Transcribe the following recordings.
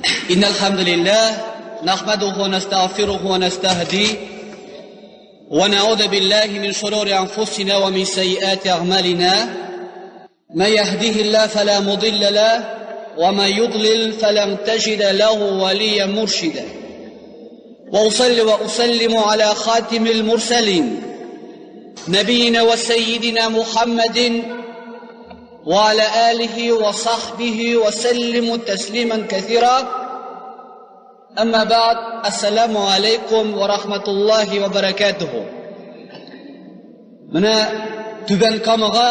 إن الحمد لله نحمده ونستغفره ونستهديه ونعوذ بالله من شرور أنفسنا ومن سيئات أعمالنا من يهده الله فلا مضل له ومن يضلل فلن تجد له وليا مرشدا وأصلي وأسلم على خاتم المرسلين نبينا وسيدنا محمد وعلى آله وصحبه وسلم تسليما كثيرا أما بعد السلام عليكم ورحمة الله وبركاته منا تبان كامغا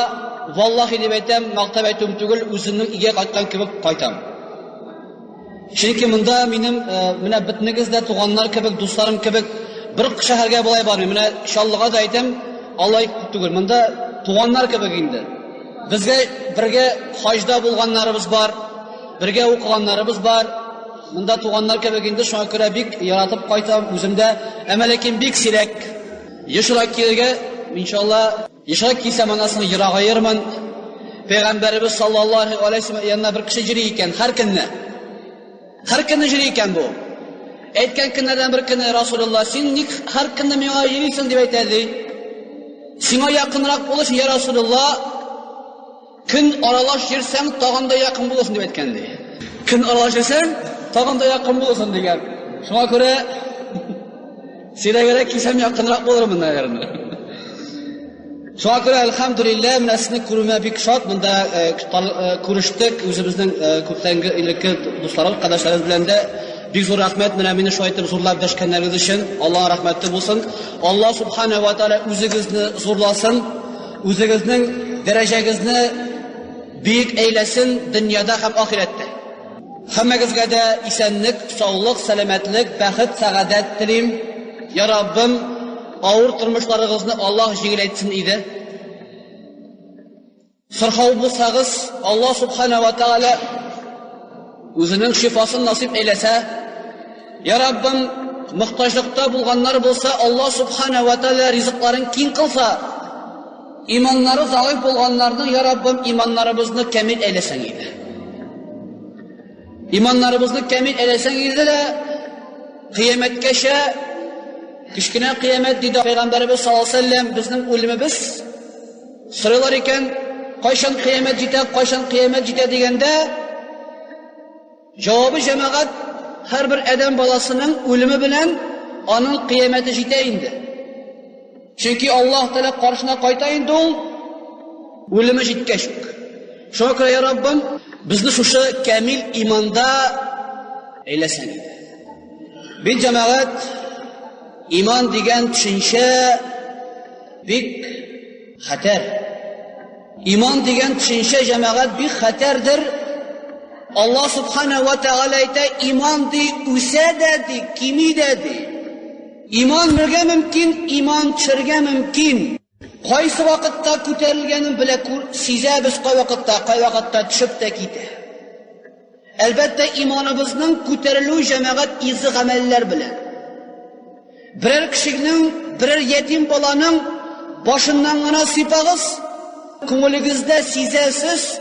والله دебейтем мактап айтуым түгел үземнең игә кайткан кебек кайтам. Чөнки монда минем менә битнегездә туганнар кебек, дусларым кебек бер шәһәргә булай бармый. Менә иншаллага да әйтәм, Аллаһ түгел. Монда туганнар кебек инде. Безгә бергә хаҗда булганнарыбыз бар, бергә укыганнарыбыз бар. Монда туганнар кебек инде, шуңа күрә бик яратып кайтам үземдә. Әмма ләкин бик сирәк ешрак килергә, иншалла, ешрак килсәм анасын ерак аерман. Пәйгамбәрбез саллаллаһу алейхи ва саллям янына бер кеше җыри икән, һәр көнне. Һәр көнне җыри икән бу. Әйткән көннәрдән бер көнне Расулуллаһ, син ник һәр көнне миңа йөрисең дип әйтә ди. Сиңа якынрак булыш, я Расулуллаһ, көн аралаш йөрсәң, тагын да якын буласың дип әйткән ди. Көн аралаш йөрсәң, тагын да якын буласың дигән. Шуңа күрә сирәгәрәк килсәм якынрак булырмын, наверное. Шуңа күрә әлхәмдүлилләһ, менә сезне күрүемә бик шат. Монда күрештек, үзебезнең күптәнге илекке дусларыбыз, кадәшләребез белән дә бик зур рәхмәт. Менә мине шайтып зурлап дәшкәннәрегез өчен Аллаһ рәхмәтле булсын. Аллаһ субханаһу ва тааля үзегезне зурласын, үзегезнең дәрәҗәгезне бик әйләсен дөньяда һәм ахирәттә. Һәммәгезгә дә исәнлек, саулык, сәламәтлек, бәхет, сәгадәт телим. Я Раббым, авыр тормышларыгызны Аллаһ җиңеләйтсен иде. Сырхау булсагыз, Аллаһ субханаһу ва тааля үзенең шифасын насип әйләсә. Я Раббым, мөхтаҗлыкта булганнар булса, Аллаһ субханаһу ва тааля ризыкларын киң кылса, иманнары заиф булганнарның, я Раббым, иманнарыбызны камил әйләсәң иде. Иманнарыбызны камил әйләсәң иде дә, кыямәткәчә, кичкенә кыямәт диде Пәйгамбәрбез саллаллаһу алейһи ва саллям, безнең үлемебез сорыйлар икән, кайчан кыямәт җитә дигәндә, җавабы җәмәгать, һәрбер адәм баласының үлеме белән аның кыямәте җитә инде. Чөнки Аллаһ Тәгалә каршына кайта инде ул үлеме җиткәч үк. Шуңа күрә, я Раббым, безне шушы камил иманда әйләсәң иде. Бит җәмәгать, иман дигән төшенчә бик хәтәр. Иман дигән төшенчә җәмәгать бик хәтәрдер. Аллаһ субханаһу ва тааля әйтә, иман ди үсә дә ди, кими дә ди. Иман бергә мөмкин, иман төшәргә мөмкин. Кайсы вакытта күтәрелгәнен белә сизәбез, кай вакытта төшеп тә китә. Әлбәттә, иманыбызның күтәрелү җәмәгать изге гамәлләр белән. Берәр кешенең, берәр ятим баланың башыннан гына сыйпагыз, күңелегездә сизәсез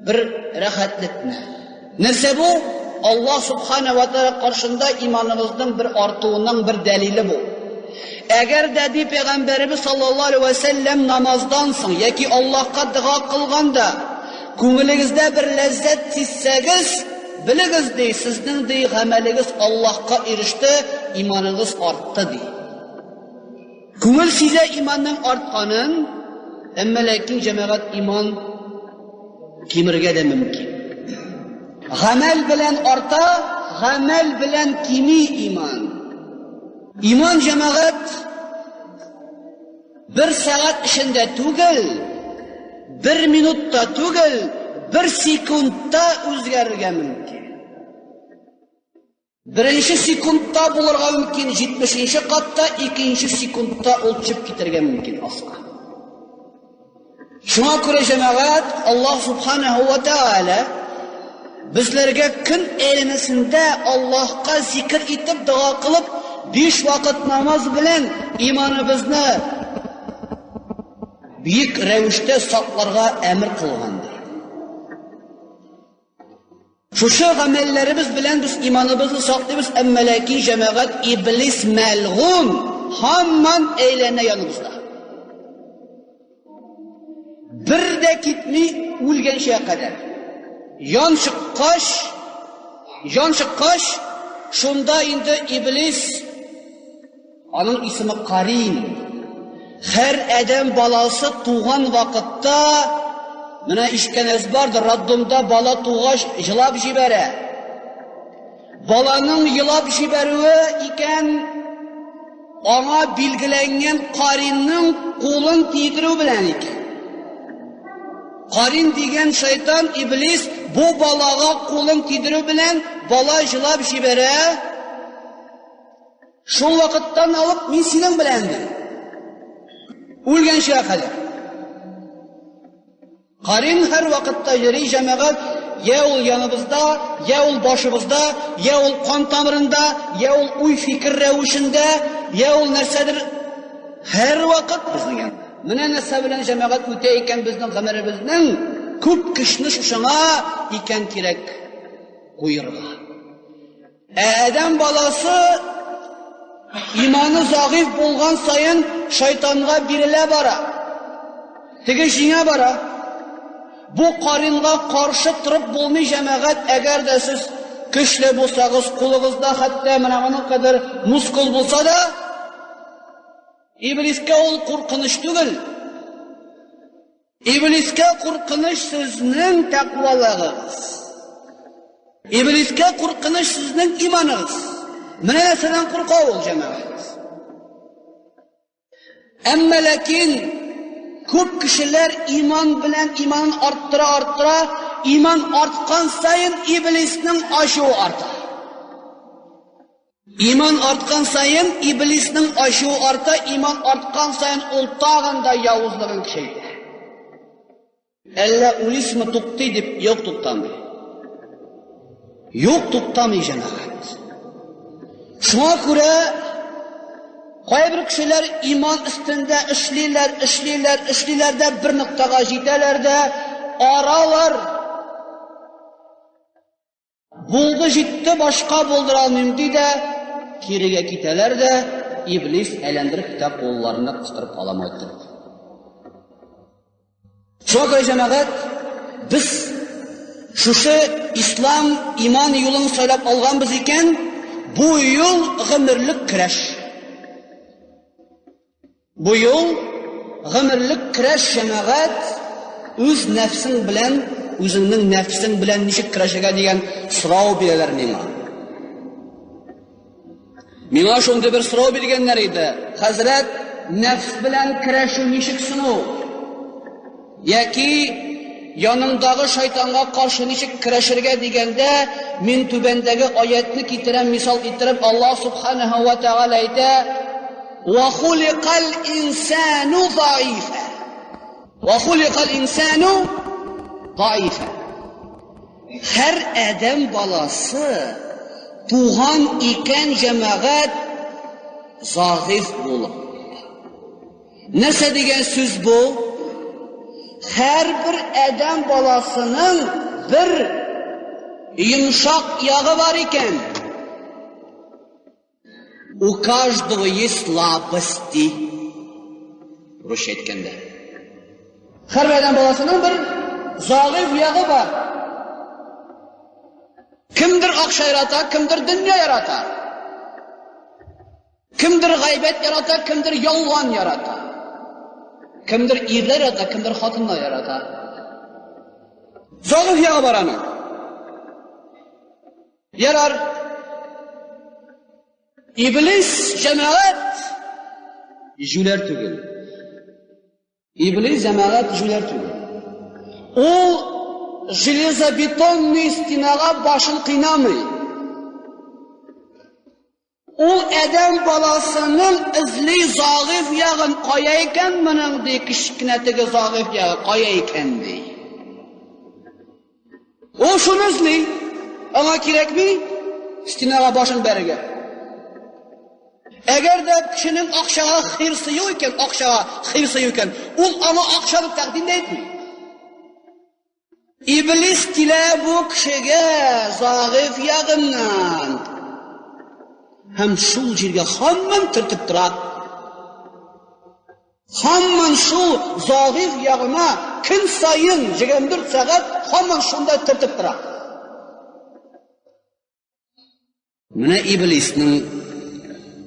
bir рәхәтлекне. Нәрсә бу? Аллаһ субханаһу ва тааля каршында иманыбызның bir артуының bir дәлиле бу. Әгәр дә ди Пәйгамбәрбез саллаллаһу алейһи ва саллям намаздан соң яки Аллаһка дуа кылганда күңелегездә bir ләззәт сизсәгез, билегез ди, сезнең ди гамәлегез Аллаһка иреште, иманыңыз артты ди. Күңел сизә иманның артканын, әмма ләкин җәмәгать иман кимергә дә мөмкин. Гамәл белән арта, гамәл белән кими иман. Иман җәмәгать bir сәгать эчендә түгел, 1 минутта түгел, 1 секундта үзгәрергә мөмкин. Беренче секундта булырга мөмкин, 70нче катта, 2нче секундта ул төшеп китәргә мөмкин асла. Шуңа күрә җәмәгать, Аллаһ субханаһу ва тааля безләргә көн әйләнәсендә Аллаһка зикр итеп, дуа кылып, 5 вакыт намаз белән иманыбызны бик рәвештә сакларга әмер кылгандыр. Şuşa gamellerimiz bilen biz imanımızı saklıyoruz. Emmeleki cemaat iblis melğun. Hamman eylene yanımızda. Bir de gitmey o'lgan şeye kadar. Jon çıkkaş, şunda indi iblis, onun ismi Qarin. Her adam balası tuğan vakitte, mana ishkanaz bardır, raddumda bala tuğaş yılab jibere. Balanın yılab jiberuvi iken, ona bilgilengen Qarinning qo'lin tiydiruv bilan ekan. Qarin degan shayton iblis bu balaga qo'lin tiydiruv bilan bala yılab jibere. Şu vaqtdan olib men sening bilandim. O'lgan shaya qadar. Qarin her vaqtda yuri cemaat, ya ul yanımızda, ya ul başımızda, ya ul qon tomirida, ya ul uy fikr ravishinde, ya ul narsadir her vaqt bizning yanımızda. Mana narsa bilan cemaat o'tay ekan bizning g'amirimizning ko'p kishni shunga ekan kerak qo'yirga. Adam balası imoni zag'if bo'lgan sayin shaytonga berile bara. Tegishingga bara. Bu Qaringa qarshi turib bo'lmay cemaat, agar da siz kuchli bo'lsangiz, qo'lingizda hatto mana buning qadar muskul bo'lsa da, iblisga ol qo'rqinish tugul. İblisga qo'rqinish sizning taqvoligingiz. İblisga qo'rqinish sizning iymoningiz. Mana narsadan qo'rqov ol jamoat. Ammo lakin ko'p kishilar iymon bilan iymon orttira, iymon ortgan sayin iblisning oshuvi ortadi. İman artgan sayin iblisning oshuvi ortadi, iymon ortgan sayin ultag'anda yovuzlig'ing kuchaydi. Alla ulismi to'xtay deb yo'q to'xtamaydi. Yo'q to'xtamaydi jamoat. Shunga ko'ra qo'y bir kishilar iymon ustida ishlaylarda bir nuqtaga yetalarda oralar bo'ldi jetdi boshqa bo'ldira olmayman deydi. Kiriga ketalarda iblis aylantirib kitap qo'llarini qistirib olamaydi. Şo'ga jamoat biz shusha islom iymon yo'lini saylab olganmiz ekan, bu yo'l g'amirlik kurash. Bu yo'l g'amirlik kurash jamoat o'z nafsing bilan, o'zingning nafsing bilan nechik kurashiga degan so'rov beralar menga. Menga shunday bir so'rov berganlar edi. Hazrat, nafs bilan kurashuv nechik sinov? Yoki yoningdagi shaytonga qarshi nechik kurashirga deganda, men tubandagi oyatni keltirib misol keltirib Alloh subhanahu va taolo aytadi: "Va xuliqal insanu za'ifa." Va xuliqal insanu za'ifa. Her adam balası tuğan iken cemaat zayıf bo'lib. Nasa degan so'z bu? Her bir adam balasının bir yumuşak yağı var iken, у каждого есть слабости. Rusça etkende. Her bir adam balasının bir zayıf yağı var. Kimdir akşa yarata, kimdir dünya yarata. Kimdir gaybet yarata, kimdir yolg'on yarata. Kimdir erlar yarata, kimdir xotinlar yarata. Zayıf yağı var ana. Yarar. İblis cemaat jüler tugul. İblis cemaat jüler tugul. O железобетонный стенаga başını qiynamay. O adam balasının izli zayıf yağın qaya ekan, mening de kichkinatigi zayıf yağı qaya ekan dey. O shuni izli, ona kerakmi? Stinaga başını beriga. Eğer de kişinin akşağa hırsı yok iken, ul ama akşalık takdim etmiyor. İblis kile bu kişiye zayıf yağından hem şu jirge hamman tırtıp durar. Hamman şu zayıf yağına gün sayın 24 saat hamman şunda tırtıp durar. Mine iblisnin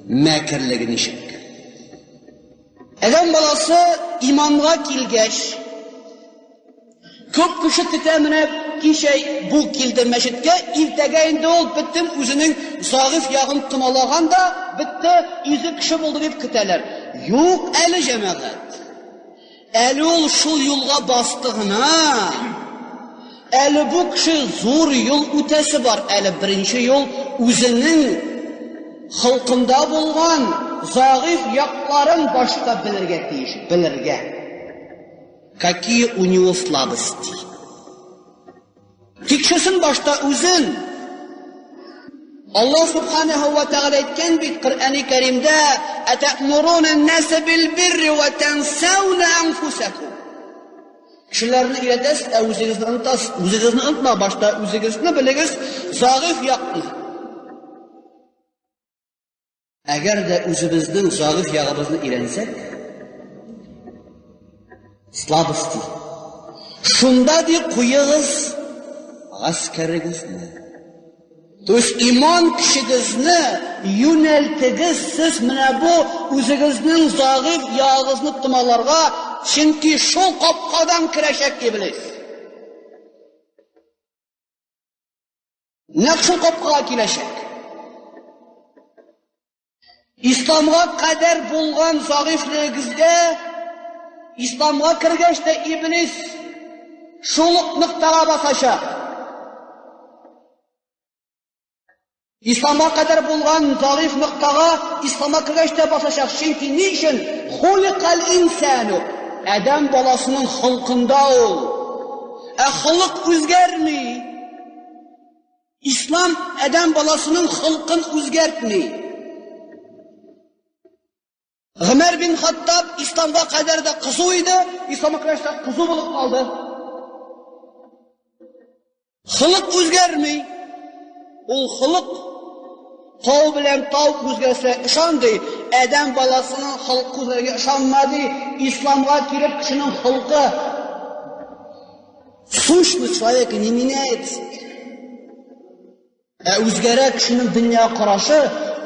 mekirligini şek. Adam balası imanğa kilgeç, köp kişi titemine kişi bu kildi meşitke, iltegeğinde ol bittim üzünün zayıf yağın tımalagan da bitti, yüzü kişi buldu deyip kiteler. Yok eli cemaat. Eli ol şu yolga bastığına, eli bu kişi zor yol ötesi var. Eli birinci yol üzünün halkında bulgan zayıf yakların başta bilirge deyiş, bilirge. Какие у него слабости. Tikşisin başta üzün. Allah subhanahu ve teala etken bir Kur'an-ı Kerim'de اَتَأْمُرُونَ النَّاسَ بِالْبِرِّ وَتَنْسَوْنَ أَنْفُسَكُمْ. Kişilerini iletesiz, üzerinizi unutasiz. Üzerinizi unutma başta, üzerinizi biliriz, zayıf yakın. Eğer de özümüzün zayıf yağımızını ilensek, slabosti. Şunda di kuyuğuz, askerigizni. To'sh iman kişigizni yöneltigiz siz mana bu o'zingizning zayıf yağınızı tumalarga, chunki shu qopqadan kirashak iblis. Naq shu qopqaga kelashak. İslamga qadar bo'lgan zayıfligingizga İslamga kirgachda iblis shuluq nuqtaga bosashak. İslamga qadar bo'lgan zayıf nuqtaga İslamga kirgachda bosashak. Chunki nishin xuliqal insanu adam bolasının xalqında ol. Xalq o'zgarmay. İslam adam bolasının xalqini o'zgartmay. Ömer bin Hattab İslamga qadar da qizu edi, İslamga kirishda qizu bo'lib qoldi. Xalq o'zgarmay. Ol xalq tov bilan tov o'zgarsa ishondi. Adam bolasının xalqi o'zgarga ishonmadi. İslamga kirib kishining xalqi sushni человек не меняется. O'zgarak kishining dunyo qarashi,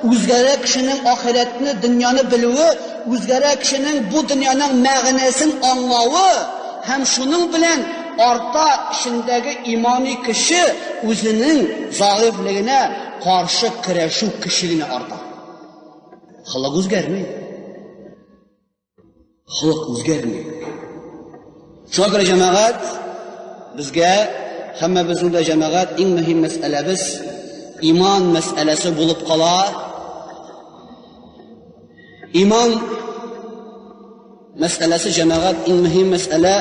o'zgarak kishining oxiratni, dunyoni biluvi, o'zgarak kishining bu dunyoning ma'nosini anglovi ham shuning bilan orta ishindagi imoniy kishi o'zining zaifligine qarshi kurashuv kishiligini orta. Xalq o'zgarmaydi. Xalq o'zgarmaydi. Shunga ko'ra jamoat bizga hamma bizning jamoat eng muhim masalamiz iman masalasi bo'lib qolar. İman meselesi cemaat en mühim mesele.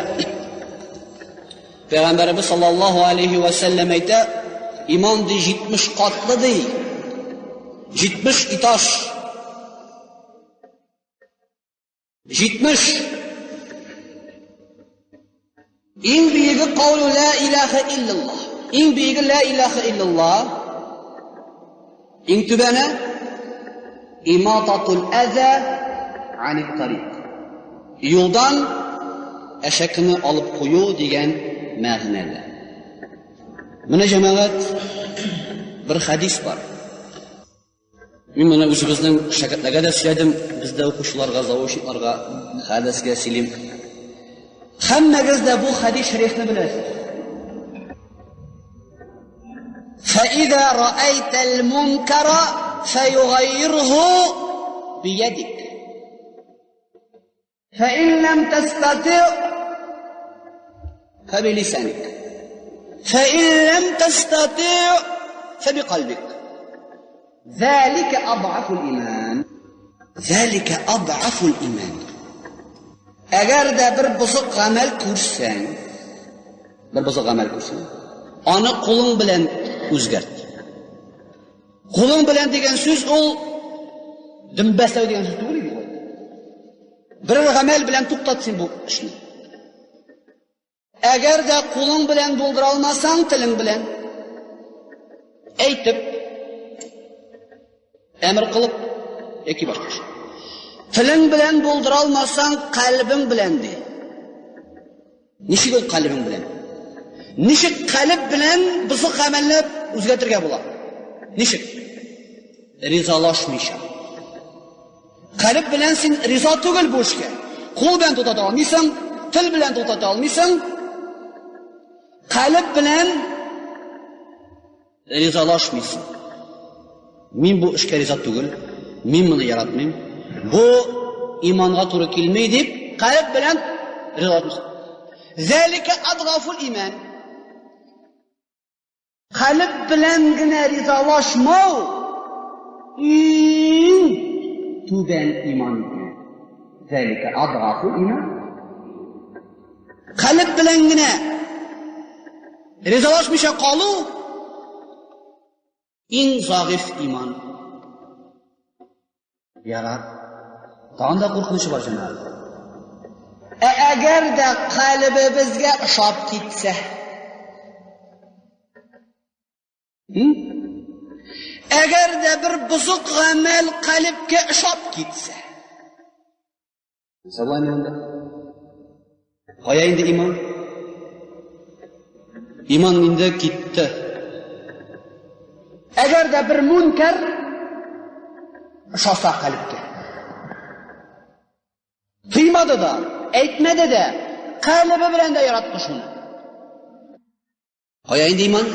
Peygamberimiz sallallahu aleyhi ve sellem ayta iman di 70 katlı değil. 70 itaş. 70. En büyüğü kavlu la ilahe illallah. En büyüğü la ilahe illallah. En tübene İmatatul eza anit tarik. Yoldan eşekini alıp koyu degan ma'noda. Mana jamoat bir hadis var. Men mana o'zimizning shakatlarga da siladim, bizda o'quvchilarga, zavodchilarga hadisga silim. Hammagizda bu hadis sharifni bilasiz. Fa iza ra'aytal munkara فيغيره بيدك فإن لم تستطع فبلسانك فإن لم تستطع فبقلبك ذلك أضعف الإيمان ذلك أضعف الإيمان. Eğer de bir bozuk amel kursan, onu kulun bilen o'zgart. Kulun bilen degan söz o dimbaslav degan söz to'g'ri deydi. Bir amel bilen to'xtatsin bu ishni. Agar da qo'ling bilan buldira olmasang, tiling bilan aytib, amr qilib yoki boshqa. Tiling bilan buldira olmasang, qalbing bilan de. Nishik ol qalbing bilan? Nishik qalb bilan bizni amalni o'zgartirgan bo'ladi? Nishik? Rizolashmaysan. Qalb bilan sen rizo tugul bo'lishga. Qo'l bilan to'xtata olmaysan, til bilan to'xtata olmaysan. Qalb bilan rizolashmaysan. Men bu ishga rizo tugul, men buni yaratmayman. Bu iymonga to'g'ri kelmaydi deb qalb bilan rizolashmaysan. Zalika adghaful iman. Qalb bilangina rizolashmau tuban iymon. Zalika adghaful iman. Qalb bilangina rizolashmisha qolu in zag'if iymon. Yarat. Qanday qo'rqinishi bor janob. Agarda qalbi bizga ishab ketsa, agarda bir buzuq amal qalbga ishab ketsa, sallananda qo'ya endi iymon. Iymon endi ketdi. Agarda bir munkar ishasa qalbga, qiymadi da, aytmadi da, qalbi bilan da yaratdi shuni. Qo'ya endi iymon.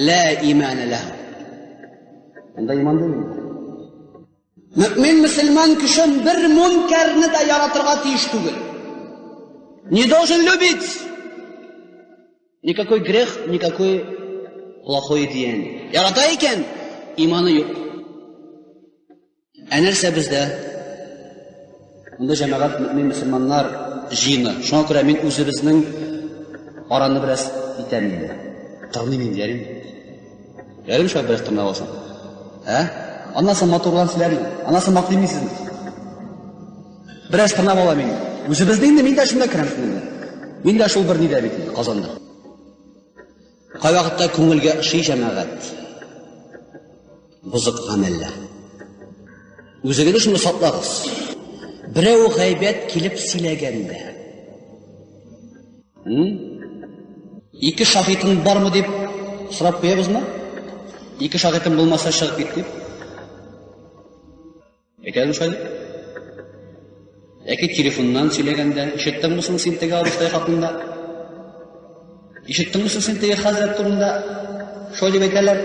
La imana lahu. Unda iymon bo'lmaydi. Mu'min musulmon kishi bir munkarni da yaratirga tegish tugul. Не должен любить никакой грех, никакой плохое деяние. Yarata ekan, iymoni yo'q. Anarsa bizda unda jamoat mu'min musulmonlar jini. Shunga ko'ra men o'zimizning orani biroz itamayman. Tirnayman derim. Yarim shu biroz tirnab olsam. Ha? Anasi motorlar sizlarning. Anasi maqtaymaysizmi? Biroz tirnab olaman. O'zimizning menda shunda kiramsiz. Menda shu bir nida bitti qozonda. Qay vaqtda ko'ngilga shay jamoat. Buzuq amallar. O'ziga shuni sotlag'iz. Birov g'aybat kelib silaganda. Ikki shahidin bormi deb so'rab qo'yabizmi? Ikki shahidin bo'lmasa chiqib ketdi. Ekan shunday. Yoki telefondan silaganda, eshitdingmi sen tega olishday haqında? Eshitdingmi sen tega hazrat turunda? Shoy deb aytadilar.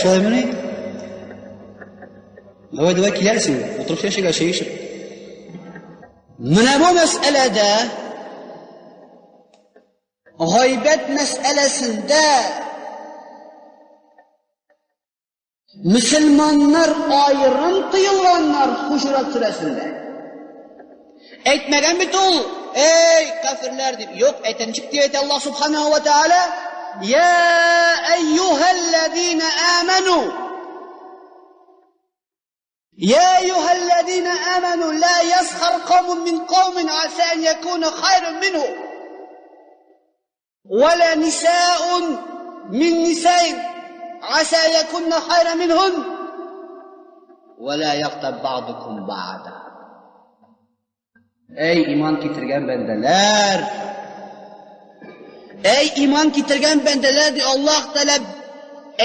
Shoymini? Voy kelarsin, o'tirib yashaga sheyishib. Mana bu masalada g'oybat masalasida musulmonlar ayrim tiyilganlar Hujurat surasida. Aytmagan bitul, ey kafirlar deb. Yo'q, aytanchik deb aytdi Alloh subhanahu va taolo, ya ayyuhallazina amanu يا أيها الذين آمنوا لا يسخر قوم من قوم عسى أن يكون خيرا منه ولا نساء من نساء عسى أن يكون خيرا منهن ولا يغتب بعضكم بعضا. Ey iman keltirgan bandalar, ey iman keltirgan bandalar deb Alloh taolo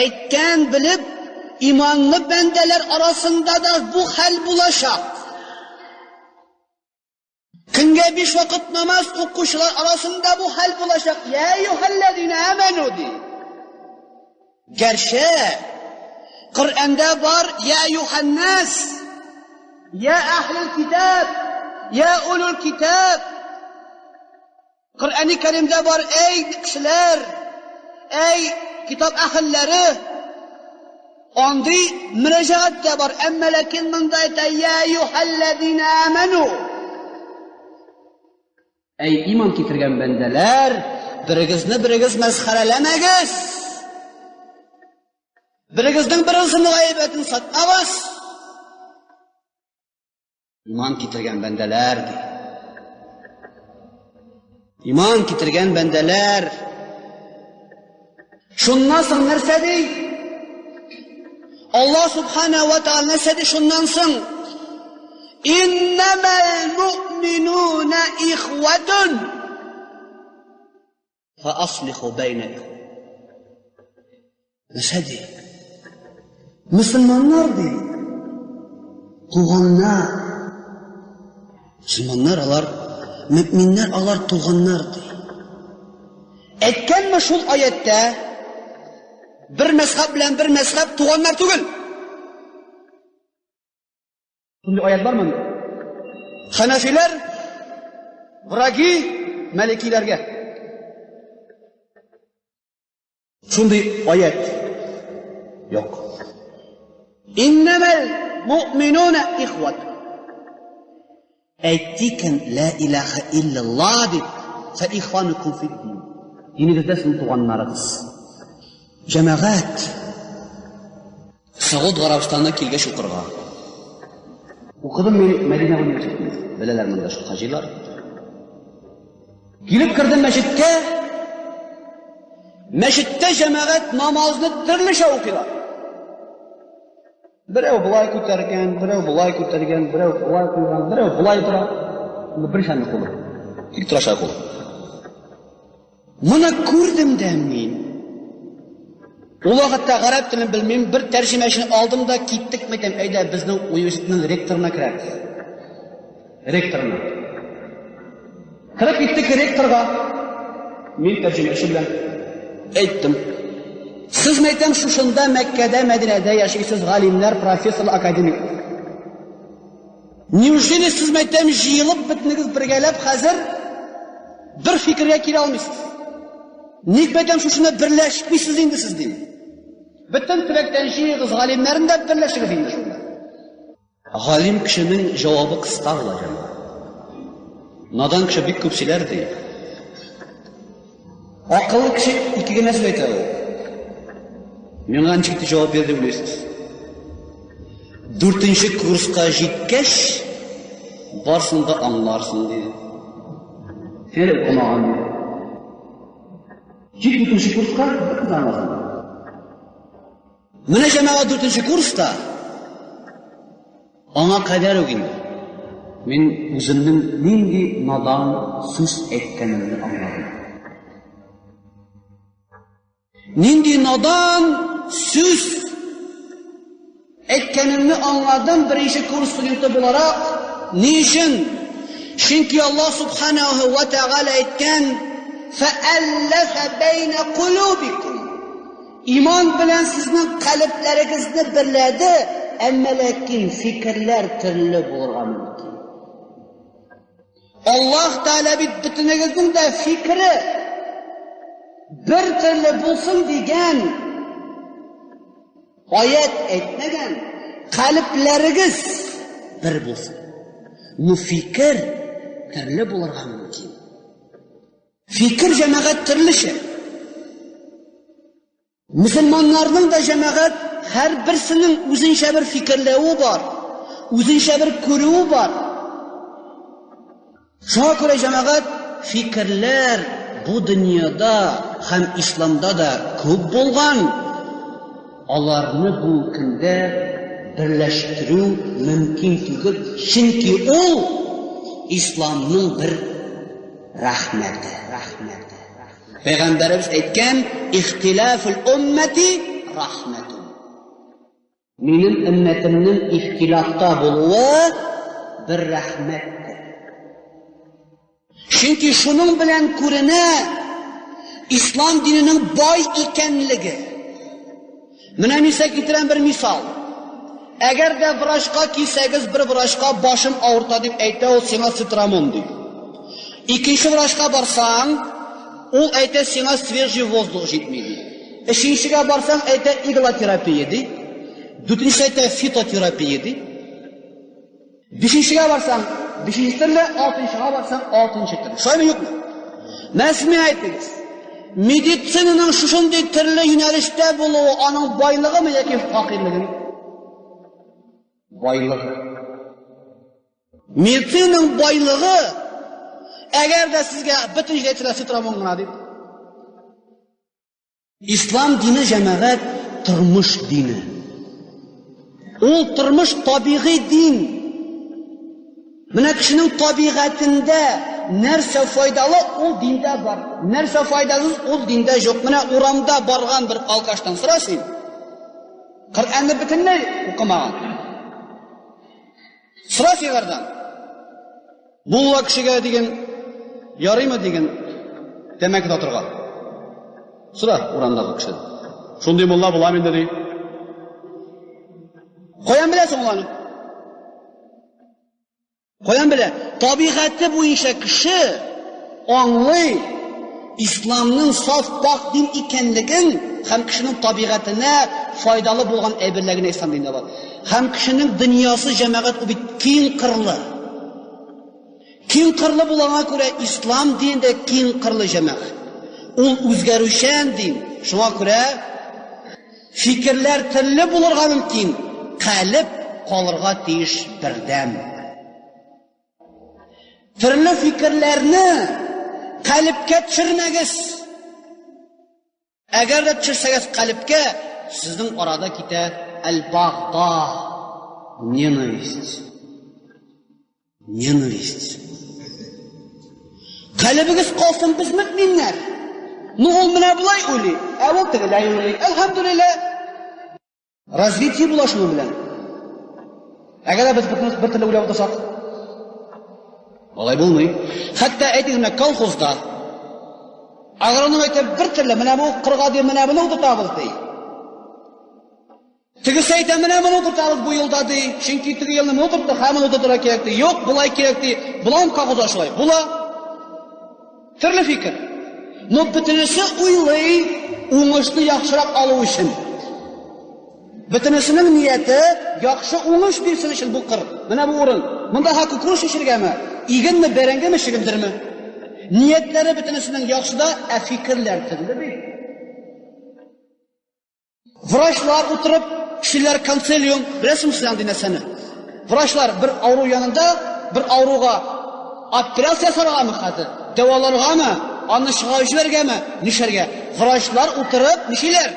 aytgan bilib, imonli bandalar orasida da bu hal bo'lashaq. Kunga 5 vaqt namoz o'quvchilar orasida bu hal bo'lashaq. Ya ayyuhallazina amanu di. Garchi Qur'onda bor ya ayyuhannas, ya ahlul kitob, ya ulul kitob. Qur'oni Karimda bor ey kishilar, ey kitob ahllari. Ondi murojaatda bor, ammo lekin bunda aytay ya ayyuhallazina amanu. Ey iymon keltirgan bandalar, birigiz masxaralamagiz. Birigizning birisini g'aybatini sotmag'iz. Iymon keltirgan bandalar. Иман китергән бәндәләр. Шуннан соң нәрсә ди? Аллаһ субхана ва тааля нәрсә ди шуннан соң? Иннамал муъминуна ихватун фа аслиху байна ихван. Нәрсә ди? Мөселманнар ди. Туганнар. Мөселманнар алар, мөминнәр алар туганнар ди. Әйткәнме шул аятта? Bir mezhep bilen bir mezhep tuğanlar tugul. Şimdi ayet var mı? Hanefiler vragi melikilerge. Şimdi ayet yok. İnnemel mu'minune ihvat. Eytiken la ilahe illallah dit. Fe ihvanukum fid din. Dinimizde sizin tuğanlarınız. Cemaat Saud Arabistondan kelgan shu qirg'a. O'qidim men Madina universitetida. Bilalar menda shu qajilar. Kelib kirdim masjidga. Masjidda jamoat namozni turlicha o'qiylar. Birov bulay ko'targan, birov bulay ko'targan, birov bulay qo'ygan, birov bulay turib, bir shani qo'li. Tik turasha qo'li. Mana ko'rdimda men o vaqtda arab tilini bilmayman, bir tarjimashini oldim da ketdik metam, ayda bizning universitetning rektorina kiramiz. Rektorina. Kirib ketdik rektorga. Men tarjimachi bilan aytdim. Siz metam shunda Makkada, Madinada yashaysiz, g'alimlar, professorlar, akademik. Neujeli siz metam yig'ilib bitnigiz birgalab hozir bir fikrga kela olmaysiz? Nik metam shunda birlashibsiz endi siz deyman. Bütün tilakdan yig'iz g'alimlarni da birlashib endi shunda. G'alim kishining javobi qisqa bo'ladi. Nodon kishi bek ko'pchilar deydi. Aqlli kishi ikkiga narsa aytadi. Men qanchalik javob berdi bilasiz. 4-kursga yetgach, borsingda anglarsin dedi. Sen o'qimagan. 4-kursga anglarsin. Mana jamoat 4-kursda ona qadar o'gindi. Men o'zimning nindi nodon so'z aytganimni angladim. Nindi nodon so'z aytganimni angladim birinchi kurs studenti bo'laroq. Nishin? Chunki Alloh subhanahu va taala aytgan: "Fa'allafa bayna qulubikum." İman bilen sizin qalblaringizni birladi, ammo lekin fikrlar turli bo'lgan mumkin. Alloh taala bitiningizning da fikri bir turli bo'lsin degan oyat aytmagan. Qalblaringiz bir bo'lsin. Bu fikr turli bo'lgan mumkin. Fikr jamoat turlicha. Müslümanlarning da jamoat har birisining o'zincha bir fikrlari bor, o'zincha bir ko'ruvi bor. Shunga ko'ra jamoat fikrlar bu dunyoda ham islomda da ko'p bo'lgan. Ularni bu kunda birlashtiruv mumkin tugul, chunki u islomning bir rahmati. Peygamberimiz aytgan: "İhtilaful ummati rahmetun." Mening ummatimning ixtilofda bo'luvi bir rahmatdir. Chunki shuning bilan ko'rina islom dinining boy ekanligi. Mana misol keltiram bir misol. Agarda vrachga kelsangiz, bir vrachga boshim og'ritadi deb aytsa, u senga sitramon deydi. Ikkinchi vrachga borsang, u aytadi senga свежий воздух yetmaydi. Uchinchiga borsang aytadi igloterapiya deydi. To'rtinchi aytadi fitoterapiya deydi. Beshinchiga borsang beshinchi tilla, oltinchiga borsang oltinchi tilla. Shunmi yo'qmi? Men sizga aytdingiz. Meditsinaning shunday turli yo'nalishda bo'luvi uning boyligimi yoki faqirligimi? Boyligi. Meditsinaning boyligi Agar da sizga bitinch aytsalar sitramoq mana deb. İslam dini cemaat turmush dini. O turmush tabiiy din. Mana kishining tabiatida narsa foydali o dinda bor. Narsa foydasiz o dinda yo'q. Mana uramda borgan bir qalqashdan so'rasin. Qur'onni butunlay o'qimagan. So'rasinglardan. Bu kishiga degan yaraymi degan demakda o'tirgan. So'ra uramdagi kishi. Shunday mulla bo'lamen dedi. Qo'yan bilasan ularni. Qo'yan bile tabiatı bo'yicha kishi anglay İslamning sof pok din ekanligin ham kishining tabiatine foydali bo'lgan ayblarni İslam dinida bor. Ham kishining dunyosi jamoat u keng qirli. Keng qirli bo'lganga ko'ra İslam dinida keng qirli jamoat. U o'zgaruvchan din. Shunga ko'ra fikrlar turli bo'lirga mumkin. Qalb qolirga tegish birdam. Turli fikrlarni qalbga tushirmagiz. Agar da tushirsangiz qalbga sizning orada keta al-bag'do, nenavist. Qalbingiz qolsin biz mu'minlar. Mu'minlar bo'lay o'li. Avval tegilay o'li. Alhamdulillah. Razvitiya bo'lish bilan. Agar biz bir tilla o'ylab o'tirsak, olay bo'lmaydi. Hatto aytinglar kolxozda agronom aytib bir tilla mana bu qirg'adi mana buni o'tiramiz deydi. Tegisi aytadi mana buni o'tiramiz bu yilda deydi. Chunki tigi yilni o'tirdi, hamma o'tirira kerak deydi. Yo'q, bulay kerak deydi. Bulan kolxoz ashulay. Bular turli fikr. Muhbitinisi o'ylay, o'ngishni yaxshiroq olish uchun. Bitinisining niyati yaxshi o'ngish bersin uchun bu qir. Mana bu o'rin. Bunda haqqi kurish ishirgami? İginmi, berengami, shigimdirmi? Niyetlari bitinisining yaxshida fikrlar tindi. Vrachlar o'tirib, kishilar konsilium, bilasizmi sizlar dinasini? Vrachlar bir avru yanında bir avruga operatsiya so'raganmi hadi? Davolargami? Onni shig'oyish berganmi? Nisharga. Vrachlar o'tirib, nishilar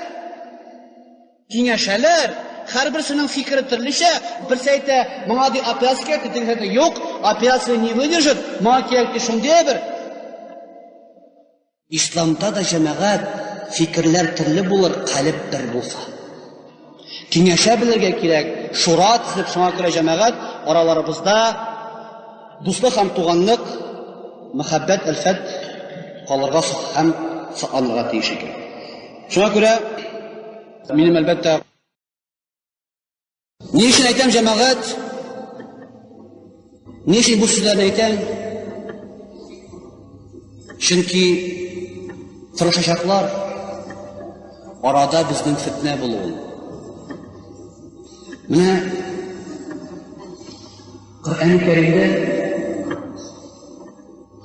kengashlar, har birisining fikri turlicha, birisi aytadi, "Menga de operatsiya kerak", deydi, "Yo'q, operatsiya ne выдержит, menga kerak" shunday bir. İslamda da jamoat fikrlar turli bo'lar, qalb bir bo'lsa. Kengasha bilirga kerak, shura tuzib, shunga ko'ra jamoat oralarimizda do'stlik ham tuganlik, muhabbat, ilfat qolirga ham saqlanirga tegishi kerak. Shunga ko'ra mening albatta ne için aytam jamoat? Ne için bu so'zlarni aytam? Chunki tirishashaqlar orada bizning fitna bo'ladi. Mana Qur'oni Karimda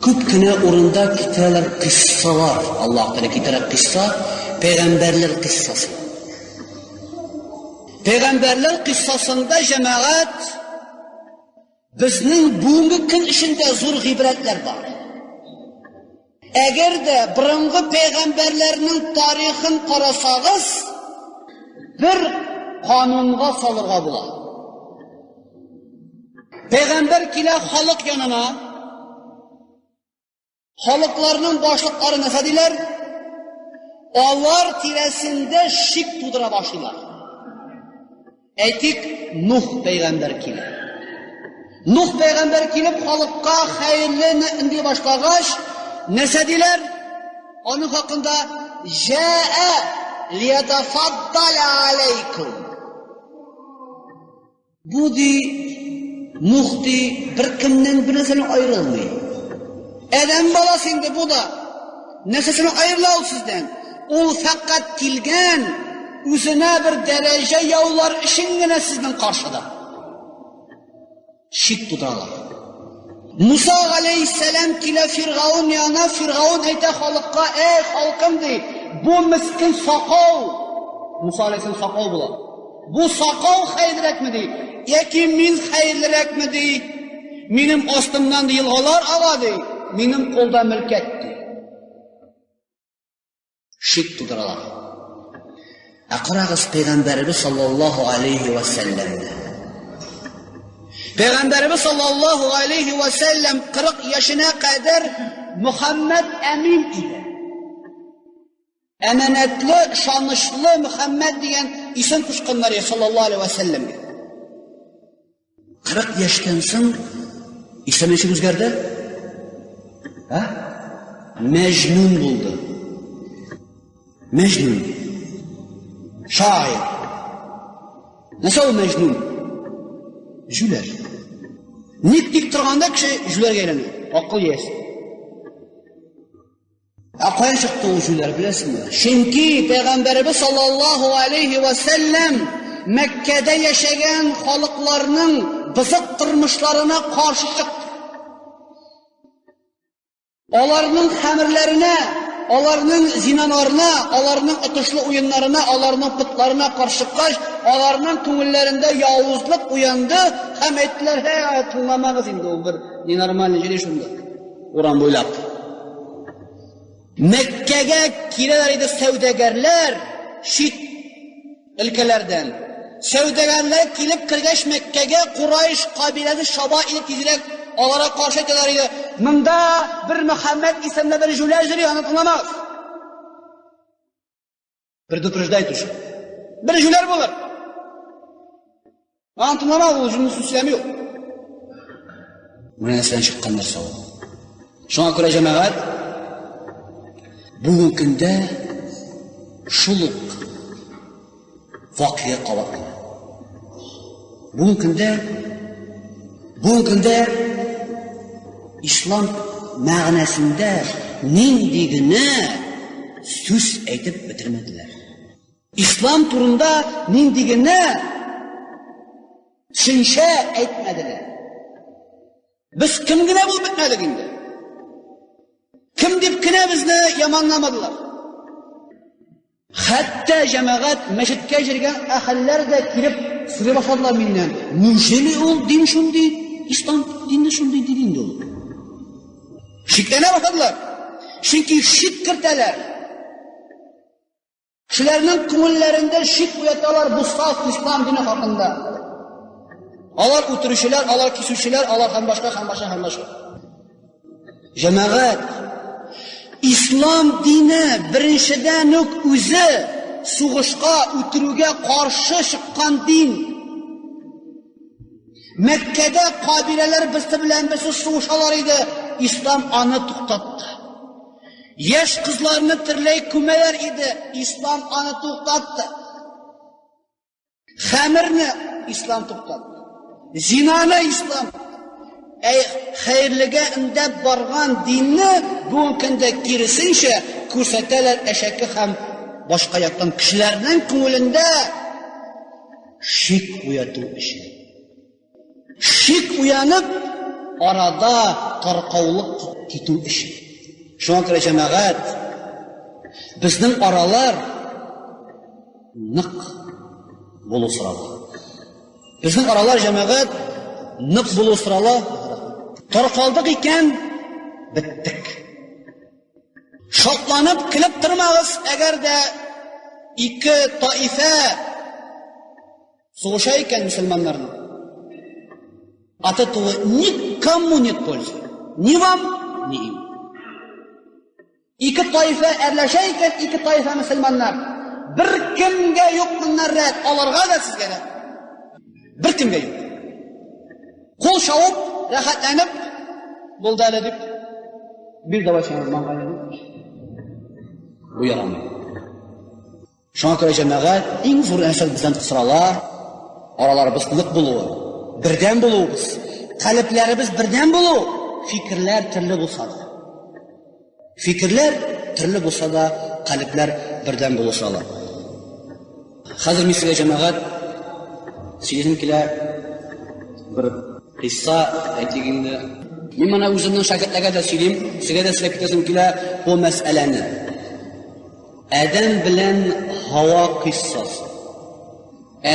ko'pgina o'rinda kitalar qissalar, Alloh taolo kitalar qissa, payg'ambarlar qissasi. Peygamberler kıssasında cemaat bizning bugungi kun ishida zo'r ibretler var. Eğer de burungi peygamberlerinin tarixini qarasangiz bir qonunga solirga bo'ladi. Peygamber kila xalq yanına xalqlarning boshliqlari nima dedilar? Onlar tirasinde şik tudura başlaylar. Aytik Nuh peygamber kelib. Nuh peygamber kelib xalqqa xayrni indi boshlagach, nesediler? Onun hakkında jaa liyatafaddal alaykum. Bu di Nuh di bir kimden birisini ayrılmayı. Adam balası indi bu da nesesini ayrılav sizden. O fakat kilgen o'zine bir derece yollar işingine sizden karşıda. Şik tutarlar. Musa aleyhisselam kile Firavun yana, Firavun ayta halkka, ey halkım dey, bu miskin sakal. Musa aleyhisselam sakal bular. Bu sakal hayırlak mı dey? Yeki min hayırlak mı dey? Benim astımdan da yılgılar ağa dey. минем қолда мөлкәт. Шик тудыралар. Қарагыз Пейғамбарыбыз саллаллаху алейхи ва сәлләмне. Peygamberimiz sallallahu aleyhi ve sellem 40 yaşına kadar Muhammed Emin idi. Emanetli, şanışlı Muhammed diyen isim kuşkanlar ya sallallahu aleyhi ve sellem. 40 yaştan so'ng isim neçe o'zgardi? Ha? Mecnun bo'ldi. Mecnun. Şair. Nasıl o Mecnun? Jüler. Nik turganda kishi jularga aylanadi. Aql yeysiz. Aql chiqdi o jular bilasizmi? Chunki Payg'ambarimiz sallallohu alayhi va sallam Makkada yashagan xalqlarning biziq turmushlarini qarshi chiqdi. Onlarning xamirlarına, onlarning zinalarına, onlarning atışlı oyunlarına, onlarning putlarına qarshi chiqqach, onlarning ko'ngillarida yovuzlik uyandı. Hem ettiler, hey tınlamağız indi o bir nenormalni jeli shunda. Oran bo'ylab. Mekke'ge kireler idi savdogarlar, shit ilkelerden. Savdogarlar kelib kirgach Mekke'ge Quraysh qabilasi shaboili tezrak onlara qarshi aytdilar edi. Bunda bir Muhammad ismli bir julajri onu tınlamaz. Bir duturujda aytish. Bir jular bo'lar. Antumama o cümle süslemi yok. Bundan çıkan narsa o. Şuna göre cemaat bugün günde şuluk vakıya qavatlı. Bugün günde İslam ma'nosida nindigini söz aytib bitirmediler. İslam turunda nindigini Şinşe etmediler. Biz kimgine bu bitmedik indi. Kim dipkine bizni yamanlamadılar. Hatta cemaat meşitke jirgen ahiller de kirip sürü başladılar minden. Nuşeli ol din şundi, İslam dini şundi dilinde olur. Şiklene başladılar. Çünkü şik kırteler. Kişilerinin kumullerinde şik uyatalar bu saf İslam dini hakkında. Alar oturuşlar, alar kisuşlar, alar hem başka. Cemaat, İslam dini birinchidan o'zi sug'ishga, o'tiruvga qarshi chiqqan din. Mekkada qabilalar bilan sug'ishalar edi. İslam onu to'xtatdi. Yosh qizlarni tirlay ko'malar edi. İslam onu to'xtatdi. Xamirni İslam to'xtatdi. Zinana İslam hayırlığa indab bargan dinni bu kunda kirisincha ko'rsatalar eşaki ham boshqa yoqdan kishilarning ko'ngilida shik uyatuv ishi. Shik uyanib orada tarqovliq ketuv ishi. Shunga ko'ra jamoat bizning oralar niq bo'lu so'radi. Bizning oralar cemaat niq bo'lu sırala tarqaldık iken bittik. Şotlanıp kilip turmag'iz agar da ikki toifa so'g'ishar ekan musulmonlarni. От этого никому нет пользы. Ни вам, ни им. Ikki toifa aralashar ekan, ikki toifa musulmonlar. Bir kimga yo'q bundan rad, olarga da sizga da. Bir kimga yo'q. Qo'l shavib, rahatlanib, bo'ldali deb bir davashan mang'ayadi. Bu yaramaydi. Shunga ko'ra jamoat eng zo'r narsa bizdan qisralar, oralarimiz liq bo'luvi, birdan bo'luvimiz, qalblarimiz birdan bo'luv, fikrlar turli bo'lsa-da. Fikrlar turli bo'lsa-da, qalblar birdan bo'lsalar. Hozir misli jamoat sizlarga bir qissa aytganda, men mana o'zimning shogirdlarga da so'ylayim, sizga da sizlar ketasimkilar bu masalani. Adam bilan havo qissasi.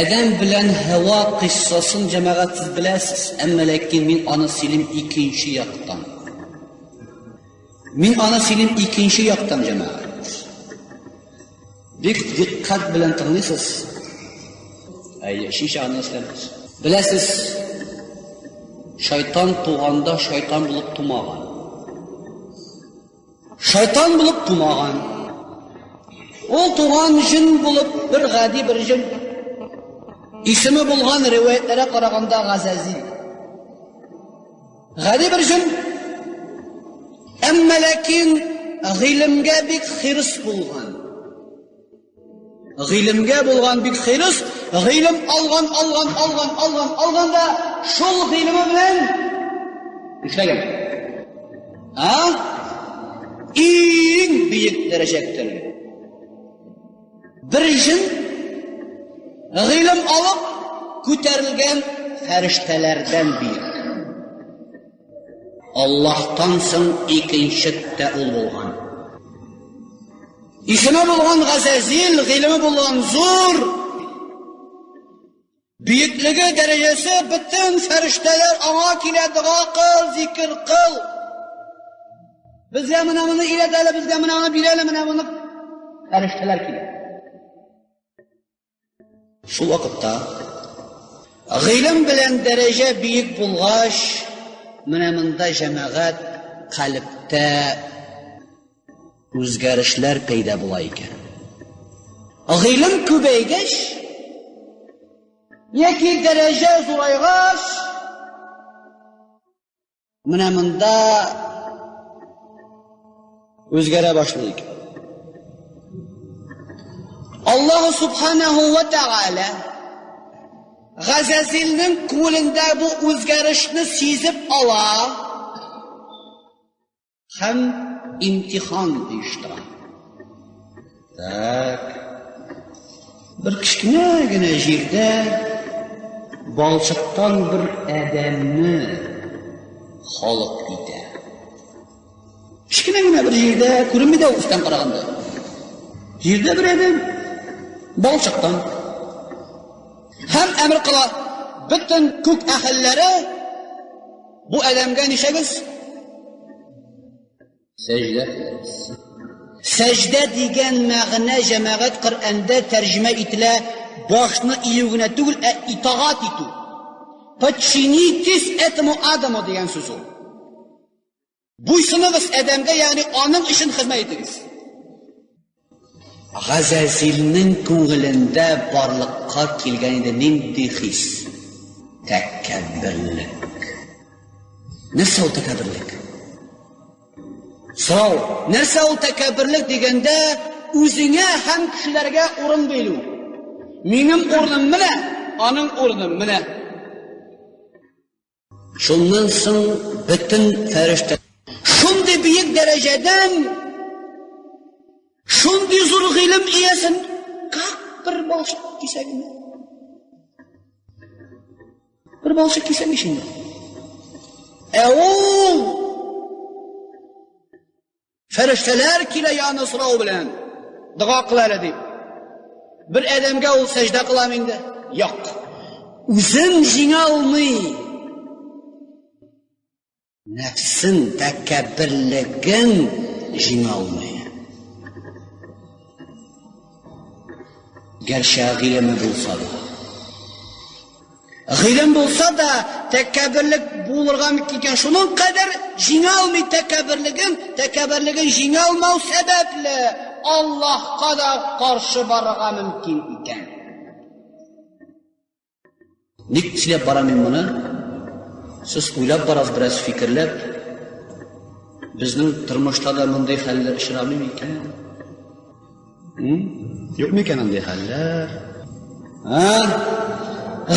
Adam bilan havo qissasini jamoat siz bilasiz, ammo lekin men uni silim ikkinchi yoqdan. Min ana senin ikinci yaktan cemaat. Bek dikkat bilen tanıysiz. Şişe anlasınız. Bilesiz, şeytan tuğanda şeytan bulup tumağan. Şeytan bulup tumağan. O tuğan jin bulup bir gadi bir jin. İsmi bulgan rivayetlere karaganda Gazazil. Gadi bir jin. Emma lakin g'ilimga bek xiris bulgan. G'ilimga bulgan bek xiris, g'ilim algan da şol g'ilimi bilen işlegan. Eng büyük derecektir. Bir jin g'ilim alıp ko'tarilgan farishtalardan büyük. Allah'tan so'ng ikinchi ul bo'lgan. İsmi bo'lgan G'azazil, g'ilmi bo'lgan zo'r. Büyüklüğü derecesi bütün farishtalar ona keladiga qil, zikr qil. Bizga mana buni ilatali, bizga mana buni berali, mana buni farishtalar keladi. Shu vaqtda g'ilim bilan daraja büyük bo'lg'ach, mana bunda jamoat qalbda o'zgarishlar paydo bo'lar ekan. G'ilim ko'paygach yoki daraja zo'raygach, mana bunda o'zgara boshlaydi. Alloh subhanahu va taala G'azazilning qo'lida bu o'zgarishni sezib ola ham imtihon uyushtiradi. Tak. Bir kichkinagina yerda balchiqdan bir odamni xoliq edi. Kichkinagina bir yerda ko'rinmaydi ustidan qaraganda. Yerda bir odam balchiqdan ham amr qila butun ko'k ahllari bu odamga nishagiz sajda. Sajda degan ma'na jamoat Qur'onda tarjima etila boshni iyugina tugul itoat etu. Подчинитесь этому Адаму degan so'z u. Bo'ysunig'iz odamga, ya'ni onun uchun xizmat etingiz. G'azazilning ko'ngilida borliqqa kelgan edi nindi his? Takabbirlik. Narsa u takabbirlik? Savol, narsa u takabbirlik deganda o'zingga ham kishilarga o'rin berish. Mening o'rnim mana, onun o'rnim mana. Shundan so'ng butun farishta shunday buyuk darajadan shunday zo'r ilm egasin bir boshqa kesagini. Bir boshqa kesagini shunday. O'l farishtalar kela ya Nasrov bilan duo qiladi deb. Bir odamga u sajda qilamingda. Yo'q. O'zim jinga olmay nafsin takabbirligin jinga olmay. Garchi g'ilmi bo'lsa da. G'ilm bo'lsa da takabbirlik bo'lirgan ekan, shuning qadar jinga olmay takabbirligin jinga olmau sababli Allohga da qarshi borga mumkin ekan. Nik silab boraman buni? Siz o'ylab borasiz, biroz fikrlab, bizning turmushda da bunday hollar uchramaymi ekan? Yo'qmi ekan bunday hollar?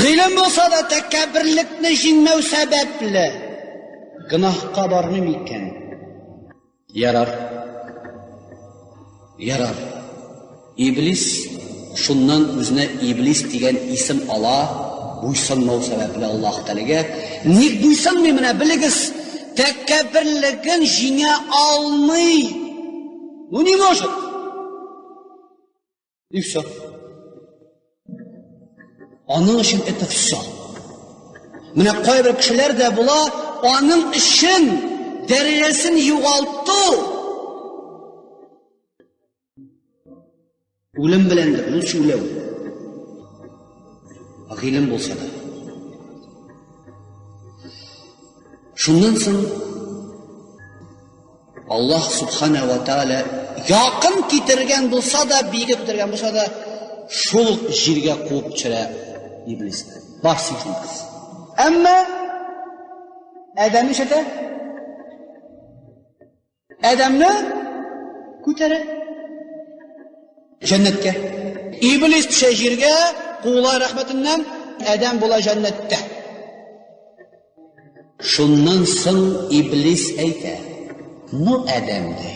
G'ilm bo'lsa da takabbirlikni jingmau sababli gunohga bormaymi ekan? Yarar. İblis shundan o'zini iblis degan ism ola bo'ysunmau sababli Alloh taolaga nik bo'ysunmay mana biligiz takabbirligin jinga olmay. Bu nima может? И все. Onun için это все. Mana qo'y bir kishilarda bular onun için derecesini yo'qoltdi. O'lim bilandir, bu shu'la. Ilm bo'lsa da. Shundan so'ng Alloh subhanahu va taolo yaqin keltirgan bo'lsa da, biga keltirgan bo'lsa da, shul yerga qo'yib chira iblisni. Boshsiz. Ammo Adam ishada Adamni ko'tarib jannatga. İblis düşe yerga, Qullar rahmetinden Adam bo'la jannatda. Shundan so'ng iblis aytadi: "Nu Adamdi.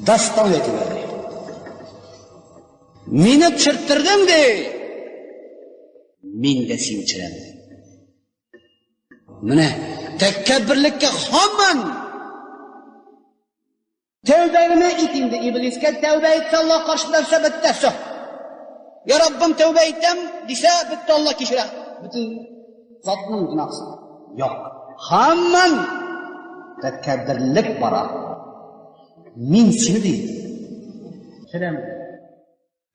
Daston aytadi. Meni tushirtirdim de. Menga sen chiramdi. Mana takabbirlikka xomman. Tevbeni etindi iblisga, tevbe etsa Allah qarşısında bitta so'h. Ya Rabbim tevbe etdim desa bitta Allah kechira. Bütün zotning gunohsi. Yo'q. Hamman takabbirlik bora. Men seni deydi. Chiramdi.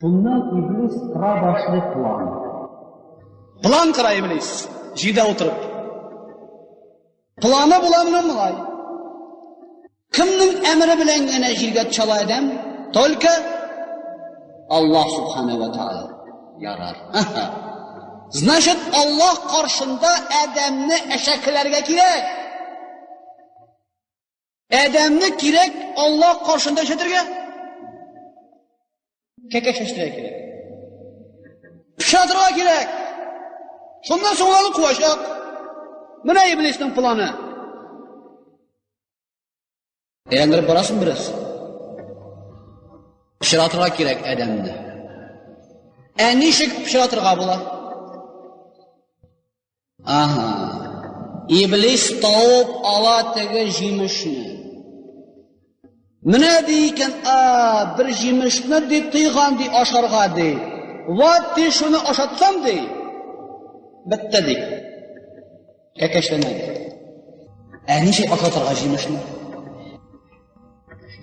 Bundan iblis qira boshliq plan qira iblis. Jida o'tirib. Plani bulamni nima? Kimning emri bilan yana yerga chala Adam? Tolka Allah subhanahu va taolo yarar. Значит, Allah qarşında Adamni eshaklarga kerak. Adamni kerak Allah qarşında eshatirga. Kekashishtirga kerak. Pishatirga kerak. Shundan so'ng ularni quvashaq. Mana iblisning plani. Eğlendirip barasın biraz. Pişiratırga kerak Adamni. Nishik pişiratırga bular? Aha. İblis tavıp alatege jimishni. Mana deyken, bir jimishni de tıygan de aşarga de. Vat de şunu aşatsam de. Bitta de. Kekashlanadi. Nishik aşatırga jimishni.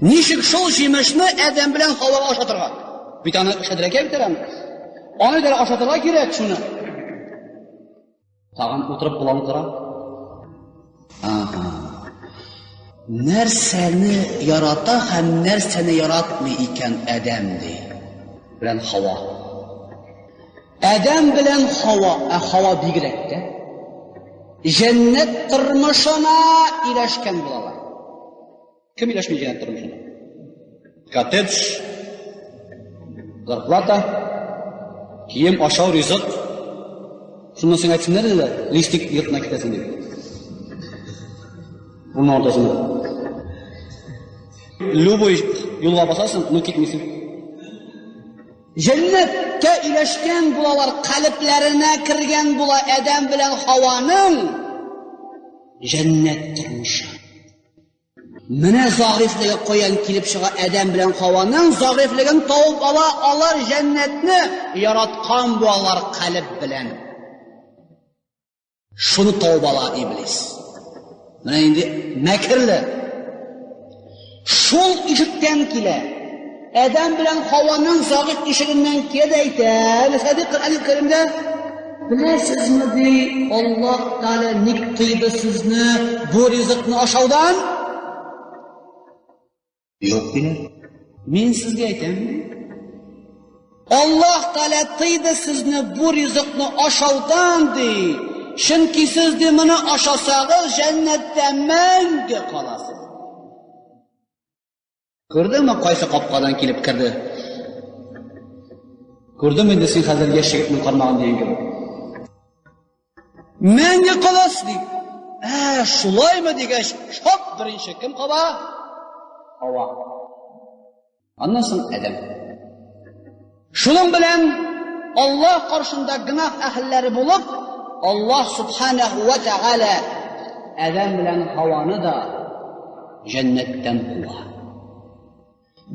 Nishik shol jimishni Adam bilan Havvoga aşatırga. Bir tane aşatırga bitiramiz. Ona göre aşatırga kerak shuni. Tag'in o'tirib bularni qarab. Aha. Narsani yarata ham narsani yaratmay ekan Adam dey. Bilan Havvo. Adam bilan Havvo bigirakda. Jannat turmushuna ilashgan bo'ladi. Kim ilashmagan turmushuna? Kottedж, zarplata, kiyim, oshov, rizq. Shundan so'ng aytsinlar dedilar, listik yirtma ketasin deb. Bunun o'rtasida. Luboy yo'lga bosasan, uni ketmaysan. Jannatga ilashgan bular qalblarına kirgan bular Adam bilan Havvoning jannat turmushi. Mana zohirligiga qo'yan kelib chiqqan Adam bilan Havvoning zohirligini tavib olar jannatni yaratgan bular qalb bilan. Shuni tavib olar iblis. Mana endi makrli. Shul eshikdan kela. Adam bilan Havvoning zohir eshigidan keldi aytadi. Sadiq al-Karimda bilasizmi dey Alloh taolo niqtiydi sizni bu rizqni oshovdan? Yo'q deydi. Men sizga aytaman. Alloh taolo tiydi sizni bu rizqni oshovdan dey. Chunki siz de buni oshasangiz jannatda manga qolasiz. Ko'rdingmi qaysi qopqadan kelib kirdi? Ko'rdim endi sen hozir yashigitni qarmog'in degan gibi. Manga qolasiz deydi. Shulaymi degach, shop birinchi kim qola? Havvo. Ondan so'ng Adam. Shuning bilan Alloh qarshısında gunoh ahllari bo'lib, Allah subhanahu va taala Adam bilan Havvoni da jannatdan quvdi.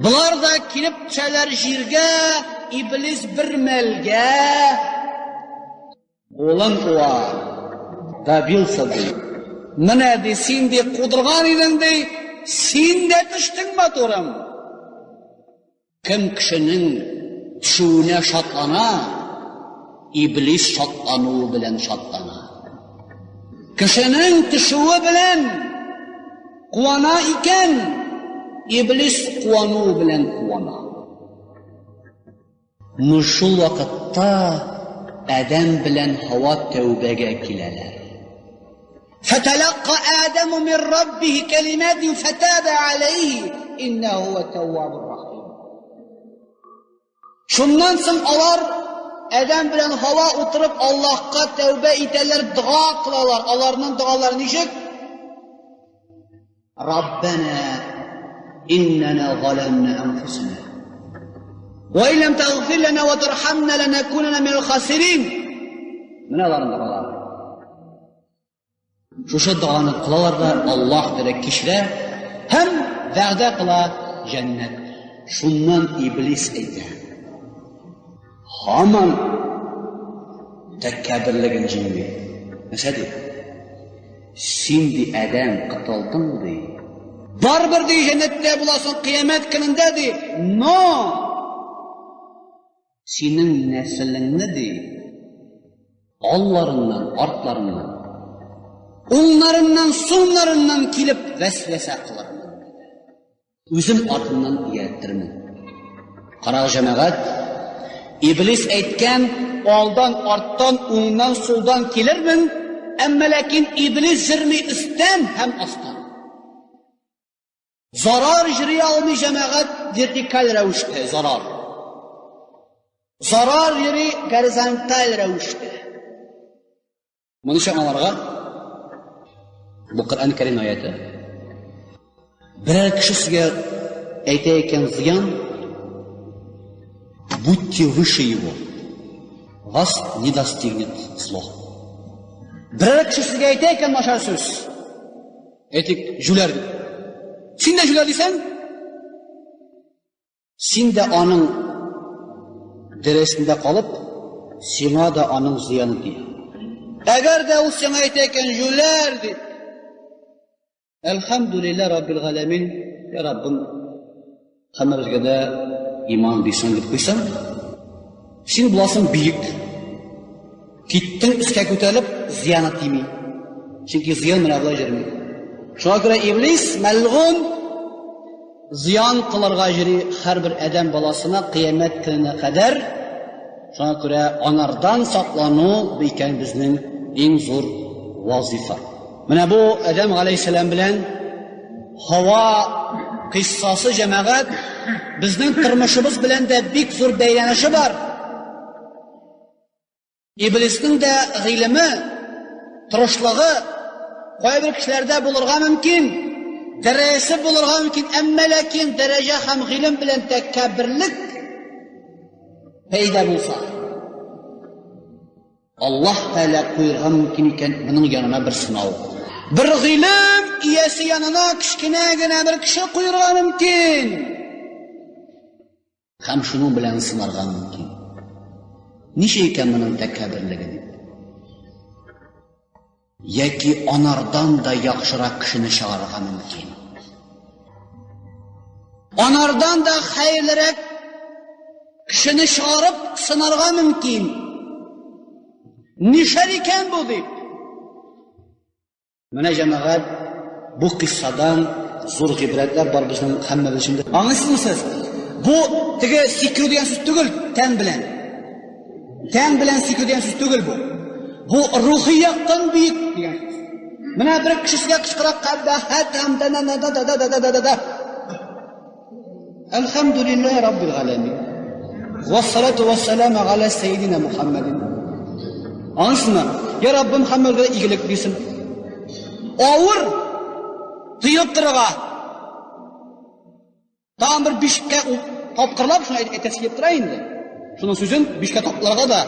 Bular da kelib chalar yerga, iblis bir malga o'lan quva da bilsa deydi. Менә ди син ди кудырган идең ди, син дә төштеңме турым? Кем кешенең төшүенә шатлана, иблис шатлануы белән шатлана. Кешенең төшүе белән куана икән, иблис куануы белән куана. Шул вакытта Адәм белән Хава тәүбәгә киләләр. فتلقى آدم من ربه كلمات فتاب عليه إنه هو التواب الرحيم. Шуннан соң алар Адәм белән Хава утырып Аллаһка тәүбә итәләр, дуа кылалар. Аларның дуалары ничек? Раббана иннана заламна анфусана ва ин лам тагфир лана ва тархамна ланакунанна минал хасирин. Менә аларның дуалары. Шушы дуаны кылаларга Аллаһ тәала кичерә һәм вәгъдә кыла җәннәт. Шуннан иблис әйтә: Хаман тәкәбберлеген җиңде. Мәсәди, син ди Адәм кытылдың ди. Барбер ди җәннәттә буласың кыямәт көнендә ди. Но синең нәселеңне ди алларыннан, артларыннан, уңнарыннан, соңнарыннан килеп вәсвәсә кылырмын. Үзем артыннан иярттермен. Карагыз җәмәгать, иблис әйткән, алдан, арттан, уңнан, сулдан килермен, әмма ләкин иблис җирми өстән һәм астан. Зарар җыри алмый җәмәгать вертикаль рәвештә зарар. Зарар җыри горизонталь рәвештә. Моны аңларга бу Коръән Кәрим аяты. Берәр кеше сезгә әйтә икән зыян, будьте выше его. Вас не достигнет зло. Берәр кеше сезгә әйтә икән начар сүз. Әйтик, жүләр. Син дә жүләр дисәң, син дә аның дәрәсендә калып, сиңа да аның зыяны тия. Әгәр дә ул сиңа әйтә икән жүләр дип, Әлхәмдүлилләһ Раббил галәмин, я Раббым, һәммәбезгә дә иман бирсәң дип куйсаң, син буласың биек. Киттең өскә күтәрелеп, зыяны тими. Чөнки зыян менә булай җирми. Шуңа күрә иблис мәлгун зыян кылырга җыри һәрбер адәм баласына кыямәт көненә кадәр. Шуңа күрә анардан саклану икән безнең иң зур вазифа. Менә бу Адәм галәйһиссәлам белән Хава кыссасы җәмәгать безнең тормышыбыз белән дә бик зур бәйләнеше бар. Иблисның дә гыйлеме, тырышлыгы кайбер кешеләрдә булырга мөмкин, дәрәҗәсе булырга мөмкин, әмма ләкин дәрәҗә һәм гыйлем белән тәкәбберлек пәйда булса, Аллаһ Тәала куйырга мөмкин икән моның янына бер сынау. Bir гыйлем иясе янына кичкенә генә бер кеше куйырга мөмкин. Һәм шуның белән сынарга мөмкин. Ничә икән моның тәкәбберлеге дип. Яки анардан да яхшырак кешене чыгарырга мөмкин. Анардан да хәерлерәк кешене чыгарып сынарга мөмкин. Нишәр икән бу дип. Менә җәмәгать, бу кыссадан зур гыйбрәтләр бар безнең һәммәбез өчен. Аңлыйсызмы сез? Бу теге сикерү дигән сүз түгел, тән белән. Тән белән сикерү дигән сүз түгел бу. Бу рухи яктан биек дигән сүз. Менә бер кешегә кычкырак каббахат һәм да. Әлхәмдүлилләһ Раббил галәмин. Вассалату вассаламу аля сәйидина Мухаммадин. Аңлыйсызмы? Я Раббым Мөхәммәдгә игелек бирсен. Авыр тыйып торырга. Тагын бер бишкә тапкырлап шуны әйтәсе килеп тора инде. Шуның сүзен бишкә тапларга да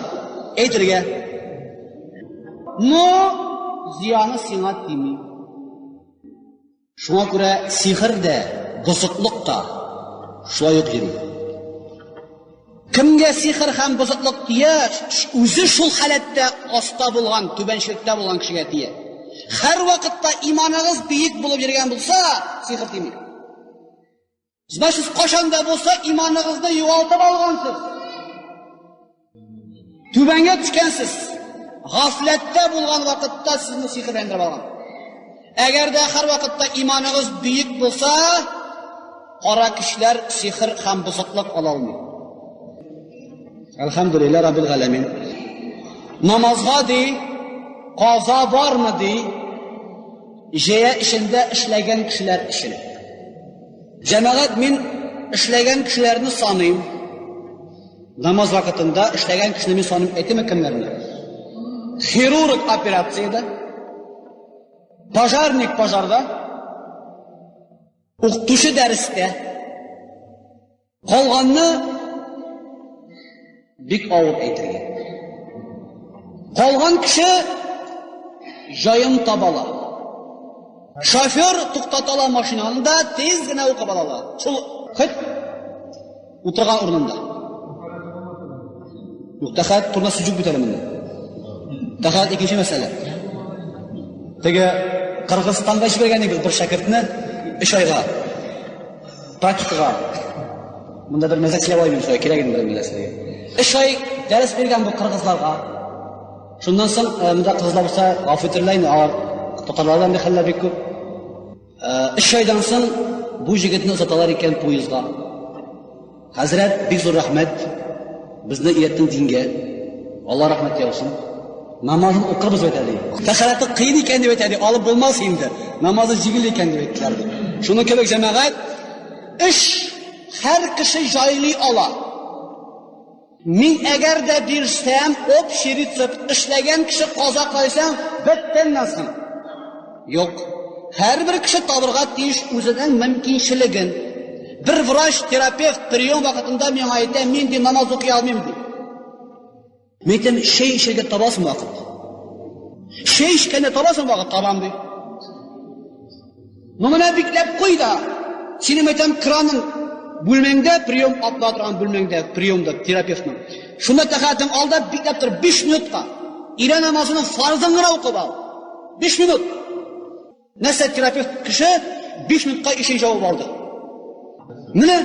әйтергә. Но зияны сиңа тими. Шуңа күрә сихер дә, бозыклык та шулай ук йөри. Кемгә сихер һәм бозыклык тия, үзе шул халәттә аста булган, түбәнчелектә булган кешегә тия. Her vakitte imanınız büyük bulup yürüyen bulsa, sihir demek. Siz kaşanda bulsa imanınızda yuvaltıp algansız. Tübenge düşkensiz. Gaflette bulgan vakitte sizni sihirlendirip algan. Eğer de her vakitte imanınız büyük bulsa, qora kişiler sihir ham buzuklık alalmıyor. Elhamdülillah Rabbil Alemin. Namazga dey, qaza var mı dey, jeye işinde işlegen kişiler işini. Cemaat min işlegen kişilerini sanayım. Namaz vakitinde işlegen kişilerini sanayım. Etimi kimlerini? Xirurg operatsiyada, pajarnik pajarda, o'qituvchi darsda, qolganni bek og'ir aytilgan. Qolgan kishi joyim tobala. Şoför to'xtatala mashinani da tezgina o'qib oladi. Qit o'tirgan o'rnida. Muhtaxat turna sujud bitarimda. Taxat ikkinchi masala. Tega Qirg'izistonda ish bergan edik bir shogirdni ish oyga. Praktikaga. Bunda bir mazaklar oyim so'y kerakini bir bilasizlar. Ish oy dars bergan bu qirg'izlarga. Shundan so'ng bunda qizlar bo'lsa g'ofitirlayni, to'talardan bexallar bek ko'p. Ish oydan so'ng bu yigitni uzatalar ekan poyezdga. Hazrat bek zo'r rahmat. Bizni iyatdan dinga Alloh rahmat qilsin. Namazını o'qirmiz aytadi. Taharati qiyin ekan deb aytadi, olib bo'lmas endi. Namozni jigil ekan deb aytdilar. Shuni kerak jamoat ish har kishi joyli ola. Men agarda bersam, o'p shiritsib ishlagan kishi qoza qo'ysam, bittannasin. Yo'q. Har bir kishi to'g'riga tegish o'zidan mumkinchiligin. Bir vrach, terapevt priyom vaqtida menga aytdi, men de namoz o'qiy olmayman. Metem şey işe tabasım vakit. Şey işkene tabasım vakit tabam dey. Numune biklep koy da. Seni metem kranın bölmengde priyom atladıran bölmengde priyomda terapevtman. Şunda takatım alda biklep dur 5 minutka. İle namazının farzını okup al. 5 minut. Neyse terapevt kişi 5 minutka işe cevap aldı. Ne?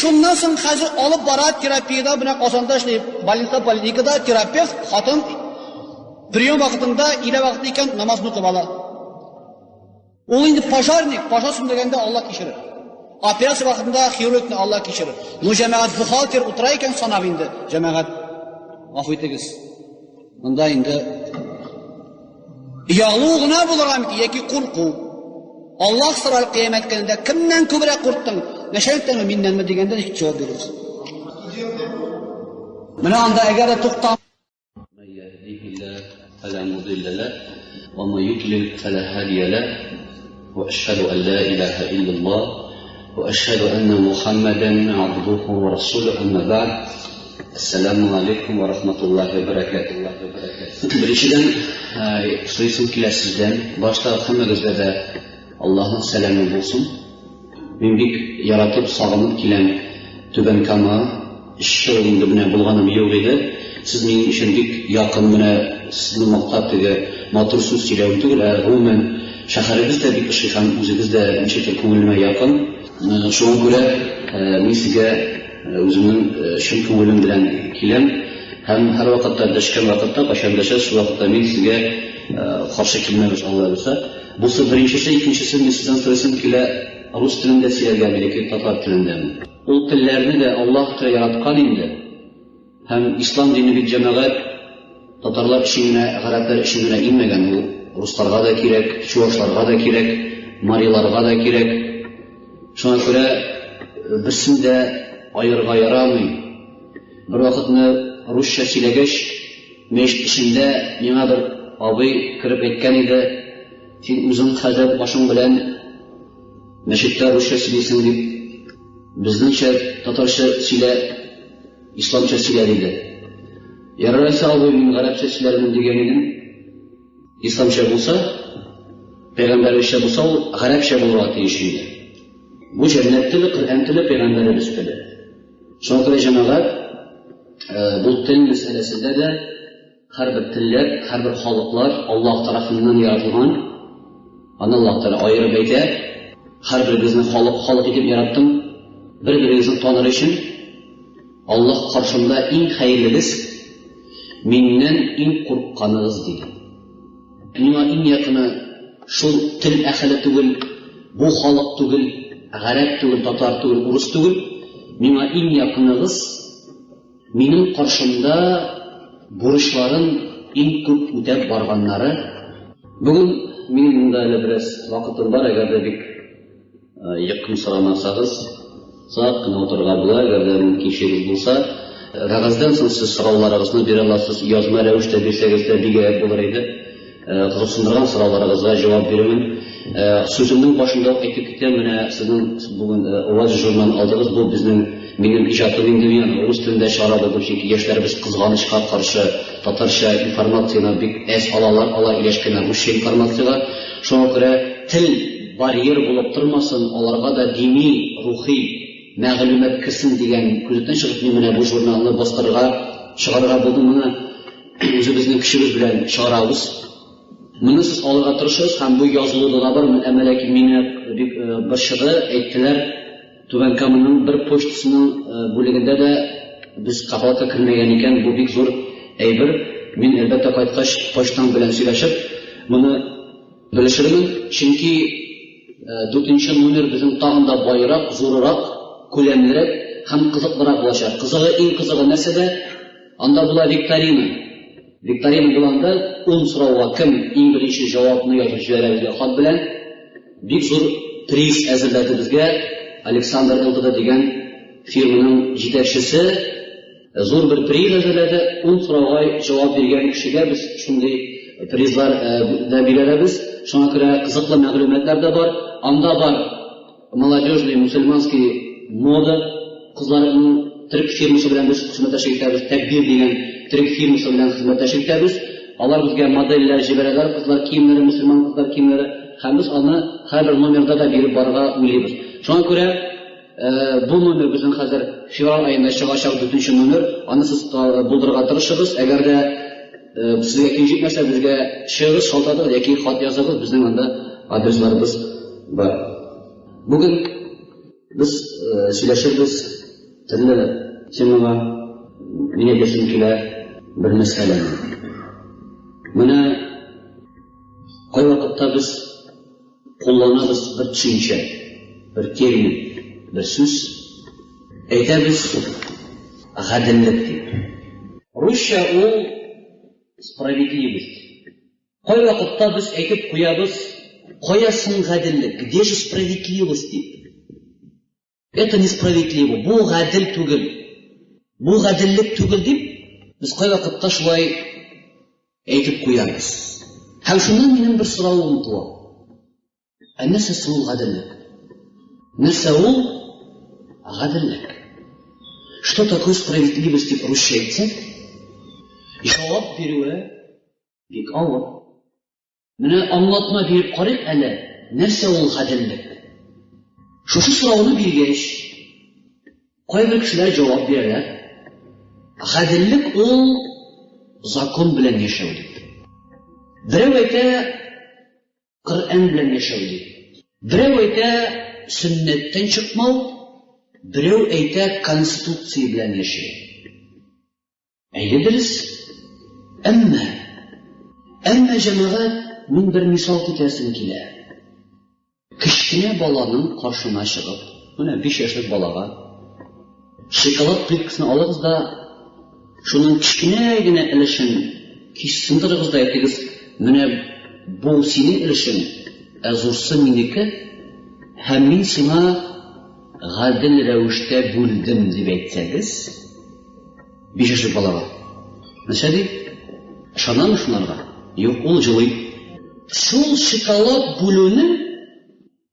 Şundan so'ng hozir olib boradi terapiyada bilan qozonda ishlayib, poliklinikada terapevt xotin priyom vaqtida, ila vaqtida ekan namozni o'qib oladi. U endi pajarnik, pajarsim deganda Alloh kechirir. Operatsiya vaqtida xirurgni Alloh kechirir. Bu jamoat buxgalter o'tirar ekan sanavindi, jamoat afv etingiz. Bunda endi yog'lig'ina bo'larmi yoki qo'rquv. Allah sıralı kıyamet gününde kimden kübra kurttun? Neşeytten mi minden mi degende hiç cevap verir. Buna anda eğer tuqtam. Men yahdihillah fela mudille leh ve men yudlil fela hadiye leh ve eşhedü en la ilahe illallah ve eşhedü enne Muhammeden abduhu ve resulü emme ba'd. Esselamu aleyküm ve rahmetullahi ve berekatullahi ve berekatuhu. Birinchidan so'ysim sizden başta hammagizga da Allah'ın selamı olsun. Men bek yaratib sog'inib kelgan tuban kama ishga o'rinda buni bo'lganim yo'q edi. Siz mening uchun bek yaqin buni sizni maqtab dega motor so'z kelayotgan tugul. Umuman shaharimizda bek ishi ham o'zingizda uncha ko'ngilma yaqin. Shunga ko'ra men sizga o'zimning shin ko'nglim bilan kelam. Ham har vaqtda dashkan vaqtda qashamlashish shu vaqtda men sizga qarshi kelmaymiz Alloh bo'lsa. Bo'lsa birinchisi, ikkinchisi men sizdan so'rasam kela rus tilida sizlarga yoki tatar tilida. U tillarni de Alloh taolo yaratgan endi. Ham islom diniga jamoat tatarlar ishini, arablar ishini inmagan u. Ruslarga da kerak, chuvashlarga da kerak, mariyalarga da kerak. Shunga ko'ra bisimda ayirga yaramay. Bir vaqtni ruscha so'zlagash mesh ishimda menga bir abi kirib aytgan edi. Sen o'zing hozir boshing bilan masjidda ruscha so'zlaysan deb bizningcha tatarcha so'zla, islomcha so'zla dedi. Yarasa men arabcha so'zlayman deganim islomcha bo'lsa, payg'ambarcha bo'lsa, u arabcha bo'ladi deyishdi. Bu jannat tili, Qur'on tili, payg'ambarimiz tili. Shunga ko'ra jamoat bu til masalasida da һәрбер телләр, һәрбер халыклар Аллаһ тарафыннан яратылган. Аны Аллаһ Тәала аерып әйтә, һәрберебезне халык итеп яраттым, бер-берегезне таныр өчен. Аллаһ каршында иң хәерлегез, миннән иң курыкканыгыз дигән. Миңа иң якыны шул тел әһеле түгел, бу халык түгел, гарәп түгел, татар түгел, урыс түгел. Миңа иң якыныгыз, минем каршымда бурычларын иң күп үтәп барганнары. Бүген минем монда әле бераз вакытым бар, әгәр дә бик якын сорамасагыз, саат кына утырырга була, әгәр дә мөмкинчелек булса, кәгазьдән соң сез сорауларыгызны бирә аласыз, язма рәвештә бирсәгез дә бик булыр иде. Кызыксындырган сорауларыгызга җавап бирәмен. Сүземнең башында әйтеп китәм, менә сезнең бүген аваз журналын алдыгыз, бу безнең минем иҗатым инде, мин рус телендә чыгарабыз, чөнки яшьләребез кызганычка каршы татарча информацияны бик әз ала иләшкәннәр русча информациягә. Шуңа күрә тел барьер булып тормасын, аларга да дини, рухи мәгълүмат кирсен дигән күздән чыгып, мин менә бу журналны бастырырга, чыгарырга булдым. Моны үзебезнең көчебез белән чыгарабыз. Моны сез алырга тырышыгыз һәм бу язылуда да бар. Әмәләки мине бик башыгы әйттеләр. Түбән Каманың бер почтасының бүлегендә дә без кабалка кирмәгән икән. Бу бик зур әйбер. Мин әлбәттә кайткач почтам белән сөйләшеп, моны белешермен. Чөнки 4нче номер безнең тагын да байрак, зуррак, күләмлерәк һәм кызыклырак булачак. Иң кызыгы нәрсәдә? Анда була викторина. Викторина булганда 10 сорауга кем иң беренче җавапны язып җибәрә безгә хат белән, бик зур приз әзерләде безгә. Александр ЛТД дигән фирманың җитәкчесе зур бер приз әзерләде. 10 сорауга җавап биргән кешегә без шундый призлар да бирәбез. Шуңа күрә кызыклы мәгълүматлар да бар. Анда бар молодежный мусульманский мода, кызларның төрек фирмасы белән без хезмәттәшлек итәбез. Тәкбир дигән төрек фирмасы белән хезмәттәшлек итәбез. Алар безгә модельләр җибәрәләр, кызлар киемнәре, мусульман кызлар киемнәре, һәм без аны һәрбер номерда да биреп барырга уйлыйбыз. Шуңа күрә бу номер безнең хәзер февраль аенда чыгачак 4нче номер. Аны сез булдырырга тырышыгыз. Әгәр дә сезгә килҗитмәсә, безгә чыгыш шалтатыгыз яки хат языгыз, безнең анда адресларыбыз бар. Бүген biz сөйләшәбез төрле темага. Миңа яшем килә бер мәсьәлә. Менә кай вакытта biz кулланабыз бер төшенчә, бер термин, бер сүз, әйтәбез гаделлек дип. Русча ул справедливость. Кай вакытта biz әйтеп куябыз, кая соң гаделлек, где же справедливость дип. Это несправедливо, бу гадел түгел. Бу гаделлек түгел дип, без кай вакытта шулай әйтеп куябыз. Һәм шуннан минем бер сораулым туа. Нәрсә ул гаделлек? Нәрсә ул гаделлек? Что такое справедливость дип русча әйтсәк? Җавап бирүе бик авыр. Менә аңлатма биреп карыйк әле, нәрсә ул гаделлек? Шушы сорауны биргәч, кайбер кешеләр җавап бирәләр. Гаделлек ул закон белән яшәү дип. Берәү әйтә Коръән белән яшәү дип. Берәү әйтә сөннәттән чыкмау, берәү әйтә конституция белән яшәү. Әйе дөрес. Әмма җәмәгать, мин бер мисал китерәсем килә. Кечкенә баланың каршына чыгып, менә 5 яшьлек балага шоколад плиткасын алыгыз да, шуның кечкенә генә өлешен кисендирегез да әйтегез, менә бу синең өлешең, ә зурсы минеке, һәм мин сиңа гадел рәвештә бүлдем дип әйтсәгез, 5 яшьлек балага. Нәрсә дип? Ышанамы шуларга? Юк, ул җылый. Шул шоколад бүлүнең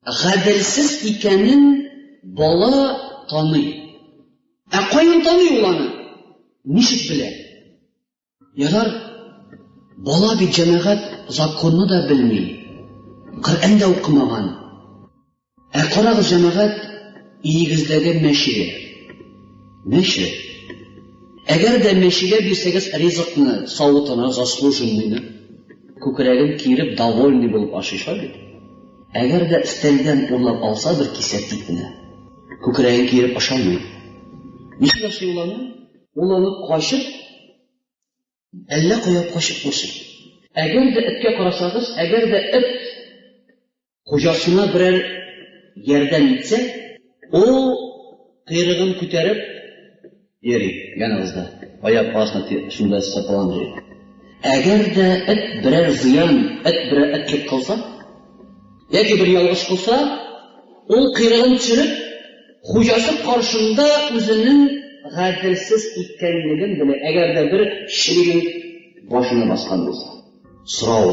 гаделсез икәнен бала таный. Ә каян таный ул аны? Ничек белә? Ярар, бала бит җәмәгать законны да белми, Коръән дә укымаган. Ә карагыз җәмәгать өегездәге мәче. Әгәр дә мәшегә бирсәгез ризыкны, савытына, заслуженныйны, күкрәген киреп, довольный булып ашыйша бит. Әгәр дә өстәлдән урлап алса бер кисәк итне, күкрәген киреп ашамый. Ничек ашый ул аны? Ул аны качып, әллә куяп качып күрсен. Әгәр дә эткә карасагыз, әгәр дә эт хуҗасына берәр ярдәм итсә, ул кыйрыгын күтәреп йөри, янагызда, аяк астына шунда сапалан йөри. Әгәр дә эт берәр зыян, эт берәр этлек кылса, яки бер ялгыш кылса, ул кыйрыгын төшереп, хуҗасы каршында үзенең гаделсез икәнлеген белә. Әгәр дә бер ширин башына баскан булса, сорау: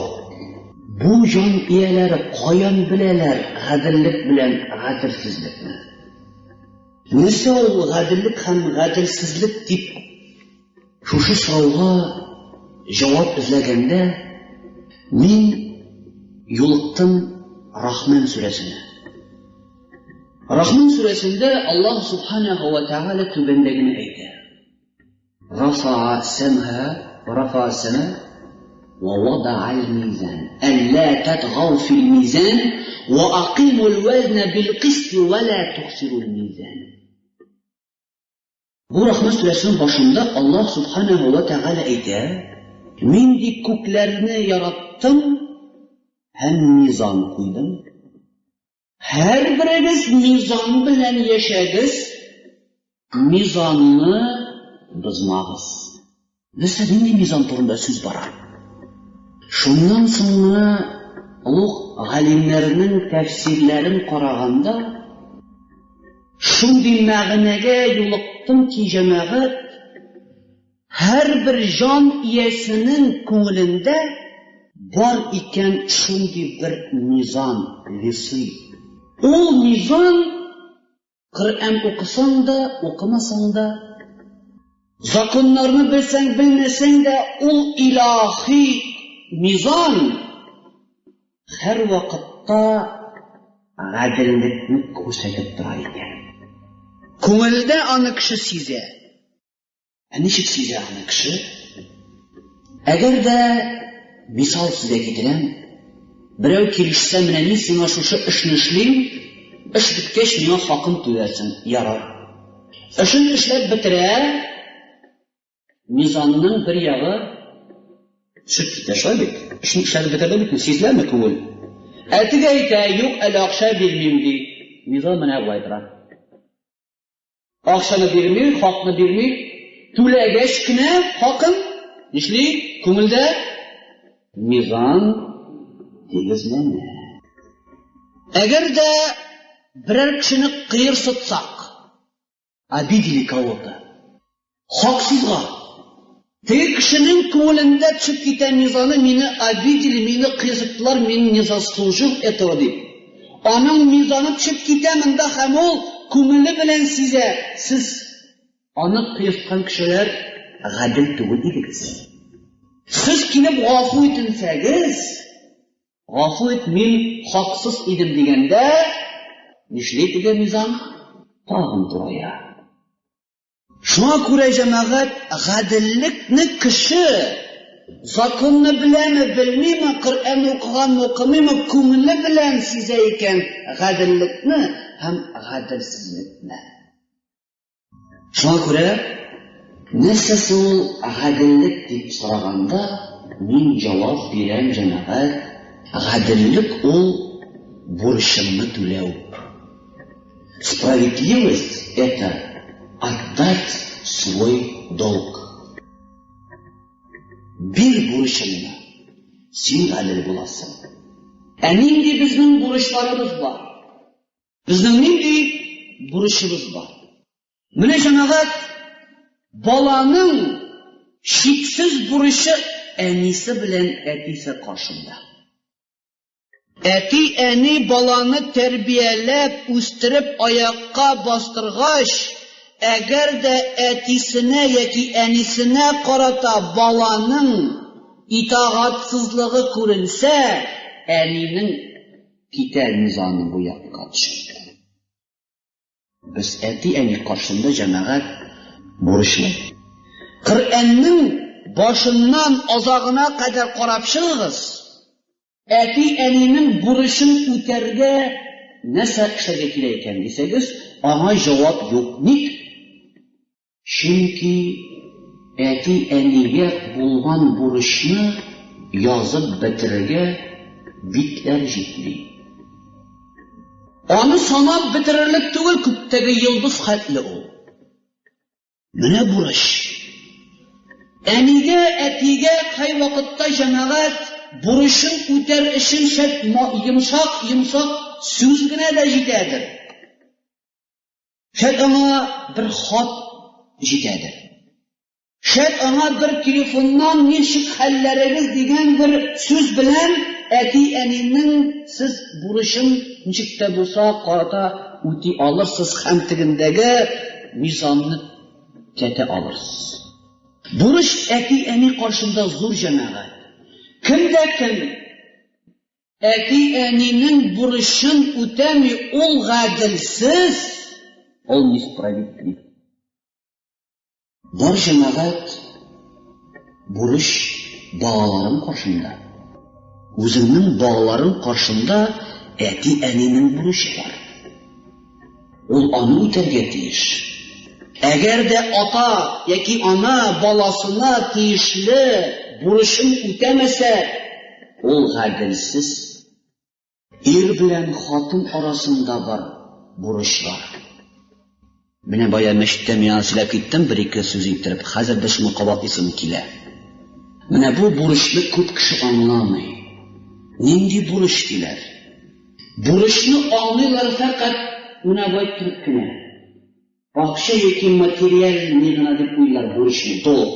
бу җан ияләре каян беләләр гаделлек белән гаделсезлекне? Нәрсә ул гаделлек һәм гаделсезлек дип шушы сорауга җавап эзләгәндә мин юлыктым Рахман сүрәсенә. Рахман сүрәсендә Аллаһ субханаһу ва тааля түбәндәгене әйтә: Рафа'a сама ва вада'a al-мизан алла татгау фил мизан ва акиму al-вазна бил-қист ва ла тухсиру al-мизан. Бу Рахман сүрәсенең башында Аллаһ субханаһу ва тааля әйтә: мин ди күкләрне яраттым һәм мизан куйдым. Һәрберегез мизан белән яшәгез, мизанны бозмагыз. Нәрсә нинди мизан турында сүз бара? Шуннан соңны улуг галимнәрнең тәфсирләрен караганда, шундый мәгънәгә юлыктым ки, җәмәгать, һәрбер җан иясенең күңелендә бар икән шундый бер мизан, весы. Ул мизан Коръән укысаң да, укымасаң да, законнарны белсәң, белмәсәң дә, ул илаһи мизан һәр вакытта гаделлекне күрсәтеп тора икән. Күңелдә аны кеше сизә. Ничек сизә аны кеше? Әгәр дә мисал сезгә китерәм, берәү килешсә, менә мин сиңа шушы эшне эшлим, эш биткәч миңа хакын түләрсең, ярар. Эшен эшләп бетерә, мизанның бер ягы төшеп китә, шулай бит. Эшен эшләп бетерә бит, сизләме күңел? Әтигә әйтә, юк, әле акча бирмим ди. Мизан менә булай тора. Акчаны бирми, хакны бирми, түләгәч кенә хакын нишли? Күңелдә мизан тигезләнә. Әгәр дә берәр кешене кыерсытсак, обидели кого-то, хаксызга, теге кешенең күңелендә төшеп китә мизаны: мине обидели, мине кыерсыттылар, мин не заслужил этого дип. Аның мизаны төшеп китә монда һәм ул күңеле белән сизә: сез аны кыерткан кешеләр гадел түгел идегез. Сез килеп гафу итсәгез, гафу ит, мин хаксыз идем дигәндә, нишли теге мизан? Тагын турая. Шуңа күрә җәмәгать, гаделлекне кеше законны беләме, белмиме, Коръән укыганмы, укымыймы, күңеле белән сизә икән гаделлекне һәм гаделсезлекне. Шуңа күрә нәрсә ул гаделлек дип сораганда, мин җавап бирәм, җәмәгать: гаделлек ул бурычымны түләү. Справедливость — это отдать свой долг. Бир бурычымны, син гадел буласың. Нинди безнең бурычларыбыз бар? Безнең нинди бурычыбыз бар? Менә җәмәгать, баланың шиксез бурычы әнисе белән әтисе каршында. Әти, әни баланы тәрбияләп, үстереп, аякка бастыргач, әгәр дә әтисенә яки әнисенә карата баланың итагатсызлыгы күренсә, әнинең китәр мизаны бу якка төшеп. Без әти, әни каршында җәмәгать бурычлы. Qur'onning boshidan ozog'ina qadar qarab chiqing'iz. Әти әнинең бурышын үтәргә нәрсә эшләргә кирәк икән дисәгез, аңа җавап юк. Ник? Чөнки әти әнигә булган бурышны язып бетерергә битләр җитми. Аны санап бетерерлек түгел, күктәге йолдыз хәтле ул. Менә бурыш. Әнигә, әтигә кай вакытта җәмәгать бурышын үтәр өчен йомшак сүз генә дә җитәдер. Шәт аңа бер хат җитәдер. Шәт аңа бер телефоннан ничек хәлләрегез дигән бер сүз белән әти-әнинең сез бурышын ничек тә булса карата үти алырсыз һәм тегендәге мизанны кәтә алырсыз. Бурыш әти-әни каршында зур җәмәгать. Кем әти-әнинең бурышын үтәми, ул гаделсез, ул несправедлив. Бар җәмәгать бурыш балаларын каршында. Үзеңнең балаларын каршында әти-әнинең бурышы бар. Ул аны үтәргә тиеш. Әгәр дә ата яки ана баласына тиешле бурышын үтәмәсә, ул гаделсез. Ир белән хатын арасында бар бурышлар. Менә бая мәчеттә миңа сөйләп киттем, бер-ике сүз иттереп, хәзер дә шуны кабатлыйсым килә. Менә бу бурышны күп кеше аңламый. Нинди бурыш диләр? Бурышны аңлыйлар фақат менә бу әйтеп кенә. Акча яки материаль гына дип уйлар бурышны, долг.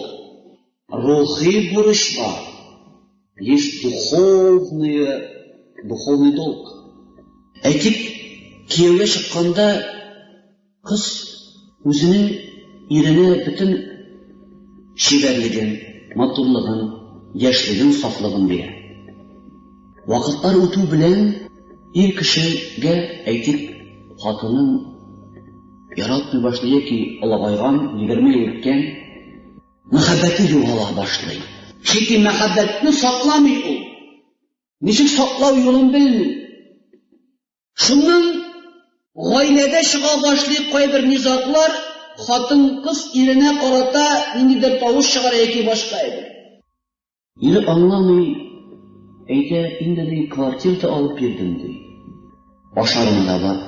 Рухи бурыш бар. Есть духовный долг. Әйтик, кияүгә чыкканда кыз үзенең иренә бөтен шибәрлеген, матурлыгын, яшьлеген, сафлыгын бирә. Вакытлар үтү белән ир кешегә әйтик, хатынын яратмый башлый яки алагайган, 20 ел үткән, мәхәббәте югала башлый. Чөнки мәхәббәтне сакламый ул. Ничек саклау юлын белми. Шуннан гаиләдә чыга башлый кайбер низаклар, хатын-кыз иренә карата ниндидер тавыш чыгара яки башка әйбер. Ире аңламый, әйтә, инде ди квартирада алып бирдем ди. Ашарына да бар,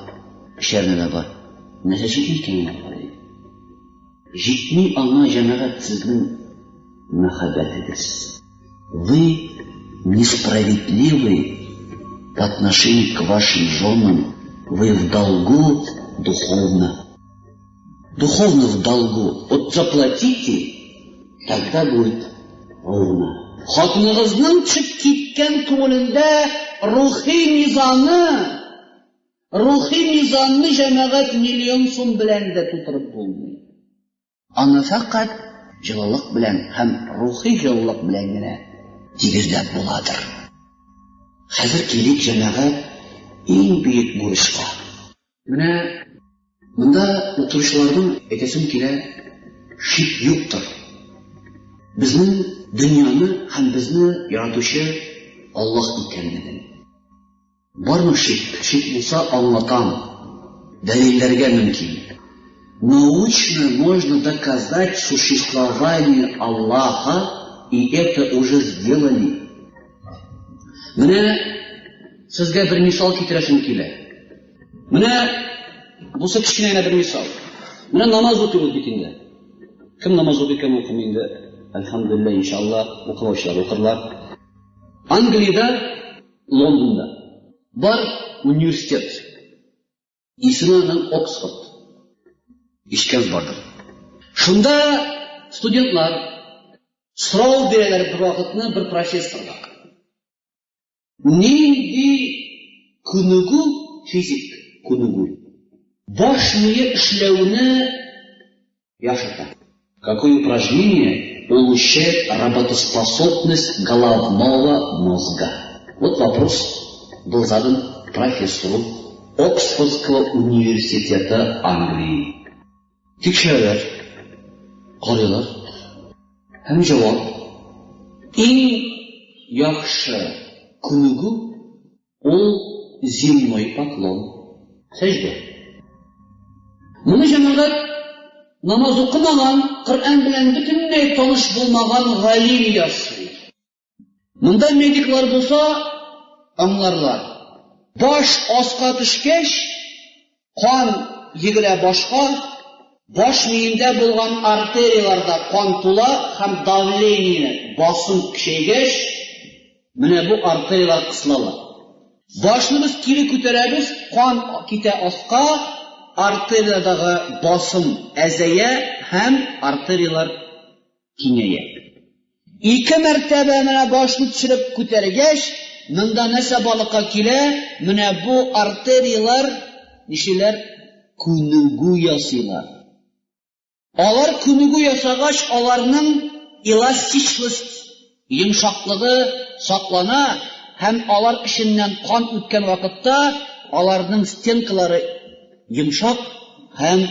эшәренә дә бар. Нәрсә икән ди. Җитми аңа җәмәгать сезнең мәхәббәтегез. Вы несправедливы по отношению к вашим женам. Вы в долгу духовно. Духовно в долгу. Вот заплатите, тогда будет ровно. Хатыныңызның чыгып киткән күңелендә рухи мизанны җәмәгать миллион сум белән дә тутырып булмый. Аны фақат җылылык белән һәм рухи җылылык белән генә тигезләп буладыр. Хәзер килик җәмәгать иң бөек бурычка. Менә монда утырышларның әйтәсем килә, шик юктыр. Безнең дөньяны һәм безне яратучы Аллаһ икәнлеген. Бармы шик? Шик булса аңлатам. Дәлилләргә мөмкин. Научно можно доказать существование Аллаха, и это уже сделали. Менә сезгә бер мисал китерәсем килә. Менә бусы кичкенә бер мисал. Менә намаз укыйбыз бит инде. Кем намаз укый, кем укымый инде? Әлхәмдүлилләh, иншаллах, укучылар укырлар. Англиядә, Лондонда бар университет. Исеме Оксфорд. Ишкән бардыр. Шунда студентлар сорау бирәләр бер вакытны бер профессорга. Нинди күнегү физик күнегү баш мие эшләүне яшата. Какое упражнение улучшает работоспособность головного мозга? Вот вопрос был задан профессору Оксфордского университета Англии. Тикшерәләр, карыйлар. Һәм җавап: иң яхшы күнегү ул зимной поклон, сәҗдә. Моны җәмәгать намаз укымаган, Коръән белән бөтенләй таныш булмаган галим ясый. Монда медиклар булса, аңларлар. Баш аска төшкәч, кан йөгерә башка, баш миендә булган артерияларда кан тула һәм давление, басым көчәйгәч, менә бу артериялар кысылалар. Башны без кире күтәрәбез, кан китә аска, артериядагы басым әзәя һәм артериялар киңәя. Ике мәртәбә менә башны төшереп күтәргәч, монда нәрсә балыкка килә? Менә бу артериялар нишеләр күнегү ясыйлар. Алар күнегү ясагач, аларның эластичность, йомшаклыгы саклана һәм алар эченнән кан үткән вакытта аларның стенкалары йомшак һәм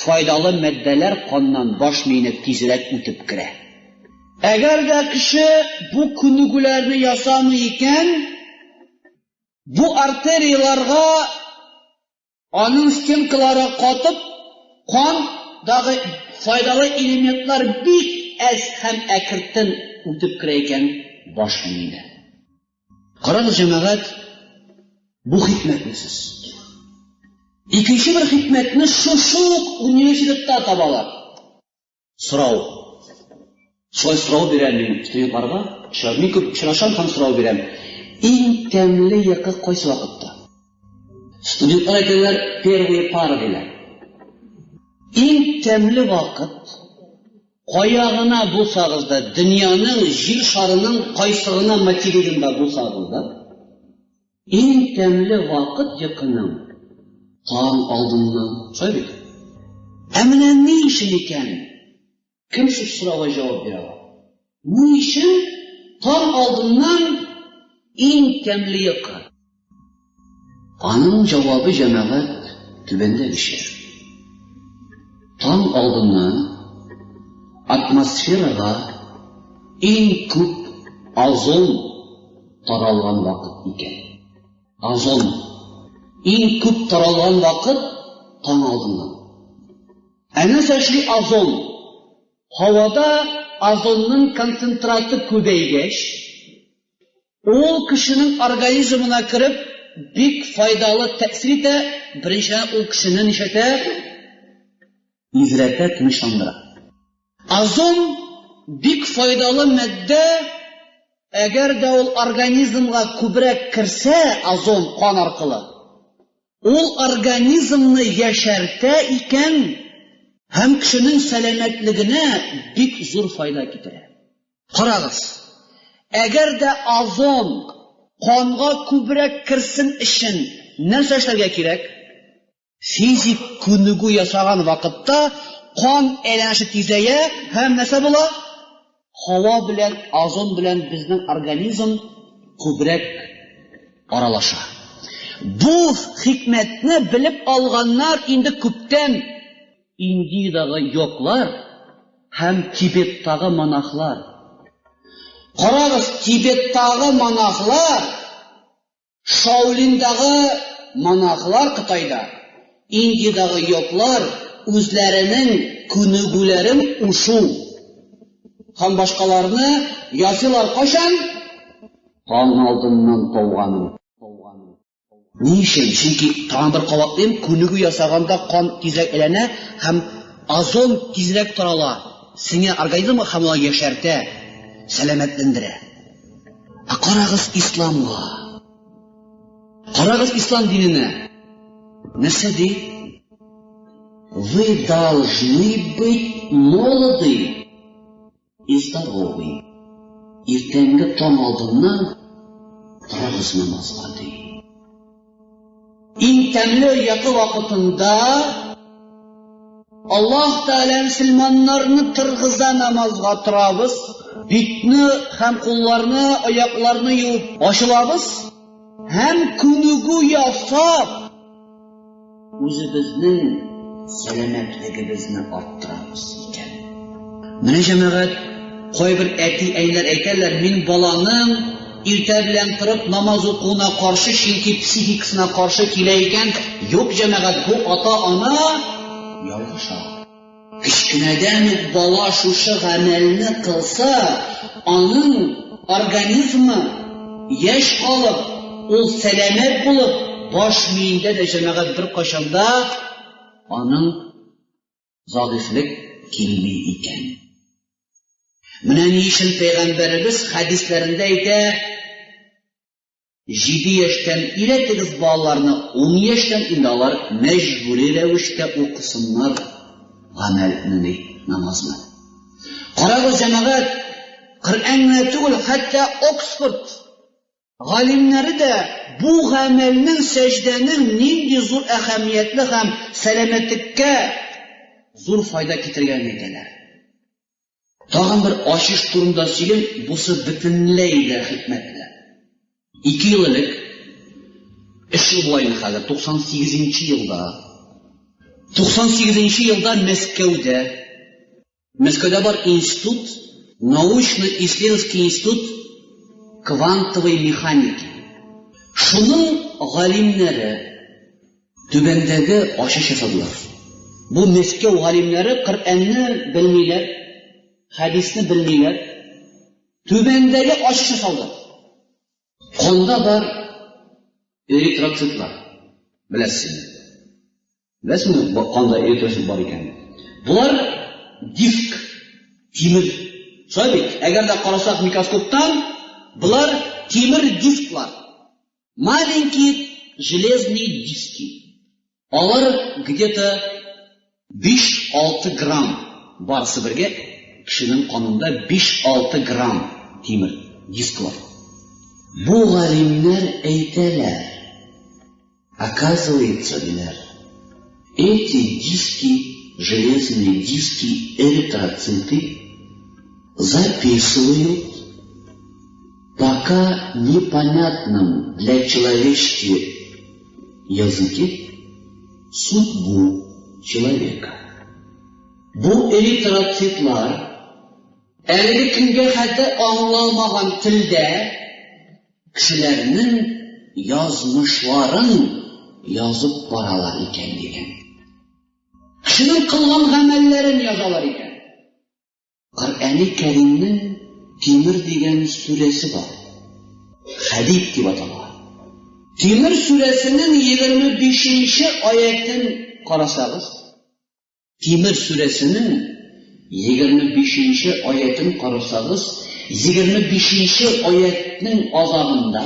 файдалы матдәләр каннан баш миенә тизрәк үтеп керә. Әгәр дә кеше бу күнегүләрне ясамый икән, бу артерияларга аның стенкалары катып, кандагы файдалы элементлар бик әз һәм әкертен үтеп керә икән баш миенә. Карагыз җәмәгать, бу хикмәтлесез. Икенче бер хикмәтне шушы университетта табалар. Сорау. Шулай сорау бирәм мин студентларга, мин күп очрашам һәм сорау бирәм. Иң тәмле йокы кайсы вакытта? Студентлар әйтәләр, первые пары диләр. Иң тәмле вакыт каягына булсагыз да, дөньяның җир шарының кайсыгына материгында булсагыз да, иң тәмле вакыт йокының таң алдыннан, шулай бит. Ә менә ни өчен икән? Кем шул сорауга җавап бирә ала? Ни өчен таң алдыннан иң тәмле йокы? Аның җавабы җәмәгать түбәндәгечә. Таң алдыннан атмосферага иң күп озон таралган вакыт икән. Озон иң күп таралган вакыт таң алдыннан. Әнә сәшли озон. Һавада озонның концентраты күбәйгәч, ул кешенең организмына кереп бик файдалы тәэсир итә. Беренчедән ул кешене нишәтә? Изрәтә, тынычландыра. Озон бик файдалы матдә. Әгәр дә ул организмга күбрәк керсә, озон кан аркылы, ул организмны яшәртә икән һәм кешенең сәламәтлегенә бик зур файда китерә. Карагыз, әгәр дә озон канга күбрәк керсен өчен нәрсә эшләргә кирәк? Физик күнегү ясаган вакытта кан әйләнеше тизәя һәм нәрсә була? Һава белән, озон белән безнең организм күбрәк аралаша. Бу хикмәтне белеп алганнар инде күптән Индиядагы йоклар һәм Тибеттагы монахлар. Карагыз, Тибеттагы монахлар, Шаолиндагы монахлар Кытайда, Индиядагы йоклар үзләренең күнегүләрен ушу һәм башкаларны ясыйлар кайчан? Таң алдыннан тауганың. Ни өчен? Чөнки тагын бер кабатлыйм, күнегү ясаганда кан тизрәк әйләнә һәм озон тизрәк тарала. Сиңа организмга һәм ул яшәртә, сәламәтләндерә. Карагыз исламга. Карагыз ислам диненә. Нәрсә ди? Вы должны быть молоды и здоровы. Иртәнге таң алдыннан торыгыз намазга ди. Иң тәмле йокы вакытында Аллаһ Тәгалә мөселманнарны торгыза намазга торабыз, битне һәм кулларны, аякларны юып ачылабыз һәм күнегү ясап үзебезнең сәламәтлегебезне арттырабыз икән. Менә җәмәгать, Кайбер әти-әйләр әйтәләр, мин баланың иртә белән торып намаз укуына каршы, чөнки психикасына каршы килә икән. Юк, җәмәгать, бу ата-ана ялгыша. Кичкенәдән үк бала шушы гамәлне кылса, аның организмы яшь калып, ул сәламәт булып, баш миендә дә җәмәгать бер кашанда аның загыйфлек килми икән. Менә ни өчен Пәйгамбәребез хәдисләрендә әйтә, 7 яшьтән өйрәтегез балаларны, 10 яшьтән инде алар мәҗбүри рәвештә укысыннар гамәлне, намазны. Карагыз җәмәгать, Коръәнне түгел, хәтта Оксфорд галимнәре дә бу гамәлнең, сәҗдәнең нинди зур әһәмиятле һәм сәламәтлеккә зур файда китергәнен әйтәләр. Тагын бер ачыш турында сөйләм, бусы бөтенләй дә хикмәтле. 2 ел элек, 3 ел була инде хәзер, 98 елда Мәскәүдә бар институт, научно-исследовательский институт квантовой механики. Шуның галимнәре түбәндәге ачыш ясадылар. Бу Мәскәү галимнәре Коръәнне белмиләр, хәдисне белмиләр. Түбәндәге ачыш ясалды. Канда бар эритроцитлар. Беләсезме? Канда эритроцит бар икән. Булар диск, тимер. Шабик, әгәр дә карасак микроскоптан, булар тимер дисклар. Маленькие железные диски. Алар где-то 5-6 грамм барысы бергә, кешенең канында 5-6 грамм тимер дисклар. Бу галимнәр әйтәләр, оказывается, диләр, эти диски, железные диски, эритроциты записывают пока непонятном для человеческого языке судьбу человека. Бу эритроцитлар әлеге көнгә хәтта аңламаган телдә кешеләрнең язмышларын язып баралар икән дигән. Кешенең кылган гамәлләрен язалар икән. Коръәни Кәримнең Тимир дигән сүрәсе бар. Хәдид дип атала. Тимир сүрәсенең 25-нче аятын карасагыз, Тимир сүрәсенең 25-нче аятын карасагыз, 25-нче аятның азагында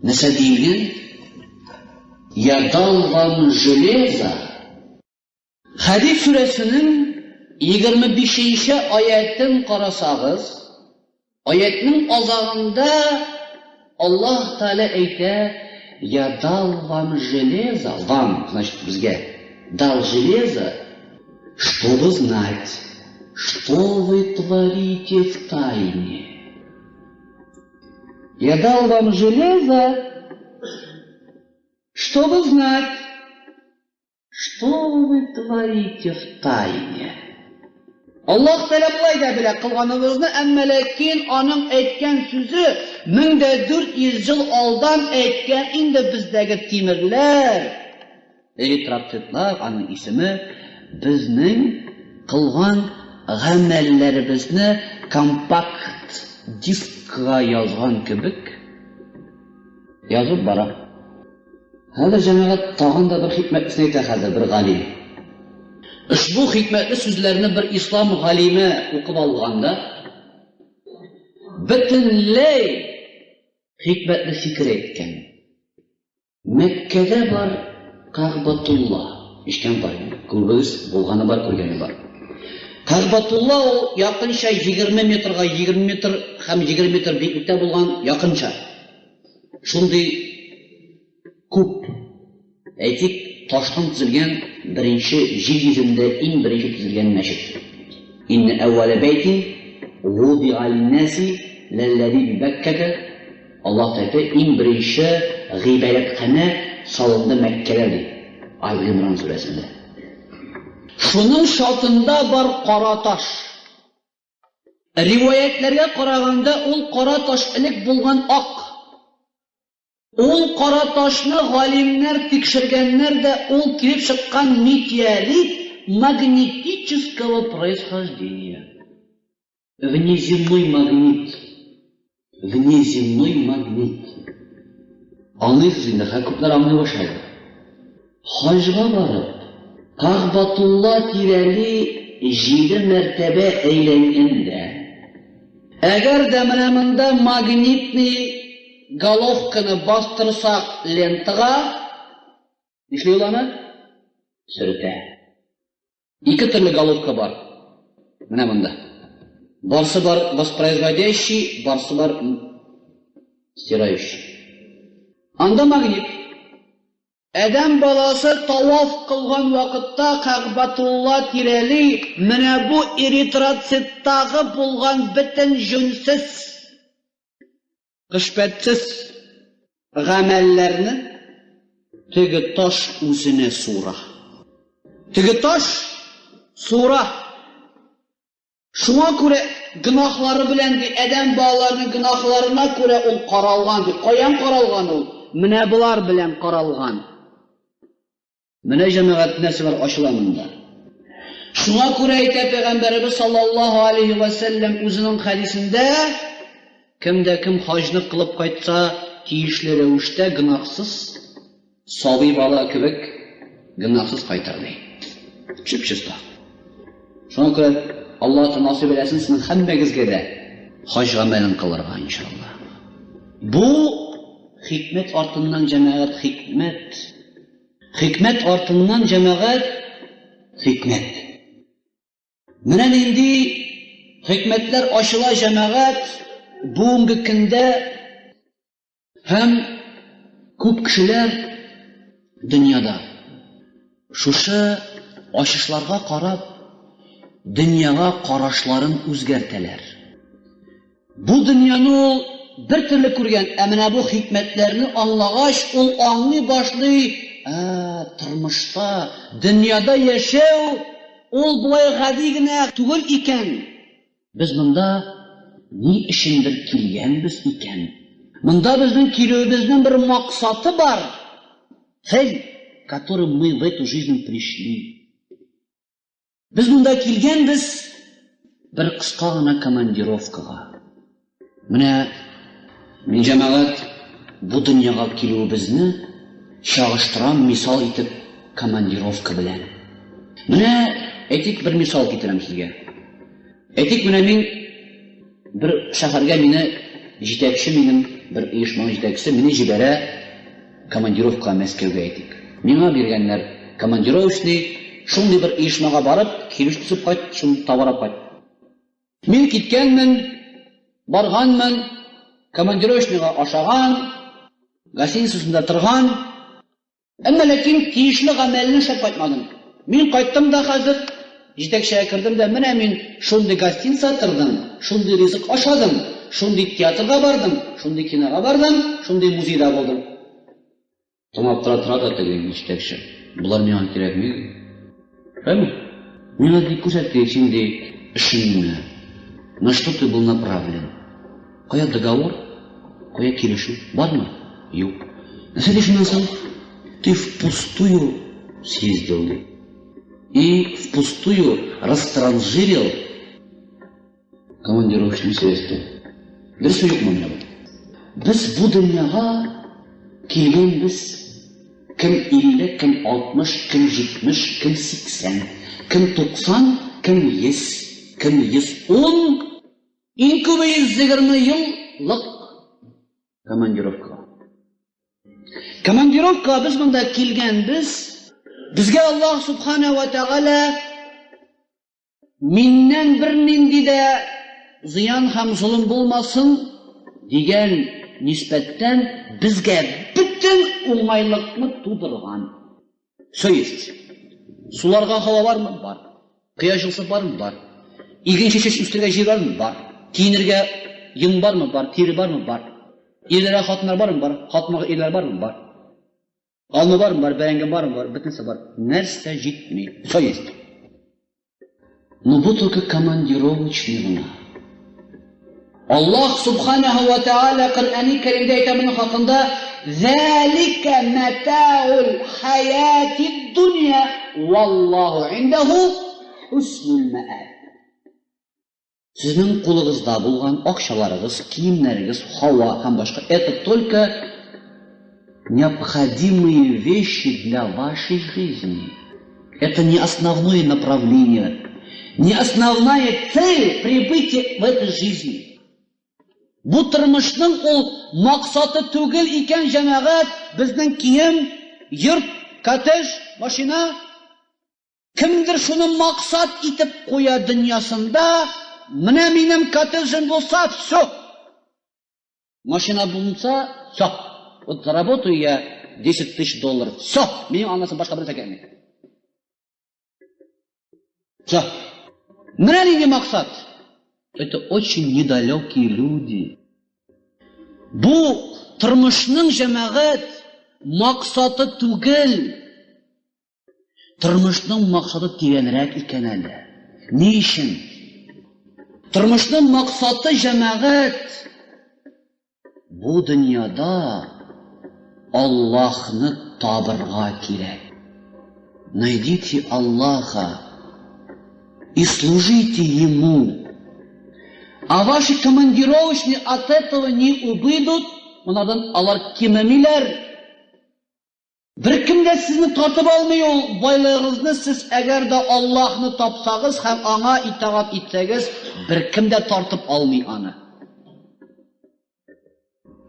нәрсә дигән? Ядалган железо. Хәдид сүрәсенең 25-нче аятын карасагыз, аятның азагында Аллаһ Тәала әйтә, ядалган железо, вам, значит, безгә дал железо, чтобы знать, что вы творите в тайне. Я дал вам железо, чтобы знать, что вы творите в тайне. Аллаһ Тәала булай да белә кылганыбызны, әмма ләкин аның әйткән сүзе 1400 ел алдан әйткән инде бездәге тимерләр. Эритроцитлар, аның исеме, безнең кылган гамәлләребезне компакт дискка язган кебек язып бара. Хәзер җәмәгать тагын да бер хикмәтне әйтә хәзер бер галим. Ушбу хикмәтле сүзләрне бер ислам галиме укып алганда, бөтенләй хикмәтле фикер әйткән. Мәккәдә бар Кәгъбәтулла, ишкән бар, күргәс булганы бар, күргәне бар. Кәгъбәтулла ул якынча 20 метрга 20 метр һәм 20 метр биеклектә булган якынча. Шундый күп әйтик таштан төзелгән беренче җир йөзендә иң беренче төзелгән мәчет. Инна әввәлә бәйтин вуди'a лин-наси ләлләзи бибәккәтә. Аллаһ Тәала иң беренче гыйбадәтхана салынды Мәккәдә ди. Ал-Имран сүрәсендә. Шуның шатында бар кара таш. Риваятләргә караганда, ул кара таш элек булган ак. Ул кара ташны галимнәр тикшергәннәр дә, ул килеп чыккан метеорит магнетического происхождения. Внеземной магнит. Внеземной магнит. Аңлыйсыз инде, күпләр аңлый башлады. Хаҗга барып, Кағбатулла тирәли 7 мәртәбә әйләнгәндә, әгәр дә менә монда магнитный головканы бастырсак лентага, нишле ул аны? Сөртә. 2 төрле головка бар. Менә монда. Барсы бар воспроизводящий, барсы бар стирающий. Анда магнит. Әдәм баласы таваф кылган вакытта Кағбатулла тирәли, менә бу эритроциттагы булган бөтен җүнсез, кышпәтсез гамәлләрне теге таш үзенә сура. Теге таш сура. Шуңа күрә гынахлары белән әдәм балаларының гынахларына күрә ул каралган. Каян каралган ул? Менә булар белән каралган. Менә җәмәгать нәрсәләр ачыла монда. Шуңа күрә әйтә Пәйгамбәрбез саллаллаһу алейхи ва сәллям үзенең хәдисендә, кемдә кем хаҗны кылып кайтса, тиешле рәвештә гынахсыз, сабый бала кебек гынахсыз кайтар ди. Чип-чиста. Шуңа күрә Аллаһ насыйп итсен сезнең һәммәгезгә дә хаҗ гамәлен кылырга иншалла. Бу хикмәт артыннан җәмәгать хикмәт. Хикмәт артыннан җәмәгать хикмәт. Менә нинди хикмәтләр ачыла җәмәгать бүгенге көндә һәм күп кешеләр дөньяда шушы ачышларга карап дөньяга карашларын үзгәртәләр. Бу дөньяны ул бер төрле күргән, ә менә бу хикмәтләрне аңлагач, ул аңлый башлый, тормышта, дөньяда яшәү, ул булай гади генә түгел икән. Без монда ни өчендер килгәнбез икән? Монда безнең килүебезнең бер максаты бар. Цель, которым мы в эту жизнь пришли. Без монда килгәнбез бер кыска гына командировкага. Менә мин җәмәгать бу дөньяга килүебезне чагыштырам мисал итеп командировка белән. Менә әйтик бер мисал китерәм сезгә. Әйтик менә мин бер шәһәргә мине җитәкче, минем бер оешма җитәкчесе мине җибәрә командировка Мәскәүгә әйтик. Миңа биргәннәр командировочный, шундый бер оешмага барып, килеш төсеп кайт, шуны табарап кайт. Мин киткәнмен, барганмын, командировочныйга ашаган, гостиницасында торган, әмма ләкин тиешле гамәлне эшләп кайтмадым. Мин кайттым да хәзер, җитәкчегә кирдем дә, менә мин шундый гостиницада тордым, шундый ризык ашадым, шундый театрга бардым, шундый кинога бардым, шундый музейда булдым. Тыңлап тора да теге җитәкче. Булар миңа кирәкми. Әмма миңа ди күрсәткәч инде эшеңне. На что ты был направлен? Кая договор? Кая килешү? Бармы? Юк. Следующий соң ты впустую съездил и впустую растранжирил командировочные средства. Дөрес юкмы менә бу? Без бу дөньяга килгәнбез кем 50, кем 60, кем 70, кем 80, кем 90, кем 100, кем 110, иң күбе 120 еллык командировка. Командировка без монда килгәнбез, безгә Аллаһ субхана ва тағала миннән бер нинди дә зыян һәм зулым булмасын дигән нисбәттән безгә бүтән уңайлыкны тудырган. Сөйсез. Суларга һава бармы? Бар. Кояш җылысы бармы? Бар. Иген чәчәк үстергә җир бармы? Бар. Киенергә йың бармы? Бар. Тире бармы? Бар. Ирләргә хатыннар бармы? Бар. Хатынга ирләр бармы? Бар. Алмы бармы? Бар. Бәрәңге бармы? Бар. Бөтенсе бар. Нәрсә җитми. Сөйсез. Но бу только командировочный гына. Allah subhanahu wa ta'ala Kur'an-ı Kerim'de aytamının hakkında ذَلِكَ مَتَاعُ الْحَيَاةِ الدُّنْيَا وَاللّٰهُ عِنْدَهُ حُسْنُ الْمَآبِ. Sizin kulunuzda bulunan akşalarınız, kiyimleriniz, hava hem başka, это только необходимые вещи для вашей жизни. Это не основное направление, не основная цель прибытия в этой жизни. Bu tırmışның ул мақсаты түгел икән җәмәгать, безнең кием, йорт, коттедж, машина. Кемдер шуны мақсат итеп куя дөньясында, менә минем коттеджым булса, всё. Машина булса, всё. Вот заработаю я 10 тысяч долларов. Всё. Минем аннан башка бер тәкәлми. Всё. Менә нинди мақсат. Это очень недалекие люди. Бу тормышның җәмәгать мақсаты түгел. Тормышның мақсаты тирәнрәк икән әле. Ни өчен? Тормышның мақсаты җәмәгать бу дөньяда Аллаһны табырга кирәк. Найдите Аллаха и служите Ему. А ваши командировочные от этого не убыдут, унадан алар кимемилер. Бер кем дә сезне татып алмый ул байлыгыгызны, сез әгәр дә Аллаһны тапсагыз һәм аңа итагать итсәгез, бер кем дә тартып алмый аны.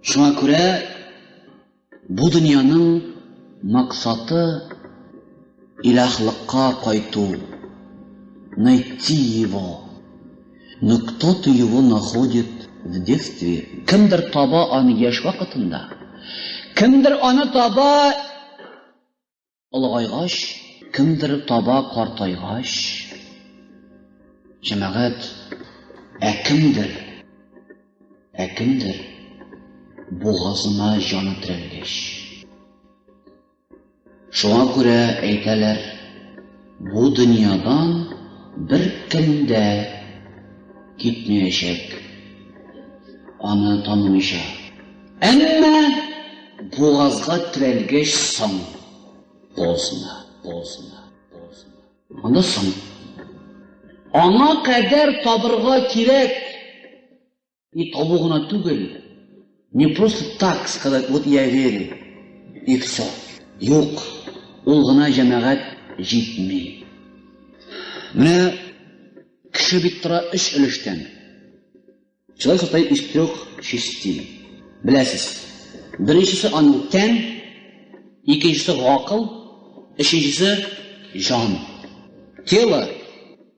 Шуңа күрә бу дөньяның максаты илаһлыкка кайту. Найти его. Но кто-то его находит в детстве. Кемдер таба аны яшь вакытында. Кемдер аны таба олыгайгач, кемдер таба картайгач. Җәмәгать, кемдер бугазына җаны терәлгәч. Шуңа күрә әйтәләр, бу дөньядан бер кем дә gitmeyecek, anı tanımışa. Ama boğazga tırelgeç san, boğazına. Anlasın. Ana kadar tabırga kirek, tabuğuna tügül. Не просто так сказать, вот я верю, и все. Yok, ул гына җәмәгать җитми. Менә кеше бит тора 3 өлештән. Человек состоит из 3 частей. Беләсез. Беренчесе аның тән, икенчесе гакыл, өченчесе жан. Тело,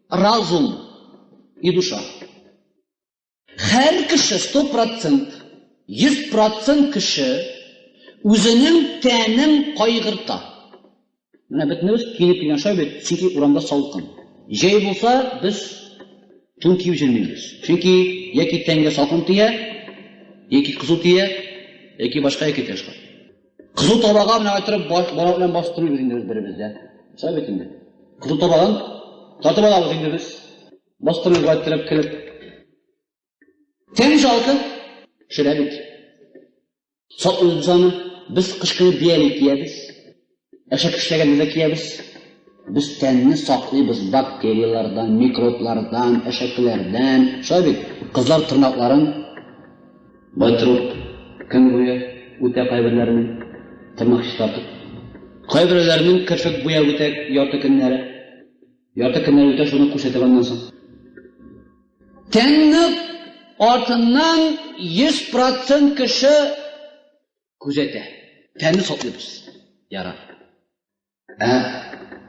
разум и душа. Һәр кеше 100%, 100% кеше үзенең тәнен кайгырта. Менә бетнебез киенеп килгән шай бит, чөнки урамда салкын. Җәй булса, biz tun kiyib жүрмейбез. Чөнки яки тәнгә салкын тия, яки кызу тия, яки башка яки ташка. Кызу табага менә айтырып бара белән бастырып инде бер-беребезгә. Шай бит инде. Кызу табагын татып алабыз инде без. Бастырып айтырып килеп. Тән жалкы шәрәбит. Сатылганы biz кышкы бияле киябез. Әшәк эшләгәндә киябез. Biz tənni saxlayırıq bakteriyalardan, mikroplardan, əşəklərdən. Şöyle bir, kızlar tırnaqların baytırıp, gün boyu ötə qaybirlərinin tırnaq çıkartıp, qaybirlərinin kırfık boya ötə yartı günləri ötə şunu kuşatıb ondan sonra. Tənni артından 100% kişi күзәтә. Tənni saxlayırız. Yara.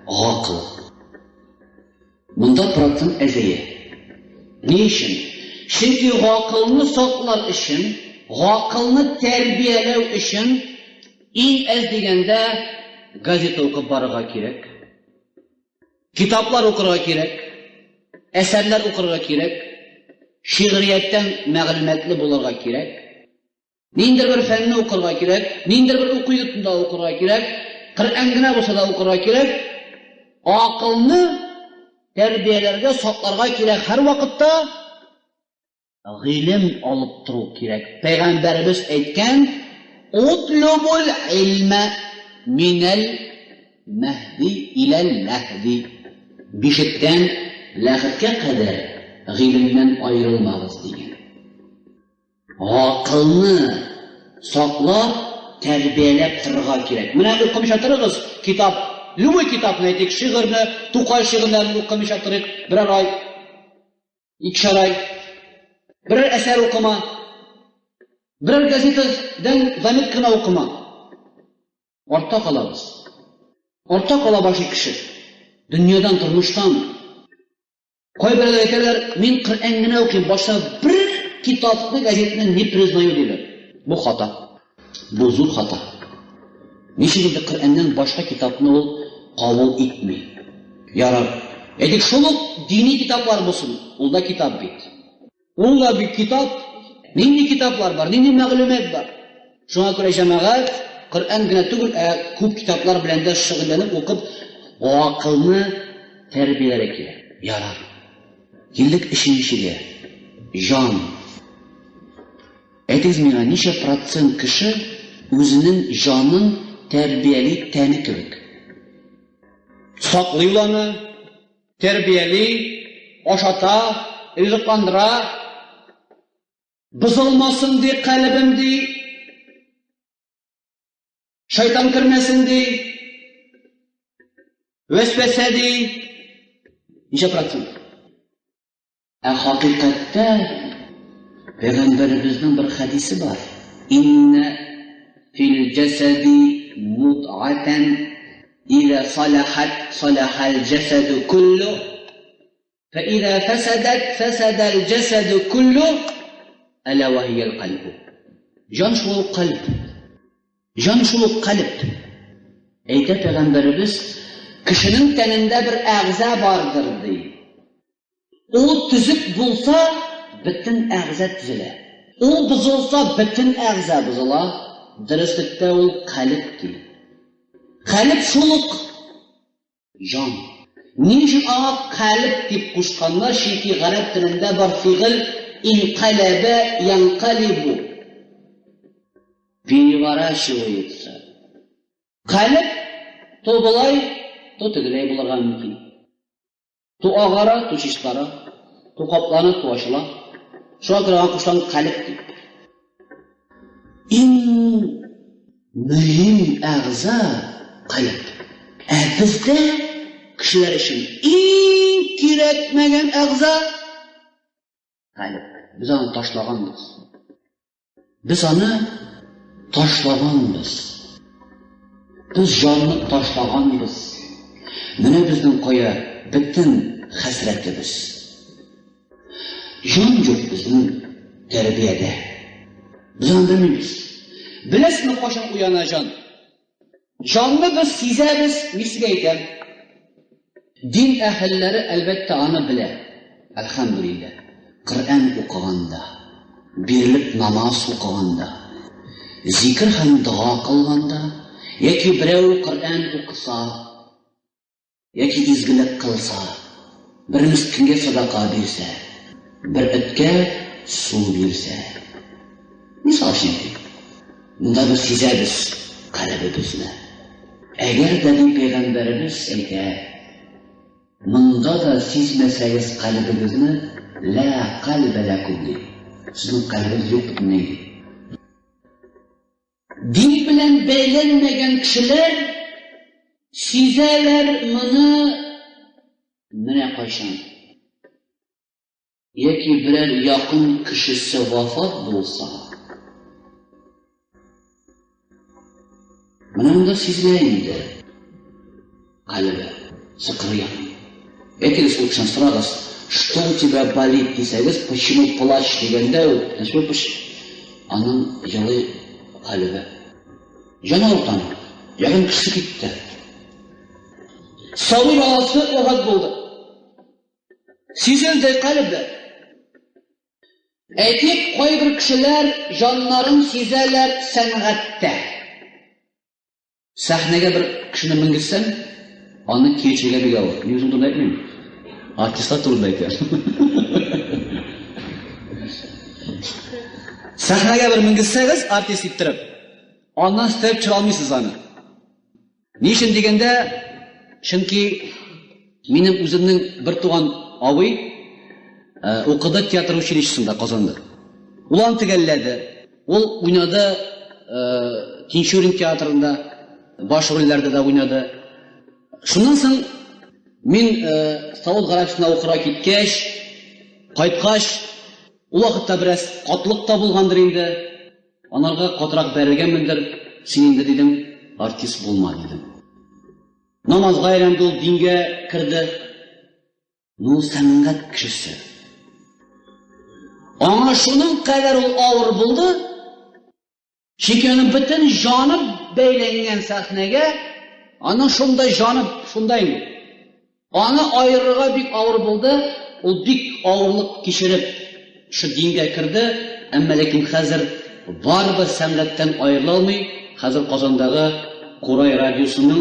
Gaqıl. Bunda procent əzəyə. Ne için? Çünkü gaqılını saqlar için, gaqılını tərbiyələv için en az degəndə gazete oxub barığa kerak. Kitaplar oxurğa kerak. Əsərlər oxurğa kerak. Şiiriyatdan məlumatlı bulurğa kerak. Nindir bir fənni oxurğa kerak, nindir bir oxu yurtunda oxurğa kerak, Qur'an gina bo'lsa da oxurğa kerak. Aqılni terbiyelerge saqlarga kerak har vaqtda. Гылым алып туру кирәк. Пәйгамбәрбез әйткән: "Утлубул илма минал mahdi ilal lahdi." Бишектән ләхеткә кадәр гыйлемнән аерылмагыз дигән. Акылны саклап, тәрбияләп торырга кирәк. Менә укымыша торыгыз, китап, любой китапны әйтик, шигырьне, Тукай шигырьләрен укымыша торык, берәр ай, икешәр ай, берәр әсәр укыма, берәр газетадан заметканы укыма. Артта калабыз. Артта кала башы кеше. Дөньядан, тормыштан. Кайберләр әйтәләр, мин Коръән генә укыйм, башта бер китапны, газетны не признаю диләр. Бу хата. Бу зур хата. Ничек инде Коръәннән башка китапны ул кабул итми. Ярар. Әйтик, шул дини китаплар булсын. Ул да китап бит. Ул да бит китап. Нинди китаплар бар, нинди мәгълүмат бар. Шуңа күрә җәмәгать Коръән генә түгел, күп китаплар белән дә шөгыльләнеп укып, акылны тәрбияләргә кирәк. Ярар. Килдек ишенчегә. Жан. Әйтегез миңа, ничә процент кеше үзенең җанын тәрбияли тәне кебек? Саклый аны, тәрбияли, ашата, ризыкландыра, бозылмасын ди калбым ди, шайтан кирмәсен ди, вәсвәсә ди. Ничә процент? Хакыйкатьтә Peygamberimizin bir hadisi var. İnne fil cesedi mut'aten ila salahat salahal cesedu kullu fe ila fesedet fesedel cesedu kullu ala ve hiyel kalbu. Can şulu kalp. Can şulu kalp. Eyte Peygamberimiz kişinin teninde bir ağza vardır diye. O tüzük bulsa bütün ağza düzüle. O bozulsa bütün ağza bozula. Dürüstlükte o kalpti. Kalp şuluk. Can. Niçin ağa kalp deyip kuşkanlar? Çünkü Arap dilinde var fiil inqalabe yanqalibu. Pivara şuayetsa. Kalp to bulay, to tügüley bularga mümkün. To ağara, to şişkara, to kaplanı, to aşıla. Şuna göre kuştan kalp deyip. En mühim ağza kalp. Bizde kişiler için en kiretmegen ağza kalp. Biz onu taşlaganız. Biz onu taşlaganız. Biz canını taşlaganız. Mene bizden koya bütün hasretimiz. Can yok bizim terbiyede. Biz onu bilmiyoruz. Bilesmi kaçan uyanacan? Canlı biz sizeriz, misgeyken. Din ehilleri elbette anı bile. Elhamdülillah. Kur'an okuğanda, birlik namaz okuğanda, zikir hem dua kılganda, yaki birev Kur'an okusa, yaki izgilik kılsa, bir miskinge sadaka berse, bir itke su berse. Misal şimdi, bunda biz sizeriz kalbimizle. Eğer dedi Peygamberimiz eyler, bunda da sizmeseniz kalbimizni, la kalbe lakum deydi. Sizin kalbiniz yok neydi? Din bilen beylenmegen kişiler sizeler bunu ne koyşan? Yeki birer yakın kişisi vefat bulsa, bunun da sizleyindi kalbe, sıkırıyan. Ekiniz o kişiden sorarız, что у тебя болит, десеңіз, почему плачешь дегенде, нәшбе аның жылы қалыбы. Жана ортан, яғын кісі кетті. Сауи баласы оғат болды. Сезілді қалыбы. Әйтек қой бір кішілер жанларын сезелер сәнғатта. Сәхнеге бір кішіні мінгізсен, аны кечеге беге алыр. Не өзің тұрды айтмайым? Artistler turunda yapıyor. Sahnaga bir mingizsangiz, artist ittirib, ondan istab chira olmaysiz uni. Nishin deganda, chunki mening o'zimning bir tug'an ovoy o'qidi teatr uchilishsida Qozonda. Ulan tugalladi. Ул o'ynadi Tinchurin teatrida, bosh rollarda da o'ynadi. Shundan so'ng men Savol g'arabisida o'qira ketgach, qaytqach, u vaqtda biroz qotliqda bo'lgandir endi. Onlarga qotiroq berilganmandir. Sen endi dedim, artist bo'lma dedim. Namozga aylandı, dinga kirdi. Nu san'at kishisi. Ona şunun kadar ağır buldu. Şikenin bütün canı beylengen sahnege, ana şunda canı şundayım. Ana ayrıga bik ağır buldu. O bik ağırlık kişirip şu dinge kirdi. Ama lekin hazır var bir semletten ayrılalmay, hazır Qozondagi Qo'ray radiosunun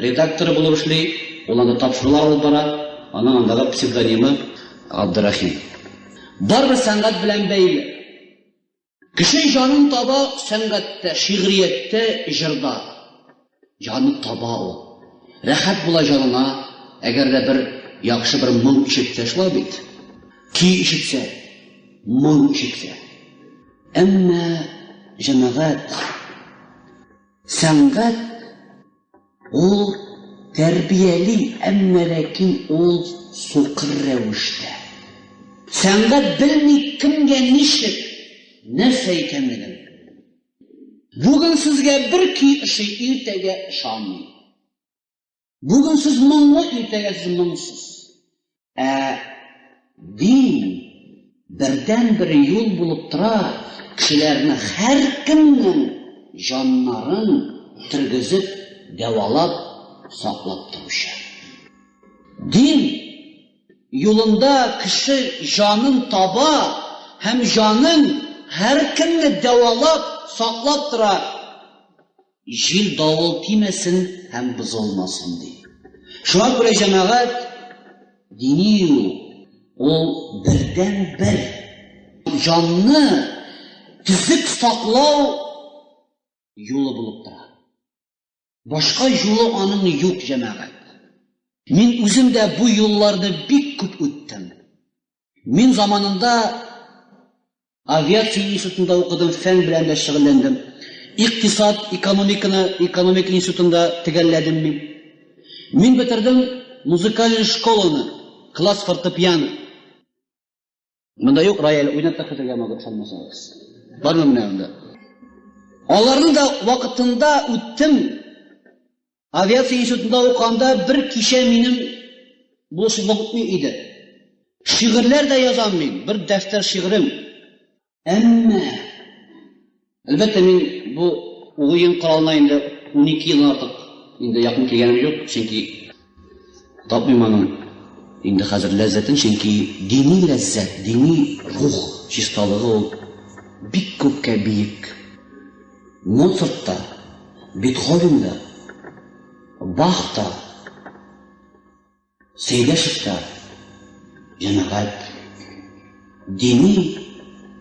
redaktörü bulup işley, olanda tapşırılar alıp bara, ana andaga pseudonimi Abdurrahim. Var bir sanat bilen beyli. Kişi canın taba sanatda, şiiriyette, jırda. Canı taba o. Rahat bula canına, eğer de bir yakşı bir mın işitse şular bit. Ki işitse, mın işitse. Ama cemaat, sanat, o terbiyeli, ama lakin o soqir revişte. Sanat bilmey kimge nişlik, nerse ekenligini. Bugün sizge bir ki işi ertege şanlı. Bugün siz mınlı, ertege siz mınsız. Din birden bir yol bulup tura, kişilerini her kimden canların tirgizip, devalap, saklap duruşa. Din yolunda kişi canın taba, hem canın her kimni devalap, saklap tura, jil davul tiymesin, hem buzulmasın diye. Şuna göre cemaat, dini yol, o birden bir canını tizip saklav yolu bulup tura. Başka yolu onun yok cemaat. Men özüm de bu yollarda bik köp öttim. Men zamanında aviatsiya institutunda okudum, fen bilen de şıgıllendim. İktisat, ekonomik institutunda tegelledim men. Men bitirdim muzikal şkolunu, klas fortepiano. Bunda yok, royal oynat takıtırga mağdur salmasanız. Var mı bunun? Onların da vakitinde öttim. Aviatsiya institutunda okanda bir kişi benim buluşuluk idi. Şiirler de yazan men, bir defter şiirim. Ama elbette men bu oyun kuralına indi 12 yıl artık indi yakın kelgenim yok. Çünkü tapmaymanım indi hazır lezzetin, çünkü dini lezzet, dini ruh çistalığı ol bik köpke büyük. Mozart'ta, Beethoven'da, Bach'ta, Seyleşik'ta cemaat dini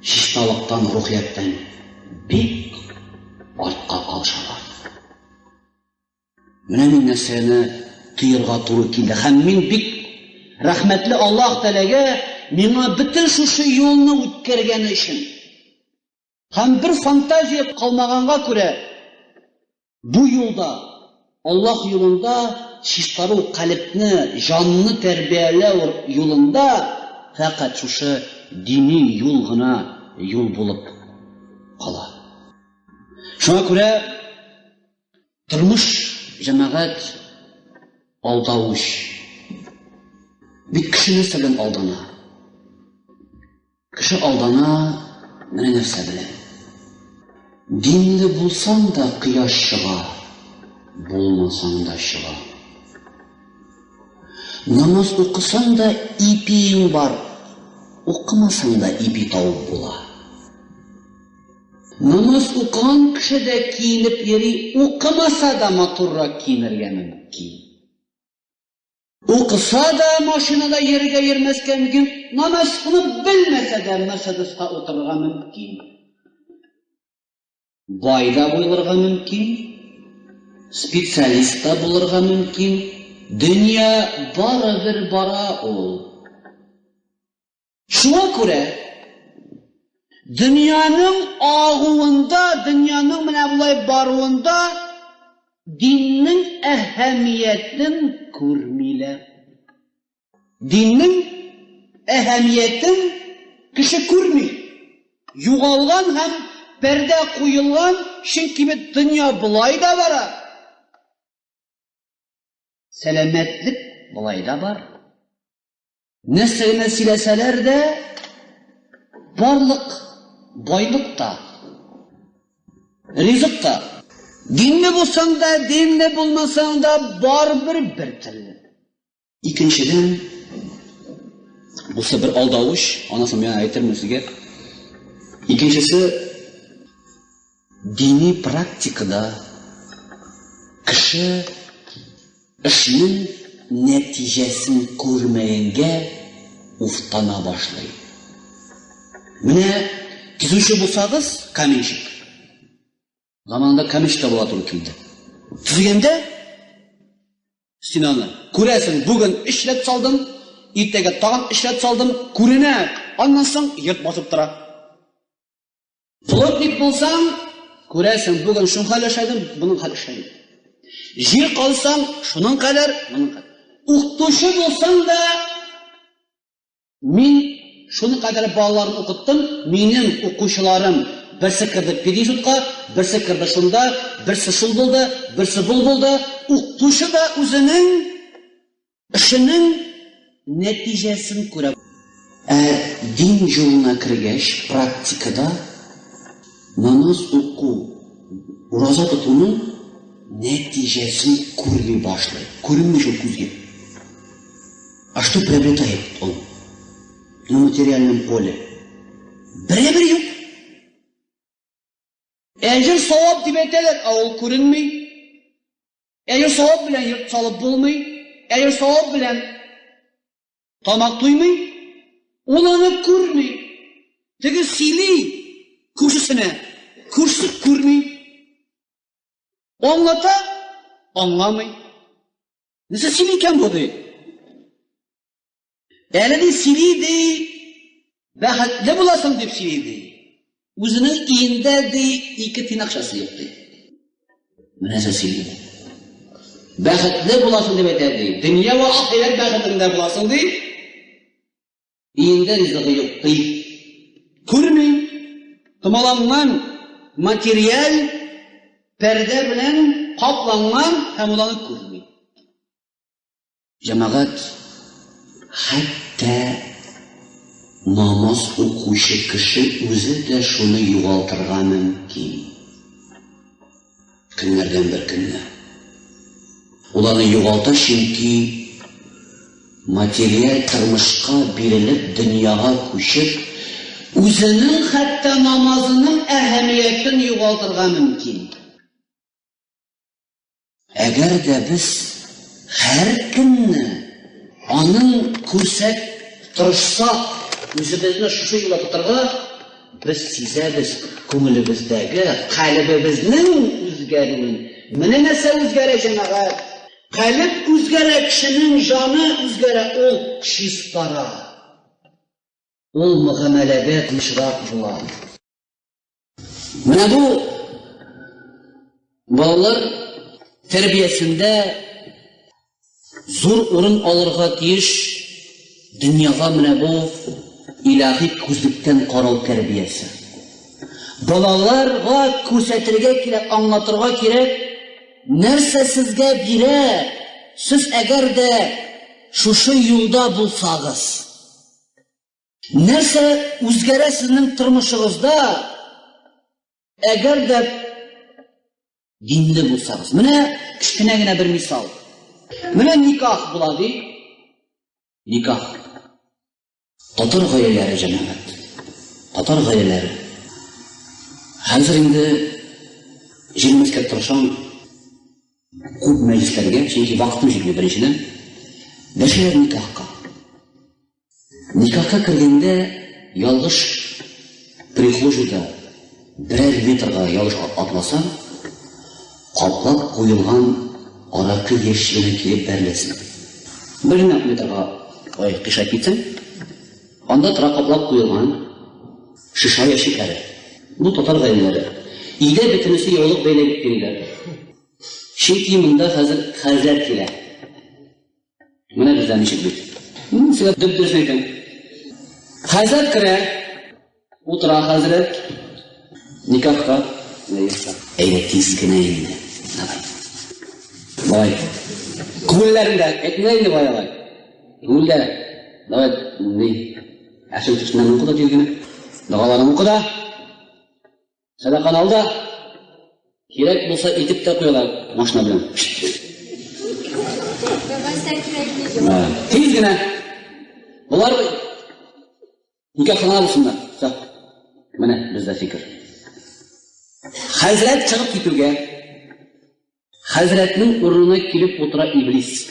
şiştalıktan, ruhiyetten bir artqa kalışalar. Münemin nesene tıyırga turu kildi. Hem min bik rahmetli Allah Teala'ga mena bütün şu yolunu ötkergen için. Hem bir fantaziya kalmağanga göre bu yolda Allah yolunda şiştarı kalbini, canını terbiyele yolunda fakat şu dini yoluna yol bulup kala. Şuna göre turmuş cemaat aldavuş. Bir kişinin sebeben aldana. Kişi aldana ne nerse bile. Dinli bulsan da kıyaş şığa, bulmasan da şığa. Namaz okusan da ipiğin var, okumasan da ipi tavuk bula. Namaz okuyan kişi de kiyinip yeri, okumasa da maturra kiyinirge mümkün. Оқыса да машинада yerге yermesке mümkün, namaz kılıp bilmese de Mercedes'e otururga mümkün. Bayda bulurga mümkün, spesialista bulurga mümkün, dünya barıdır bara ol. Şuna göre, dünyanın ağuunda, dünyanın bulay barıında, dinnin ehemmiyetini görmeyler. Dinnin ehemmiyetini kişi görmey. Yuğalgan hem perde koyulgan, çünkü dünya bulay da var. Selametlik bulay da var. Nesline sileseler de varlık, boylık da, rızık da. Dinli bulsan da, dinli bulmasan da var bir türlü. İkinciden, bu bir aldavuş, anasını ben aytırım sizge. İkincisi, dini praktikada kişi işinin neticesini görmeyince uftana başlayır. Mine, tüzüşü bulsanız, kaminşik. Zamanında kamişta bola turib keldi. Tuzganda Sinanı ko'rasan, bugun ishlat soldim, ertaga tag'in ishlat soldim, ko'rina, ondan so'ng yurt bosib turadi. Plotnik bo'lsam, ko'rasan, bugun shuni xalashaydim, buni xalashaydim. Yer qolsam, shuning qadar, buning qadar. O'qituvchi bo'lsam da, men shuni qadar bolalarni o'qitdim, mening o'quvchilarim birsi kirdi pedisutqa, birsi kirdi shunda, birsi shul bo'ldi, birsi bul bo'ldi. O'qituvchi da o'zining ishining natijasini ko'radi. Din yo'lina kirgach, praktikada namoz o'qu, ro'za tutishning natijasini ko'rmay boshlaydi. Ko'rinmish ko'zga. А что приобретает он на материальном поле? Birebir yok. Ecir savab deb aytadilar, ol ko'rinmay. Ecir savab bilan yurt solib bo'lmay, ecir savab bilan tomoq to'ymay, ularni ko'rmay. Tegi sili kursisini kursib ko'rmay. Anlata, anlamay. Nasıl sili ekan bu dey? Elini sili dey, baxtli bo'lasan deb sili dey. O'zining iyinda dey ikki tinaqshasi yo'q dey. Mana sili. Baxtli bo'lasan deb aytadi. Dunyo va oxirat baxtida bo'lasan dey. Iyinda rizqi yo'q dey. Ko'rmay, to'malangan material perde bilan qoplangan ham ularni ko'rmay. Jamoat hatta namoz o'quvchi kishi o'zi de shuni yo'g'altirgan mumkin. Kunlardan bir kunda. Ularni yo'g'altish chunki material turmushga berilib dunyoga ko'chib, o'zining hatta namozining ahamiyatini yo'g'altirgan mumkin. Agar da biz har kunni onun ko'rsat turishsak, o'zimizni shu yo'lga turtirga biz sezamiz, ko'nglimizdagi, qalbimizning o'zgaruvini. Mana narsa o'zgaradi janob. Qalb o'zgaradi, kishining joni o'zgaradi, u shistara. U muomalaga qilishroq bo'ladi. Mana bu bolalar tarbiyasida zo'r o'rin olirga tiyish dunyoga mana bu ilahiy ko'zlikdan qarov tarbiyasi. Bolalarga ko'rsatirga kerak, anlatırga kerak, narsa sizga bira, siz agarda shu yo'lda bo'lsangiz, narsa o'zgaradi sizning turmushingizda, agarda dinli bo'lsangiz. Mana kichkinagina bir misol. Mana nikoh bo'ladi. Nikoh. Qator g'oyalari janobat. Qator g'oyalari. Hozir endi jilmizga turisham ko'p majlislarga, chunki vaqtim yo'q birinchidan. Бәшәр никахка. Никахка кергәндә ялгыш прихожуда берәр метрга ялгыш атласаң, каплап куелган аракы яшьлеге килеп бәреләсең. Бер метрга кыйшап китсәң, анда тора каплап куелган шиша яшикләре. Бу татар гаиләләре. Өйдә бөтенесе яулык бәйләп киткәннәр. Чөнки монда хәзер хәзрәт килә. Менә бездә ничек бит. Сезгә дөрес әйтәм. Хәзрәт керә, утыра хәзрәт никахка. Әйдә тиз генә инде. Давай. Күңелләрендә әйтмә инде баягы. Күңелдә. Давай, ни? Әшел төшеннән укыда дигән. Дагаларын укыда. Садаканы алда. Кирәк булса итеп тә куялар машина белән. Тиз генә. Булар никахына булсыннар. Менә бездә фикер. Хәзрәт чыгып китүгә, хәзрәтнең урынына килеп утыра иблис.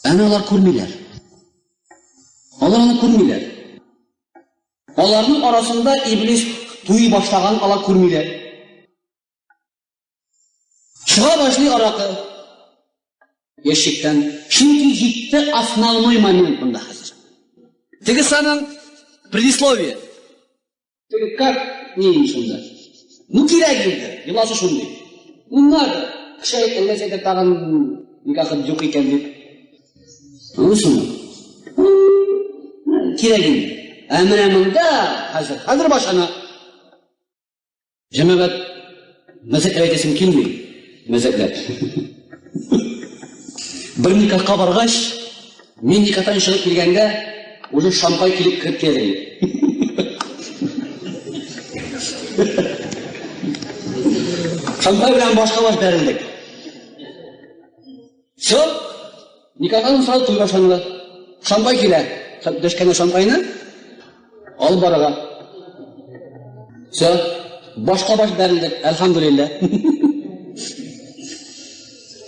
Алар күрмиләр. Алар аны күрмиләр. Аларның арасында иблис туй башлаган алар күрмиләр. Чыга башлый аракы яшиктән. Чөнки җитте основной момент монда хәзер. Теге санын предисловие. Теге как ни шунда. Ну кирәк инде, еласы шундый. Уннар кеше әйтәләсә тагын никахы юк икән дип. Шуны. Кирәк инде. Әмма монда хәзер башына җәмәгать мәсәлә әйтәсем килми. Мәсәлә. Бер никахка баргач, мин никахтан чыгып килгәндә, уже шампай килеп кирип келди. Шампай белән башка бәрелдек. Всё, никахтан сразу туй башланды. Шампай килә. Дөшкән шампайны алып барага. Всё, башка бәрелдек. Әлхәмдүлилләх.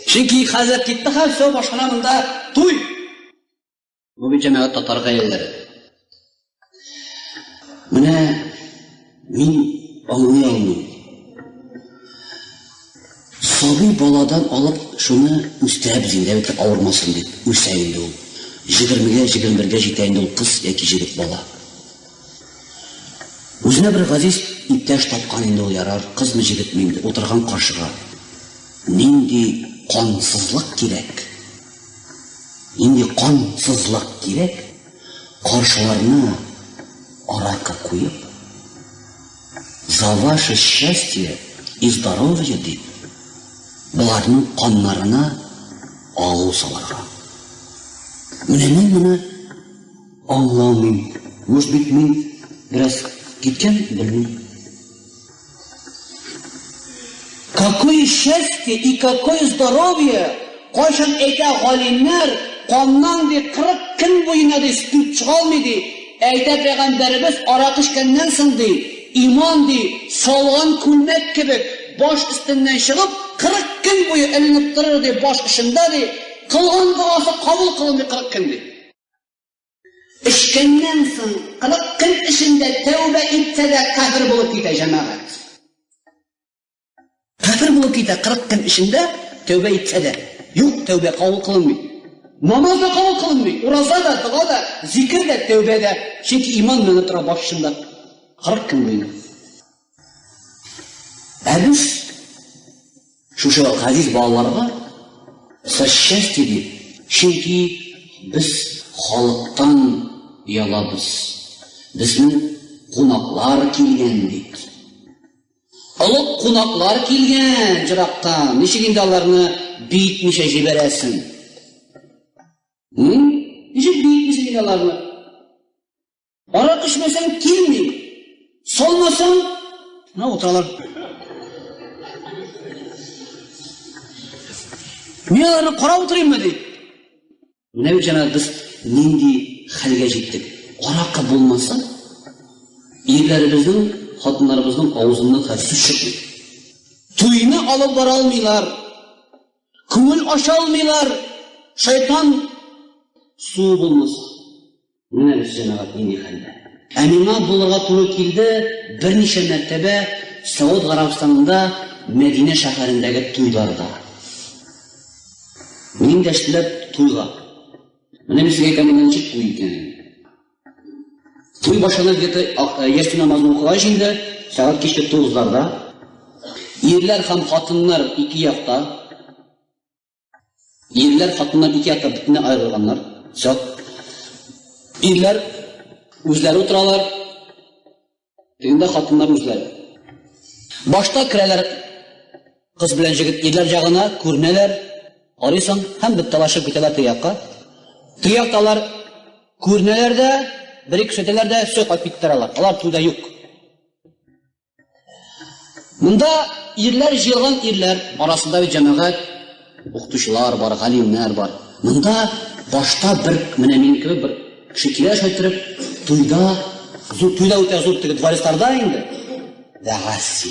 Чөнки хәзер китте хәл, всё башкана монда туй. Бу бит җәмәгать татар гаиләләре. Менә мин аңлый алмыйм. Сабый баладан алып шуны үстерәбез инде, бит авырмасын дип, үсә инде ул. 20-гә, 21-гә җитә инде ул кыз яки җегет бала. Үзенә бер газиз иптәш тапкан инде ул ярар, кызмы җегетме инде, утырган каршыга. Нинди кансызлык кирәк? Нинди кансызлык кирәк? Каршыларны аракы куеп, за ваше счастье и здоровье дип, буларның каннарына алу саларга. Менә мин моны аңламыйм. Может быть, мин бераз киткән, белмим. Какое счастье и какое здоровье! Кайчан әйтә галимнәр, каннан ди 40 көн буена ди сүт чыгалмый ди. Әйтә пәйгамбәрбез арак эчкәннән соң ди, иман ди, салган күлмәк кебек баш өстеннән чыгып 40 көн буе эленеп торыр ди баш ишендә ди. Кылган дуасы кабул кылынмый 40 көн ди. Эчкәннән соң 40 көн ишендә тәүбә итсә дә кафир булып китә җәмәгать. Кафир булып китә 40 көн ишендә тәүбә итсә дә. Юк, тәүбә кабул кылынмый. Намаз да кабул кылынмый, ураза да, дуа да, зикр да, тәүбә да. Чөнки иман белән тора башында 40 көн буена. Әбүс шушы газиз балаларга со счастье дип, чөнки без халыктан ялабыз. Безнең кунаклар килгән дип. Алып кунаклар килгән җырактан. Ничек инде аларны бийтмичә җибәрәсең? Ничек бийтмичә инде аларны? Арак эчмәсәң килми. Салмасаң, утыралар. Мин аларны карап утырыйммы ди? Менә бит җана без нинди хәлгә җиттек. Аракы булмаса, ирләребезнең, хатыннарыбызның авызыннан хәзер чыкмый. Туйны алып бара алмыйлар. Күңел аша алмыйлар. Шайтан Су булмаса. Менә без җәмәгать нинди хәлдә. Ә миңа булырга туры килде берничә мәртәбә Сауд Гарабстанында Мәдинә шәһәрендәге туйларда. Мин дә эшләп туйга. Менә мин сезгә әйтәм туй икән. Туй башланып где-то ястү намазын укыгач инде, сәгать кичке 9:00-ларда ирләр һәм хатыннар ике якта. Ирләр хатыннар ике якта бөтенләй аерылганнар. Ирләр үзләре утыралар, тегендә хатыннар үзләре. Башта керәләр кыз белән җегет ирләр ягына, күрнәләр, арыйсың һәм бетталашып китәләр тыякка. Тыякталар күрнәләр дә, бер-ике сөтәләр дә сөт кайтып китәләр. Алар туйда юк. Монда ирләр җыелган ирләр арасында җәмәгать, укытучылар бар, галимнәр бар. Монда башта бер менә мин кебек бер шикиләш әйтеп, туйда үтә зур теге дворецларда инде. Вәгазь.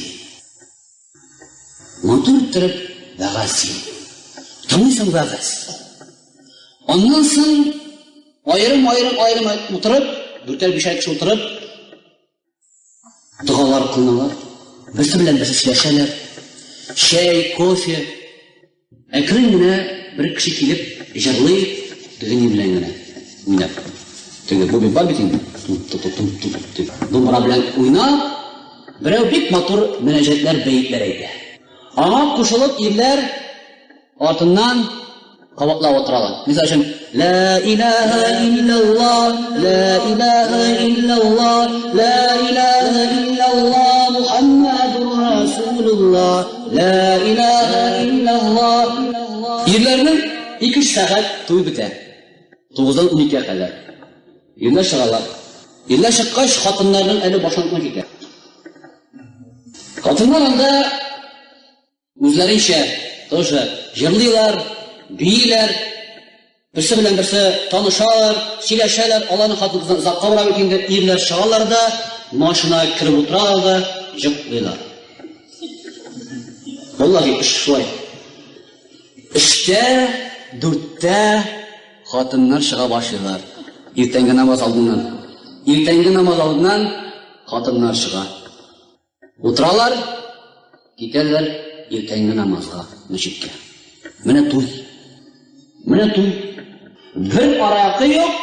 Монтур итеп вәгазь. Тыңлыйсың вәгазь. Аннан соң айрым утырып, дүртәр бишәр кеше утырып, дугалар кылыналар. Берсе белән берсе сөйләшәләр. Чәй, кофе. Әкрен генә бер кеше килеп җырлый, дигән белән генә уйнап. Теге бу бит бар бит инде. Думбра белән уйнап, берәү бик матур мөнәҗәтләр, бәйтләр әйтә. Аңа кушылып ирләр артыннан кабатлап утыралар. Мисал ла илаха иллаллах, ла илаха иллаллах, ла илаха иллаллах, Мухаммадур Расулуллах, ла илаха иллаллах. Ирләрнең 2 сәгать туй бетә. 9-дан 12-гә кадәр. Ирләр чыгалар. Ирләр чыккач, хатыннарның әле башланып китә. Хатыннар анда үзләренчә тоже җырлыйлар, бийләр, берсе белән берсе танышалар, сөйләшәләр, аларның хатын-кызларын озакка барып киткәндә ирләр чыгалар да, машинага кирип утыралар да, җырлыйлар. Валлаһи шулай. 3-тә, 4-тә хатыннар чыга башлыйлар. Иртәнге намаз алдыннан. Иртәнге намаз алдыннан хатыннар чыга. Утыралар, китәләр иртәнге намазга, мәчеткә. Менә туй. Бер аракы юк,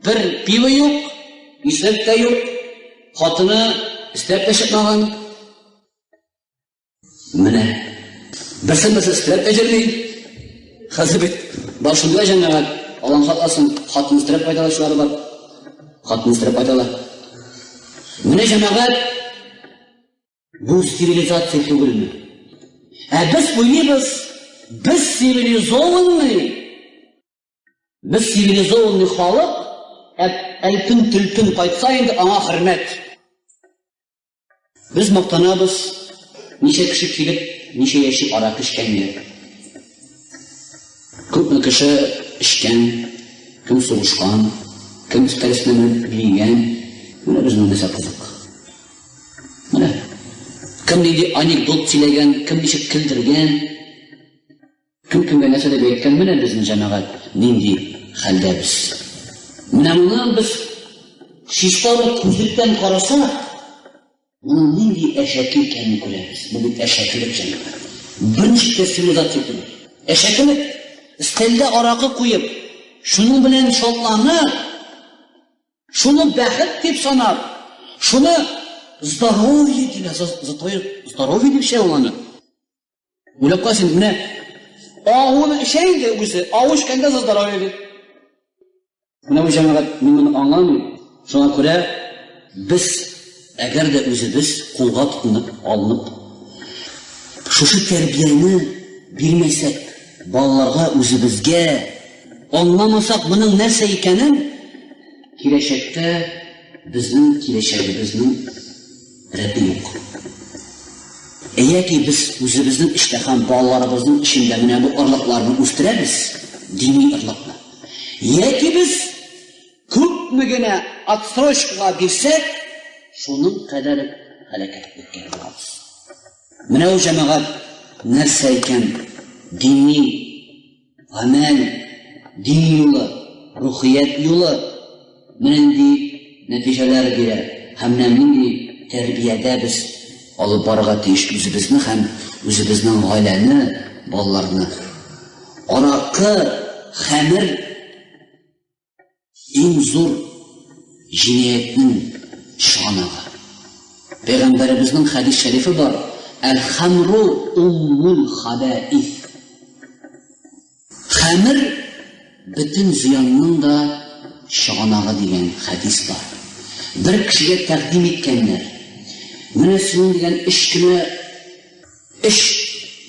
бер пиво юк, исләп тә юк, хатыны истәп тә чыкмаган. Менә берсе-берсе истәп тә җырлый. Хәзер бит башында җәмәгать, Аллаһ хатласын, хатын истәп кайталар бар. Хатын истәп кайталар. Менә җәмәгать бу цивилизация түгелме? Без уйлыйбыз, без цивилизованный халык, әлпин-төлпин кайтса инде аңа хөрмәт. Без мактанабыз, ничә кеше килеп, ничә яши арак эчкәнгә. Күпме кеше эчкән, кем сугышкан, кем стресснән билгән. Менә безнең нәрсә кызык. Менә кем нинди анекдот сөйләгән, кем ничек килдергән, кем кемгә нәрсә дип әйткән, менә безнең җәмәгать нинди хәлдә без. Менә моны без чистары күзлектән карасак, моның нинди әшәке икәнен күрәбез. Бу бит әшәкелек җәмәгать. Берничә цивилизация түгел. Әшәкелек стелдә аракы куеп, шуның белән шатланып, шуны бәхет дип санап, шуны здоровье дип, здоровье дип шәуланы. Уйлап калсаң, менә ауны эчәйдә үзе, авыш кәндә здоровье дип. Менә бу җәмәгать мине аңламый. Шуңа күрә без әгәр дә үзебез кулга тотынып, алынып, шушы тәрбияне бирмәсәк, балаларга үзебезгә аңламасак, моның нәрсә икәнен, киләчәктә безнең киләчәгебезнең рәте юк. Яки biz үзебезнең эштә һәм балаларыбызның эчендә менә бу орлыкларны үстерәбез, дини орлыкны. Яки biz күпме генә отсрочкага бирсәк, шуның кадәр һәлакәт иткән булабыз. Менә ул җәмәгать нәрсә икән? Дини гамәл, дини юлы, ruhiyat yo'li nindek natijalar beradi. Ham nindek tarbiyada biz olib borga tegishli o'zimizni ham o'zimizning oilani, bolalarni. Aroqi, xamir eng zo'r jinoyatning shonig'i. Payg'ambarimizning hadis sharifi bor. Al-xamru ummul xaba'is. Xamir butun ziyonning da shonig'i degan hadis bor. Bir kishiga taqdim etganlar. Mana sen degan ishni ish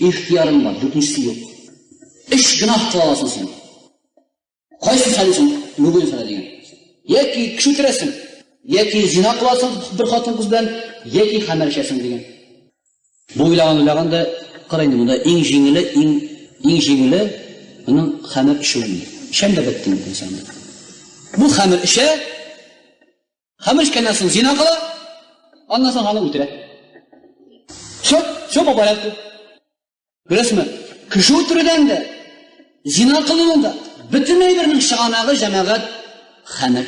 ixtiyorim bor, butunsi yo'q. Ish gunoh qilasiz. Qaysi salisin, bugun sala degan. Yoki kishi o'tirasin, yoki zina qilasan bir xotin qiz bilan, yoki xamir ishasin degan. Bu o'ylaganda qarang, bunda eng yengili uning xamir ishi bo'ladi. Shunda bitdi inson. Bu xamir ishi xamir ishkandan so'ng zina qila, ondan so'ng xamir o'tiradi. Shu bobolabdi. Bilasizmi? Kishi o'tirganda zina qilganda butunlay birning shonag'i jamoat xamir.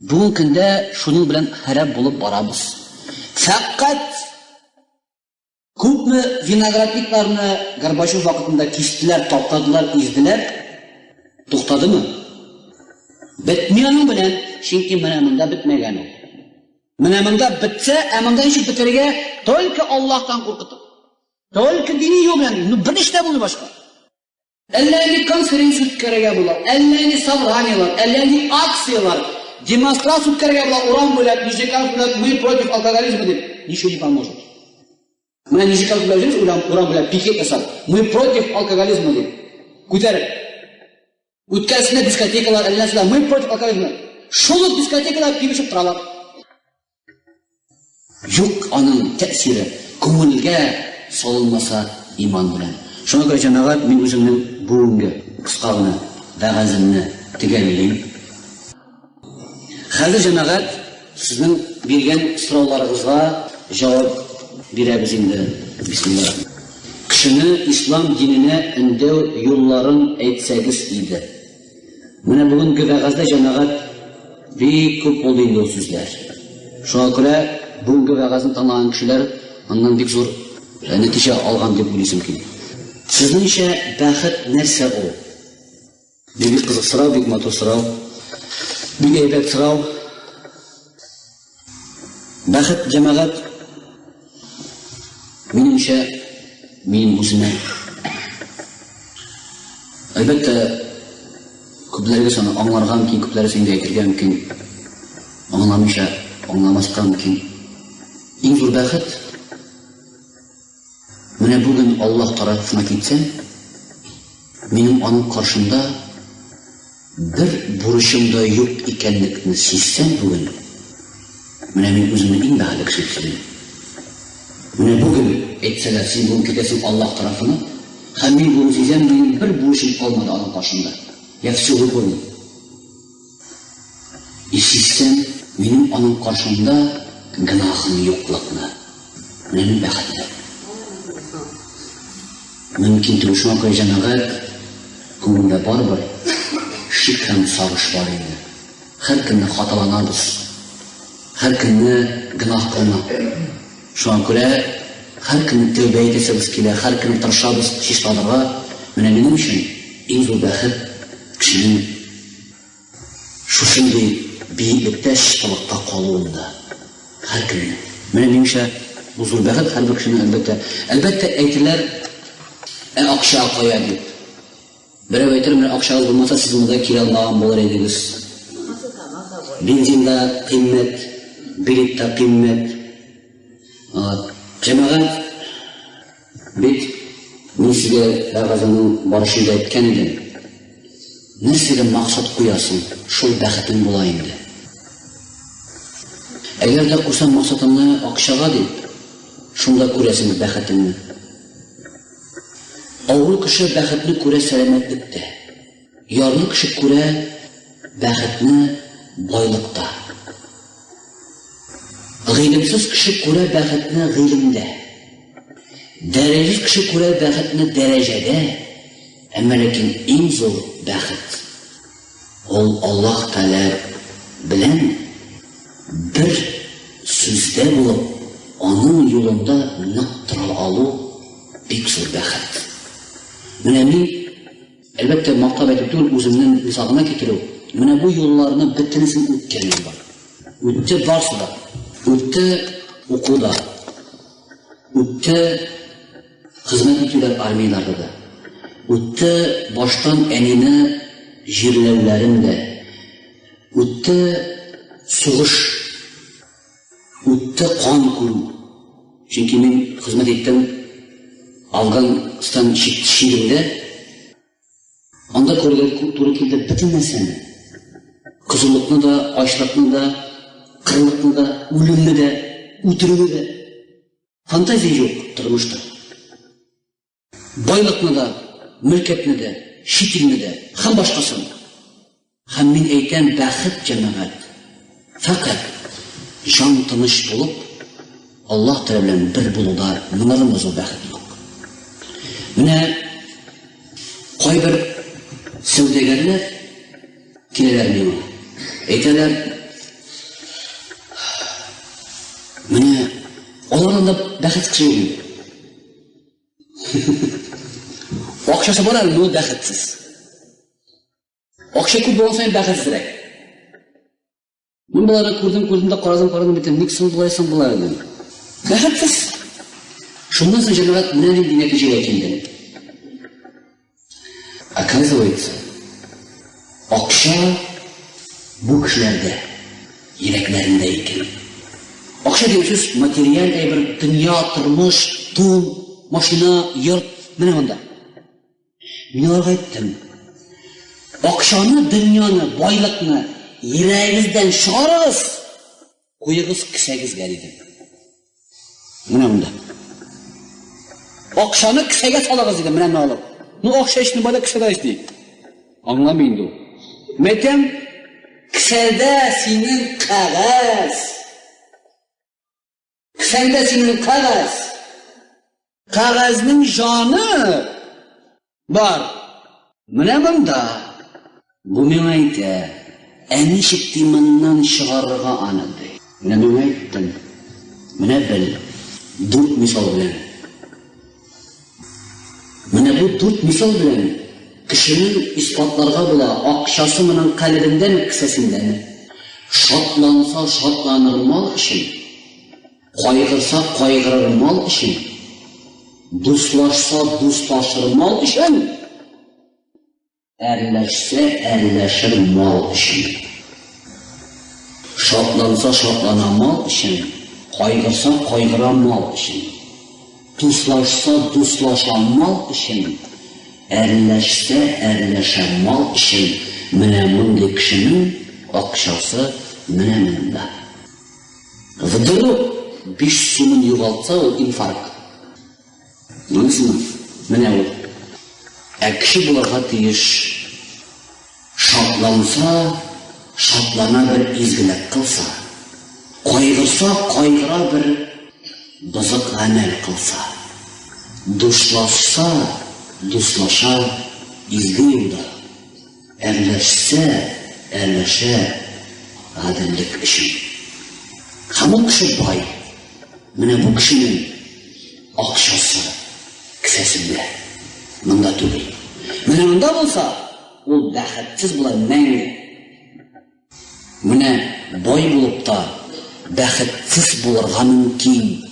Bugun kunda shuning bilan harab bo'lib boramiz. Faqat ko'pmi vinogradliklarni Gorbachyov vaqtida kesdilar, to'xtadilar, ezdilar. To'xtadimi? Bitmagan bilan, chunki mana bunda bitmagan u. Mana bunda bitsa, amandan shu bitirga to'lki Allohdan qo'rqitib. To'lki diniy yo'l bilan, bir ishda bo'ldi boshqa. Ellerni konferensiya o'tkazgan bo'lar, ellerni sabraniyalar, ellerni aksiyalar, demonstratsiya o'tkazgan bo'lar, Uran bo'ladi, Nijikal bo'ladi, мы против алкоголизма deb. Nичего не поможет. Mana Nijikal bo'ladi, Uran bo'ladi, piket asal. Мы против алкоголизма deb. Ko'tarib. O'tkazishni diskotekalar, ellasizlar, мы против алкоголизма. Shuni diskotekalar kiyishib turalar. Yo'q, uning ta'siri ko'ngilga solinmasa iymon bilan. Shuna ko'ra janobat men o'zimning bugungi qisqagina va'zimni tugallayman. Hozir janobat sizning bergan so'rovlaringizga javob beramiz endi. Bismillah. Kishini islom dinini undav yo'llarini aytsangiz edi. Mana bugungi va'zda janobat ko'p bo'ldi endi so'zlar. Shuna ko'ra bugungi va'zni tanlagan kishilar ondan bek zo'r natija olgan deb o'ylayman. Sizningcha baxt narsa u? Bek qiziq so'rov, bek motor so'rov, bek aybat so'rov. Baxt jamoat menimcha men o'zimni albatta ko'plarga soni anglargan keyin ko'plari senga aytilgan mumkin. Anglamasha, anglamasdan mumkin. Eng zo'r baxt mana bugun Alloh tarafidan ketsam, mening onun qarshimda bir burishimda yo'q ekanligini sezsam bugun, mana men o'zimni eng baxtli kishi hisoblayman. Mana bugun aytsalar, sen bugun ketasan Alloh tarafidan, ham men buni sezsam, mening bir burishim qolmadi onun qarshimda. Yaxshi ko'ring. Sezsam, mening onun qarshimda gunohim yo'qligini. Mana baxtli. Mümkün turuşma koyacağına ko'ngilda baribir shik ham sog'ish bor edi. Har kuni xatolanamiz. Har kuni gunoh qilamiz. Shunga ko'ra har kuni tavba etamiz kelar, har kuni tirishamiz ishlarga. Mana nima uchun eng zo'r baxt kishining shunday biylikda shitoqqa qoluvida. Har kuni. Mana menimcha bu zo'r baxt har bir kishining albatta aytilar Akşa qo'yadi. Birov aytadi, "Men akşa bo'lmasa siz bunda kira olmagan bo'lar edingiz." Benzinda qimmat, biletda qimmat. Jamoat bit sizga davrazaning borishida aytgan edim. Narsaga maqsad qo'yasin, shu baxting bo'laydi. Agarda qo'ysam maqsadimni akşaga deb, shunda ko'rasiz baxtingni. Avru kishi baxtni ko'ra salomatlikda. Yorli kishi ko'ra baxtni boylikda. G'iylimsiz kishi ko'ra baxtni g'iylimda. Darajali kishi ko'ra baxtni darajada. Ammo lekin eng zo'r baxt Ул Аллаһ Тәала белән бер сүздә булып, аның юлында нык тора алу бик зур бәхет. Менә мин, әлбәттә, мактап әйтеп түгел, үземнең мисалына китерү. Менә бу юлларны бөтенесен үткәнем бар. Үтте барсыда, үтте укуда, үтте хезмәт итүләр армияларда да, үтте баштан әнине җирләүләрендә, үтте сугыш, үтте кан күрү. Чөнки мин хезмәт иттем Афганстан чигендә, анда күргән туры килде бөтен нәрсәне. Кызыллыкны да, ачлыкны да, кырлыкны да, үлемне дә, үтерүне дә. Фантазия юк тормышта. Байлыкны да, мөлкәтне дә, шикилне дә, һәм башкасын. Һәм мин әйтәм, бәхет җәмәгать. Фақат җан тыныч булып, Аллаһ Тәала белән бер булуда моннан да зур бәхет юк. Менә кайбер сәүдәгәрләр киләләр миңа. Әйтәләр, менә алардан да бәхет кеше юк. Акчасы бар әле, но бәхетсез. Акча күп булган сайын бәхетсезрәк. Мин буларны күрдем дә карадым, битем, ник соң булайсың булар дидем. Бәхетсез. Шуннан соң җәмәгать менә нинди нәтиҗәгә килде. Оказывается, акча бу кешеләрдә, йөрәкләрендә икән. Акча дигән материаль әйбер, дөнья, тормыш, тун, машина, йорт, менә монда. Мин аларга әйттем, акчаны, дөньяны, байлыкны йөрәгегездән чыгарыгыз, куегыз кесәгезгә дидем. Менә монда. Акчаны кесәгә салыгыз дидем, менә моны алып. Ну, акча эшне бада кесәдә эшли. Аңламый инде ул. Мәйтәм, кесәдә синең кагаз. Кесәдә синең кагаз. Кагазның жаны бар. Менә монда. Бу миңа әйтә, ничек тимыннан чыгарырга аны ди. Менә миңа әйттем. Менә бел, дүрт мисал белән. Менә бу дүрт мисал белән кешенең испатларга була акчасы менән калбиндән кесәсендән. Шатланса шатланыр мал өчен, кайгырса кайгырыр мал өчен, дуслашса дуслашыр мал өчен, әрләшсә әрләшер мал өчен. Шатланса шатлана мал өчен, кайгырса кайгыра мал өчен. Дуслашса дуслаша мал өчен, әрләшсә әрләшә мал өчен. Менә мондый кешенең акчасы менә монда. Вдруг 5 сумын югалтса, ул инфаркт. Менә ул. Кеше буларга тиеш. Шатланса, шатлана бер изгелек кылса. Кайгырса, кайгыра бер бызык гамәл кылса. Дуслашса, дуслаша изге юлда. Әрләшсә, әрләшә гаделлек өчен. Һәм ул кеше бай. Менә бу кешенең акчасы кесәсендә. Монда түгел. Менә монда булса, ул бәхетсез була мәңге. Менә бай булып та бәхетсез булырга мөмкин.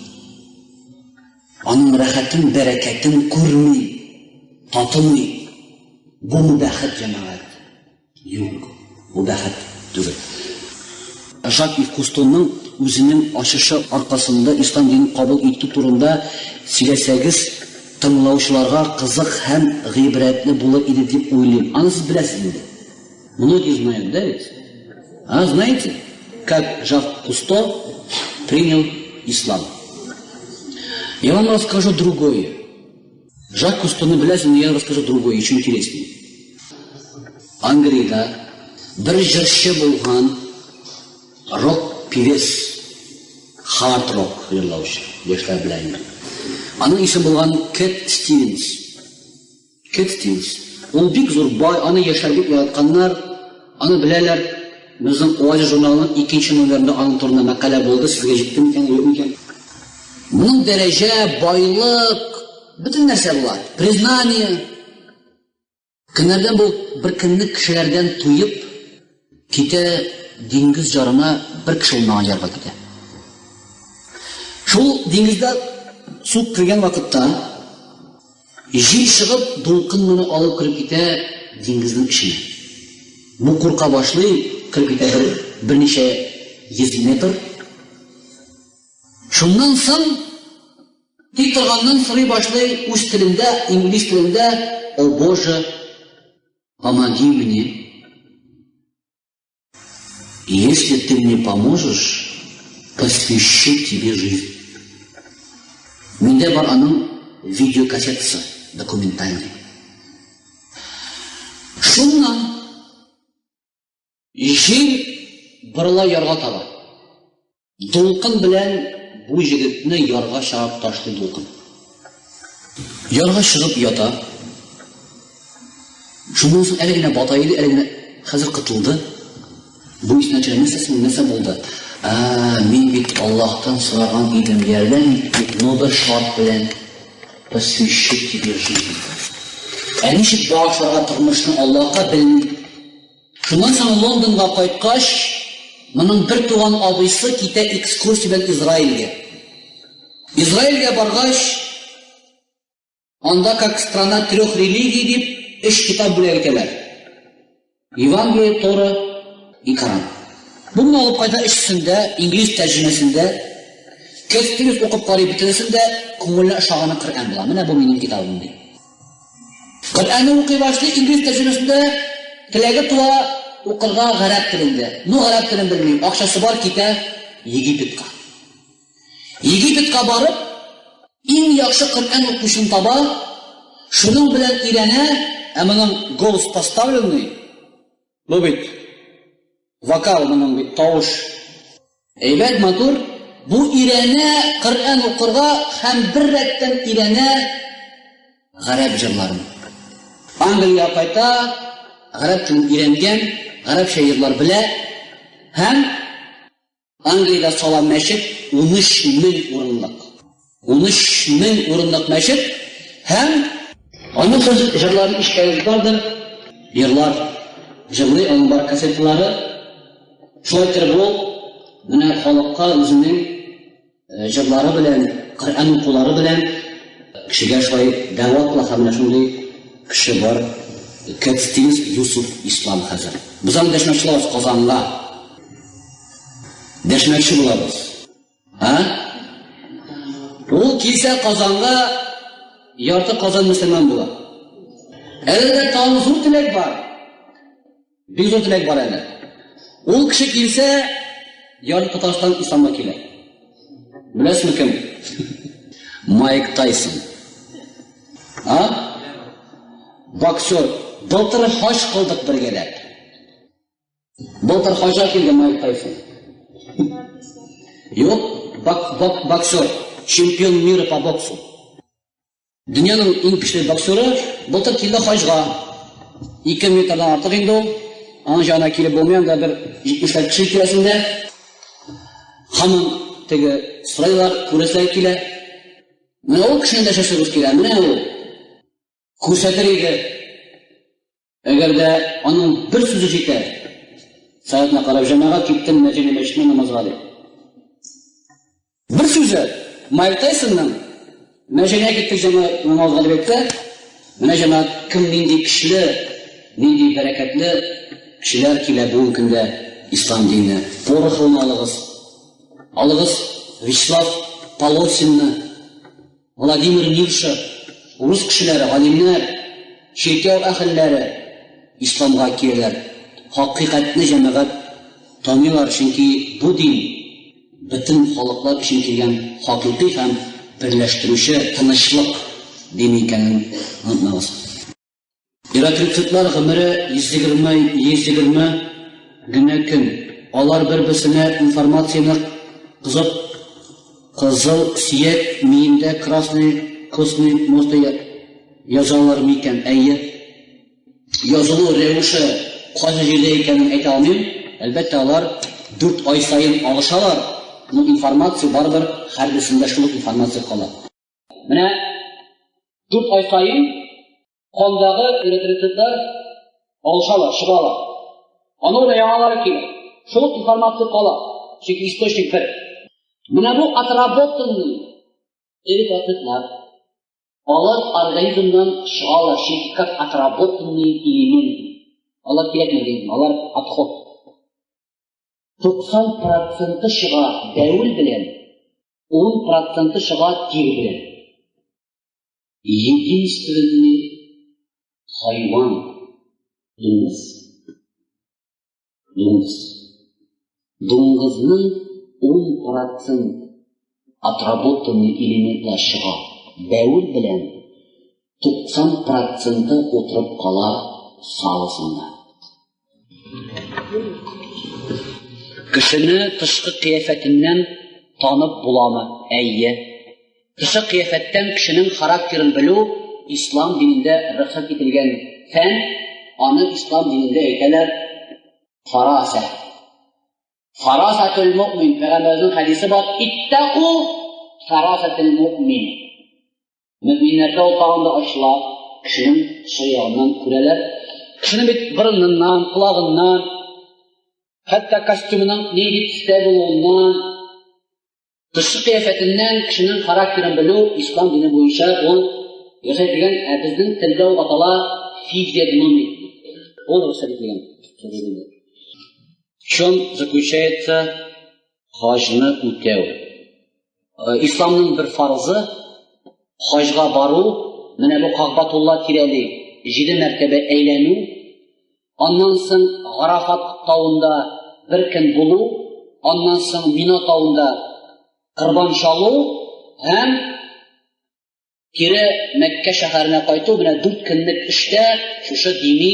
Аның рәхәтен, бәрәкәтен күрми, татымый. Бу бәхет җәмәгать. Юк, бу бәхет түгел. Жак Ив Кустонның үзенең ачышы аркасында ислам динен кабул итү турында сөйләсәгез, тыңлаучыларга кызык һәм гыйбрәтле булыр иде дип уйлыйм. Аны сез беләсез инде. Многие знают, да ведь? Знаете, как Жак Кусто принял ислам? Я вам расскажу другое. Жак Кустоны беләсез, но я расскажу другое, еще интереснее. Англиядә бер җырчы булган рок певец, хард рок йырлаучы, яшьләр белән. Аның исеме булган Кэт Стивенс. Ул бик зур бай, аны яшьләр бик яратканнар. Аны беләләр. Безнең Уаз журналының 2нче номерында аның турында мәкалә булды, сезгә җитте микән, юк микән? Моның дәрәҗә, байлык, бөтен нәрсә була. Признание. Көннәрдән бу бер көнне кешеләрдән туеп китә диңгез ярына бер кеше булмаган ярга китә. Шул диңгездә су кергән вакытта җил чыгып, дулкын моны алып киреп китә диңгезнең эченә. Бу курка башлый, киреп китә берничә 100 метр. Шуннан соң тик торганнан сорый башлый үз телендә, инглиз телендә: "О Боже, помоги мне. Если ты мне поможешь, посвящу тебе жизнь". Миндә бар аның видеокассетасы, документальный. Шуннан җил борыла ярга таба. Дулкын белән бу җегетне ярга чыгып ташлый дулкын. Ярга чыгып ята. Шуннан соң әле генә бата иде, әле генә хәзер кытылды. Бу исенә төшермәсәң нәрсә булды? Мин бит Аллаһтан сораган идем, ярдәм ит, но бер шарт белән: посвящу тебе жизнь. Ничек башларга тормышны Аллаһка белми. Шуннан соң Лондонга кайткач, моның бер туган абыйсы китә экскурсия белән Израильгә. Израильгә баргач, анда как страна 3 религий дип 3 китап бүләк итәләр. Евангелие, Тора и Коран. Буны алып кайта ичсендә, инглиз тәрҗемәсендә, кәстерис укып карый битәсендә күңелне ошаганы Коран була. Менә бу минем китабым ди. Коръанны укый башлый, инглиз тәрҗемәсендә теләге туа укырга гарәп телендә. Гарәп телен белмим. Акчасы бар, китә Египетка. Египетка барып, иң яхшы Коръан укучын таба, шуның белән өйрәнә, моның голос поставленный. Бу бит вокал, моның бит тавыш. Әйбәт, матур. Бу өйрәнә Коръан укырга һәм бер рәттән өйрәнә гарәп җырларын. Англия кайта, гарәп телен өйрәнгән, гарәп шәйерләр белә, һәм Англиядә сала мәчет 13,000 урынлык. 13,000 урынлык мәчет, һәм аның җырларын ишкәнез бардыр. Йырлар, җырлый, аның бар кассеталары. Шулай итеп ул менә халыкка үзенең җырлары белән, Коръан укулары белән кешегә шулай дәгъва кыла, һәм шундый кеше бар. Кәтстиз Юсуф Ислам хәзер. Без аны дәшмәкчеләр Казанга. Дәшмәкче булабыз. Ул килсә Казанга, ярты Казан мөселман була. Әле тагын зур теләк бар. Бик зур теләк бар әле. Ул кеше килсә, ярты Татарстан исламга килә. Беләсезме кем? Майк Тайсон. Боксер. Былтыр хаҗ кылдык бергәләп. Былтыр хаҗга килгән Майк Тайсон. Юк, боксер, чемпион мира по боксу. Дөньяның иң көчле боксеры былтыр килде хаҗга. 2 метрдан артык инде ул. Аның җанына килеп булмаган да бер 70 кеше киләсендә. Һаман теге сырайлар күрәсәк килә. Менә ул кешенең дә шәшәгез килә. Менә ул күрсәтер иде. Әгәр дә аның бер сүзе җитә. Сәгатьне карап җәмәгать киттем, мәҗлисне мәчетне намазга дип. Бер сүзе Майк Тайсонның мәҗлисне киттек җәмәгать намазга дип әйтә. Менә җәмәгать кем нинди көчле, нинди бәрәкәтле кешеләр килә бүген көндә ислам дине. Порохны алыгыз. Алыгыз Вячеслав Полосинны, Владимир Нилша, рус кешеләре, галимнәр, ширкәү әһелләре исламга киләләр. Хакыйкатьне җәмәгать танылар, чөнки бу дин бөтен халыклар өчен килгән хакыйкый һәм берләштерүче тынычлык дини икәнен онытмагыз. Иратриктлар гомере 120 генә көн. Алар бер-берсенә информацияны кызыл сөяк миендә красный косный мосты язалар микән? Әйе. Язылу рәвеше Кайсы җирдә икәнен әйтә алмыйм. Әлбәттә алар 4 ай сайын алышалар. Бу информация барбер һәрберсендә шул информация кала. Менә 4 ай сайын кандагы эритроцитлар алышалар, чыгалар. Аның да яңалары килә. Шул информация кала. Чөнки источник бер. Менә бу отработанный эритроцитлар алар организмнан чыгалар, чөнки как отработанный элемент. Алар кирәкмәгән, алар отход. 90% чыга бәүл белән, 10% чыга тир белән. Единственный хайван дуңгыз. Дуңгызның 10% отработанный элементлар чыга бәүл белән, 90% утырып кала савысында. Кешене тышкы кыяфәтеннән танып буламы? Әйе. Тышкы кыяфәттән кешенең характерын белү ислам динендә рөхсәт ителгән фән, аны ислам динендә әйтәләр фараса. Фарасатул муъмин, пәйгамбәрнең хадисе бар, иттaqu фарасатул муъмин. Мөэминнәргә ул тагында ачыла, кешенең шаягынан күрәләр. Кешенең бит борыныннан, колагыннан, хәтта костюмының нинди төстә булуыннан, тышкы кыяфәтеннән кешенең характерын белү ислам дине буенча ул рөхсәт ителгән, безнең телдә ул атала физиогномия. Ул рөхсәт ителгән. В чем заключается хаҗны үтәү? Исламның бер фарзы хаҗга бару, менә бу Кагбатулла тирәли 7 мәртәбә әйләнү, аннан соң Арафат тауында бер көн булу, аннан соң Мина тауында кырбан чалу һәм кире Мәккә шәһәренә кайту, менә 4 көнлек эштә шушы дини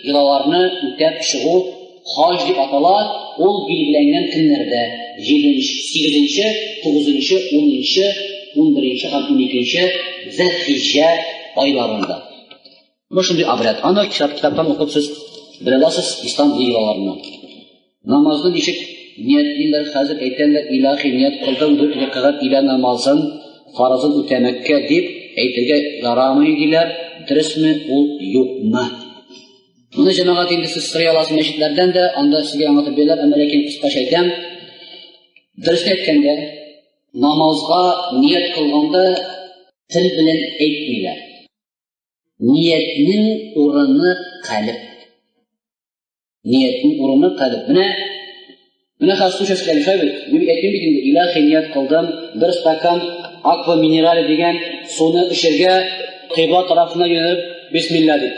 йолаларны үтәп чыгу хаҗ дип атала. Ул билгеләнгән көннәрдә 7-нче, 8-нче, 9-нче, 10-нче, 11-нче һәм 12-нче Зәлхиҗҗә айларында. Бу шундый обряд. Аны китаптан укып сез белә аласыз ислам йолаларны. Намазны ничек ниятлиләр, хәзер әйтәләр, илаһи ният кылдым 4 рәкъәт илә намазын, фарызын үтәмәккә дип әйтергә ярамый диләр. Дөресме, ул юкмы? Моны җәмәгать инде сез сорый аласыз мәчетләрдән дә, анда сезгә аңлатып бирәләр, әмма ләкин кыскача әйтәм. Дөресен әйткәндә, намазга ният кылганда тел белән әйтмиләр. Ниятнең урыны калб. Ниятнең урыны калб. Менә хәзер сүзләр шәбит. Мин әйтәм бит инде, илаһи ният кылдым, 1 стакан аква минерале дигән суны эчәргә кыйбла тарафына йönелеп бисмилла дип.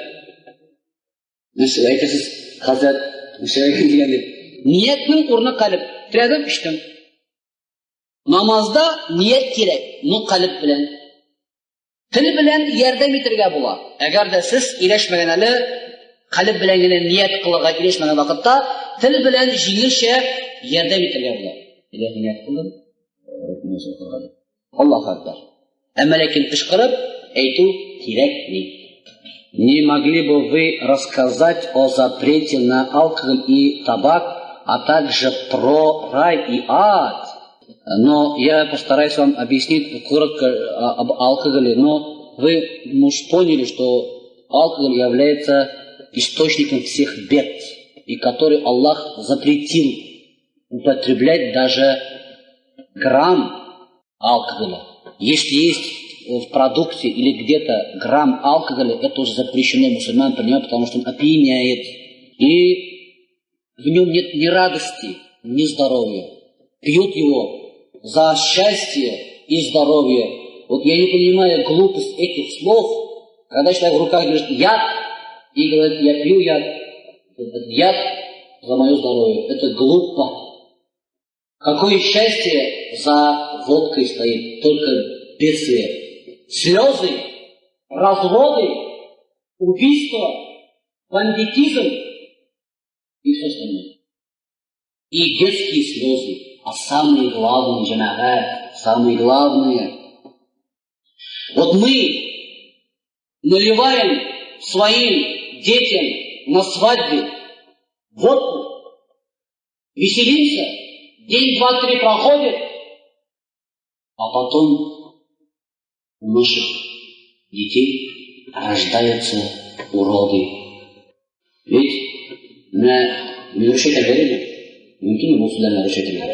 Нәрсә әйтәсез? Хәзер шәйх дигән дип. Ниятнең урыны калб. Тирәдән иштем. Намазда ният кирәк, ну калб белән. Тел белән ярдәм итәргә була. Әгәр дә сез иләшмәгән әле, калб белән генә ният кылырга иләшмәгән вакытта, тел белән җиңелчә ярдәм итәргә була. Иләһи ният кылдым. Аллаһу акбар. Әмма ләкин кычкырып әйтү кирәкми. Не могли бы вы рассказать о запрете на алкоголь и табак, а также про рай и ад? Но я постараюсь вам объяснить коротко об алкоголе, но вы, может, поняли, что алкоголь является источником всех бед, и который Аллах запретил употреблять даже грамм алкоголя. Если есть в продукте или где-то грамм алкоголя, это уже запрещено мусульман принимать, потому что он опьяняет. И в нем нет ни радости, ни здоровья. Пьют его за счастье и здоровье. Вот я не понимаю глупость этих слов, когда человек в руках держит яд и говорит, я пью яд, этот яд за мое здоровье. Это глупо. Какое счастье за водкой стоит, только бедствие. Слезы, разводы, убийства, бандитизм и все остальное. И детские слезы. А самые главные, джамаат, самые главные. Вот мы наливаем своим детям на свадьбе водку, веселимся, день, два, три проходит, а потом у наших детей рождаются уроды. Ведь на нарушителя мungkin sudah нарушителя.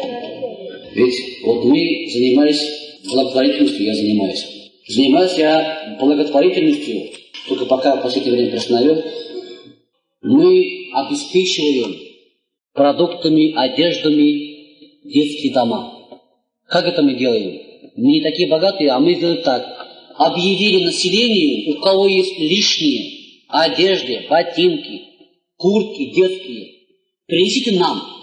Ведь вот мы занимались благотворительностью, я занимаюсь. Занимаюсь я благотворительностью, только пока в последнее время признаю, мы обеспечиваем продуктами, одеждами детские дома. Как это мы делаем? Мы не такие богатые, а мы делаем так. Объявили населению, у кого есть лишние одежды, ботинки, куртки детские, принесите нам.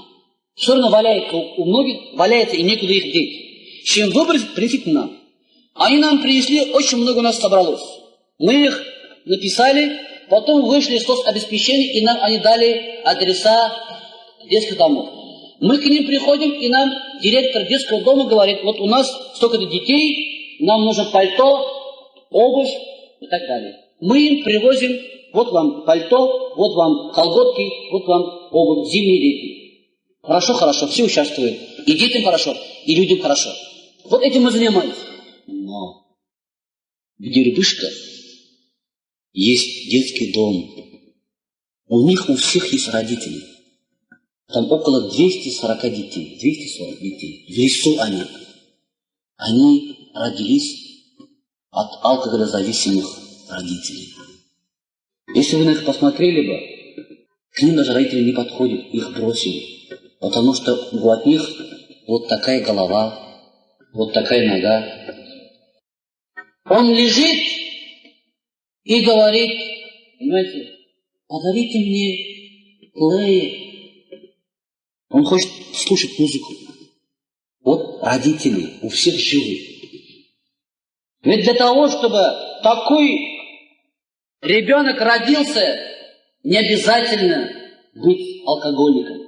Все равно валяется, у многих валяется и некуда их деть. Чем выбросить, принесите нам. Они нам принесли, очень много у нас собралось. Мы их написали, потом вышли из соцобеспечения, и нам они дали адреса детских домов. Мы к ним приходим, и нам директор детского дома говорит, вот у нас столько-то детей, нам нужно пальто, обувь и так далее. Мы им привозим, вот вам пальто, вот вам колготки, вот вам обувь, зимние, летние. Хорошо, хорошо, все участвуют. И детям хорошо, и людям хорошо. Вот этим мы занимаемся. Но в Дербышках есть детский дом. У них у всех есть родители. Там около 240 детей. 240 детей. В лесу они. Они родились от алкоголезависимых родителей. Если вы на них посмотрели бы, к ним даже родители не подходят, их бросили. Потому что от них вот такая голова, вот такая нога. Он лежит и говорит, понимаете, подарите мне плеер. Он хочет слушать музыку. Вот родители у всех живы. Ведь для того, чтобы такой ребенок родился, не обязательно быть алкоголиком.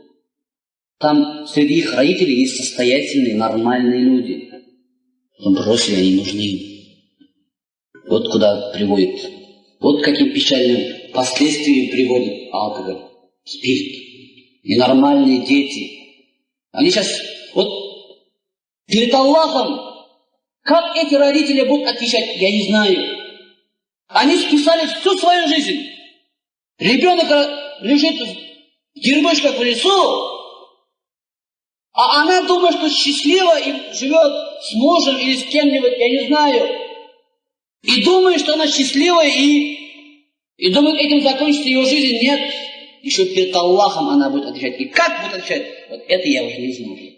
Там среди их родителей есть состоятельные, нормальные люди. Но бросили, они нужны им. Вот куда приводит. Вот каким печальным последствиям приводит алкоголь, спирт. Ненормальные дети. Они сейчас, вот перед Аллахом, как эти родители будут отвечать, я не знаю. Они списали всю свою жизнь. Ребенок лежит в Дербышках в лесу, а она думает, что счастлива и живет с мужем или с кем-нибудь, я не знаю. И думает, что она счастливая, и думает, этим закончится ее жизнь. Нет. Еще перед Аллахом она будет отвечать. И как будет отвечать? Вот это я уже не знаю.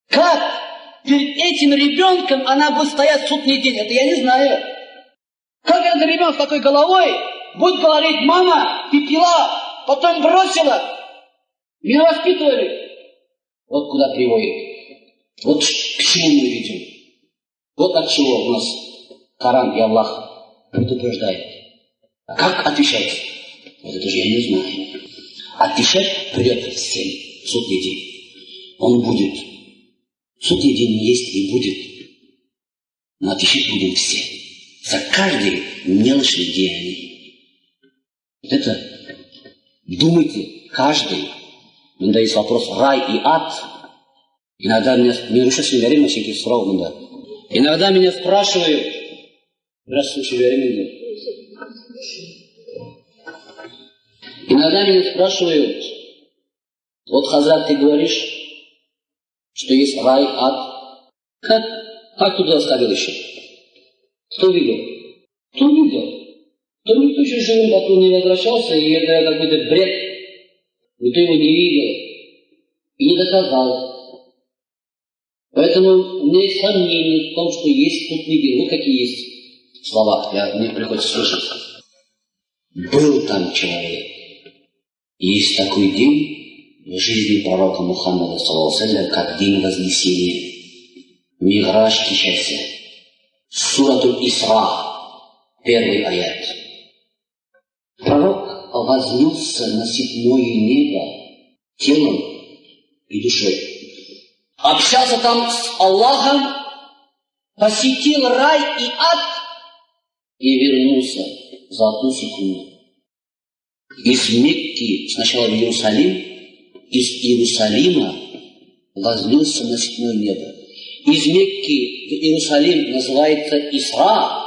Как перед этим ребенком она будет стоять в судный день? Это я не знаю. Как этот ребенок с такой головой будет говорить, мама, ты пила, потом бросила, меня воспитывали. Вот куда приводит. Вот к чему мы видим. Вот от чего у нас Коран и Аллах предупреждает. А как отвечать? Вот это же я не знаю. Отвечать придет всем в судный день. Он будет. Судный день есть и будет. Но отвечать будем все. За каждый мелочный деяние. Вот это думайте, каждый. Мында есть вопрос рай и ад. Иногда меня Иногда меня спрашивают, иногда меня спрашивают, вот, Хазрат, ты говоришь, что есть рай, ад. Как туда сходил еще? Кто видел? Кто видел? Кто еще живым потом не возвращался, и это какой-то бред. Никто его не видел и не доказал. Поэтому у меня есть сомнения в том, что есть судный день. Вот какие есть слова, мне приходится слышать. Был там человек. Есть такой день в жизни пророка Мухаммада, как день Вознесения. Миграж кишася. Суратуль Исра, первый аят. Пророк вознесся на седьмое небо телом и душой. Общался там с Аллахом, посетил рай и ад и вернулся за одну секунду. Из Мекки сначала в Иерусалим, из Иерусалима вознесся на седьмое небо. Из Мекки в Иерусалим называется Исра,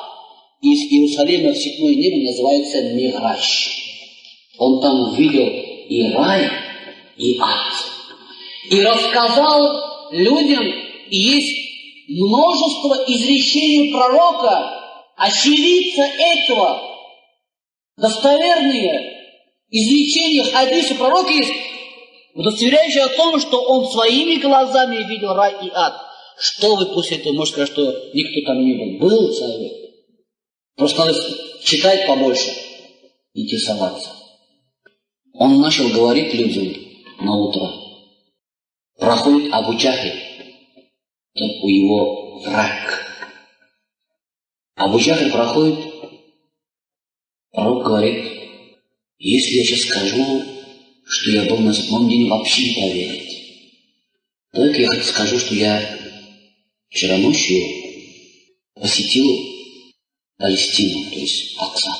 из Иерусалима в седьмое небо называется Ми'раж. Он там видел и рай, и ад. И рассказал людям, и есть множество изречений пророка, очевидца этого, достоверные изречения хадиса пророка есть, удостоверяющие о том, что он своими глазами видел рай и ад. Что вы после этого можете сказать, что никто там не был? Был человек. Просто надо читать побольше, интересоваться. Он начал говорить людям на утро. Проходит Абу Джахль, у его враг. Абу Джахль проходит, пророк говорит, если я сейчас скажу, что я был на седьмом дне, вообще не поверить. Только я хоть скажу, что я вчера ночью посетил Палестину, то есть Акса.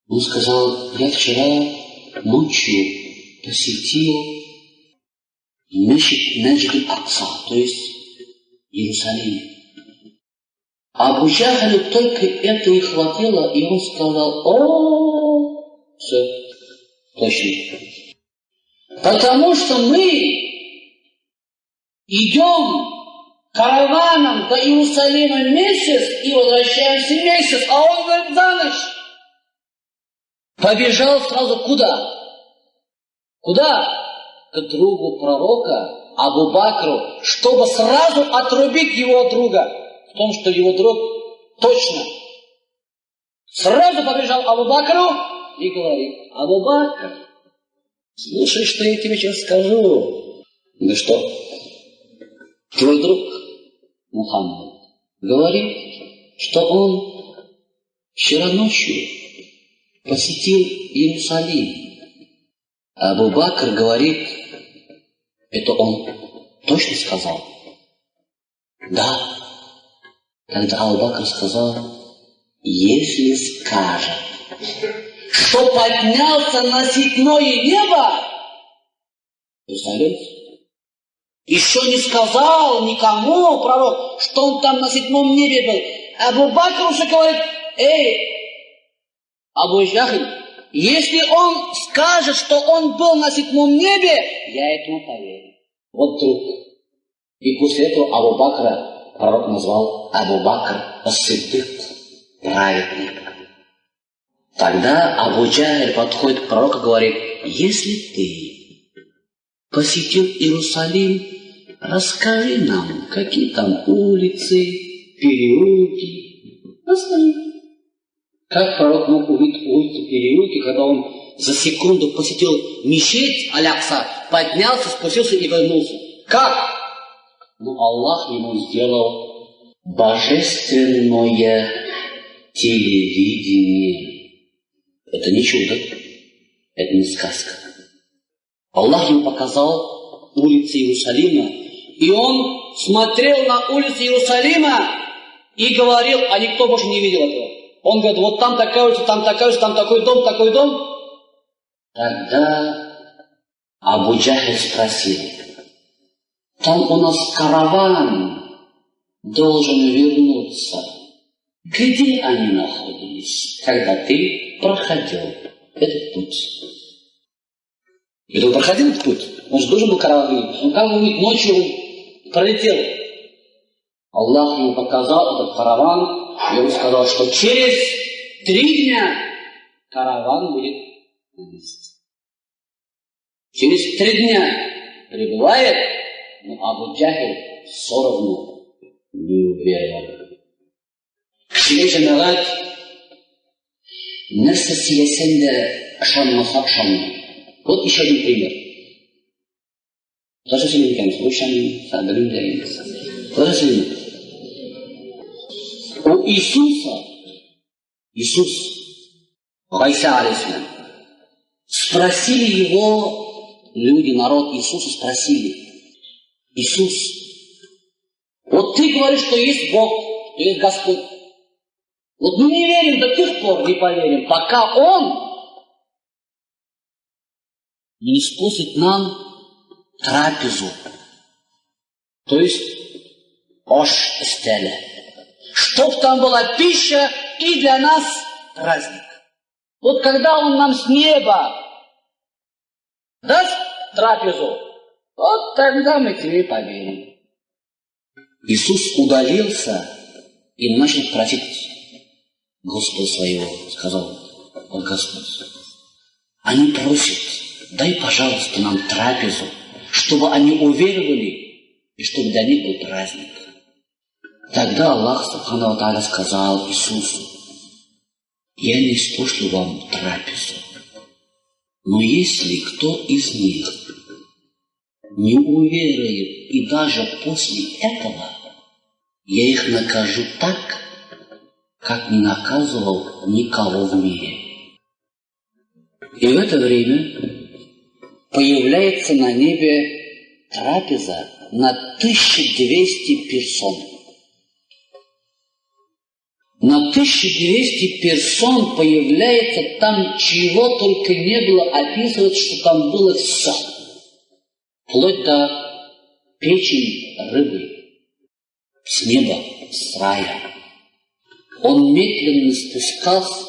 Он сказал, я вчера ночью посетил Месджид Акса, то есть Иерусалим. А Абу Джахлю только это и хватило, и он сказал, о, все, точно. Потому что мы идем караваном до Иерусалима месяц и возвращаемся месяц, а он говорит за ночь. Побежал сразу куда? Куда? К другу пророка Абу Бакру, чтобы сразу отрубить его друга в том, что его друг точно. Сразу побежал Абу Бакру и говорит, Абу Бакр, слушай, что я тебе сейчас скажу. Ну что? Твой друг Мухаммад говорит, что он вчера ночью посетил Иерусалим. Абу Бакр говорит, это он точно сказал? Да. Тогда Абу Бакр сказал, если скажет, что поднялся на седьмое небо, представляете? Еще не сказал никому пророк, что он там на седьмом небе был. Абу Бакр уже говорит, Абу Джахль, если он скажет, что он был на седьмом небе, я этому поверю. Вот друг. И после этого Абу Бакра пророк назвал Абу Бакр ас-Сиддик, праведник. Тогда Абу Джахль подходит к пророку и говорит, если ты посетил Иерусалим, расскажи нам, какие там улицы, переулки. Расскажи. Как пророк мог увидеть улицы, переулки, когда он за секунду посетил мечеть Аль-Акса, поднялся, спустился и вернулся? Как? Ну, Аллах ему сделал божественное телевидение. Это не чудо, это не сказка. Аллах ему показал улицы Иерусалима, и он смотрел на улицы Иерусалима и говорил, а никто больше не видел этого. Он говорит, вот там такая улица, там такая улица, там такой дом, такой дом. Тогда Абу Джахль спросил, там у нас караван должен вернуться. Где они находились, когда ты проходил этот путь? Это он проходил этот путь? Он же должен был караван видеть. Он как бы ночью пролетел. Аллах ему показал этот караван, и он сказал, что через 3 дня караван будет на месте. Через 3 дня прибывает, но Абу Джахль все равно не уверовал. Kişiler cemaat nefs siyasinde yaşanmasa yaşanmıyor. Вот еще один пример. Даже если мы слушаем, соблюдаем. Даже если у Иисус, Гайса алейхиссалям, спросили его люди, народ Иисуса спросили, Иисус, вот ты говоришь, что есть Бог, что есть Господь. Вот мы не верим до тех пор, не поверим, пока Он не спустит нам трапезу, то есть аш стеле, чтоб там была пища и для нас праздник. Вот когда Он нам с неба даст трапезу, вот тогда мы тебе поверим. Иисус удалился и начал просить Господа своего, сказал: «О Господь, они просят, дай, пожалуйста, нам трапезу, чтобы они уверовали и чтобы для них был праздник». Тогда Аллах Субхану ва Тааля сказал Иисусу: «Я не спошлю вам трапезу, но если кто из них не уверует и даже после этого, я их накажу так, как не наказывал никого в мире». И в это время появляется на небе трапеза на 1200 персон. На 1200 персон появляется там, чего только не было, описывать, что там было все. Вплоть до печени рыбы с неба, с рая. Он медленно спускался.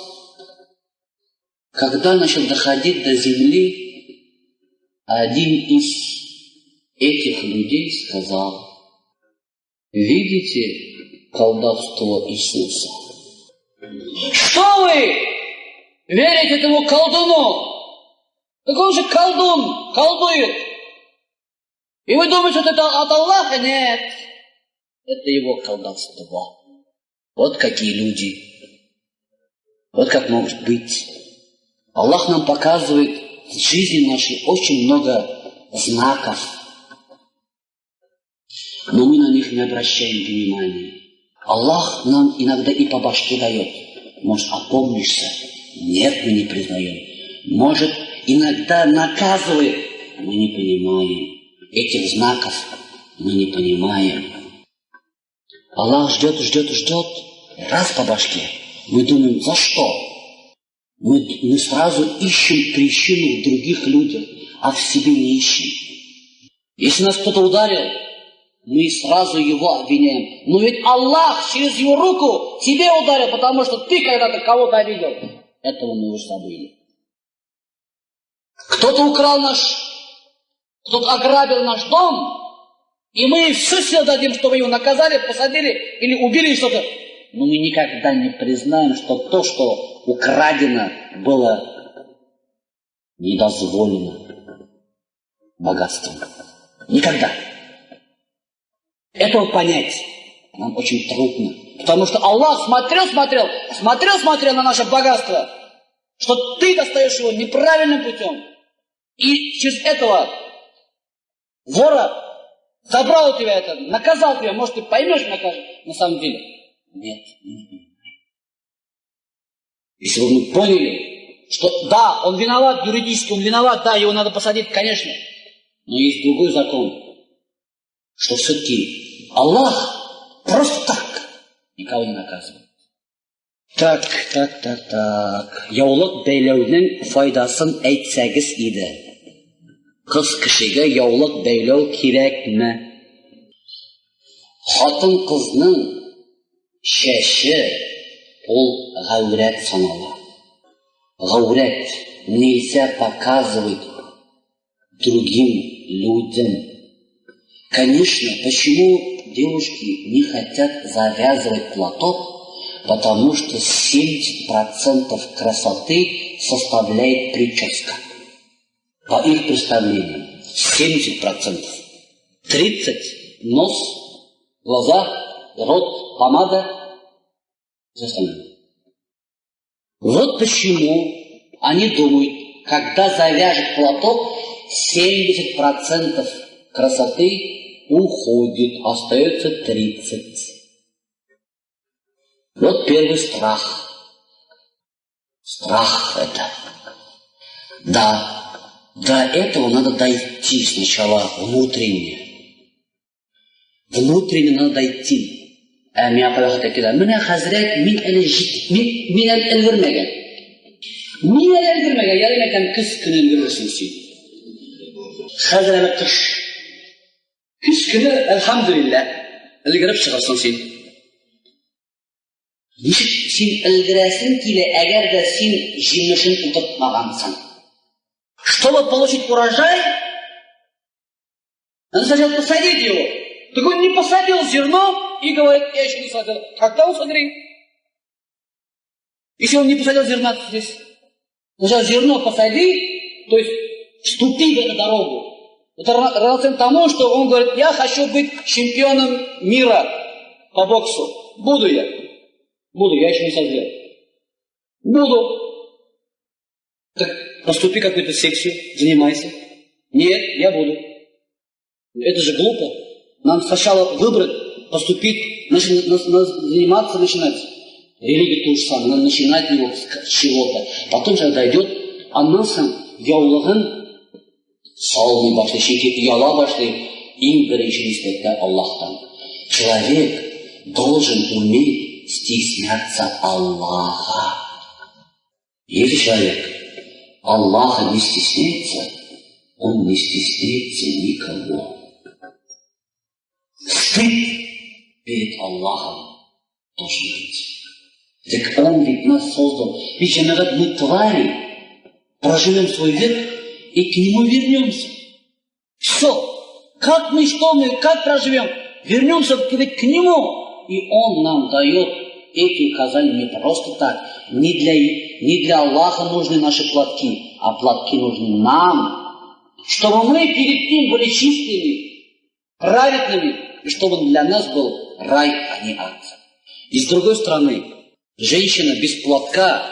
Когда начал доходить до земли, один из этих людей сказал: «Видите колдовство Иисуса? Что вы верите этому колдуну? Так он же колдун, колдует. И вы думаете, что это от Аллаха? Нет, это его колдовство». Вот какие люди. Вот как может быть. Аллах нам показывает в жизни нашей очень много знаков, но мы на них не обращаем внимания. Аллах нам иногда и по башке дает. Может, опомнишься? Нет, мы не признаем. Может, иногда наказывает. Мы не понимаем. Этих знаков мы не понимаем. Аллах ждет. Раз по башке. Мы думаем, за что? Мы сразу ищем причину в других людях, а в себе не ищем. Если нас кто-то ударил, мы сразу его обвиняем. Но ведь Аллах через его руку тебе ударил, потому что ты когда-то кого-то обидел. Этого мы уже забыли. Кто-то украл кто-то ограбил наш дом, и мы все силы дадим, чтобы его наказали, посадили или убили что-то. Но мы никогда не признаем, что то, что украдено, было недозволено богатством. Никогда. Этого понять нам очень трудно. Потому что Аллах смотрел на наше богатство, что ты достаешь его неправильным путем. И через этого вора забрал у тебя это, наказал тебя. Может, ты поймешь, накажешь на самом деле. Нет. Если бы мы поняли, что да, он виноват, юридически он виноват, да, его надо посадить, конечно. Но есть другой закон, что все-таки Аллах просто так никого не наказывает. Так. Яулык бәйләүнең файдасын әйтсәгез иде. Кыз кешегә яулык бәйләү кирәкме? Хатын кызның шәше ул гаурәт санала. Гаурәт нельзя показывать другим людям. Конечно, почему девушки не хотят завязывать платок? Потому что 70% красоты составляет прическа. По их представлениям. 70%. 30% нос, глаза, рот, помада. Все остальное. Вот почему они думают, когда завяжет платок, 70% красоты уходит, остается 30%. Вот первый страх. Страх это. Да, до этого надо дойти сначала внутренне. Внутренне надо дойти. Мен хәзрәт, мин әле өлгермәгән. Мин әле өлгермәгән, ярый мәкән көз көнен өлгерерсең син. Хәзер әле кыш. Кішкіні, әлхамдулилля, ілгіріп шығырсың сен. Нешік сен ілгірәсің келе, әгер де сен жемішін ұтыртмағансың. Чтобы получить урожай, надо сначала посадить его. Так он не посадил зерно и говорит, я еще не садил. Когда он садил? Если он не посадил зерна здесь, сначала зерно посади, то есть вступи в эту дорогу. Это равноценно тому, что он говорит, я хочу быть чемпионом мира по боксу. Буду, я еще не созрел. Буду. Так поступи в какую-то секцию, занимайся. Нет, я буду. Это же глупо. Нам сначала выбрать, поступить, заниматься, начинать. Религия то же самое, надо начинать его с чего-то. Потом, когда дойдет, аннансам яулығын салмай башлай, шеке ұяла башлай, ең бірінші нисбетте Аллахтан. Человек должен уметь стесняться Аллаха. Если человек Аллаха не стесняется, он не стесняется никого. Стыд перед Аллахом должен быть. Так Он ведь нас создал. Ведь мы твари, проживем свой век и к Нему вернемся. Все. Как мы, что мы, как проживем? Вернемся к Нему. И Он нам дает эти указания не просто так. Не для Аллаха нужны наши платки, а платки нужны нам. Чтобы мы перед Ним были чистыми, праведными, и чтобы для нас был рай, а не ад. И с другой стороны, женщина без платка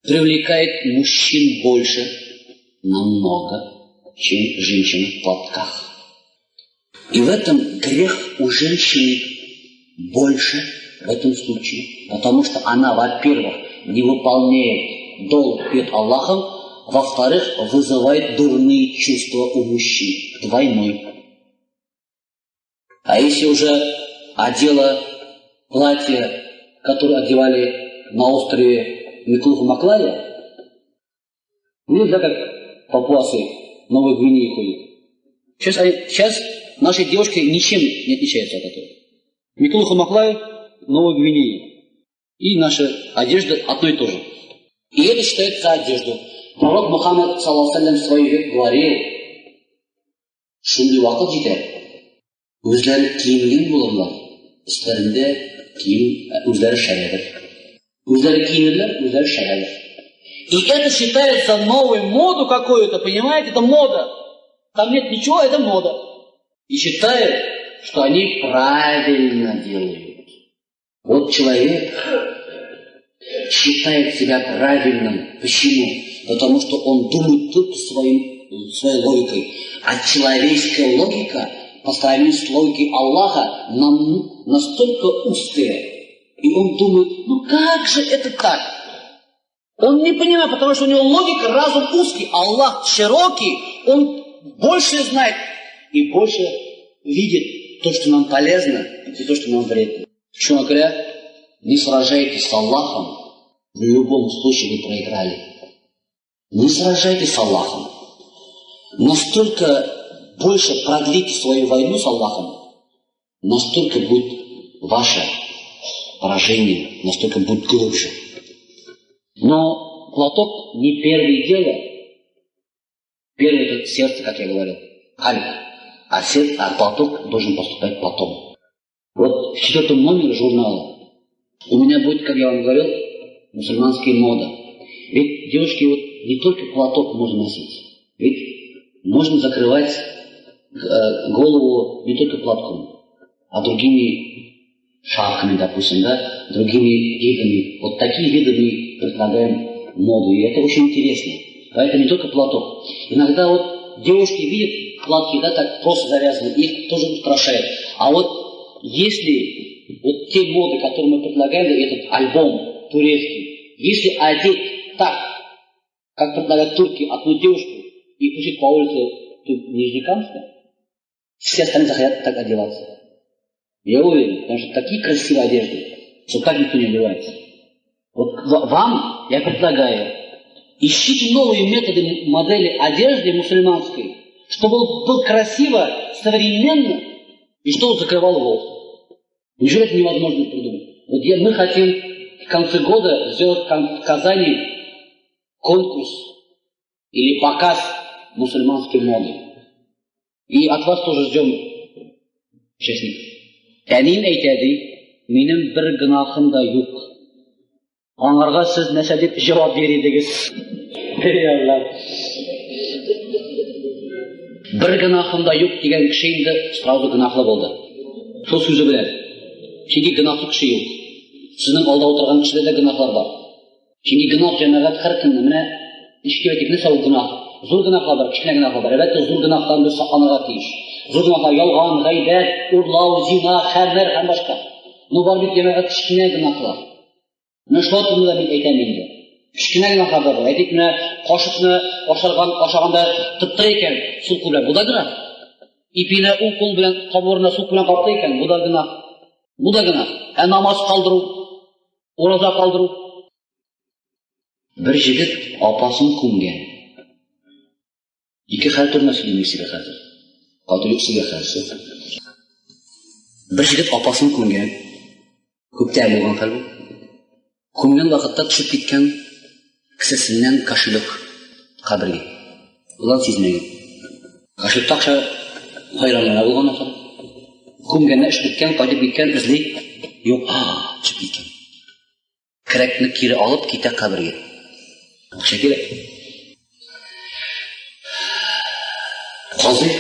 привлекает мужчин больше, намного, чем женщина в платках. И в этом грех у женщины больше в этом случае, потому что она, во-первых, не выполняет долг перед Аллахом, во-вторых, вызывает дурные чувства у мужчин, двойной. А если уже одела платье, которое одевали на острове Миклуха-Маклая, нельзя как папуасы Новой Гвинеи ходят. Сейчас наши девушки ничем не отличаются от этого. Миклуха-Маклая, Новой Гвинеи. И наша одежда одно и то же. И это считается одежду. Пророк Мухаммад, саллаллаху алейхи в свой век говорил, шундай уақыт жетер, өзлері киінген боларлар, істерінде өзлері шариғыр. Өзлері киінерлер, өзлері шариғыр. И это считается новой моду какую-то, понимаете? Это мода. Там нет ничего, это мода. И считают, что они правильно делают. Вот человек считает себя правильным. Почему? Потому что он думает только своей логикой. А человеческая логика по сравнению с логикой Аллаха настолько узкая. И он думает, ну как же это так? Он не понимает, потому что у него логика, разум узкий, а Аллах широкий, он больше знает и больше видит то, что нам полезно, и то, что нам вредно. Что говоря, не сражайтесь с Аллахом, в любом случае вы проиграли. Не сражайтесь с Аллахом. Настолько больше продлите свою войну с Аллахом, настолько будет ваше поражение, настолько будет глубже. Но платок не первое дело. Первое это сердце, как я говорил, кальб. А платок должен поступать потом. Вот в 4 номере журнала у меня будет, как я вам говорил, мусульманская мода. Ведь девушки вот не только платок можно носить. Ведь можно закрывать голову не только платком, а другими шапками, допустим, да, другими видами. Вот такие виды мы предлагаем моду. И это очень интересно. Поэтому не только платок. Иногда вот девушки видят платки, да, так просто завязаны, их тоже украшают. А вот если вот те моды, которые мы предлагаем, этот альбом турецкий, если одеть так, как предлагают турки, одну девушку и пустить по улице Нижнекамска, все остальные захотят так одеваться. Я уверен, потому что такие красивые одежды, что так никто не одевается. Вот вам я предлагаю, ищите новые методы, модели одежды мусульманской, Чтобы был красиво, современно, и что он закрывал волосы. Неужели это невозможно придумать? Вот мы хотим в конце года сделать в Казани конкурс или показ мусульманской моды. И от вас тоже ждем участников. Әнем әйтәди, минем бір гынахым да юк. Аңарга сез нәрсә дип җавап бирдегез? Бір гынахым да юк дигән кеше инде сразу гынахлы булды. Шул сүзе белән. Чөнки гынахлы кеше юк. Сезнең алда утырган кешеләрдә гынахлар бар. Чөнки гынах җәмәгать һәр көнне менә ичкилетне сау гынах. Зур гынахлар бар, кичкенә гынахлар бар. Әлбәттә зур гынахтан без сакланырга тиеш. Зур гынахлар ялган, гайбәт, урлау, зина, хәмер һәм башка. Ну бар бит җәмәгать кичкенә гынахлар. Менә шул турында мин әйтәм инде. Кичкенә гынахлар бар. Әйтик менә кашыкны ашаганда тытты икән, сулку белән. Бу да гынах. Ипине укул белән, кабырына сулку белән капты икән, бу да гынах. Бу да гынах. Намаз калдыру, ураза калдыру. Бер җегет апасын күмгән. Ике хәл турында сөйлим сиңа хәзер. Катылык сиңа хәзер. Бер җегет апасын күмгән. Күптә булган хәл бу. Күмгән вакытта төшеп киткән кесәсеннән кошелек кабергә. Улан сизмәгән. Кошелек такча хайранлана булган ахыр. Күмгәнне эш биткән, кайтып киткән, эзли. Юк, төшеп киткән. Кирәкне кире алып китә кабергә. Акча кирәк. Казый.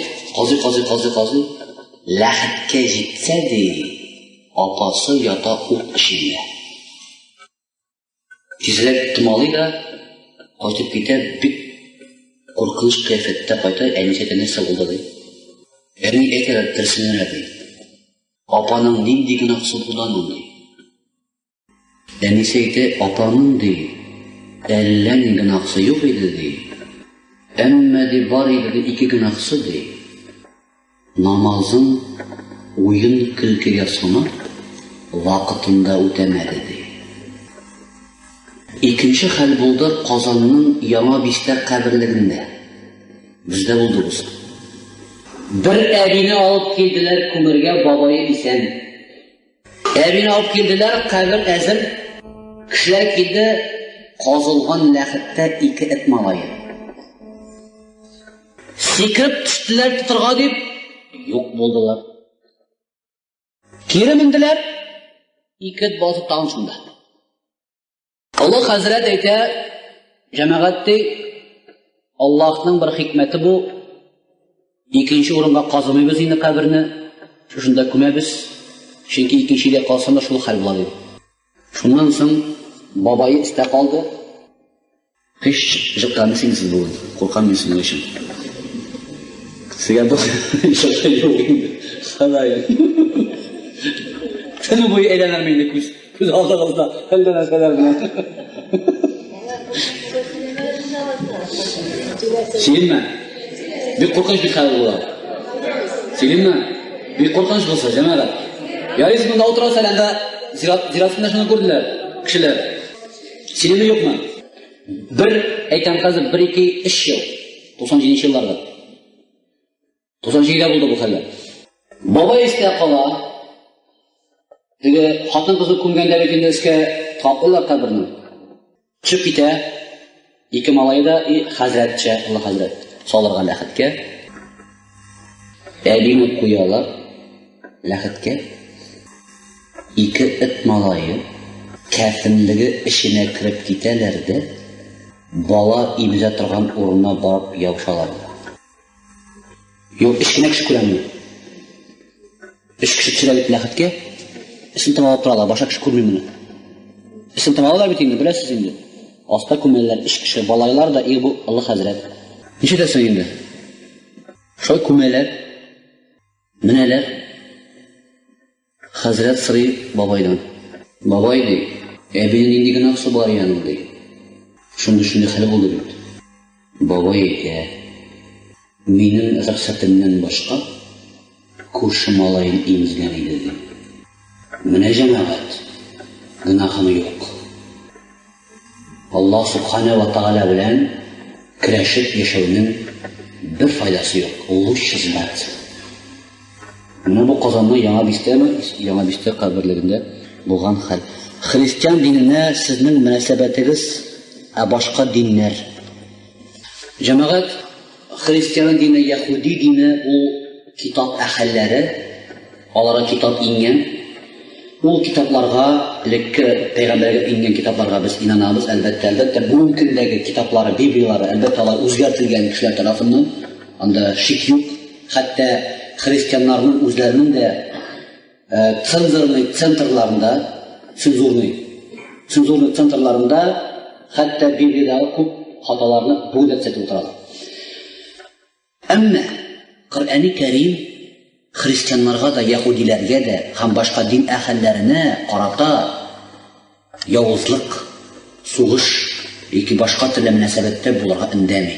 Ләхеткә җитсә ди, апасы ята ут эчендә. Тизрәк томалый да, кайтып китә, бик куркыныч кыяфәттә кайта, әнисе нәрсә булды ди. Әни әйтәләр терсенә ди. Апаның нинди гынахсы булган ди. Әнисе әйтә, апаның ди, әллә ни гынахсы юк иде ди. Әмма ди бар иде ике гынахсы ди. Намазын уен көлкегә санап, вакытында үтәмәде ди. Икенче хәл булды Казанның Яңа Бистәр каберлегендә. Бездә булды бу. Бер әбине алып килделәр күмергә, бабайы исән. Әбине алып килделәр, кабер әзер. Кешеләр килде, казылган ләхеттә ике эт малае. Сикереп төштеләр тотырга дип, юк булдылар. Кире мендиләр, ике эт басып тагын шунда. Allah Хәзрәт әйтә, җәмәгатьтә Аллаһның бер хикмәте бу. Икенче урынга казымыйбыз инде каберне, шунда күмәбез. Чөнки икенчедә калсында шул хәл була дип. Шуннан соң бабайы истә калды. Кыш җыктан синсез булды. Куркам мин синең өчен. Сезгә бу шәкәр юк инде. Хәзер. Сәне бу әйләнәр мине күз. Күз алдыгызда әллә нәрсәләр белән. Синме? Бик куркыныч бик хәл була. Синме? Бик куркыныч булса, җәмәгать. Ярыйсы монда утырасыз әлендә зиратында шуны күрделәр кешеләр. Синме юкмы? Бер әйтәм хәзер 1-2-3 ел. 97 елларда. 97дә булды бу хәлләр. Бабай истә кала. Теге хатын кызы күмгәндә бит инде искә таплар каберне. Чык китә. Ике малай да хәзрәтчә, Алла хәзрәт салырга ләхеткә. Әбине куялар ләхеткә. Ике эт малайы кәфенлеге эшенә кирип китәләр дә бала имза торган урынына барып ябышалар. Юк, эшкенә кеше күрәме? Эш кеше төшерә ләхеткә. Исем тамалап торалар, башка кеше күрмим моны. Исем тамалалар бит инде, беләсез инде. Аста күмәлләр, иш кеше, балайлар да бу Алла хәзрәт. Ничәдәсең инде? Шул күмәлләр, менәләр. Хәзрәт сырый бабайдан. Бабай ди, әбинең нинди гынахсы бар икән ди. Шундый хәл булды бит. Бабай әйтә, минем рөхсәтемнән башка күрше малайын имзгән иде ди. Менә җәмәгать, гынахым юк. Аллаһ Субхана ва Тааля белән көрәшеп яшәүнең bir faydası yok. Uluş hizmet. Менә бу Казанның Яңа Бистә каберлегендә булган хәл. Христиан диненә сезнең мөнәсәбәтегез башка диннәр. Җәмәгать, христиан дине, яһуди дине ул китап әһелләре, аларга китап ингән. Ул китапларга, элекке пәйгамбәргә ингән китапларга без инанабыз, әлбәттә. Бүген көндәге китаплары, Библиялары, әлбәттә алар үзгәртелгән кешеләр тарафыннан. Анда шик юк. Хәтта христианнарның үзләренең дә цензурный центрларында хәтта Библиядагы күп хаталарны бүген дә төзәтеп утыралар. Әмма Коръәни Кәрим христианнарга да, яһудиләргә дә һәм башка дин әһелләренә карата явызлык, сугыш яки башка төрле мөнәсәбәттә булырга өндәми.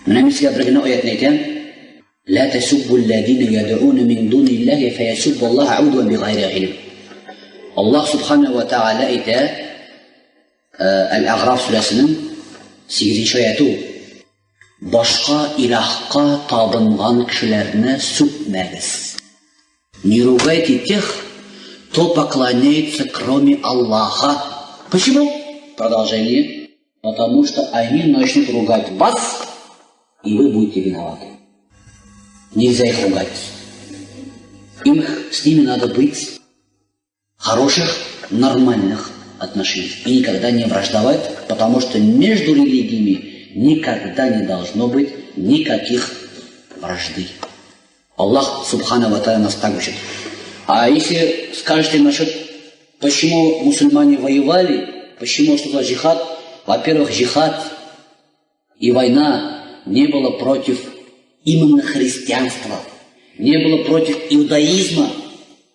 Менә мин сезгә бер генә аятны әйтәм. لا تسبوا الذين يدعون من دون الله فيسبوا الله عدوا بغير علم. Allah subhanahu wa ta'ala aytә Al-A'raf surəsinin 8-ci ayəti. Başqa ilahqa табынган кешеләрне сүпмәгез. Не ругайте тех, кто поклоняется кроме Аллаха. Почему? Продолжение. Потому что они начнут ругать вас, и вы будете виноваты. Нельзя их ругать. С ними надо быть хороших, нормальных отношений. И никогда не враждовать, потому что между религиями никогда не должно быть никаких вражды. Аллах Субхану ва Тааля нас так учит. А если скажете насчет, почему мусульмане воевали, почему что-то джихад, во-первых, джихад и война не было против именно христианства, не было против иудаизма,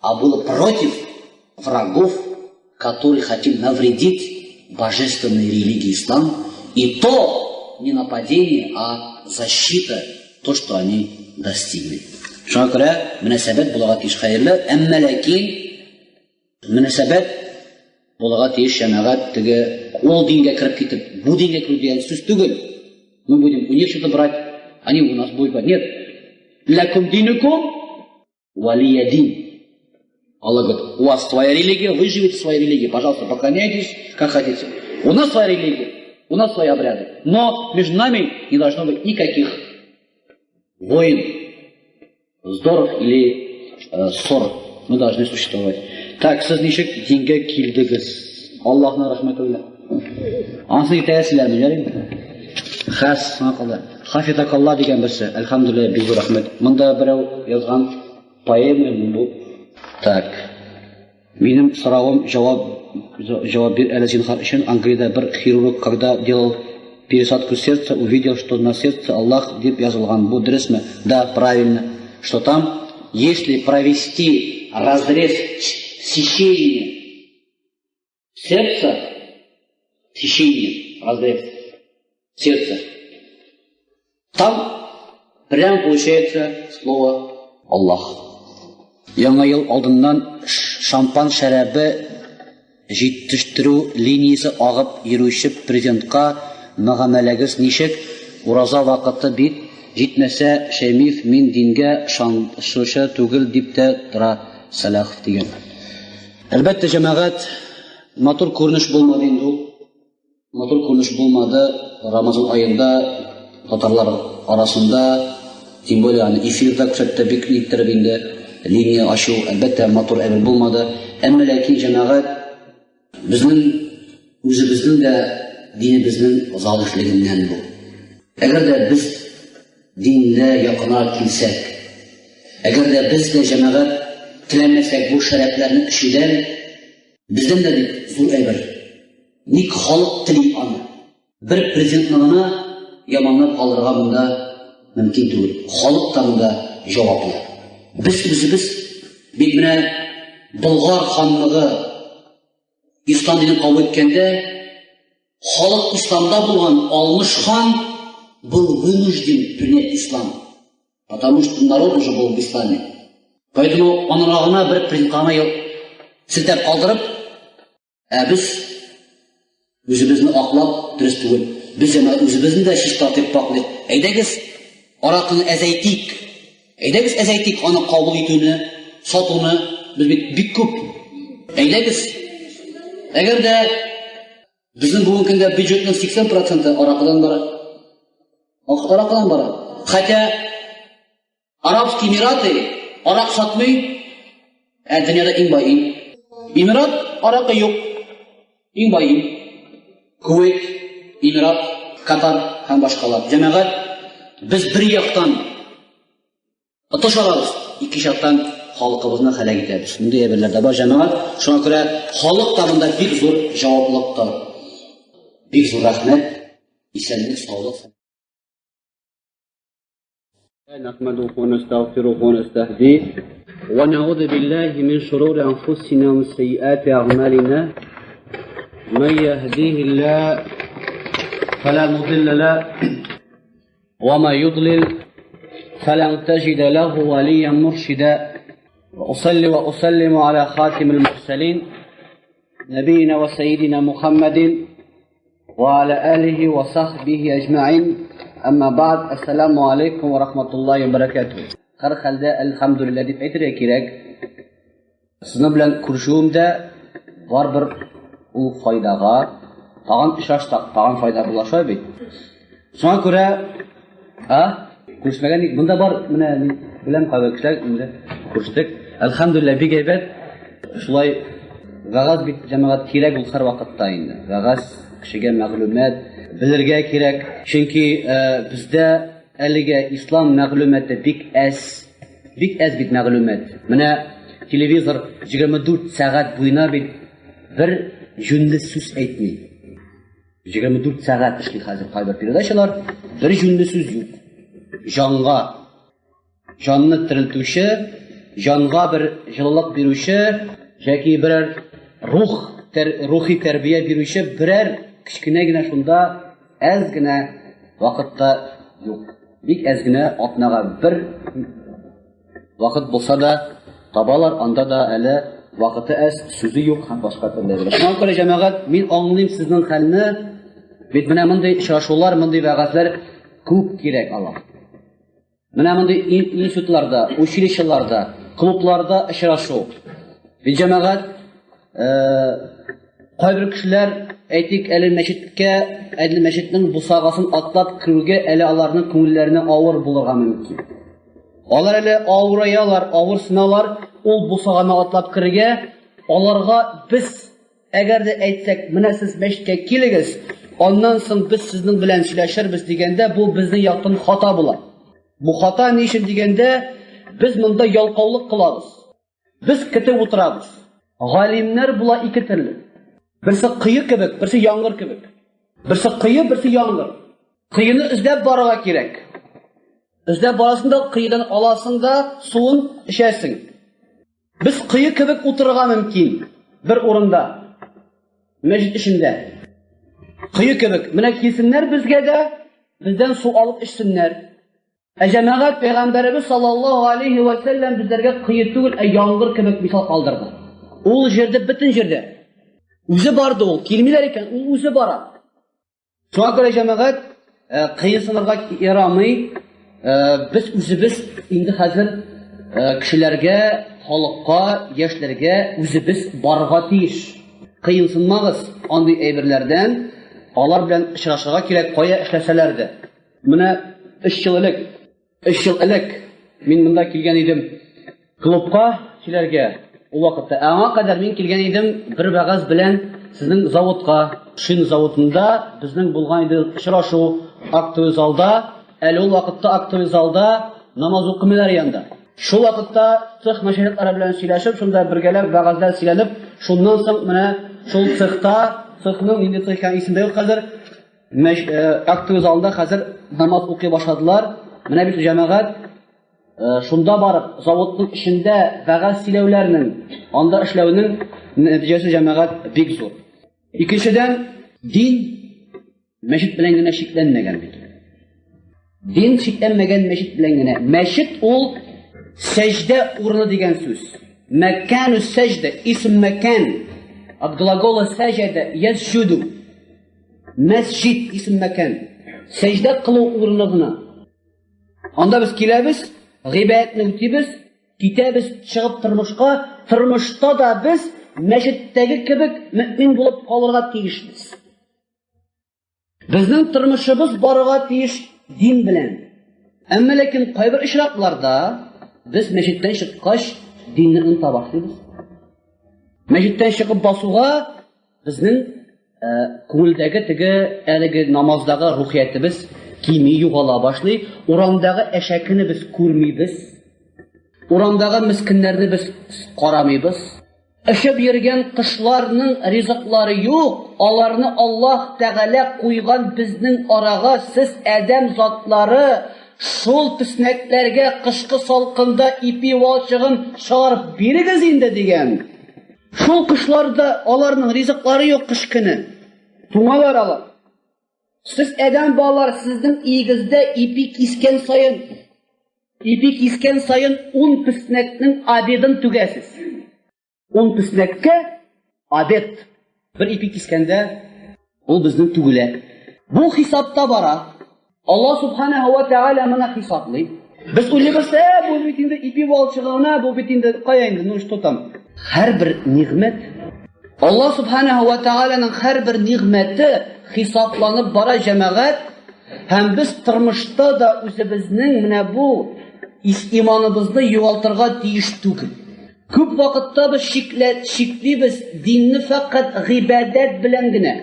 а было против врагов, которые хотели навредить божественной религии ислам. И то не нападение, а защита, то, что они достигли. Шуңа күрә мөнәсәбәт булырга тиеш хәерле, әмма ләкин мөнәсәбәт булырга тиеш җәмәгать теге ул дингә кирип китеп, бу дингә кирү дигән сүз түгел. Мы будем у них что-то брать, они у нас будут брать. Нет. Лакум динукум валия дин. Аллах говорит, у вас своя религия, вы живете в своей религии. Пожалуйста, поклоняйтесь, как хотите. У нас своя религия, у нас свои обряды. Но между нами не должно быть никаких войн, здоров или ссор. Мы должны существовать. Так, сіз ничек динге килдегез? Аллахның рахметі белән. Ансы итәсезләр мин Хас, мақалда. Хафизакалла дигән берсе. Әлхәмдүлилләһ, бик рәхмәт. Монда берәү язган поэма бу. Так. Минем соравым жавап бир әле зинхар өчен. Англиядә бер хирург, когда делал пересадку сердца, увидел, что на сердце Аллах дип язылган. Бу дөресме? Да, правильно. Что там, если провести разрез сечения сердца, разрез сердца, там прямо получается слово Аллах. Яңа ел алдыннан шампан шәрабы җитештерү линиясе агып йөрүче президентка мөгамәләгез ничек? Ураза вакыты бит җитмәсә Шәймиев мин дингә шушы түгел дип тә тора Салахов дигән. Әлбәттә җәмәгать матур күренеш булмады инде ул. Матур күренеш булмады Рамазан аенда татарлар арасында, тем более эфирда күрсәтте бик иттереп инде линия ачу, әлбәттә матур әмер булмады. Әмма ләкин җәмәгать безнең үзебезнең дә динебезнең залышлыгыннан бу. Әгәр дә без диндә якынрак килсәк, әгәр дә без дә җәмәгать теләмәсәк бу шәрәфләрне ишүдән, бездән дә зур әйбер. Ник халык тели аны? Бер президентны гына яманлап калырга монда мөмкин түгел. Халык та монда җаваплы. Без үзебез бик менә Болгар ханлыгы ислам динен кабул иткәндә, халык исламда булган Алмыш хан был вынужден принять ислам, потому что народ уже был в исламе. Поэтому анрагына бер президентка силтәп калдырып, без үзебезне аклап дөрес түгел. Без үзебезне дә чиста тип баклыйк. Әйдәгез, Аракыны әзәйтик. Әйдәгез әзәйтик, аны кабул итүне, сатуны без бик күп. Әйдәгез. Әгәр дә безнең бүгенге көндә бюджетның 80% аракыдан бара. Аракыдан бара. Хотя Арабские Эмираты арак сатмый, дөньяда иң бай ил. Эмират аракы юк. Иң бай ил. Кувейт, Эмират, Катар һәм башкалар. Җәмәгать, без бер яктан отыш алабыз, ике яктан халкыбызны һәлак итәбез. Мондый әйберләр дә бар җәмәгать. Шуңа күрә халык та монда бик зур җаваплылыктар. Бик зур рәхмәт. Исәнлек, саулык. نحمده ونستغفره ونستهديه ونعوذ بالله من شرور أنفسنا ومن سيئات أعمالنا من يهديه الله فلا مضل له وما يضلل فلن تجد له وليا مرشدا وأصلي وأسلم على خاتم المرسلين نبينا وسيدنا محمد وعلى آله وصحبه أجمعين. Әмма бәд, ассаламу алейкум ва рахматуллахи ва баракатух. Һәр хәлдә әлхәмдүлилләх дип әйтергә кирәк. Сезнең белән күрешүемдә барбер ул файдага, тагын ишаштак, тагын файда була шулай бит. Шуңа күрә, күрешмәгән монда бар, менә мин белән кайбер кешеләр инде күрештек. Әлхәмдүлилләх бик әйбәт. Шулай вагаз бит җәмәгать кирәк ул һәр вакытта инде. Вагаз кешегә мәгълүмат bilirge kирәк. Чөнки бездә әлегә ислам мәгълүматы бик әз бит мәгълүмат. Менә телевизор 24 сәгать буена бит бер җүнле сүз әйтми. 24 сәгать эшли хәзер кайбер передачалар, бер җүнле сүз юк. Җанны тирелтүче, җанга бер җылылык бирүче, яки берәр рухи тәрбия бирүче берәр кичкенә генә шунда әз генә вакытта юк. Бик әз генә атнага бер вакыт булса да табалар, анда да әле вакыты әз, сүзе юк һәм башка төрләре. Шуңа күрә җәмәгать, мин аңлыйм сезнең хәлне. Бит менә мондый очрашулар, мондый вәгазьләр күп кирәк ала. Менә мондый институтларда, училищеларда, клубларда очрашу. Бит җәмәгать, кайбер кешеләр әйтик, әле мәчетнең бусагасын атлап кирүгә әле аларның күңелләренә авыр булырга мөмкин. Алар әле авыраялар, авыр сыналар, ул бусаганы атлап кирүгә, аларга біз әгәр дә әйтсәк, менә сез мәчеткә килегез, аннан соң без сезнең белән сөйләшербез дигәндә, бу безнең яктан хата була. Бу хата ни өчен дигәндә, без монда ялкаулык кылабыз. Без көтеп утырабыз. Галимнәр була ике төрле. Birisi kıyı kebek, birisi yağmur kebek. Birisi kıyı, birisi yağmur. Kıyını izlep barığa gerek. İzlep barasında kıyıdan alasın da suun içersin. Biz kıyı kebek otururga mümkün. Bir orunda. Mecid işinde. Kıyı kebek. Mine kesinler bizge de bizden su alıp içsinler. Cemaat Peygamberimiz sallallahu aleyhi ve sellem bizlerge kıyı tügül yağmur kebek misal kaldırdı. Ol jerde, bütün jerde. Үзе барды ул, килмиләр икән, ул үзе бара. Шуңа күрә җәмәгать кыйынсынырга ярамый. Без үзебез инде хәзер кешеләргә, халыкка, яшьләргә үзебез барырга тиеш. Кыйынсынмагыз андый әйберләрдән, алар белән очрашырга кирәк, кая эшләсәләр дә. Менә 3 ел элек мин монда килгән идем клубка киләргә. Ул вакытта аңа кадәр мин килгән идем бер вагаз белән сезнең заводка, шин заводында безнең булган иде очрашу актовый залда, әле ул вакытта актовый залда намаз укымыйлар янда. Шул вакытта цех мәшәйхләре белән сөйләшеп, шунда бергәләп вагазлар сөйләнеп, шуннан соң менә шул цехның инде цехка исендә юк хәзер актовый залда хәзер намаз укый башладылар. Менә бит җәмәгать шунда барып, заводның ішендә вагаз сөйләүләрнең, анда эшләүнең нәтиҗәсе җәмәгать бик зур. Икенчедән, дин мәчет белән генә шикләнмәгән бит. Дин шикләнмәгән мәчет белән генә. Мәчет ул сәҗдә урыны дигән сүз. Мәкану сәҗдә, исм мәкан. От глагола сәҗдә ясҗуду. Мәсҗид исм мәкан. Сәҗдә кылу урыны гына. Анда без киләбез, гыйбадәтне үтибез, китәбез чыгып тормышка, тормышта да без мәчеттәге кебек мөмин булып калырга тиешбез. Безнең тормышыбыз барырга тиеш дин белән. Әмма ләкин кайбер ишракларда без мәчеттән чыккач динне оныта башлыйбыз. Мәчеттән чыгып басуга безнең күңелдәге теге әлеге намаздагы рухиятыбыз кими югала башлый, урамдагы әшәкене без күрмибез. Урамдагы мискиннәрне без карамыйбыз. Эшеп йөргән кышларның ризыклары юк, аларны Аллаһ Тәгалә куйган безнең арага сез адәм затлары шул писнәкләргә кышкы салкында ипи валчыгын чыгарып бирегез инде дигән. Шул кышларда аларның ризыклары юк кыш көне. Туңалар алар. Сез адәм балалар сезнең игездә ипи кискән сайын 10 писнәкнең абедын түгәсез. 10 писнәккә абед. Бер ипи кискәндә ул безнең түгелә. Бу хисапта бара. Аллаһ Субханаһу ва Тәгалә моны хисаплый. Без уйлыйбыз, бу бит инде ипи валчыгына, бу бит инде кая инде, ну что там? Һәрбер нигъмәт Аллаһ Субханаһу ва Тәгаләнең һәрбер нигъмәте хисапланып бара җәмәгать. Һәм без тормышта да үзебезнең менә бу иманыбызны югалтырга тиеш түгел. Күп вакытта без шиклибез динне фақат гыйбадәт белән генә.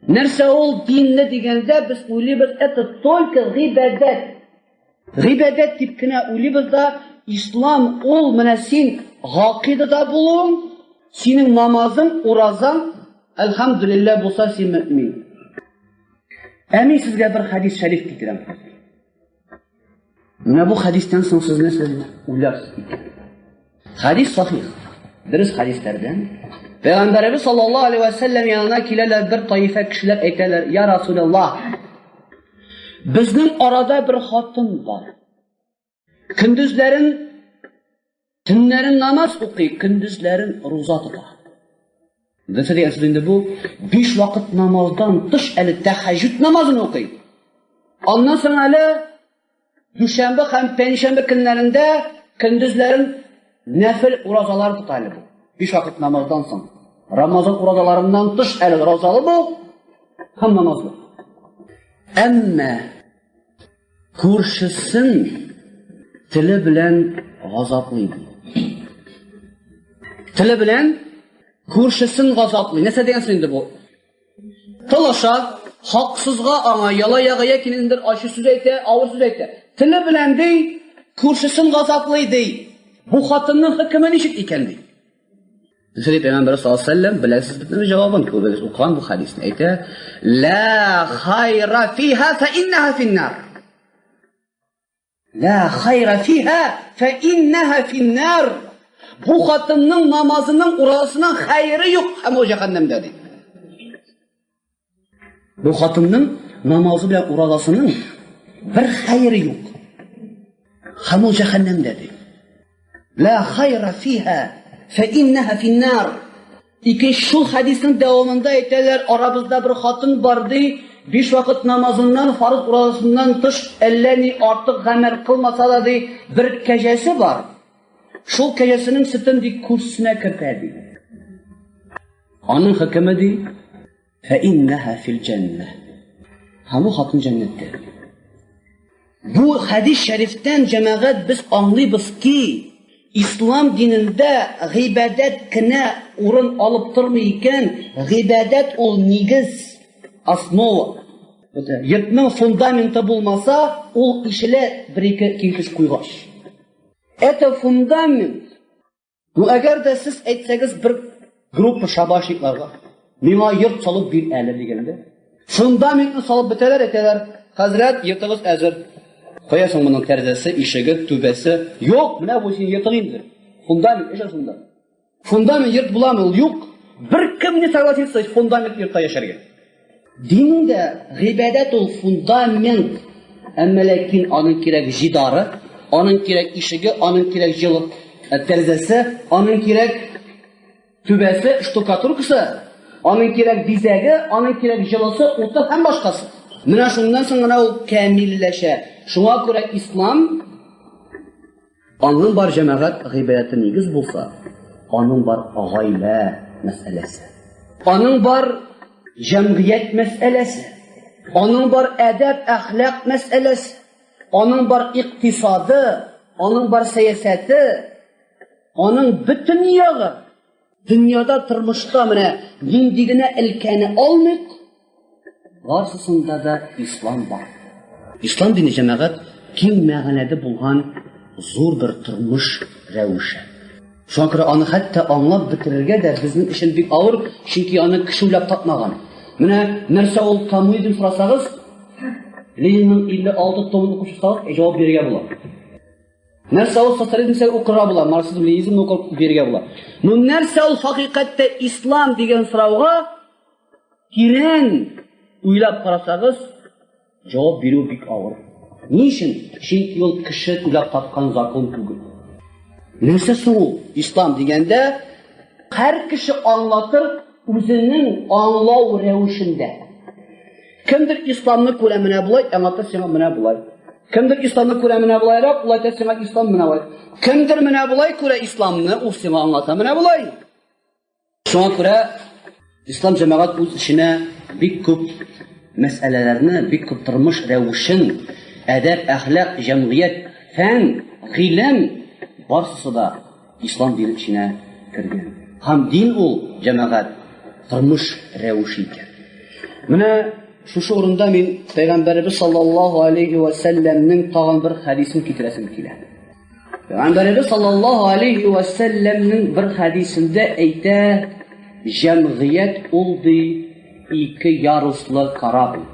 Нәрсә ул динне дигәндә без уйлыйбыз, это только гыйбадәт. Гыйбадәт дип кенә уйлыйбыз да, ислам ул менә син гакыйдада булуң, синең намазың, уразаң, әлхәмдүлилләһ булса син мөмин. Әми сезгә бер хадис шәриф китерәм. Менә бу хадистан соң сез нәрсә уйларсыз? Хадис сахих. Дөрес хадисләрдән. Пәйгамбәрбез саллаллаһу алейһи ва саллям янына киләләр, бер таифа кешеләр әйтәләр: "Я Расулуллаһ, безнең арада бер хатын бар. Көндезләрен, төннәрен намаз укый, көндезләрен руза тота." Нәрсә дигән сүз инде бу? 5 вакыт намаздан тыш әле тәһаҗҗүд намазын укый. Аннан соң әле дүшәмбе һәм пәнҗшәмбе көннәрендә көндезләрен нәфил уразалар тота әле бу. 5 вакыт намаздан соң. Рамазан уразаларыннан тыш әле уразалы бу һәм намазы. Әмма күршесен теле белән газаплый. Теле белән күршесен газаплый. Нәрсә дигән сүз инде бу? Талаша, хаксызга аңа яла ягы яки ниндер ачы сүз әйтә, авыр сүз әйтә. Теле белән ди, күршесен газаплый ди. Бу хатынның хөкеме ничек икән ди? Пәйгамбәр саллаллаһу алейһи ва саллям беләсез битне җавабын күбез укыган бу хадисне әйтә: "Ла хайра фиха фа иннаха фин-нар." Ла хайра фиха фа иннаха фин-нар. Бу хатынның намазының, уразасының хәйре юк, һәм ул җәһәннәмдә ди. Бу хатынның намазы белән уразасының бер хәйре юк, һәм ул җәһәннәмдә ди. Ла хайра фиха фа иннаха фин-нар. Икенче шул хадисның дәвамында әйтәләр, арабызда бер хатын бар ди, 5 вакыт намазыннан, фарыз уразасыннан тыш әллә ни артык гамәл кылмаса да ди, бер кәҗәсе бар. Шул кәҗәсенең сөтен ди күрсенә кертә ди. Аның хөкеме ди, фа иннаха фил-җанна. Һәм ул хатын җәннәттә. Бу хадис шәрифтән җәмәгать без аңлыйбыз ки, ислам динендә гыйбадәт кенә урын алып тормый икән, гыйбадәт ул нигез, основа. Йортның фундаменты булмаса, ул ишелә бер-ике кирпеч куйгач. Это фундамент. Ну әгәр дә сез әйтсәгез бер группа шабашникларга, миңа йорт салып бир әле дигәндә, фундаментны салып бетәләр, әйтәләр: "Хәзрәт, йортыгыз әзер. Каясың моның тәрәзәсе, ишеге, түбәсе?" Юк, менә бу син йортың инде. Фундамент эшләсендә. Фундамент йорт буламы? Ул юк. Бер кем не согласится фундамент йортта яшәргә. Диндә гыйбадәт ул фундамент. Әмма ләкин аның кирәк җидары, аның кирәк ишеге, аның кирәк җылы тәрәзәсе, аның кирәк түбәсе, штукатуркасы, аның кирәк бизәге, аның кирәк җылысы, уты һәм башкасы. Менә шуннан соң гына ул камилләшә. Шуңа күрә ислам аның бар җәмәгать гыйбадәте нигез булса, аның бар гаилә мәсьәләсе. Аның бар җәмгыять мәсьәләсе. Аның бар әдәп, әхлак мәсьәләсе. Аның бар икътисады, аның бар сәясәте, аның бөтен ягы. Дөньяда тормышта менә нинди генә өлкәне алмыйк, барсысында да ислам бар. Ислам дине җәмәгать киң мәгънәдә булган зур бер тормыш рәвеше. Шуңа күрә аны хәтта аңлап бетерергә дә безнең өчен бик авыр, чөнки аны кеше уйлап тапмаган. Менә нәрсә ул коммунизм сорасагыз, Ленинның 56 томын укып чыксагыз, җавап бирергә була. Нәрсә ул социализм укырга була, марксизм, ленинизмны укып бирергә була. Ну нәрсә ул хакыйкатьтә ислам дигән сорауга кирен уйлап карасагыз, җавап бирү бик авыр. Ни өчен? Чөнки ул кеше уйлап тапкан закон түгел. Нәрсә соң ул? Ислам дигәндә һәр кеше аңлатыр үзенең аңлау рәвешендә. Кемдер исламны күрә менә булай, аңлатыр сиңа менә булай. Кемдер исламны күрә менә булайрак, ул әйтә сиңа ислам менә булай. Кемдер менә булай күрә исламны, ул сиңа аңлата менә булай. Шуңа күрә ислам җәмәгать үз эченә бик күп мәсьәләләрне, бик күп тормыш рәвешен, әдәп, әхлак, җәмгыять, фән, гыйлем барысы да ислам дине эченә кергән. Һәм дин ул җәмәгать тормыш рәвеше икән. Менә шушы урында мин Пәйгамбәрбез саллаллаһу алейхи ва сәлләмнең тагын бер хәдисен китерәсем килә. Пәйгамбәрбез саллаллаһу алейхи ва сәлләмнең бер хәдисендә әйтә, җәмгыять ул ди ике яруслы корабль.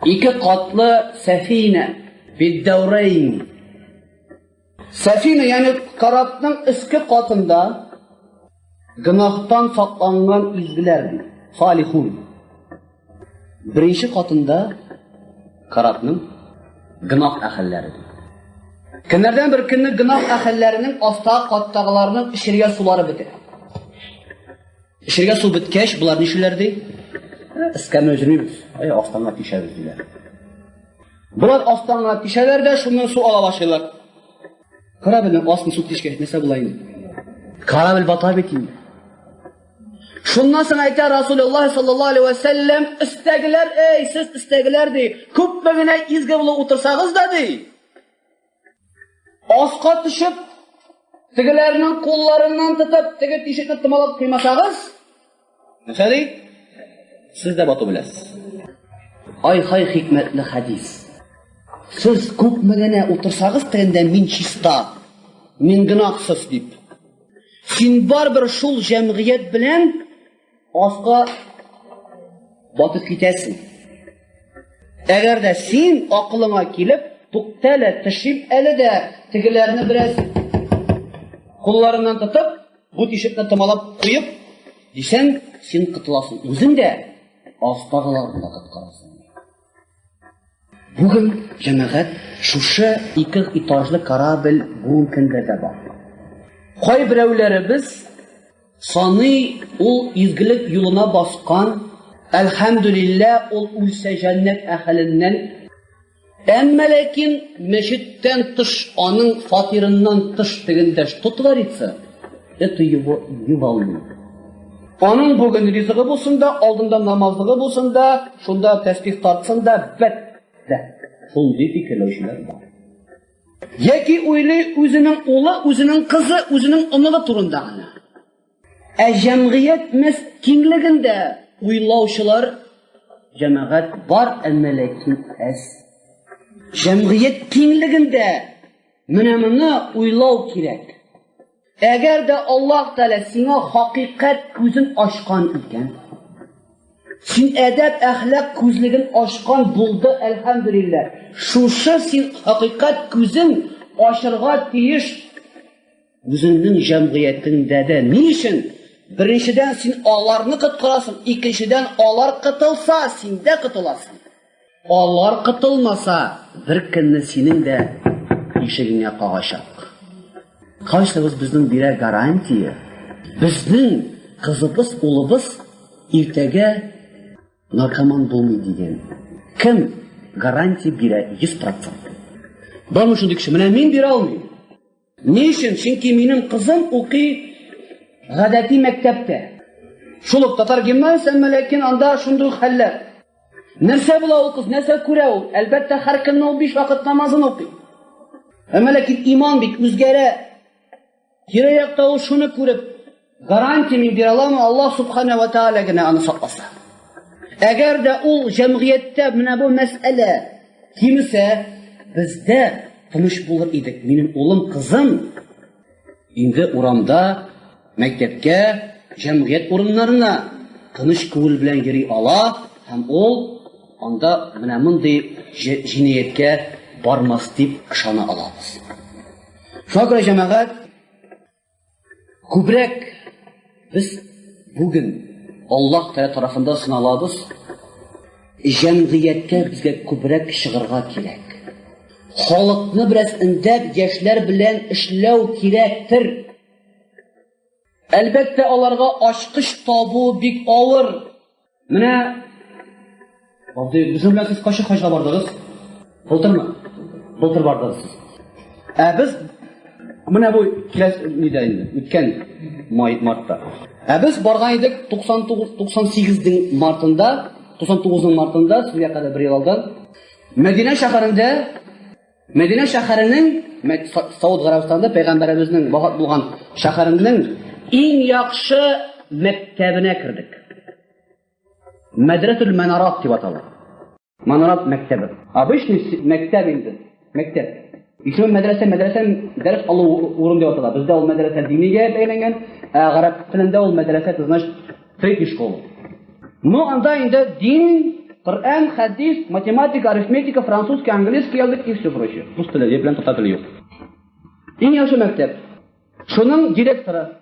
Ике катлы сәфинә, биддәүрәйн. Сәфинә, ягъни карабның иске катында гынахтан сакланган изгеләр ди, салихун. Беренче катында карабның гынах әхәлләре ди. Көннәрдән бер көнне гынах әхәлләренең астагы каттагыларның ишергә сулары бетә. Ишергә су беткәч, булар нишеләр ди? Искәмә җөрмибез, астаңа тишәбез диләр. Булар астаңа тишәләр дә шуннан су ала башлыйлар. Корабльнең астын су тишкәч нәрсә була инде? Корабль бата бит инде. Шуннан соң әйтә Расулуллаһ саллаллаһу алейхи ва сәлләм, истәгеләр, сез истәгеләр ди, күп генә изге булып утырсагыз да ди. Аска төшеп, тегеләрнең кулларыннан тотып, теге тишекне томалап кыймасагыз, нәрсә ди? Siz de batı biləsiz. Ay hikmetli hadis. Siz köpmegene otursağız tende min çista, min günahsız deyip. Sin bar bir şul cemiyet bilen asqa batıp gitesin. Eğer de sin aklına kilip, tuktele, tışip, eli de tigilerini biraz kollarından tutup, bu tişikle tımalap koyup, desen sin kıtılasın. Özün de astağılarında qatqarasın. Bugün cəmiyyət şuşa iki etajlı karabil bugün kündə də var. Qay birəvlərimiz sani ol izgilik yoluna basqan, elhamdülillah ol ulsə cənnət əhəlindən, əmmə lakin meşiddən tış, anın fatirindən tış digəndə tutlar etsə, это его не волнует. Onun bugün rizqi bulsun da, aldığında namazlığı bulsun da, şunda təsbih tartsın da, bətdə. Şunday fikirləşilər var. Yəki uyli özünün oğlu, özünün qızı, özünün onuğu turundağını. Cəmiyyət məs kinligində uylavşılar cəmiyyət var, əmmə lakin əz. Cəmiyyət kinligində mənəmini uylav kirək. Eğer de Allah Teala sana hakikat gözün açkan iken, sin edep ahlak gözlüğün açkan buldu elhamdülillah. Şuşa sin hakikat gözün aşırga tiyiş özünün cemiyetinde de. Niçin? Birinciden sin ağlarını kıtqırasın, ikinciden ağlar kıtılsa sin de kıtılasın. Ağlar kıtılmasa bir günde senin de işine qağaşaq. Qayşılığız bizning birer garantiya. Bizning qizimiz, o'g'limiz ertaga narkoman bo'lmaydi degan. Kim гарантия бирә 100%. Бармы шундый кеше? Менә мин бирә алмыйм. Ни өчен? Чөнки минем кызым укый гадәти мәктәптә. Шул ук татар гимназиясе, ләкин анда шундый хәлләр. Нәрсә була ул кыз, нәрсә күрә ул? Әлбәттә, һәр көнне ул 5 вакыт намазын укый. Ләкин иман бит үзгәрә. Тирә-якта ул шуны күреп, гарантия мин бирә аламы? Аллаһ субхана ва тааля генә аны сакласа. Әгәр дә ул җәмгыятьтә менә бу мәсьәлә кимсә, бездә тыныч булыр идек. Минем улым, кызым инде урамда, мәктәпкә, җәмгыять урыннарына тыныч күңел белән йөри ала, һәм ул анда менә мондый җинаяткә бармас дип ышана алабыз. Шуңа күрә җәмәгать, күбрәк без бүген Аллаһ Тәала тарафында сыналабыз. Җәмгыятькә безгә күбрәк чыгарга кирәк. Халыкны бераз индәп, яшьләр белән эшләү кирәктер. Әлбәттә, аларга ачкыч табу бик авыр. Менә безнең белән сез кайчан хаҗга бардыгыз? Былтырмы? Былтыр бардыгыз. Без менә бу киләсе нидә инде, үткән мартта. Без барган идек 98-ның мартында, 99-ның мартында, сезгә кадәр 1 ел алдан, Мәдинә шәһәренең Сауд Гарәбистанда пәйгамбәребезнең вафат булган шәһәренең иң яхшы мәктәбенә кирдек. Мәдрәсәтул Манарат дип атала. Манарат мәктәбе. Обычный мәктәп инде. Мәктәп. Исеме мәдрәсә, дәрес алу урын дип атала. Бездә ул мәдрәсә динигә бәйләнгән, гарәп телендә ул мәдрәсә, значит, средняя школа. Ну, анда инде дин, Коръән, хадис, математика, арифметика, французский, английский язык и все прочее. Рус теле белән татар теле юк. Иң яхшы мәктәп. Шуның директоры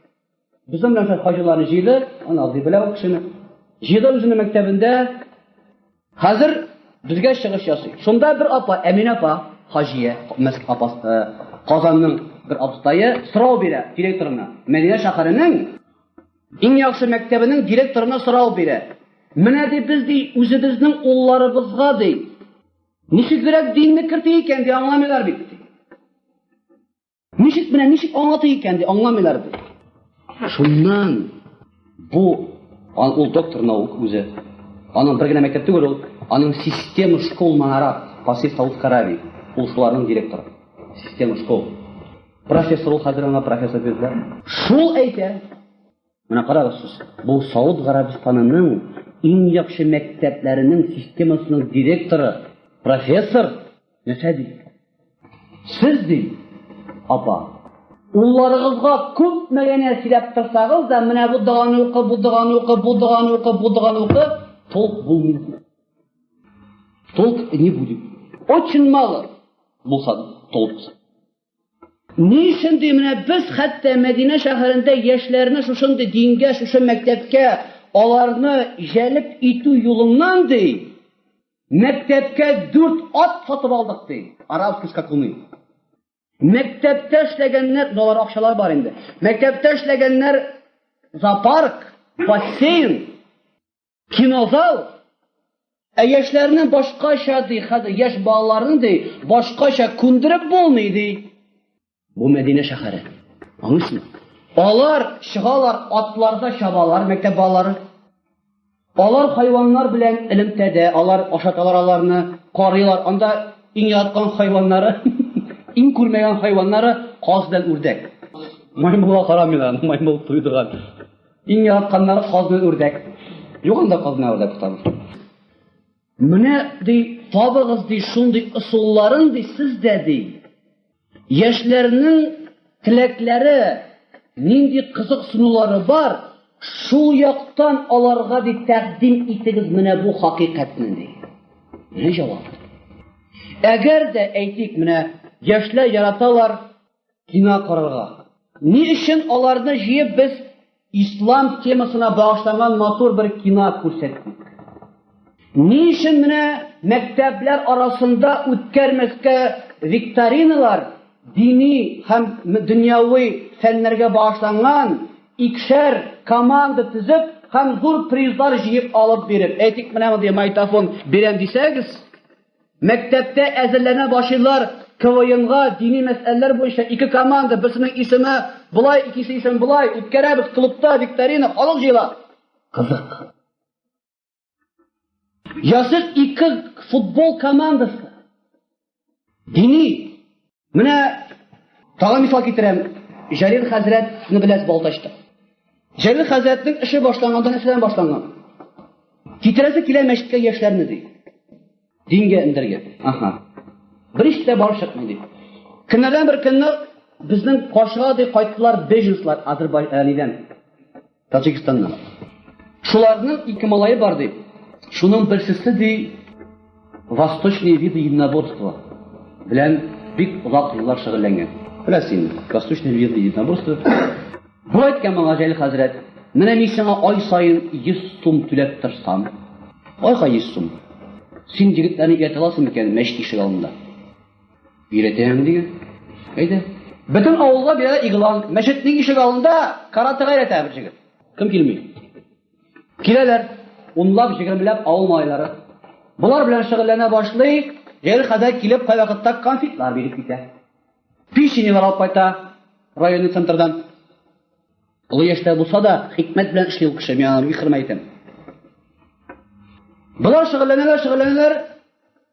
безнең белән хаҗиларны җыйды, аны алды белә ул кешене. Җыйды үзенең мәктәбендә. Хәзер безгә чыгыш ясый. Шунда бер апа, Әминә апа, хаҗия, апасы, Казанның бер абыстайы сорау бирә директорына. Мәдинә шәһәренең иң яхшы мәктәбенең директорына сорау бирә. Менә ди без ди үзебезнең улларыбызга ди ничегрәк динне кертә икән ди, аңламыйлар бит. Ничек аңлата икән ди, аңламыйлар ди. Шуннан бу ул доктор наук үзе. Аның бер генә мәктәп түгел ул, аның система школ Манарат, Пасив Сауд Аравия, ул шуларның директоры. Система школ. Профессор ул хәзер аңа профессор бирделәр. Шул әйтә. Менә карагыз, бу Сауд Гарәбистанының иң яхшы мәктәпләренең системасының директоры, профессор, нәрсә ди? Сез ди, апа, улларыгызга күп мәгънә сөйләп торсагыз да, менә бу доганы укы, толк булмый. Толк не будет. Очень мало булса толк. Ни өчен ди, менә без хәтта Мәдинә шәһәрендә яшьләрне шушындый дингә, шушы мәктәпкә аларны җәлеп итү юлыннан ди, мәктәпкә 4 ат сатып алдык ди. Арабский скакуны. Мәктәптә эшләгәннәр, доллар акчалар бар инде. Мәктәптә эшләгәннәр зоопарк, бассейн, кинозал. Яшьләрне башкача ди, хәзер яшь балаларны ди, башкача күндереп булмый ди. Бу Мәдинә шәһәре. Аңлыйсызмы? Алар чыгалар, атларда чабалар, мәктәп балалары. Алар хайваннар белән элемтәдә, алар ашаталар аларны, карыйлар. Анда иң яткан хайваннары, иң күрмәгән хайваннары каз белән үрдәк. Маймылга карамыйлар, маймыл туйдыган. Иң ятканнары каз белән үрдәк. Юк анда каз белән үрдәк тотабыз. Менә ди, табыгыз ди, шундый ысулларын ди, сездә ди. Яшьләрнең теләкләре, нинди кызык сынулары бар, шул яктан аларга ди тәкъдим итегез менә бу хакыйкатьне ди. Менә җавап. Әгәр дә әйтик, менә яшьләр яраталар кино карарга. Ни өчен аларны җыеп без ислам темасына багышланган матур бер кино күрсәттек? Ни өчен менә мәктәпләр арасында үткәрмәскә викториналар, dini һәм дөньяви фәннәргә багышланган икшәр команда төзеп һәм зур призлар җыеп алып биреп, әйтик менә мондый майтафон бирәм дисәгез, Мәктәптә әзерләнә башлыйлар КВНга, дини мәсьәләләр буенча ике команда, берсенең исеме булай, икесе исеме булай, үткәрәбез клубта викторина, халык җыела. Кызык. Ясыз ике футбол командасы. Дини. Менә тагын мисал китерәм. Җәлил хәзрәтне беләсез Балтачта. Җәлил хәзрәтнең эше башланганда нәрсәдән башланган? Китерәсе килә мәчеткә яшьләрне ди. Дингә индергән. Аха. Bir işte barış etmedi ди. Көннәрдән бер көнне безнең Кашыга ди кайттылар беженслар Азербайҗаннан, Таҗикстаннан. Шуларның ике малае бар ди. Шуның берсесе ди восточные виды единоборства белән бик озак еллар шөгыльләнгән. Беләсең, восточные виды единоборства. Бу әйткән моңа Җәлил хәзрәт, менә мин сиңа ай сайын 100 сум түләп торсам, айга 100 сум. Син егетләрне өйрәтә аласың микән мәчет ишеге алдында? Өйрәтәм дигән. Әйдә. Бөтен авылга бирә игълан, мәчетнең ишеге алдында каратыга өйрәтә бер җегет. Кем килми? Киләләр, унлап, җигермеләп авыл малайлары. Булар белән шөгыльләнә башлый, Җәлил хәзрәт килеп кай вакытта конфетлар биреп китә. Печенье алып кайта районный центрдан. Ул яшьтә булса да хикмәт белән эшли ул кеше, мин аны бик хөрмәт итәм. Булар шөгыльләнәләр.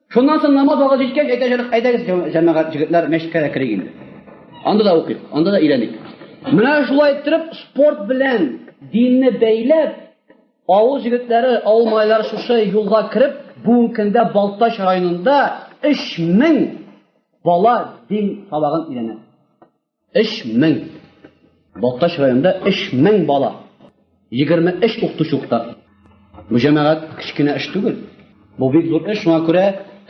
Шуннан соң намаз вакыты җиткәч, әйдәгез җәмәгать җегетләр мәчеткә керик инде. Анда да укыйк, анда да өйрәник. Менә шулай итеп спорт белән динне бәйләп, авыл җегетләре, авыл малайлары шушы юлга кереп, бүгенге көндә Балтач районында 3000 бала дин сабагын өйрәнә. 3000. Балтач районында 3000 бала. 23 укытучы укыта. Бу җәмәгать кичкенә эш түгел. Бу бик зур эш, шуңа күрә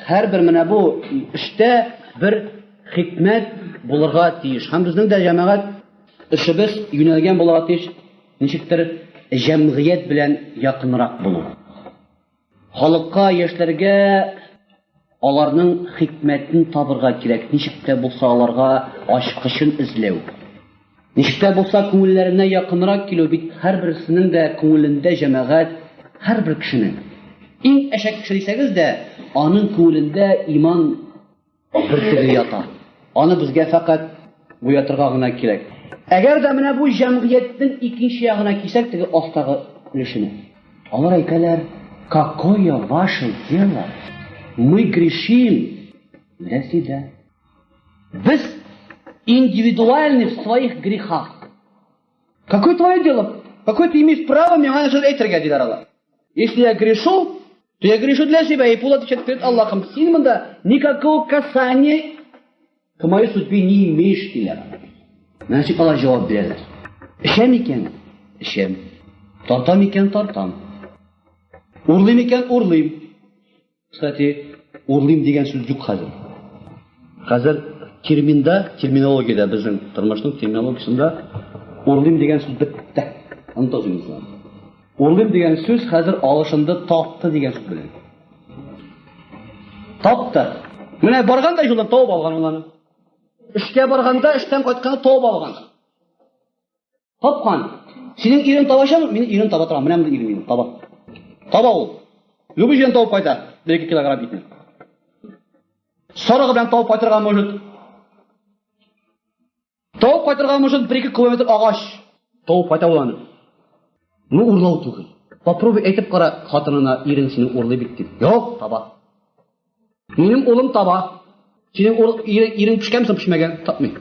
һәрбер менә бу эштә бер хикмәт булырга тиеш. Һәм безнең дә җәмәгать эшебез юнәлгән булырга тиеш. Ничектер җәмгыять белән якынрак булу. Халыкка, яшьләргә аларның хикмәтен табырга кирәк. Ничектә булса аларга ачкычын эзләү. Ничектә булса күңелләренә якынрак килү, бит һәрберсенең дә күңелендә җәмәгать һәрбер кешенең. Иң әшәк кеше дисәгез дә, аның күңелендә иман бөртеге ята. Аны безгә фақат буятырга гына кирәк. Әгәр дә менә бу җәмгыятьнең икенче ягына кисәк, теге астагы өлешенә. Алар әйтәләр, какое ваше дело? Мы грешим. Ләсидә. Без индивидуальны в своих грехах. Какое твое дело? Какое ты имеешь право мне аны әйтергә диләр алар. Если я грешу, то я грешу для себя и буду отвечать перед Аллахом. Син монда никакого касания к моей судьбе не имеешь, диләр. Значит, алар җавап бирәләр. Эшәм икән? Эшәм. Тартам икән? Тартам. Урлыйм икән? Урлыйм. Кстати, урлыйм дигән сүз юк хәзер. Хәзер терминологиядә, безнең тормышның терминологиясендә урлыйм дигән сүз бетте. Антозимизлар. Урлыйм дигән сүз хәзер алышынды тапты дигән сүз белән. Тапты. Менә барганда юлдан тауып алган уларны. Эшкә барганда, эштән кайтканда тауып алган. Тапкан. Синең ирен табачакмы? Мин ирен таба торам. Менә ирен минем таба. Таба ул. Любой җен тауып кайта. 1-2 килограмм итне. Сарыгы белән тауып кайтырга может. Тауып кайтырга может 1-2 километр агач. Тауып кайта уларны. Ну урлау түгел. Попробуй әйтеп кара хатынына, ирен сине урлый бит дип. Юк, таба. Минем улым таба. Синең ирен пешкәнме, пешмәгән? Тапмый.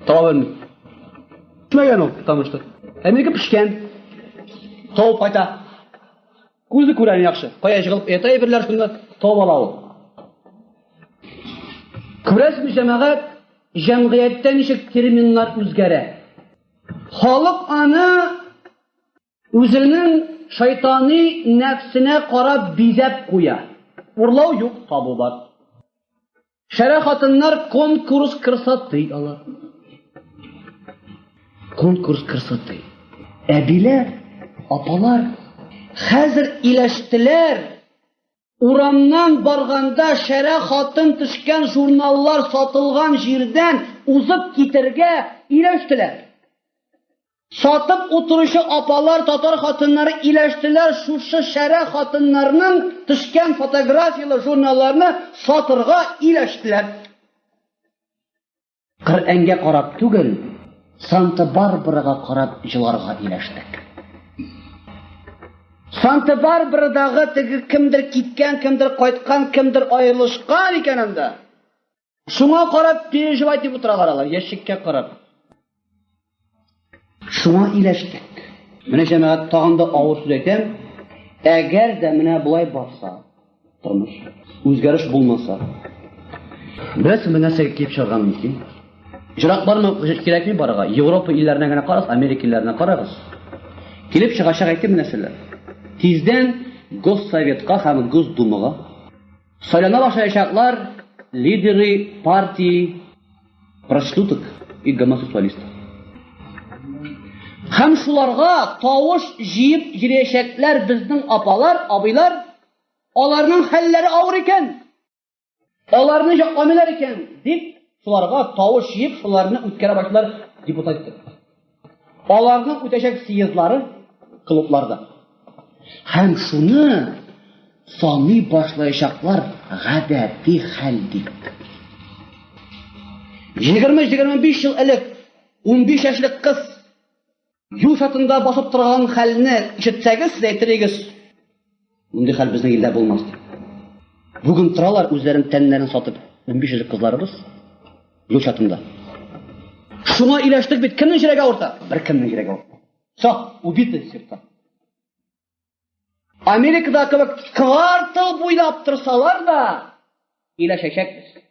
Таба белми. Пешмәгән ул, тамышты. Минеке пешкән. Тауып кайта. Күзе күрән яхшы. Кая җыгылып әйтә әйберләр шунда тауып ала ул. Күрәсезме җәмәгать, җәмгыятьтә ничек терминнар үзгәрә. Халык аны үзенең шайтани нәфсенә карап бизәп куя. Урлау юк, табу бар. Шәрә хатыннар конкурс красоты алар. Конкурс красоты. Әбиләр, апалар хәзер иләштеләр. Урамнан барганда шәрә хатын төшкән журналлар сатылган җирдән узып китәргә иләштеләр. Сатып отырышы апалар, татар хатыннары иләштеләр, шушы шәрә хатыннарның төшкән фотографиялы журналларны сатырга иләштеләр. Коръәнгә карап түгел, Санта-Барбарага карап җыларга иләштек. Санта-Барбарадагы теге кемдер киткән, кемдер кайткан, кемдер аерылышкан икән анда. Шуңа карап переживать итеп утыралар алар, яшькә карап. Шуңа иләштек. Менә җәмәгать тагын да авыр сүз әйтәм. Әгәр дә менә булай барса, тормыш үзгәреш булмаса, берәр нәрсәгә килеп чыгарга мөмкин. Җырак бармы, кирәкми барырга? Европа илләренә генә карагыз, Америка илләренә карагыз. Килеп чыгачак әйтеп нәрсәләр. Тиздән Госсоветка һәм Госдумага сайлана башлаячаклар лидеры партии проституток и гомосексуалистов. Һәм шуларга тавыш җыеп йөрәчәкләр безнең апалар, абыйлар, аларның хәлләре авыр икән. Аларны җакламыйлар икән дип, шуларга тавыш җыеп, шуларны үткәрә башлар депутат. Аларның үтәчәк съездлары клубларда. Һәм шуны саный башлаячаклар гадәти хәл дип. 20-25 ел элек 15 яшьлек кыз юл шатында басып торган хәлне ишетсәгез, сез әйтерегез, мондый хәл безнең илдә булмас. Бүген торалар үзләрен тәннәрен сатып, 15 яшьлек кызларыбыз юл шатында. Шуңа иләштек бит, кемнең җирәге авырта? Бер кемнең җирәге авырта. Со, убиты сирта. Америкада кебек квартал буйлап торсалар да иләшәчәкбез.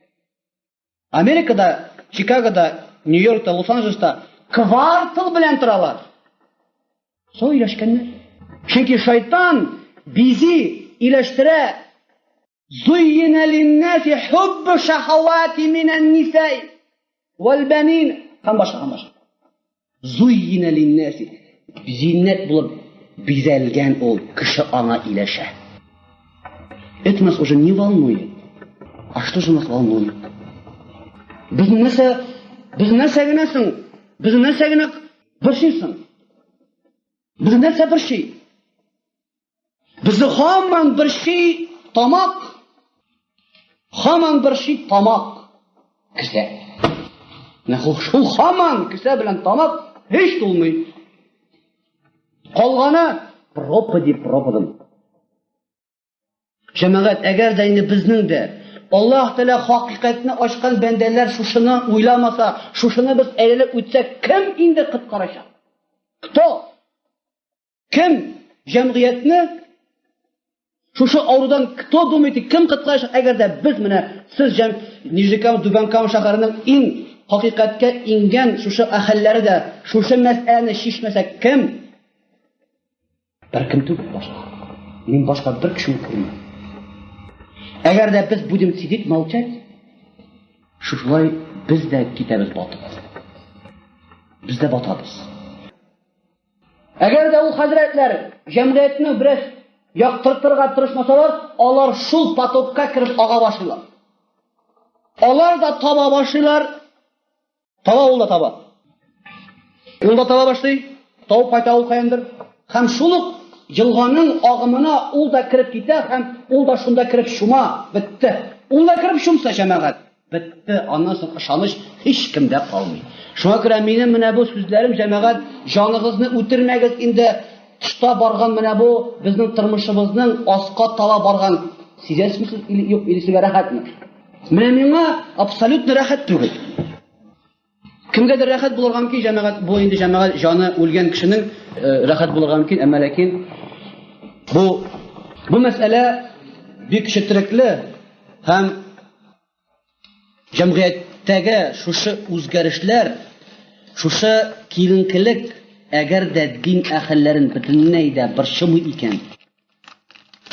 Америкада, Чикагода, Нью-Йоркта, Лос-Анджелеста квартал белән торалар. Со иләшкәннәр. Чөнки шайтан бизи иләштерә. Зуйина лин-наси хуббу шахавати минан-ниса'i вал-банин. Һәм башка. Зуйина лин-наси. Зиннәт булып бизәлгән ул, кеше аңа иләшә. Это нас уже не волнует. А что же нас волнует? Без нәрсә генәсең? Без нәрсә генә борчыйсың? Без нәрсә борчый? Безне һаман борчый тамак. Һаман борчый тамак. Кесә. Шул һаман кесә белән тамак һич тулмый. Калганы пропадан. Җәмәгать, әгәр дә инде безнең дә Аллаһ Тәала хакыйкатьне ачкан бәндәләр шушыны уйламаса, шушыны без әйләнеп үтсәк, кем инде кыткарачак? Кто? Кем җәмгыятьне шушы аурудан кто думает, кем кыткарачак? Әгәр дә без менә сез Нижникам, Дубанкам шәһәренең иң хакыйкатькә ингән шушы әһелләре дә шушы мәсьәләне чишмәсәк, кем? Бер кем түгел башка. Мин башка бер кешене күрмим. Әгәр дә без будем сидеть, молчать, шулай без дә китәбез батып. Без дә батабыз. Әгәр дә ул хәзрәтләр җәмгыятьне бераз яктыртырга тырышмасалар, алар шул потокка кирип ага башлыйлар. Алар да таба башлыйлар. Ул да таба башлый. Тауып кайта ул каяндыр. Һәм шуны Йылганың агымына ул да кирип китә, һәм ул да шунда кирип шума, бетте. Ул да кирип шумса җәмәгать, бетте. Аннан соң ышаныч һич кемдә калмый. Шуңа күрә минем менә бу сүзләрем җәмәгать, җаныгызны үтермәгез инде. Тышта барган менә бу безнең тормышыбызның аска таба барган. Сизәсезме, юк, илсегә рәхәтме? Менә миңа абсолютно рәхәт түгел. Кемгәдер рәхәт булырга мөмкин, җәмәгать, бу инде җәмәгать җаны үлгән кешенең рәхәт булырга мөмкин, әмма ләкин бу мәсьәлә бик четерекле һәм җәмгыятьтәге шушы үзгәрешләр, шушы киленкелек әгәр дә дин әһелләрен бөтенләй дә борчымый икән.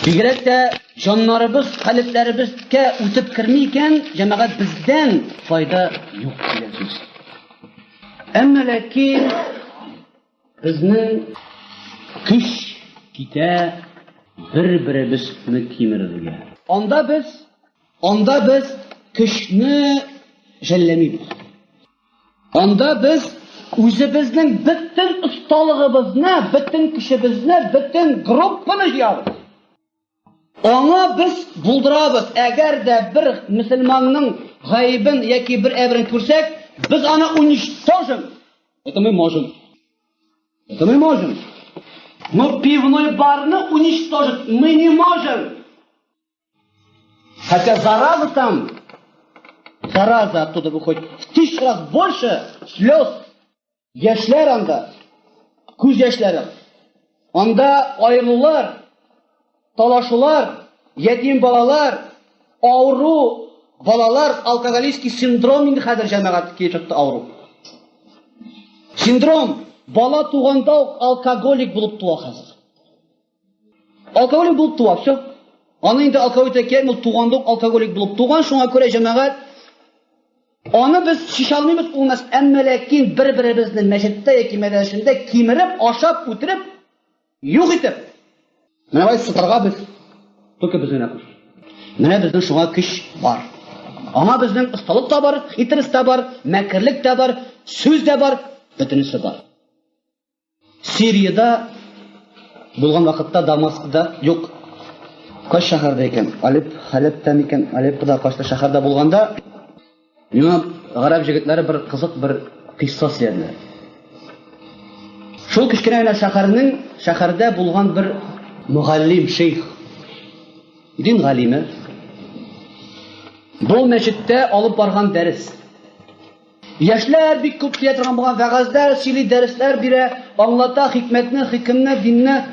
Бигрәк тә җаннарыбыз, каләпләребезгә үтеп керми икән, җәмәгать бездән файда юк дигән сүз. Әмма ләкин безнең көч китә бер-беребезне кимерергә. Анда без көчне жәлләмибез. Анда без Үзебезнең бөтен осталыгыбызны, бөтен кешебезне, бөтен группаны җыябыз. Аңа biz булдырабыз. Әгәр дә бер мөселманның гаибен яки бер әбрен күрсәк, biz аны уничтожим. Это мы можем. Это мы можем. Но пивной барны уничтожить мы не можем. Хотя зараза там, зараза оттуда выходит в 1000 раз больше слез, яшьләр анда, күз яшьләре. Анда аерылулар, талашулар, ятим балалар, ауру балалар, алкоголический синдром инде хәзер җәмәгать килеп чыкты ауру. Синдром. Бала туганда алкоголик булып туа хәзер. Алкоголик булып туа, все. Аны инде алкоголик икән, ул туганда алкоголик булып туган, шуңа күрә җәмәгать аны без шиша алмыйбыз, ул нас әмма ләкин бер-беребезне мәчеттә яки мәдрәсәдә кимереп, ашап, үтереп, юк итеп. Менә бай сытырга без только без генә күр. Менә безнең шуңа көч бар. Аңа безнең осталык та бар, хитрис та бар, мәкерлек тә бар, сүз дә бар, бөтенесе бар. Сирияда булган вакытта Дамаскта юк. Кайсы шәһәрдә икән? Алеп, Халепта микән? Алеппада кайсы шәһәрдә булганда, миңа гарәп җегетләре бер кызык бер кыйсса сөйләделәр. Шул кичкенә генә шәһәрдә булган бер мугаллим шейх. Дин галиме. Бу мәчеттә алып барган дәрес. Яшьләр бик күп килә торган булган вәгазьләр, сөйли дәресләр бирә, аңлата хикмәтне, хикемне, динне.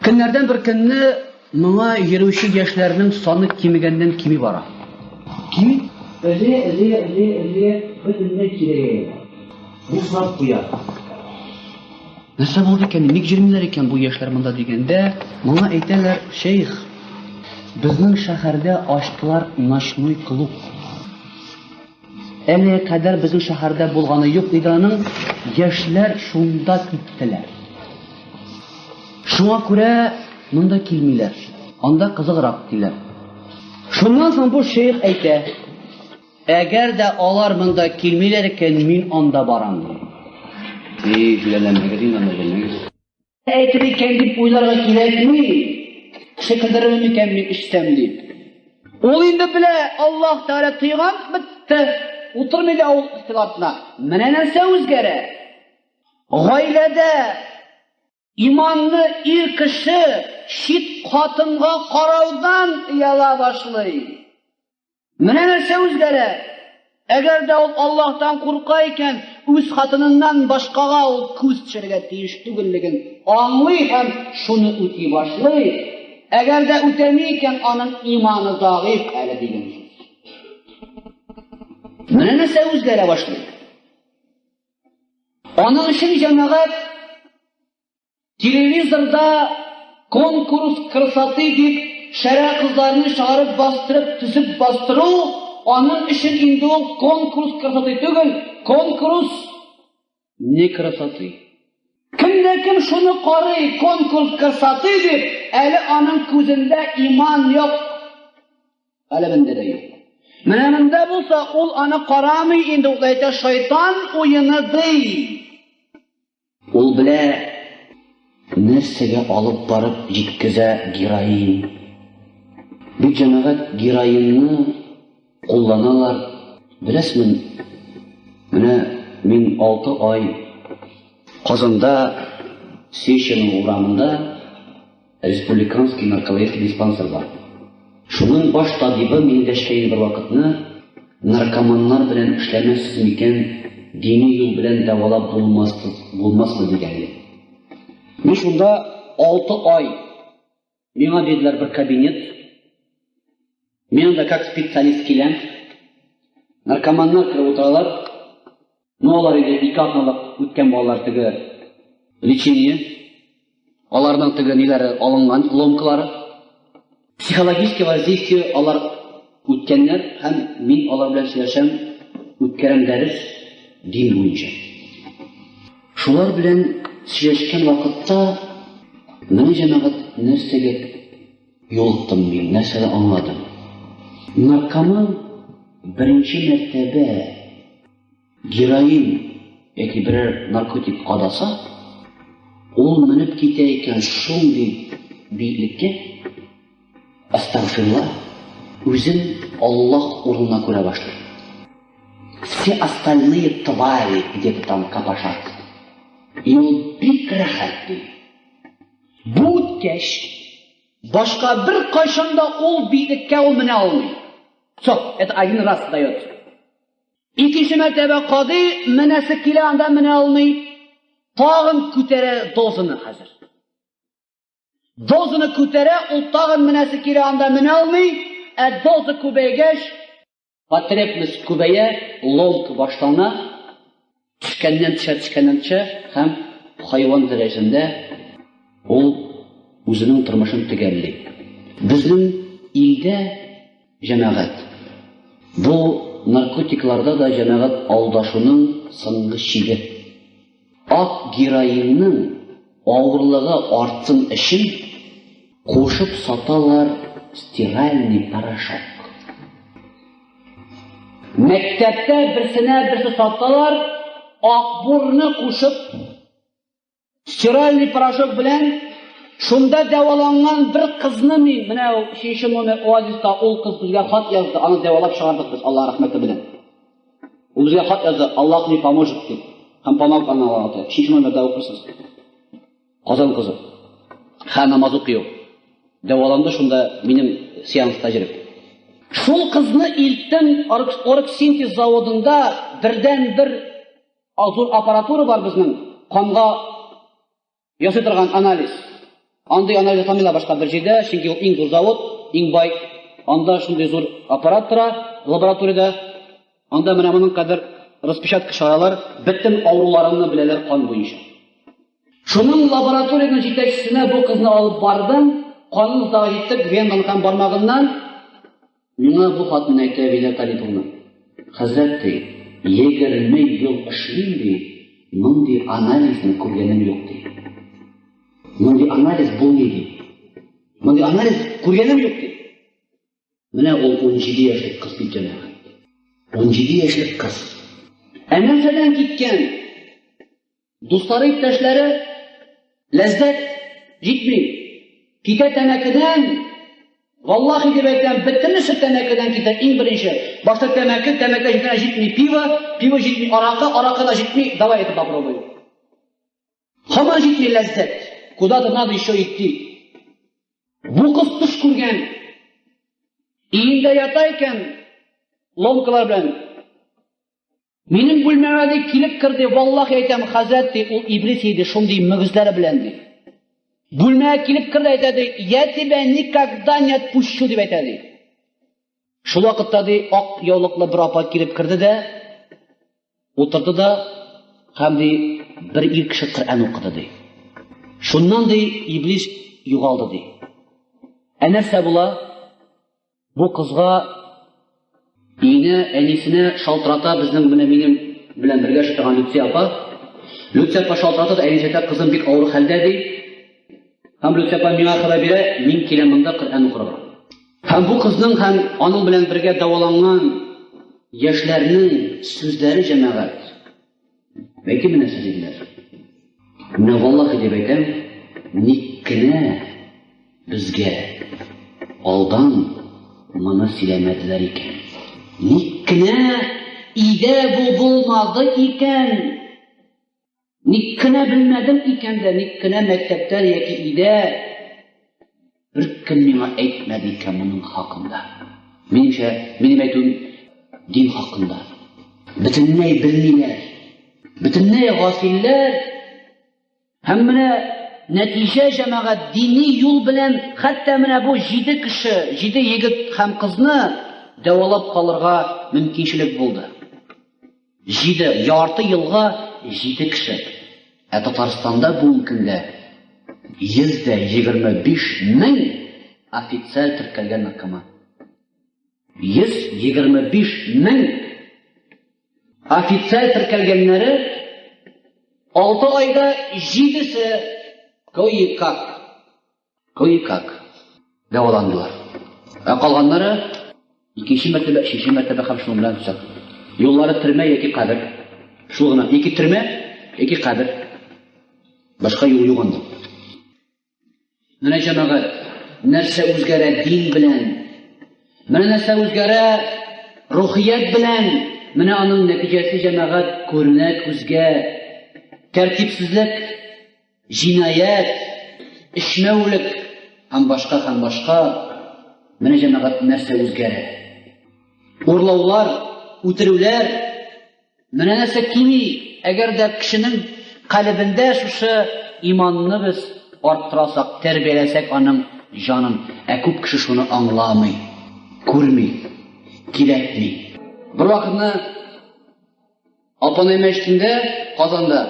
Көннәрдән бер көнне моңа йөрүче яшьләрнең саны кимегәннән кими бара. Кими? Бөтенләй кирәк. Бушлап куя. Нәрсә булды икән? Ник җирмиләр икән бу яшьләр монда дигәндә, моңа әйтәләр, шейх, безнең шәһәрдә ачтылар ночной клуб. Әле кадәр безнең шәһәрдә булганы юк дигәнең, яшьләр шунда киттеләр. Шуңа күрә монда килмиләр. Анда кызыграк диләр. Шуннан соң бу шейх әйтә: "Әгәр дә алар монда килмиләр икән, мин анда барам." Җүләләмәгез инде. Әйтер икән дип уйларга кирәкми. Шикелдерәм икән мин эштәм дип. Ул инде белә, Аллаһ Тәгалә тыйган, битте. Утырмый да ул ихтилафна. Менә нәрсә үзгәрә? Гаиләдә иманны ир кеше чит хатынга караудан яла башлый. Менә нәрсә үзгәрә? Әгәр дә ул Аллаһтан курка икән, үз хатыныннан башкага ул күз төшәргә тиеш түгеллеген аңлый һәм шуны үти башлый. Әгәр дә үтәми икән, аның иманы зәгыйф әле дигән. Менә нәрсә үзгәрә башлый. Аның өчен җәмәгать телевизорда конкурс красоты дип шәрә кызларны чыгарып бастырып, төзеп бастыру, аның өчен инде ул конкурс красоты түгел, конкурс не красоты. Кемдә-кем шуны карый, конкурс красоты дип, әле аның күзендә иман юк. Әле бендә дә юк. Менә монда булса, ул аны карамый, инде ул әйтә, шайтан уены ди. Ул белә нәрсәгә алып барып җиткезә героин. Бу җәмәгать героинны кулланалар. Беләсезме? Менә мин 6 ай Казанда Сеченов урамында республиканский наркологический диспансер бар. Шуның баш табибы мин дәшкән бер вакытны наркоманнар белән эшләмәссез микән, дини юл белән дәвалап булмассыз дигән. Мин шунда 6 ай миңа диделәр бер кабинет. Мин да как специалист киләм. Наркоманнар кирәк утыралар. Алар иде 2 атналык үткән балалар теге лечение. Аларның теге ниләре алынган, ломкалары. Психологический воздействие алар үткәннәр һәм мин алар белән сөйләшәм, үткәрәм дәрес дин буенча. Шулар белән сөйләшкән вакытта менә җәмәгать нәрсәгә юлтым мин, нәрсәне аңладым. Наркоман беренче мәртәбә героин яки берәр наркотик кадаса, ул менеп китә икән шундый биеклеккә, астагфирулла, үзен Аллаһ урынына күрә башлый. Все остальные твари где-то там копошатся. И ул бик рәхәт ди. Бу үткәч, башка бер кайшанда ул биеклеккә ул менә алмый. Стоп, это один раз дается. Икенче мәртәбә кадый менәсе килә анда менә алмый. Тагын күтәрә дозаны хәзер. Дозаны күтәрә, ул тагын менәсе килә анда менә алмый. Доза күбәйгәч, потребность күбәя, ломка башлана, төшкәннән төшә, һәм хайван дәрәҗәсендә ул үзенең тормышын төгәлли. Безнең илдә җәмәгать бу наркотикларда да җәмәгать алдашуның соңгы чиге. Ак героинның авырлыгы артсын өчен кушып саталар стиральный порошок. Мәктәптә берсе саталар, акбурны кушып стиральный порошок белән шунда дәваланган бер кызны менә 3-нче номер оазиста ул кыз безгә хат язды, аны дәвалап чыгардык без Аллаһ рәхмәте белән. Ул безгә хат язды, Аллаһ не поможет дип. Һәм помог ана алды. 3-нче номерда укырсыз. Казан кызы. Һәм намаз укый. Дәваланды шунда минем сеанста җиреп. Шул кызны илттен оргсинтез заводында бердән-бер азур аппаратура бар безнең, канга ясый торган анализ. Андый анализ тамила башка бер җирдә, чөнки ул иң зур завод, иң бай. Анда шундый зур аппарат тора, лабораториядә. Анда менә моның кадәр распечатка чаралар, бөтен авыруларны беләләр кан буенча. Шуның лабораторияның җитәкчесенә бу кызны алып бардым, канын да җиттек, венадан бармагыннан. Миңа бу хатны әйтә Вилә Талиповна. Хәзрәт, 20 ел эшлим ди, мондый анализны күргәнем юк ди. Мондый анализ булмый ди. Мондый анализ күргәнем юк ди. Менә ул 17 яшьлек кыз бит җәмәгать. 17 яшьлек кыз. Нәрсәдән киткән? Дуслары, иптәшләре ләззәт җитми. Китә тәмәкедән, валлаһи дип әйтәм, бөтенесе тәмәкедән китә. Иң беренче, башта тәмәке җитми, пиво җитми, аракы да җитми, давай это попробуем. Һаман җитми ләззәт. Куда-то надо еще идти. Бу кыз төш күргән. Өендә ята икән, ломкалар белән. Минем бүлмәмә килеп керде, валлаһи әйтәм, хәзрәт, ул иблис иде, шундый мөгезләре белән ди. Бүлмәгә килеп керде, әйтәде, я тебя никогда не отпущу дип әйтәде. Шул вакытта ди, ак яулыклы бер апа килеп керде дә, утырды да, һәм ди, бер ир кеше Коръән укыды ди. Шуннан ди, иблис югалды ди. Нәрсә була? Бу кызга ине әнисенә шалтырата, безнең минем белән бергә торган Лүтсә апа. Лүтсә апа шалтырата, әнисәтә кызым бик авыр хәлдә ди. Һәм Лүтсә апа миңа хәбәр бирә, мин киләм монда Коръән укырга. Һәм бу кызның һәм аның белән бергә дәваланган яшьләрнең сүзләре җәмәгать. Бәлки менә сезләр. Менә валлаһи дип әйтәм, ник кенә безгә алдан моны сөйләмәделәр икән. Ник кенә идә бу булмады икән. Ник кенә белмәдем икән дә, ник кенә мәктәптә яки идә бер кем миңа әйтмәде икән моның хакында. Минемчә, минем әйтүем дин хакында. Бөтенләй белмиләр. Бөтенләй гафилләр. Һәм менә нәтиҗә җәмәгать дини юл белән хәтта менә бу 7 кеше, 7 егет һәм кызны дәвалап калырга мөмкинчелек булды. 7 ярты елга 7 кеше. Татарстанда бүгенге көндә 125,000 официаль теркәлгән наркоман. 125,000 официаль теркәлгәннәре 6 айда 7-се кое-как дәваландылар. Калганнары 2-нче мәртәбә, 3-нче мәртәбә һәм шуның белән Юллары төрмә яки кабер. Шул гына ике төрмә, ике кабер. Башка юл юк анда. Менә җәмәгать, нәрсә үзгәрә дин белән? Менә нәрсә үзгәрә рухият белән? Менә аның нәтиҗәсе җәмәгать күренә күзгә. Тәртипсезлек, җинаят, эшмәүлек һәм башка. Менә җәмәгать нәрсә үзгәрә? Урлаулар, үтерүләр, менә нәрсә кими? Әгәр дә кешенең калбендә шушы иманны без арттырасак, тәрбияләсәк аның җанын, күп кеше шуны аңламый, күрми, кирәкми. Бер вакытны Апанай мәчетендә, Казанда,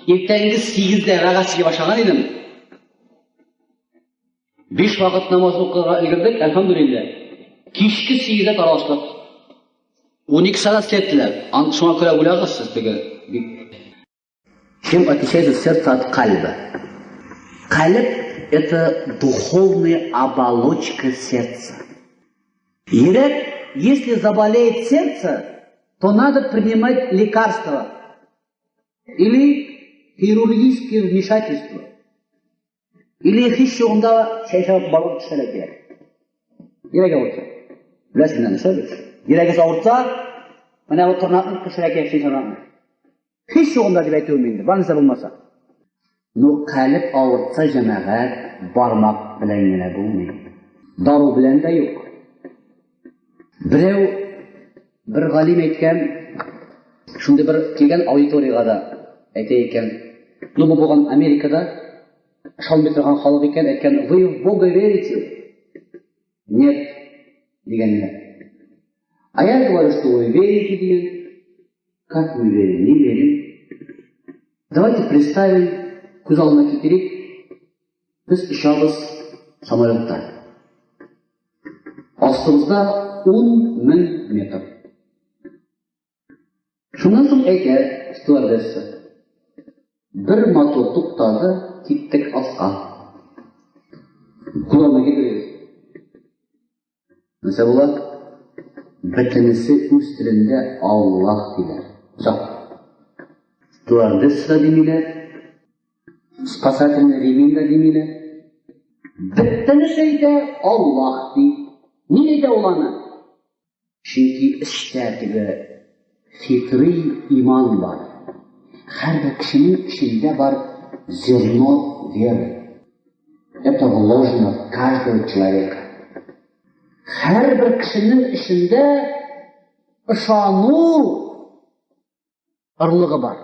иртәнге 8-дә вәгазьгә башлаган идем. 5 вакыт намаз укырга өлгердек, әлхәмдүлилләх. Кичке 8-дә тарашлык. 12 сәгать сәттеләр. Шуңа күрә уйлагыз сез теге. Чем отличается сердце от кальба? Кальб – это духовная оболочка сердца. Если заболеет сердце, то надо принимать лекарства или хирургические вмешательства. Или еще онда шәйшәп барып төшәргә кирәк. Йөрәге авырса. Беләсеңме аны сөйләш? Йөрәге авырса, менә бу тырнакны төшәргә кирәк шәйшәп. Hiç yolunda diye etmiyordu. Varsa bulmasa. No kalp ağırtsa cemaat barmak bilen yine bulmuyor. Daru bilen de yok. Bir galim etken, şimdi bir kelgen auditoriyada aytayken, bu bo'lgan Amerikada şalbet turgan xalq ekan aytgan, "Вы в Бога верите?" Нет, deganlar. А я говорю, что вы верите, degan. Как мы верим? Не верим. Давайте представим, көз алдына келтірейік, біз ұшамыз самолетта. Астымызда 10.000 метр. Шундан соң әйтер стюардесса. Bir мотор тоқтады, кеттік асқа. Көз алдына келтірейік. Нәрсе болады? Бітінісі өз тілінде Аллах дейдер. Жоқ. Стюардесса демейлер, спасательный ремень да демейлер. Бітінісі де Аллах дейді. Не дейді оланы? Çünkü іштердегі фитри иман бар. Әрбір кішінің ішінде бар зерно веры. Это вложено в каждого человека. Әрбір кішінің ішінде ышану ырлығы бар.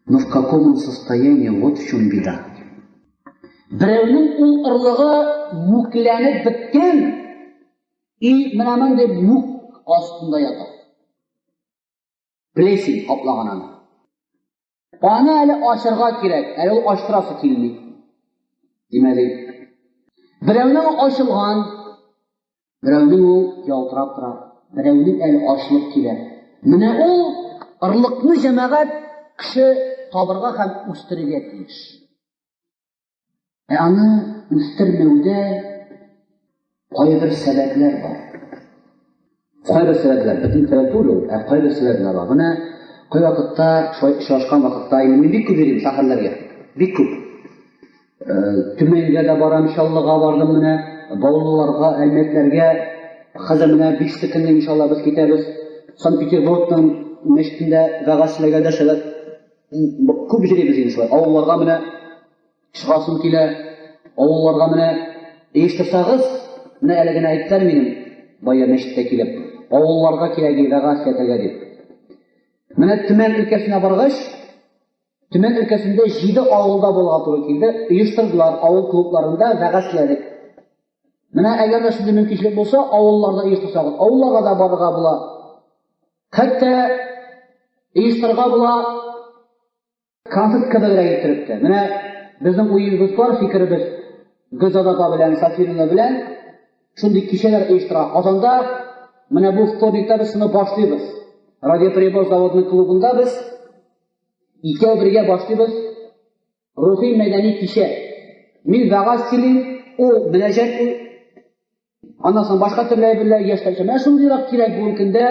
Но в каком он состоянии, вот в чем беда. Біреуінің ол ырлығы мүкіләніп біткен, мінәмен де мүк астында ята. Білесің, қаплаған аны. Аны әлі ашырға керек, әлі ол аштырасы келмей. Демәлі, біреуінің ашылған, біреуінің ол ялтырап тұрар, біреуінің әлі ашылып келер. Міне ол ырлықны жәмәғат кіші табырға һәм үстіріге тиіш. Аны үстірмеуде қайбір сәбәпләр бар. Қайбір сәбәпләр, бітін сәбәп болу, қайбір сәбәпләр бар. Бұны қой вақытта, шашқан вақытта, мен бик көп берем шақырларға, бик көп. Түменге де барам, иншаллаға бардым міне, бауырларға, әлметлерге, қазір міне 5 күнде иншалла біз кетеміз. Санкт-Петербургтың мешітінде вағасыларға да шәліп, көп жеребіз енді. Ауылларға міне шығасым келе, ауылларға міне ештірсағыз, міне әлігіне айттар менің байы мешітте келіп, ауылларға келеге вағасылетеге деп. Міне Түмен өлкесіне барғаш, Түмен өлкесінде 7 ауылда болға тұры келді, үйіштірділар ауыл клубларында вағасыледік. Міне әгер де сізде мүмкіншілік болса, ауылларда үйіштірсағыз, ауылларға да барыға бұла. Хәтті үйіштірға бұла концерт кәбелерге кеттіріпті. Міне біздің ойымыз бар, фикіріміз Гүзадата білән, Сафирина білән, шундай кешелер үйіштіра. Қазанда, міне бұл вторникта біз шыны башлайбыз. Радиоприбор заводының клубында біз икәу бірге башлайбыз. Рухи мәдәни кеше. Мен вағаз сөйлейм, ол мінәжәт ул. Андан соң башка төрле берләр яшьтәшә. Менә шундыйрак кирәк бу көндә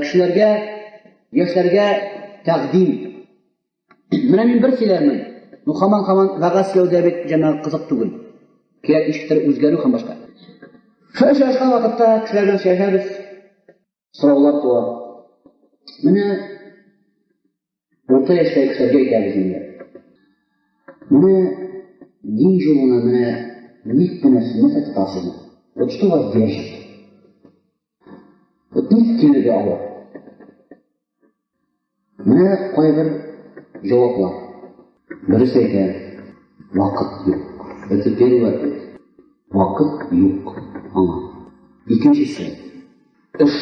кешеләргә яшьләргә тәкъдим. Менә мин бер сөйләмен. Ну һаман вәгазь сөйләүдә бит җәмәгать кызык түгел. Кирәк ишетер үзгәрү һәм башка. Шушы вакытта кешеләрдән сөйләшәбез. Сораулар туа. Менә орта яшьтәге кешеләргә әйтәбез инде. Менә дин жолына менә ник нәрсәне тотасызмы? Вот что вас держит? Вот ник килергә ала? Менә кайбер җаваплар. Берсе әйтә, вакыт юк. Это первый ответ. Вакыт юк. Аңа. Икенчесе, эш.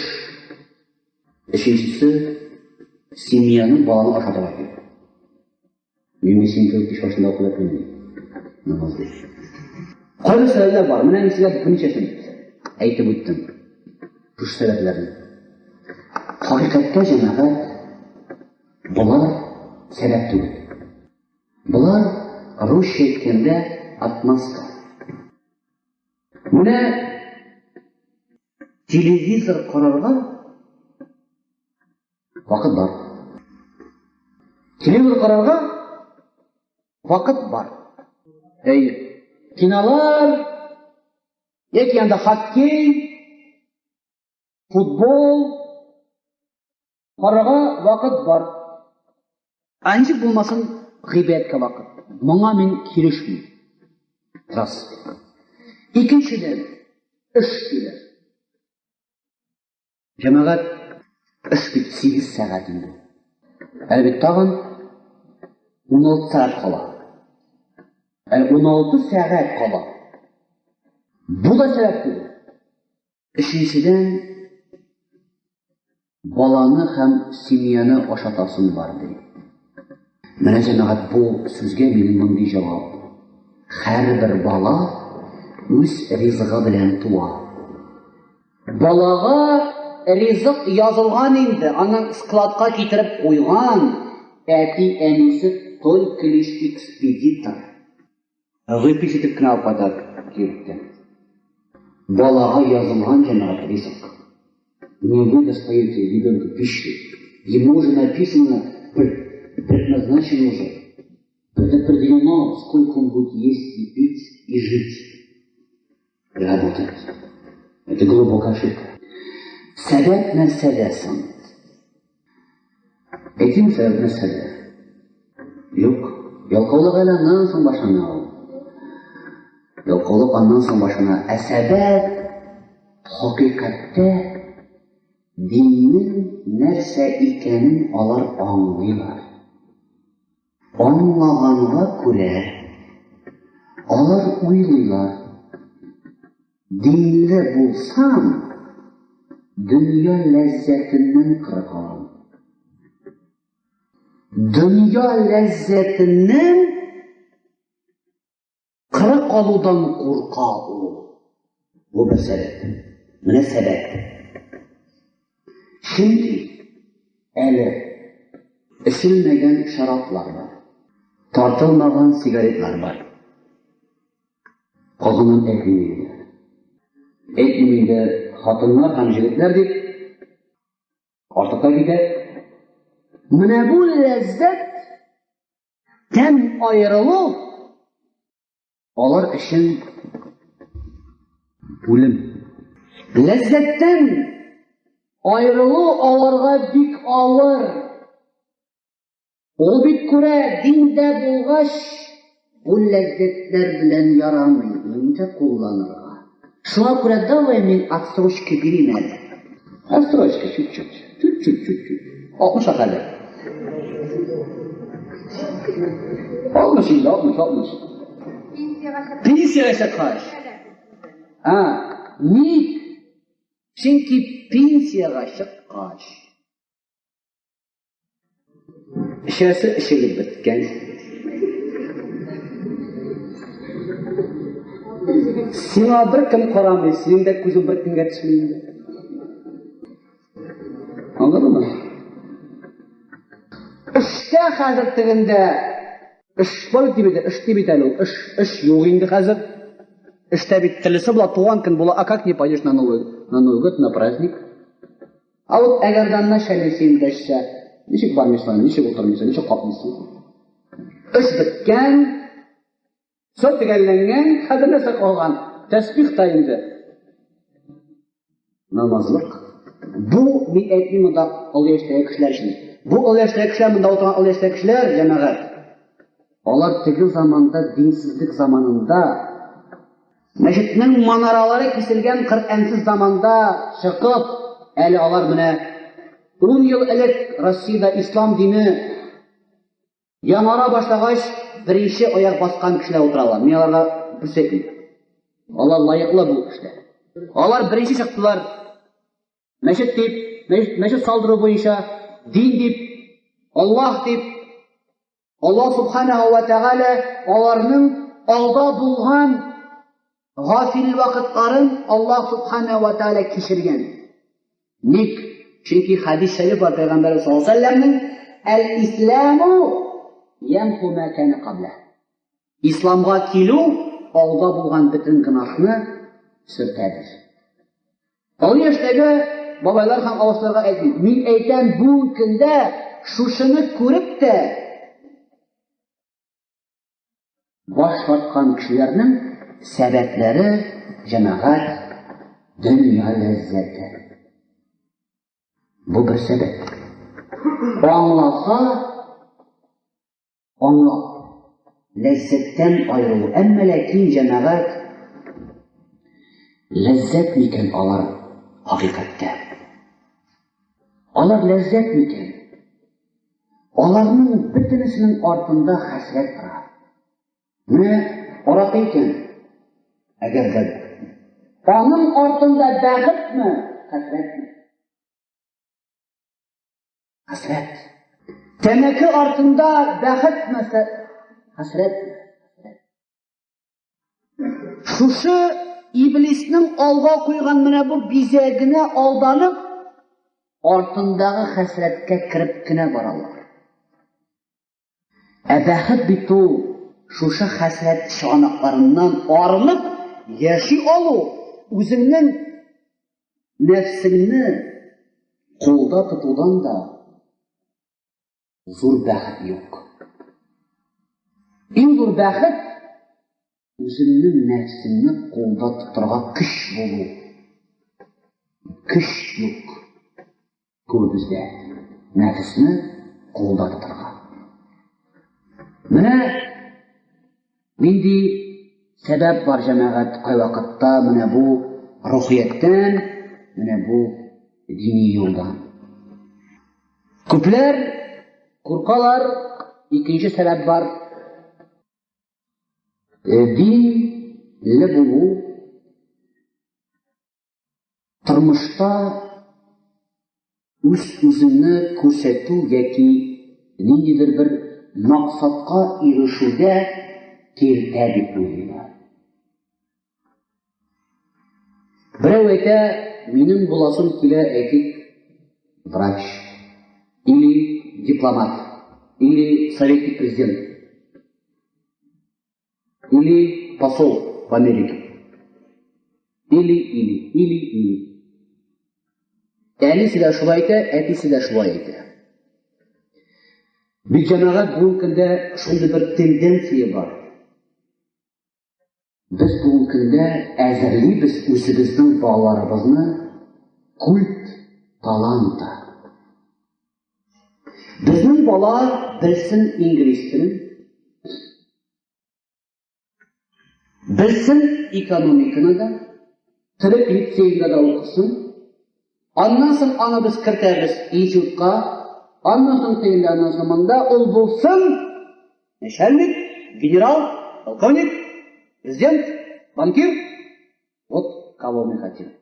Өченчесе, семьяны, баланы ашатырга кирәк. Мин синең киш башында укып йөрдем. Намазда. Кайбер сәбәпләр бар. Менә мин сезгә берничәсен әйтеп үттем. Шушы сәбәпләрне. Хакыйкатьтә җәмәгать булар сәбәп түгел. Булар русча әйткәндә отмазка. Менә телевизор карарга вакыт бар. Телевизор карарга вакыт бар. Кинолар, яки анда хоккей, футбол карарга вакыт бар. Анчы булмасын гыйбәткә вакыт. Моңа мин килешмим. Раз. Икенчедән, эш килә. Җәмәгать эш бит 8 сәгать инде. Әлбәттә тагын 16 сәгать кала. 16 сәгать кала. Бу да сәбәп түгел. Өченчедән, баланы һәм семьяны ашатасың бар ди. Менә җәмәгать бу сүзгә минем мондый җавап. Һәрбер бала үз ризыгы белән туа. Балага ризык язылган инде, аның складка китереп куйган. Әти-әнисе только лишь экспедитор. Выписать кенә алып кайтып китте. Балага язылган җәмәгать ризык. Не вы достаете ребенку пищу. Ему уже написано, предназначено уже. Предопределено, сколько он будет есть и пить и жить. И работать. Это глубокая ошибка. Сәбәп нәрсәдә соң? Әйтим сәбәп нәрсәдә? Юк. Ялкаулык аннан соң башлана ул. Ялкаулык аннан соң башлана. Ә сәбәп хакыйкатьтә диннең нәрсә икәнен алар аңлыйлар. Аңлаганга күрә алар уйлыйлар. Dinle bulsam, dünya lezzetinden kırıkalım. Dünya lezzetinden kırıkalıdan korkalı. Bu mesele. Ne sebep? Şimdi içilmegen şaraplar var. Tartılmagan sigaretler var. Kazının ekmeğiyle. Ekmeğinde hatınlar hem jigitler deyip artıkta gider. Mine bu lezzet tem ayrılı alır için ölüm. Lezzetten ayrılı alırga bik alır. O bik küre dinde bulgaç bu lezzetler bilen yaramıyor. Önce kullanır. Шуңа күрә давай мин отсрочка бирим әле. Отсрочка чуть-чуть. 60 акале. 60. Пенсияга чыккач. Ник? Чөнки пенсияга чыккач. Эшәсе эшелеп биткән. Сиңа bir кем карамый, синең дә күзең bir кемгә төшми инде. Аңладыңмы? Эштә хәзер тегендә эш бар дип бит әле. Эш юк инде хәзер. Эштә бит телесе була, туган көн була, а как не пойдешь на Новый год, на праздник? А вот әгәрдән начальник син дәшсә, Ничек бармыйсың, ничек утырмыйсың, ничек калмыйсың? Эш биткән, сөт төгәлләнгән, хәзер нәрсә калган? Тәсбих та инде. Намазлык. Бу мин әйтмим монда ул яшьтәге кешеләр өчен. Бу ул яшьтәге кешеләр, монда утырган ул яшьтәге кешеләр, җәмәгать. Алар теге заманда, динсезлек заманында, мәчетнең манаралары киселгән Коръәнсез заманда чыгып, әле алар менә 10 ел элек Россиядә ислам дине яңара башлагач, беренче аяк баскан кешеләр утыралар. Мин аларга күрсәтим. Алар лаеклы бу эштә. Алар беренче чыктылар. Мәчет дип, мәчет салдыру буенча, дин дип, Аллаһ дип, Аллаһ субханаһу ва тааля аларның алда булган гафил вакытларын Аллаһ субханаһу ва тааля кичергән. Ник? Чөнки хадис шәриф бар Пәйгамбәр саллаллаһу алейһи ва сәлләмнең әл-исламу ямху ма кана кабла. Исламга килү алда булган бөтен гынахны сөртәдер. Ул яшьтәге бабайлар һәм авысларга әйтми, мин әйтәм бу көндә шушыны күреп тә баш ваткан кешеләрнең сәбәпләре җәмәгать дөнья ләззәте. Бу бер сәбәп. Аңласа, аңлап, ләззәттән айырылу. Әмма ләкин җәмәгать ләззәт микән алар хакыйкатьтә? Алар ләззәт микән? Аларның бөтенесенең артында хәсрәт тора. Менә аракы икән. Әгәр дә аның артында бәхетме, хәсрәтме? Хәсрәт. Тәмәке артында бәхетме, хәсрәтме? Шушы иблисның алга куйган менә бу бизәгенә алданып, артындагы хәсрәткә кирип кенә баралар. Бәхет бит ул шушы хәсрәт чанакларыннан арынып яши алу, үзеңнең нәфсеңне кулда тотудан да зур бәхет юк. Иң зур бәхет үзеңнең нәфсеңне кулда тотырга көч булу. Көч юк. Күбездә нәфсне кулда тотырга. Менә нинди сәбәп бар җәмәгать кайвакытта менә бу рухияттән, менә бу дини юлдан. Күпләр куркалар, икенче сәбәп бар. Динле булу тормышта үз-үзеңне күрсәтү яки ниндидер бер максатка ирешүдә киртә дип уйлыйлар. Берәү әйтә, минем буласым килә, әйтик, врач, или дипломат, или советник президент, или посол в Америке, или. Әнисе дә шулай әйтә, әтисе дә шулай әйтә. Бик җәмәгать бу көндә шундый бер тенденция бар. Без бу көндә әзерлибез үзебезнең балаларыбызны культ таланта. Безнең балалар белсен инглиз телен, белсен экономиканы да, төрек лицейда да укысын. Аннан соң аны без кертәбез институтка. Аннан соң тегендән заманда ул булсын начальник, генерал, полковник, президент, банкир. Вот кого мы хотим.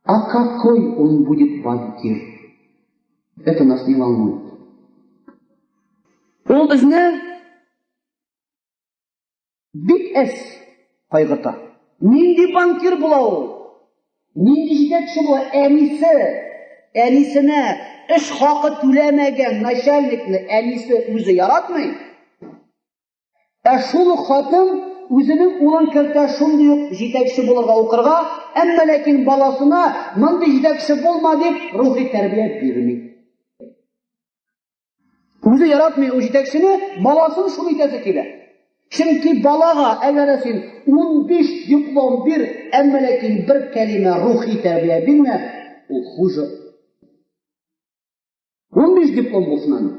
А какой он будет банкир? Это нас не волнует. Ул безне бик кайгырта. Нинди банкир була ул? Нинди җитәкче була? Әнисенә эш хакы түләмәгән начальникны әнисе үзе яратмый. Шул хатын үзенең улын кертә шундый ук җитәкче булырга укырга, әмма ләкин баласына мондый җитәкче булма дип рухи тәрбия бирми. Үзе яратмый у җитәкчене, баласын шул итәсе килә. Чөнки балага әгәр син 15 диплом бир, әмма ләкин бер кәлимә рухи тәрбия бирмә, ул хуже. 15 диплом булсын.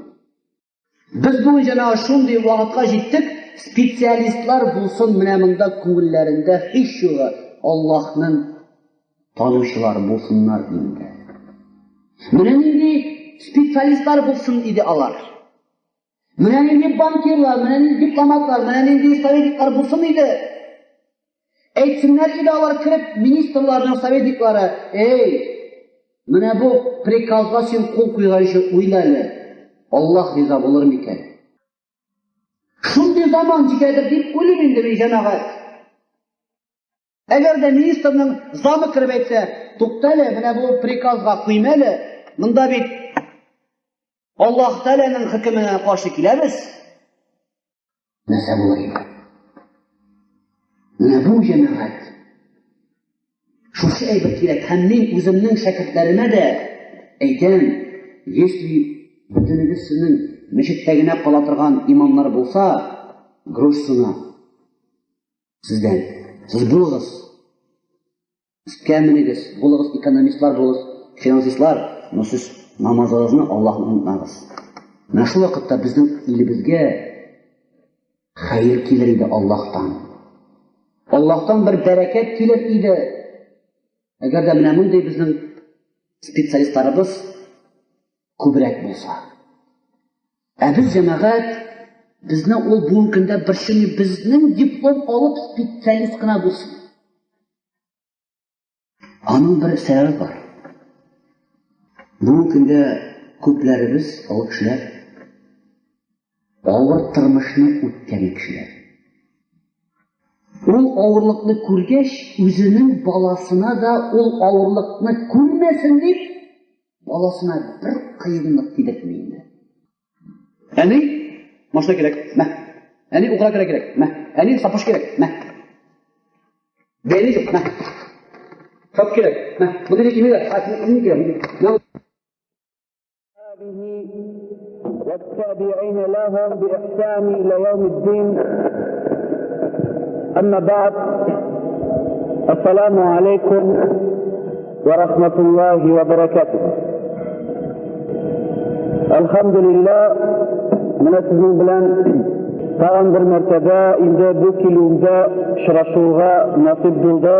Biz bu җана шундый вакытка җиттек, специалистлар булсын менә монда күңелләрендә һич югы Аллаһның танучылар булсыннар инде. Менә нинди специалистлар булсын иде алар. Менә нинди банкирлар, менә нинди дипломатлар, менә нинди советниклар булсын иде. Әйтсеннәр иде алар кирип министрларның советниклары, эй, менә бу приказга син кул куйганчы уйлалы. Аллаһ риза булыр микән? Шундый заман җитәдер дип уйлыйм инде мин җәмәгать. Әгәр дә министрның замы кирип әйтсә, туктале, менә бу приказга куймалы, монда бит Аллаһ Тәгаләнең хөкеменә каршы киләбез. Нәрсә булыр инде? Менә бу җәмәгать. Шушы әйбер кирәк, һәм мин үземнең шәкертләремә дә әйтәм, если бүтәнегез сезнең мәчеттә генә кала торган имамнар булса, грош суна сездән. Сез булыгыз. Кәминегез, булыгыз экономистлар булыгыз, финансистлар, но сез намазыгызны Аллаһны онытмагыз. Менә шул вакытта безнең илебезгә хәйр килер иде Аллаһтан. Аллаһтан бер бәрәкәт килер иде. Әгәр дә менә мондый безнең специалистларыбыз күбрәк булса. Ә без җәмәгать, безнең ул бүгенге көндә бершене безнең диплом алып специалист кына булсын. Аның бер сәбәбе бар. Бүгенге көндә күпләребез, ул кешеләр, авыр тормышны үткән кешеләр. Ул авырлыкны күргәч, үзенең баласына да ул авырлыкны күрмәсен дип, баласына бер кыенлык кидертми инде. Әни, машина кирәк, мә. Әни, укыра кирәк, мә. Әни, сапош кирәк, мә. Бәйли юк, мә. Шап кирәк, мә. Бүген кимиләр, атны кирәк. والتابعين لهم بإحسان إلى يوم الدين. أما بعد، السلام عليكم ورحمة الله وبركاته. الحمد لله من sizin bilan tag'in bir martaba endi bu kelunda uchrashuvga nasib bo'ldi.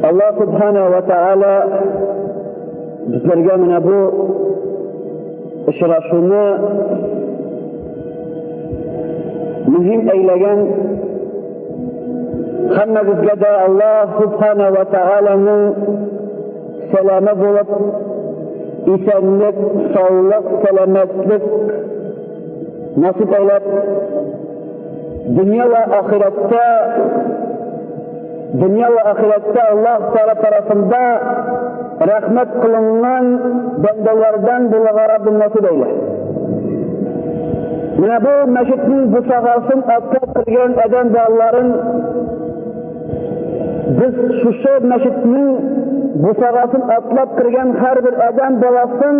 Alloh subhanahu va taolo bizlarga mana bu uchrashuvni muhim aylagan, hammamizga da Alloh subhanahu va taoloning salomati bo'lib, esenlik, sog'lik, salomatlik nasib aylab, dunyo va oxiratda Alloh taolo tarafında rahmat qilingan bandalardan bo'lishga Rabbim nasib ayladi. Mana bu masjidning bu sohasin atab qilgan odam bolaların biz şu masjidning bu sohasin atlab kirgan har bir odam bolasin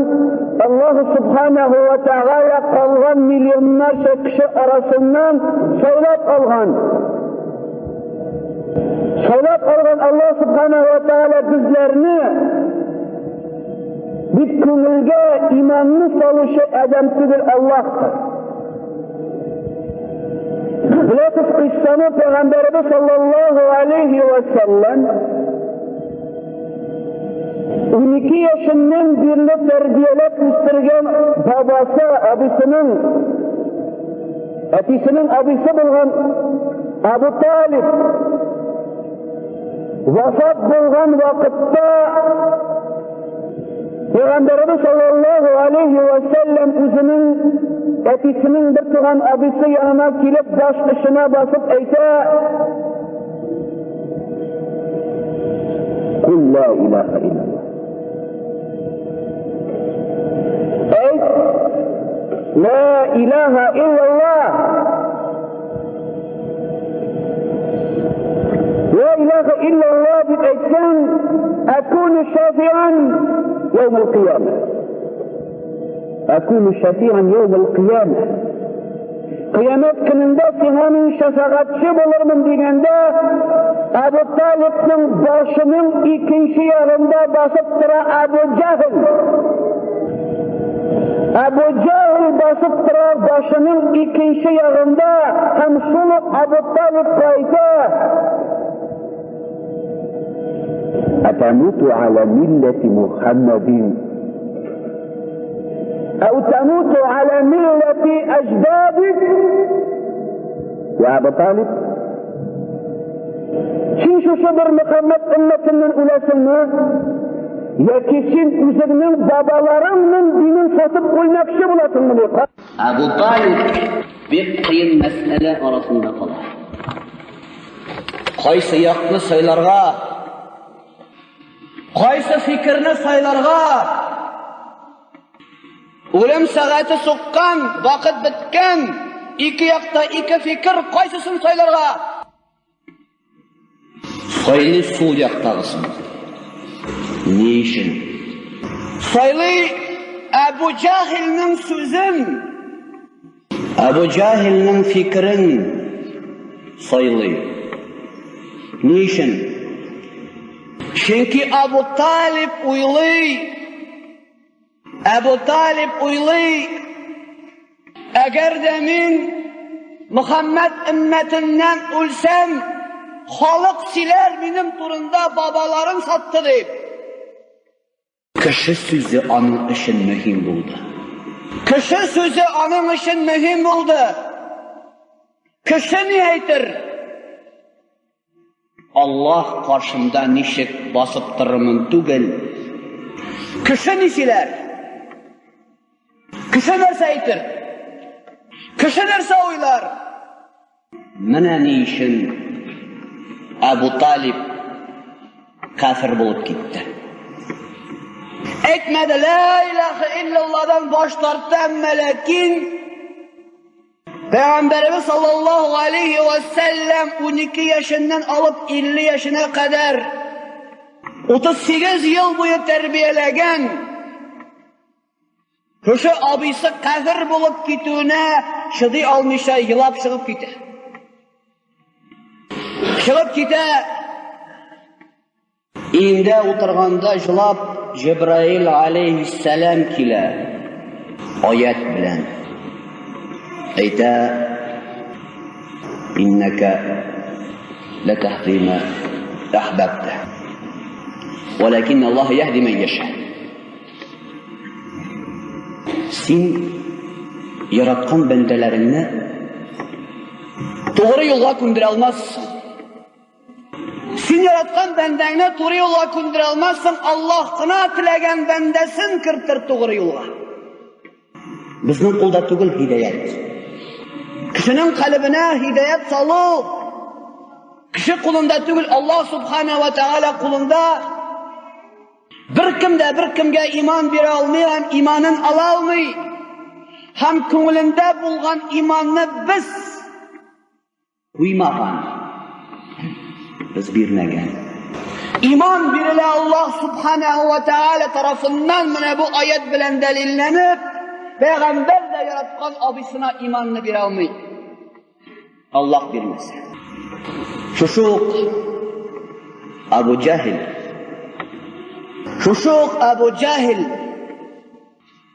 Alloh subhanahu va taolo qolgan millionlarcha kishi orasidan saylab olgan. Saylab olgan Alloh subhanahu va taolo bizlarni bir ko'ngilga iymonni soluvchi odam tugul Allohdir. Bilasiz, qissani Payg'ambarimiz sallallohu alayhi va sallam 12 yaşından birli terbiyelep üstürgen babası abisinin abisi bulgan Abu Talib vafat bulgan vakitte Peygamberimiz sallallahu aleyhi ve sellem özünün etisinin bir tuğan abisi yanına gelip baş dışına basıp eyte Kul la ilahe illallah. Ey la ilahe illallah. أكون شافعا يوم القيامة. أكون شافعا يوم القيامة. Kıyamet gününde senin şefaatçi bulurmun degende Ebu Talib'nin başının ikinci yarında basıp tıra Ebu Cahil. Ebu Cahil basıp tıra başının ikinci yarında hem şunu Ebu Talib kayda Atamutu ala milleti Muhammedin أو تموت على ملة أجدادك يا أبا طالب Kim şu şudur Muhammed ümmetinden ulaşımı ya kesin üzerinin babalarının dinin satıp koymakçı bulasın mı? Ebu Talib bir kıyın mesele arasında kalır. Qaysı yakını saylarga, qaysı fikirni saylarga, Ölüm saati soqqan, vaqt bitgan, iki yoqda iki fikr, qaysisin saylarga? Sayli sol yoqdag'isin. Ne işin? Sayli Ebu Cahil'nin sözün, Ebu Cahil'nin fikrin sayli. Ne işin? Çünkü Ebu Talib uyluy, Ebu Talib uyluy, eğer de men Muhammed ümmetinden ölsem, halk siler benim turunda babalarım sattı deyip. Kişi sözü onun için mühim buldu. Kişi sözü onun için mühim buldu. Kişi ne aytır? Allah karşımda nişik basıp durumun tugel. Kişi ne siler? Kişi nerse aytır? Kişi nerse oylar? Mana ne için Ebu Talib kafir bulup gitti. Etmedi la ilahe illallah'dan baş tarttı lakin Peygamberimiz sallallahu aleyhi ve sellem 12 yaşından alıp 50 yaşına kadar 38 yıl boyu terbiyelegen Köşe abisi kafir bulup gittiğine şıdı almışa yılap çıkıp gitti. Çıkıp gitti. İnde oturganda yılap Cebrail aleyhisselam kile ayet bilen ayta inneke letehdi ma ahbabte velakin Allah yehdi men yeşâ. Sen yaratkan bendelerini doğru yola kundura almazsın. Sen yaratkan bendeni doğru yola kundura almazsın. Allah kına tilegen bendesin kırtır doğru yola. Bizning qo'lda tugul hidayet. Kişinin kalbine hidayet salı. Kişi kulunda tugul Allah subhanahu ve teala kulunda. Bir kimge iman bire almayan imanın ala almay. Hem köngülünde bulgan imanını biz uymagan. Biz birmegen. İman birile Allah subhanahu ve teala tarafından mene bu ayet bilen delillenip Peygamber de yaratkan abisine imanını bire almay. Allah bilmez. Şuşuk Ebu Cahil Ebu Cahil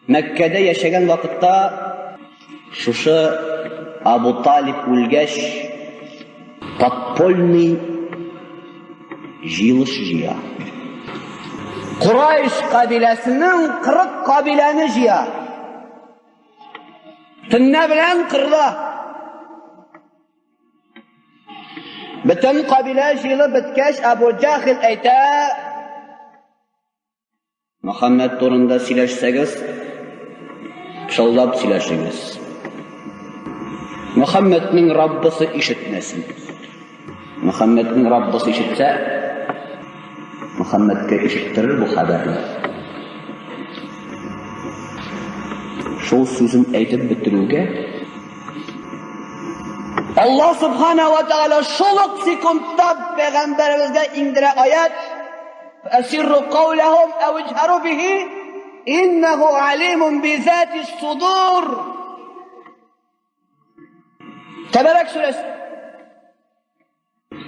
Mekke'de yaşayan vakitte şuşu Ebu Talib ölgeç подпольный jiyilish jiya. Kurayş kabilesinin 40 kabileni jiya. Tünne bilen kırla. Bütün kabile jiyili bitkeş Ebu Cahil ayta Muhammed turunda sileşseniz, şallap sileşiniz. Muhammed'nin Rabbisi işitmesin. Muhammed'nin Rabbisi işitse, Muhammed'e işittirir bu haberni. Şu sözün aytib bitiruvge, Allah subhanahu ve teala şoluk sekundda Peygamberimizge indire ayet, فأسروا قولهم أو اجهروا به إنه عليم بذات الصدور. Teberek suresi.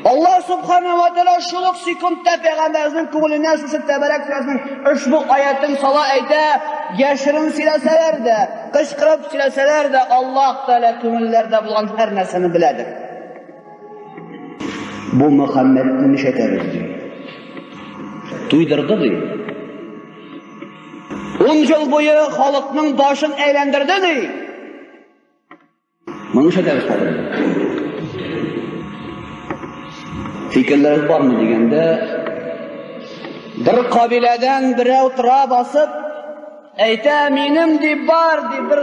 Allah subhanahu wa ta'ala şuluk sikunta peygamberimizin kuvulüne şu Teberek suresinin ushbu ayetini sala ayda yaşırın sileseler de, kışkırıp sileseler de Allah Teala kümüllerde bulan her nesini biledir. Bu Muhammed'in şekeriz diyor. Duydurdu diyor. 10 yıl boyu halkının başını eğlendirdi diyor. Bunu şekeriz kalır. Fikirleriniz var mı degende bir kabileden biri otura basıp ayta menim deb bar deb bir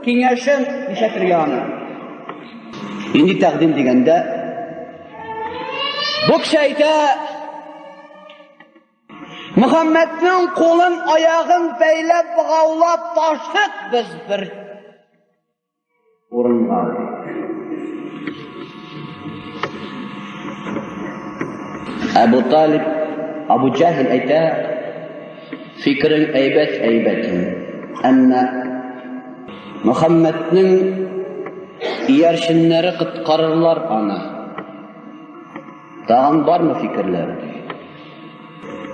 kengashim nishatirgani. Endi taqdim deganda bu kishi ayta Muhammadning qo'lin oyog'in baylab g'avlab toshdiq biz bir o'ringa. Abu Talib, Abu Jahl ayta fikrin aybat. Ammo Muhammadning yarshinlari qitqarırlar ana. Tağın var mı fikrleri?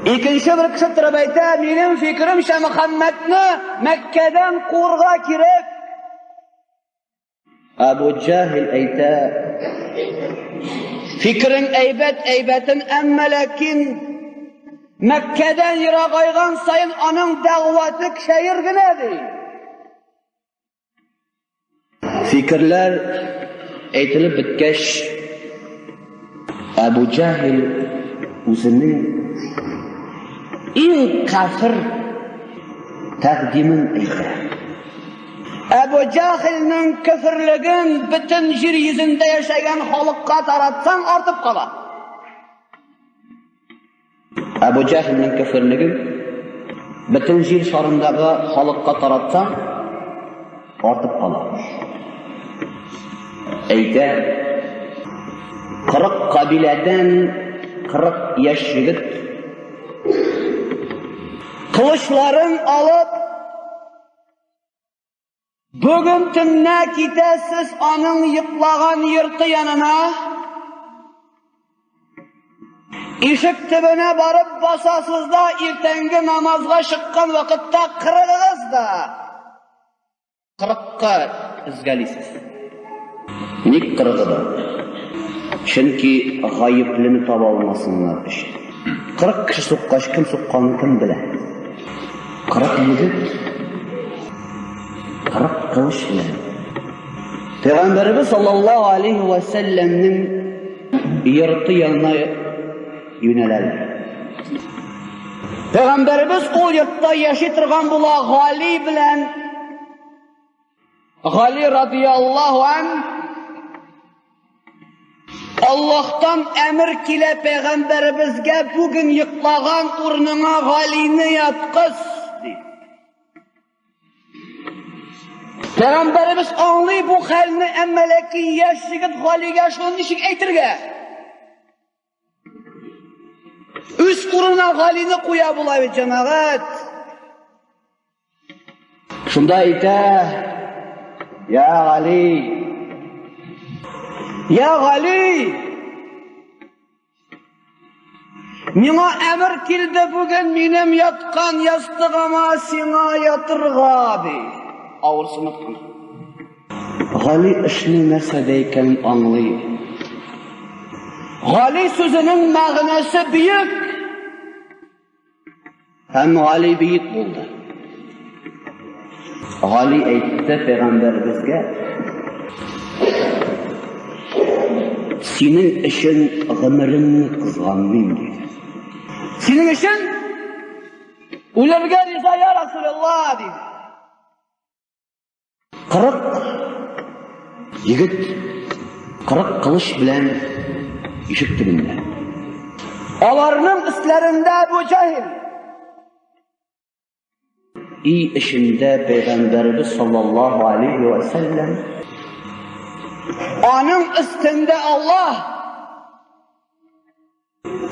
İkinci bir kişi turib ayta, mening fikrimcha Muhammadni Makkadan qo'rg'a kerak. Abu Jahl ayta fikrin aybatin amma lakin Makkadan yiroqaygan sayin onun da'vati kuchayirgina deydi. Fikrlar aytilib bitgach Abu Jahl o'zining eng kafir taqdimin aytdi. Abu Jahlning kafirligin butun yer yuzida yashagan xalqqa taratsan ortib qoladi. Abu Jahlning kafirligin butun yer sharindagi xalqqa taratsan ortib qoladi. Ayda 40 qabiladan 40 yosh yigit qilichlarni olib bugün tünne gidesiz onun yıklagan yırtı yanına, ışık tübüne barıp basasız da irtengi namazga çıkan vakitte kırığız da. Kırıkka izgalisiz. Nik kırığı da? Çünkü gayiblini taba olmasınlar işte. 40 kişi sokkaş, kim sokkanı kim bile. 40 yigit 40 kılıç bilen. Peygamberimiz sallallahu aleyhi ve sellem'nin yırtı yanına yönelerler. Peygamberimiz o yurtta yaşaytırgan bula Gali bilen Gali radıyallahu anh Allah'tan emir kile Peygamberimizge bugün yıklagan urnuna Gali'ni yatkız. Peygamberimiz anlay bu halini emmeleki yaş yigit Gali'ge şunun işik eytirge. Üst uruna Gali'ni koya bulayı cemaat. Şunda ayta, ya Gali, ya Gali, mina emir kildi bugün benim yatkan yastığıma sina yatırga bi. Ağırsını tutun. Gali işini nesedeyken anlayın. Gali sözünün mağnası büyük. Hem Gali büyük buldu. Gali aytdi Peygamberimizge, senin işin g'imirimni qizg'anmang dedi. Senin işin ularga rizo ya Rasululloh dedi. 40 yigit 40 kılıç bilen ışık dibinde. Alarının üstlerinde Abu Jahl. İyi işinde Peygamberimiz sallallahu aleyhi ve sellem. Onun üstünde Allah.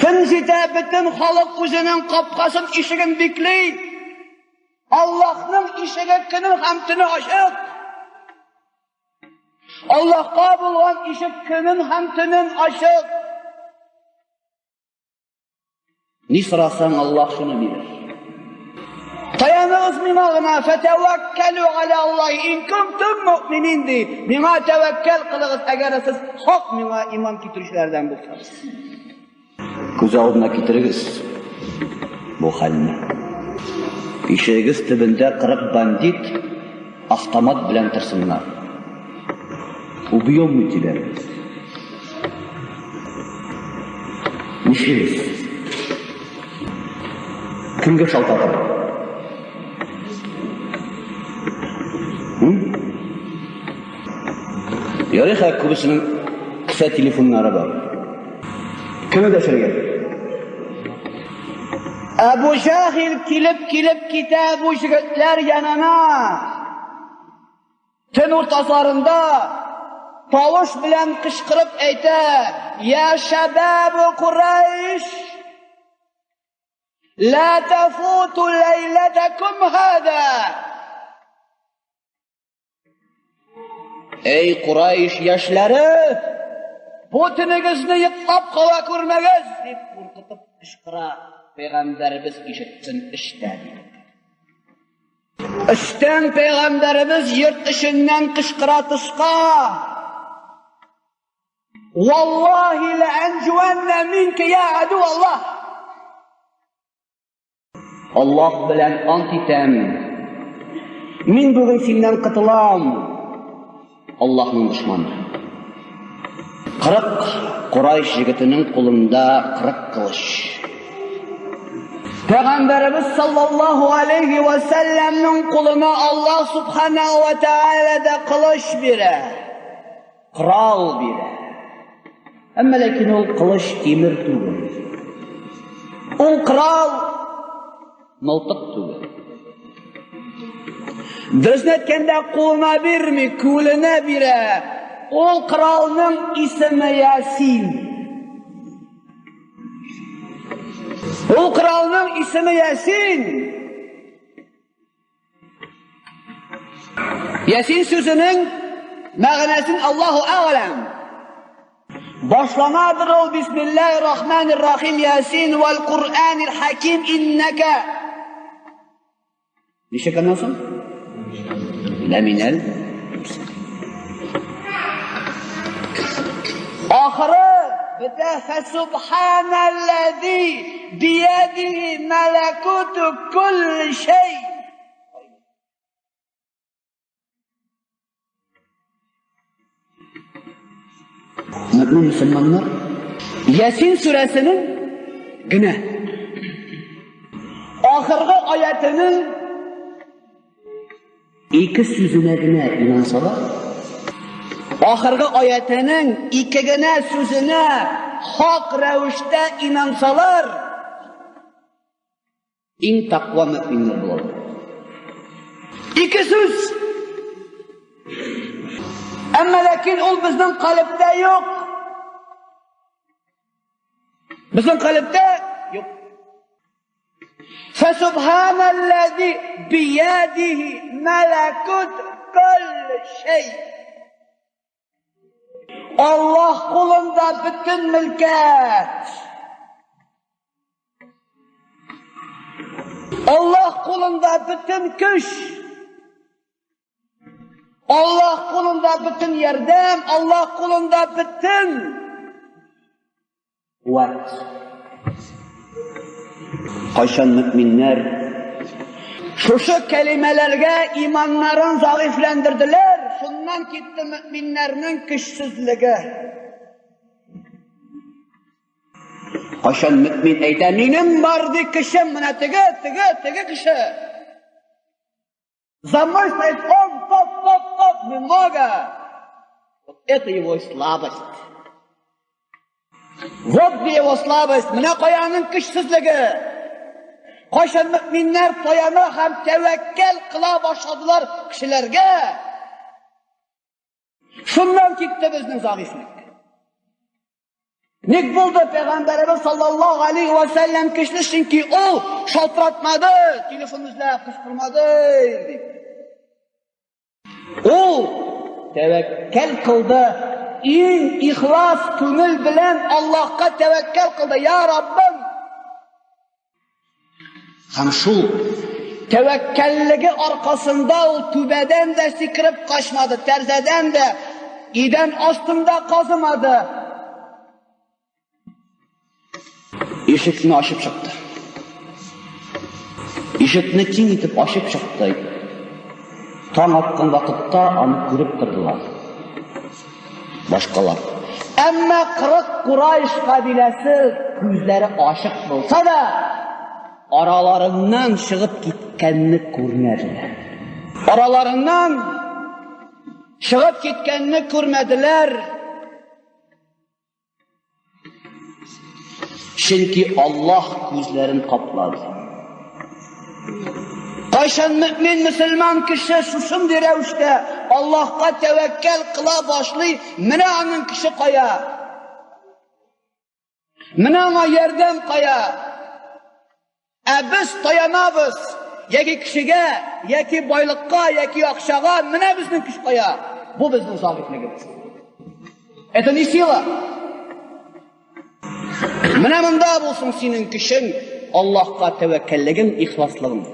Kün jite bütün halk özünün kapkasın işigin bikli. Allah'ın işigi künün hamtini aşık. Allah'a bulgan işig künün hamtinin aşık. Ne sorasan Allah şunu bilir. Tayanığız minağına fetevekkelü ala Allahi in kuntum mu'minin de. Mina tevekkel kılığız eğer siz hak mina iman getirişlerden bulsanız. Göz aldına getiririz bu halini. İşeğiz tibinde 40 bandit avtomat bilen tırsınlar. Ubiyom mütiler. Nişiriz. Kimge şaltatır? Yarı kubisinin kısa telefonları var. Kime de şöyle gel. Ebu Cahil kilip kitab-ı şirketler yanına. Tün ortaslarında tavuş bilen kışkırıp eyte. Ya şebab-ı Kureyş. La tefutu leyletekum hâdâ. Ey Kureyş yaşları, bu tünüğüzni yıtlap kala kurmagız, deyip korkutup kışkıra Peygamberimiz işitsin işten. İşten Peygamberimiz yurt işinden kışkıra tışka. Vallahi le'encuvenne minke ya aduvallah. Allah bilen antitem. Min bugün senden kıtılam. Allah'ın düşmanı. 40 Kureyş yigitinin kolunda 40 kılıç. Peygamberimiz sallallahu aleyhi ve sellem'nin koluna Allah subhanahu ve teala da kılıç bire. Kral bire. Ama lakin o kılıç temir tuğu. O kral mıltık tuğu. Döznetkendi koluna bir mi, kuluna bire. O kralının ismi Yasin. O kralının ismi Yasin. Yasin sözünün mağnasını Allahu alem. Başlamadır ol Bismillahirrahmanirrahim. Yasin vel Kur'anil hakim inneke. Nişe kanalsın? Leminel. Ahırı bide fesubhanellezi biyedihi melekutu kulli şey. Mümin Müslümanlar Yasin suresinin güne ahırgı ayetinin İki sözüne güne inansalar, ahırgı ayetinin iki güne sözüne hak revişte inansalar, en takva müminler bulur. İki söz. Ama lakin o bizden kalpte yok. Bizden kalpte yok. فَسُبْحَانَ الَّذِي بِيَدِهِ مَلَكُتْ كُلِّ şey. Allah kolunda bütün mülket. Allah kolunda bütün güç. Allah kolunda bütün yardım. Allah kolunda bütün kuvvet. Kaçan müminler şu kelimelerge imanların zayıflendirdiler. Şundan gitti müminlerinin güçsüzlüğü. Kaçan mümin eyleminin vardı kişi mına tıgı kişi. Zaman стоит топ немного. Вот это его слабость. Вот его слабость. Mına koyanın güçsüzlüğü. Kaçan müminler toyana hem tevekkel kıla başladılar kişilerge. Şundan gitti bizning zayıflık. Ник булды Peygamberimiz sallallahu aleyhi ve sellem kişi çünkü o şaltıratmadı, telefonumuzla kışkırmadı. O tevekkül kıldı, ihlas könül bilen Allah'a tevekkül kıldı. Ya Rabbim, hem şu tevekküllüğü arkasında o tübeden de sikirip kaçmadı, terzeden de, giden astında kazımadı. Eşikni açıp çıktı. Eşikni keng etip açıp çıktı. Taң atқан vakitte onu görüp kırdılar. Başkalar. Ama 40 Kurayş kabilesi gözleri açık olsa da aralarından çıkıp gitkenini görmediler. Aralarından çıkıp gitkenini görmediler. Çünkü Allah gözlerini kapladı. Kaçan mümin, Müslüman kişi şuşunday rəvişdə Allah'a tevekkül kıla başlayı, mine onun kişi kaya. Mine ona yerden kaya. Biz dayanabız. Yeki kişiye, yeki baylıkka, yeki akşağa, mine bizden kişi kaya. Bu bizden sabitliğimiz. Это не сила. Mine mında bulsun senin kişin Allah'a tevekkülliğin, ihlaslığın.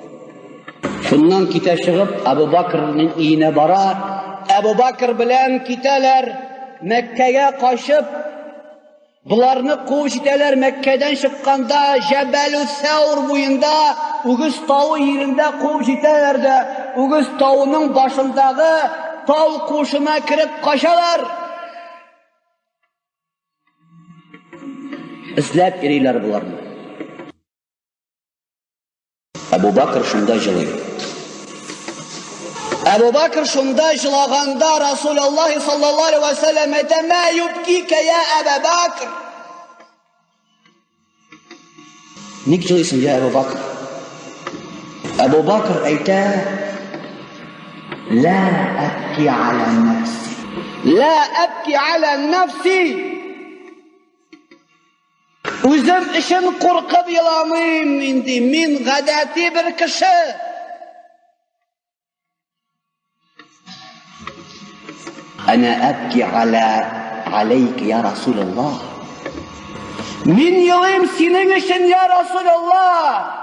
Şundan kite çıkıp Ebu Bakır'ın iyine barar. Ebu Bakır bilen kiteler Mekke'ye kaçıp bularını kuv jiteler. Mekke'den çıkkanda Cebel-ü Sevr boyunda Uğuz tağı yerinde kuv jiteler de Uğuz tağının başındağı tağ kuşuna kirip kaçalar. İzlep eriler bularını. Ebu Bakır şunda jılıyor. Ebu Bakır şunda jılaganda Resulullah sallallahu aleyhi ve sellem ede ma yubkike ya Ebu Bakır. Nik jılıyorsun ya Ebu Bakır? Ebu Bakır eyte la ebki ala nefsi. La ebki ala nefsi. Özüm işin korkup yılamayım indi. Min gadati bir kişi. Ana ebki aleyk ya Resulallah. Min yılayım senin için ya Resulallah.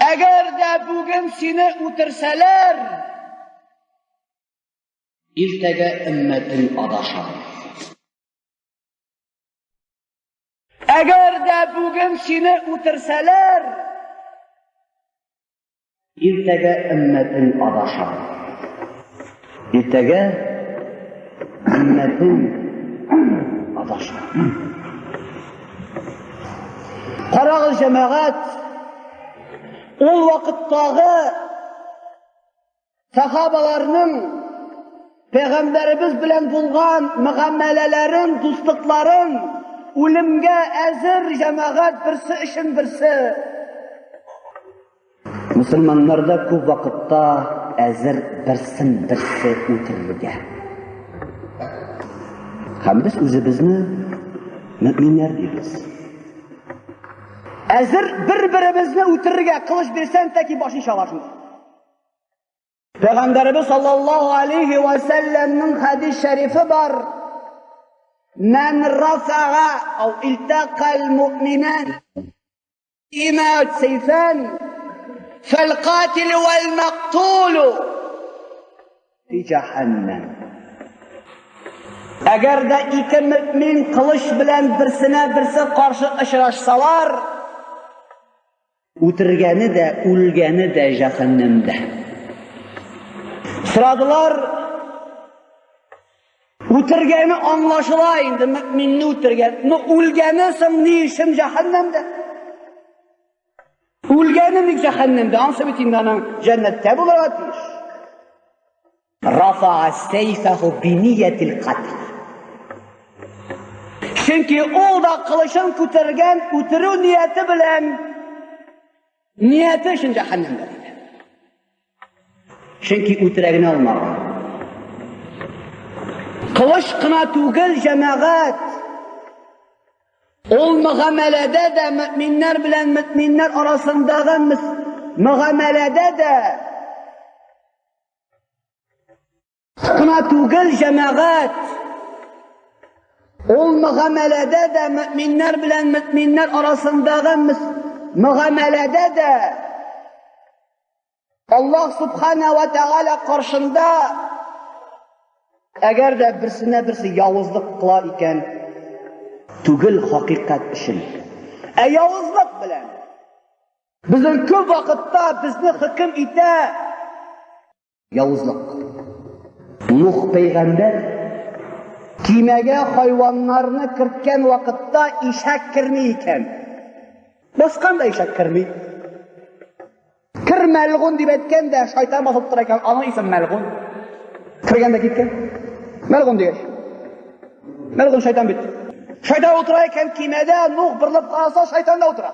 Eğer de bugün seni utursalar, irtege ümmetin adaşar. Eğer de bugün seni utursalar, irtege ümmetin adaşar. İrtege ümmetin adaşar. Qarağız cemaat, o vakittağı sahabalarının Peygamberimiz bilen bulgan muamelelerin, dostlukların ölümge ezir cemaat birisi işin birisi. Müslümanlarda ko'p vaqtda ezir birsin birisi o'tirilgan. Ham biz o'zimizni mu'minlar deymiz. Ezir bir-birimizni o'tirga qilish bersan taki boshing shalashin. Peygamberimiz sallallahu aleyhi ve sellem'nin hadis şerifi var. Men rafa'a ev iltaqal mu'minan ima seyfen فالقاتل والمقتول في جهنم. Eğer de iki mümin kılıç bilen birisine birisi karşı ışıraşsalar, o'tirgani de, o'lgani de cehennemde. Sıradılar, o'tirgani anlaşılaydı, müminni o'tirgani, o'lgani sen ne işin cehennemde? O'lganim cehennemde, ansa bitindan cennette bularatish. Rafa'a seyfahu bi niyetil qatl. Çünkü o da kılıçın ko'targan o'tiruv niyati bilan niyati için cehennemde. Çünkü o'tiragini olmagan. Kılıç kına tugul cemaat. Ol muamelede de müminler bilen müminler arasındağı muamelede de kına tugul cemaat. Ol muamelede de müminler bilen müminler arasındağı muamelede de Allah Subhanahu ve Teala karşında eğer de birisine birisi yavuzluk kılar iken tugul hakikat işin. Yavuzluk bilen bizim köp vakitte bizni hüküm ite yavuzluk. Nuh peygamber kimege hayvanlarını kırtken vakitte işek kirmeyken başkan da işek kirmey. Kir melgun deb etken de şeytan basıp durarken ana isim melgun. Kirgende gitken melgun diyor. Melgun şeytan bitti. Şeytan oturarken kimede Nuh birlip kalsa şeytan da oturar.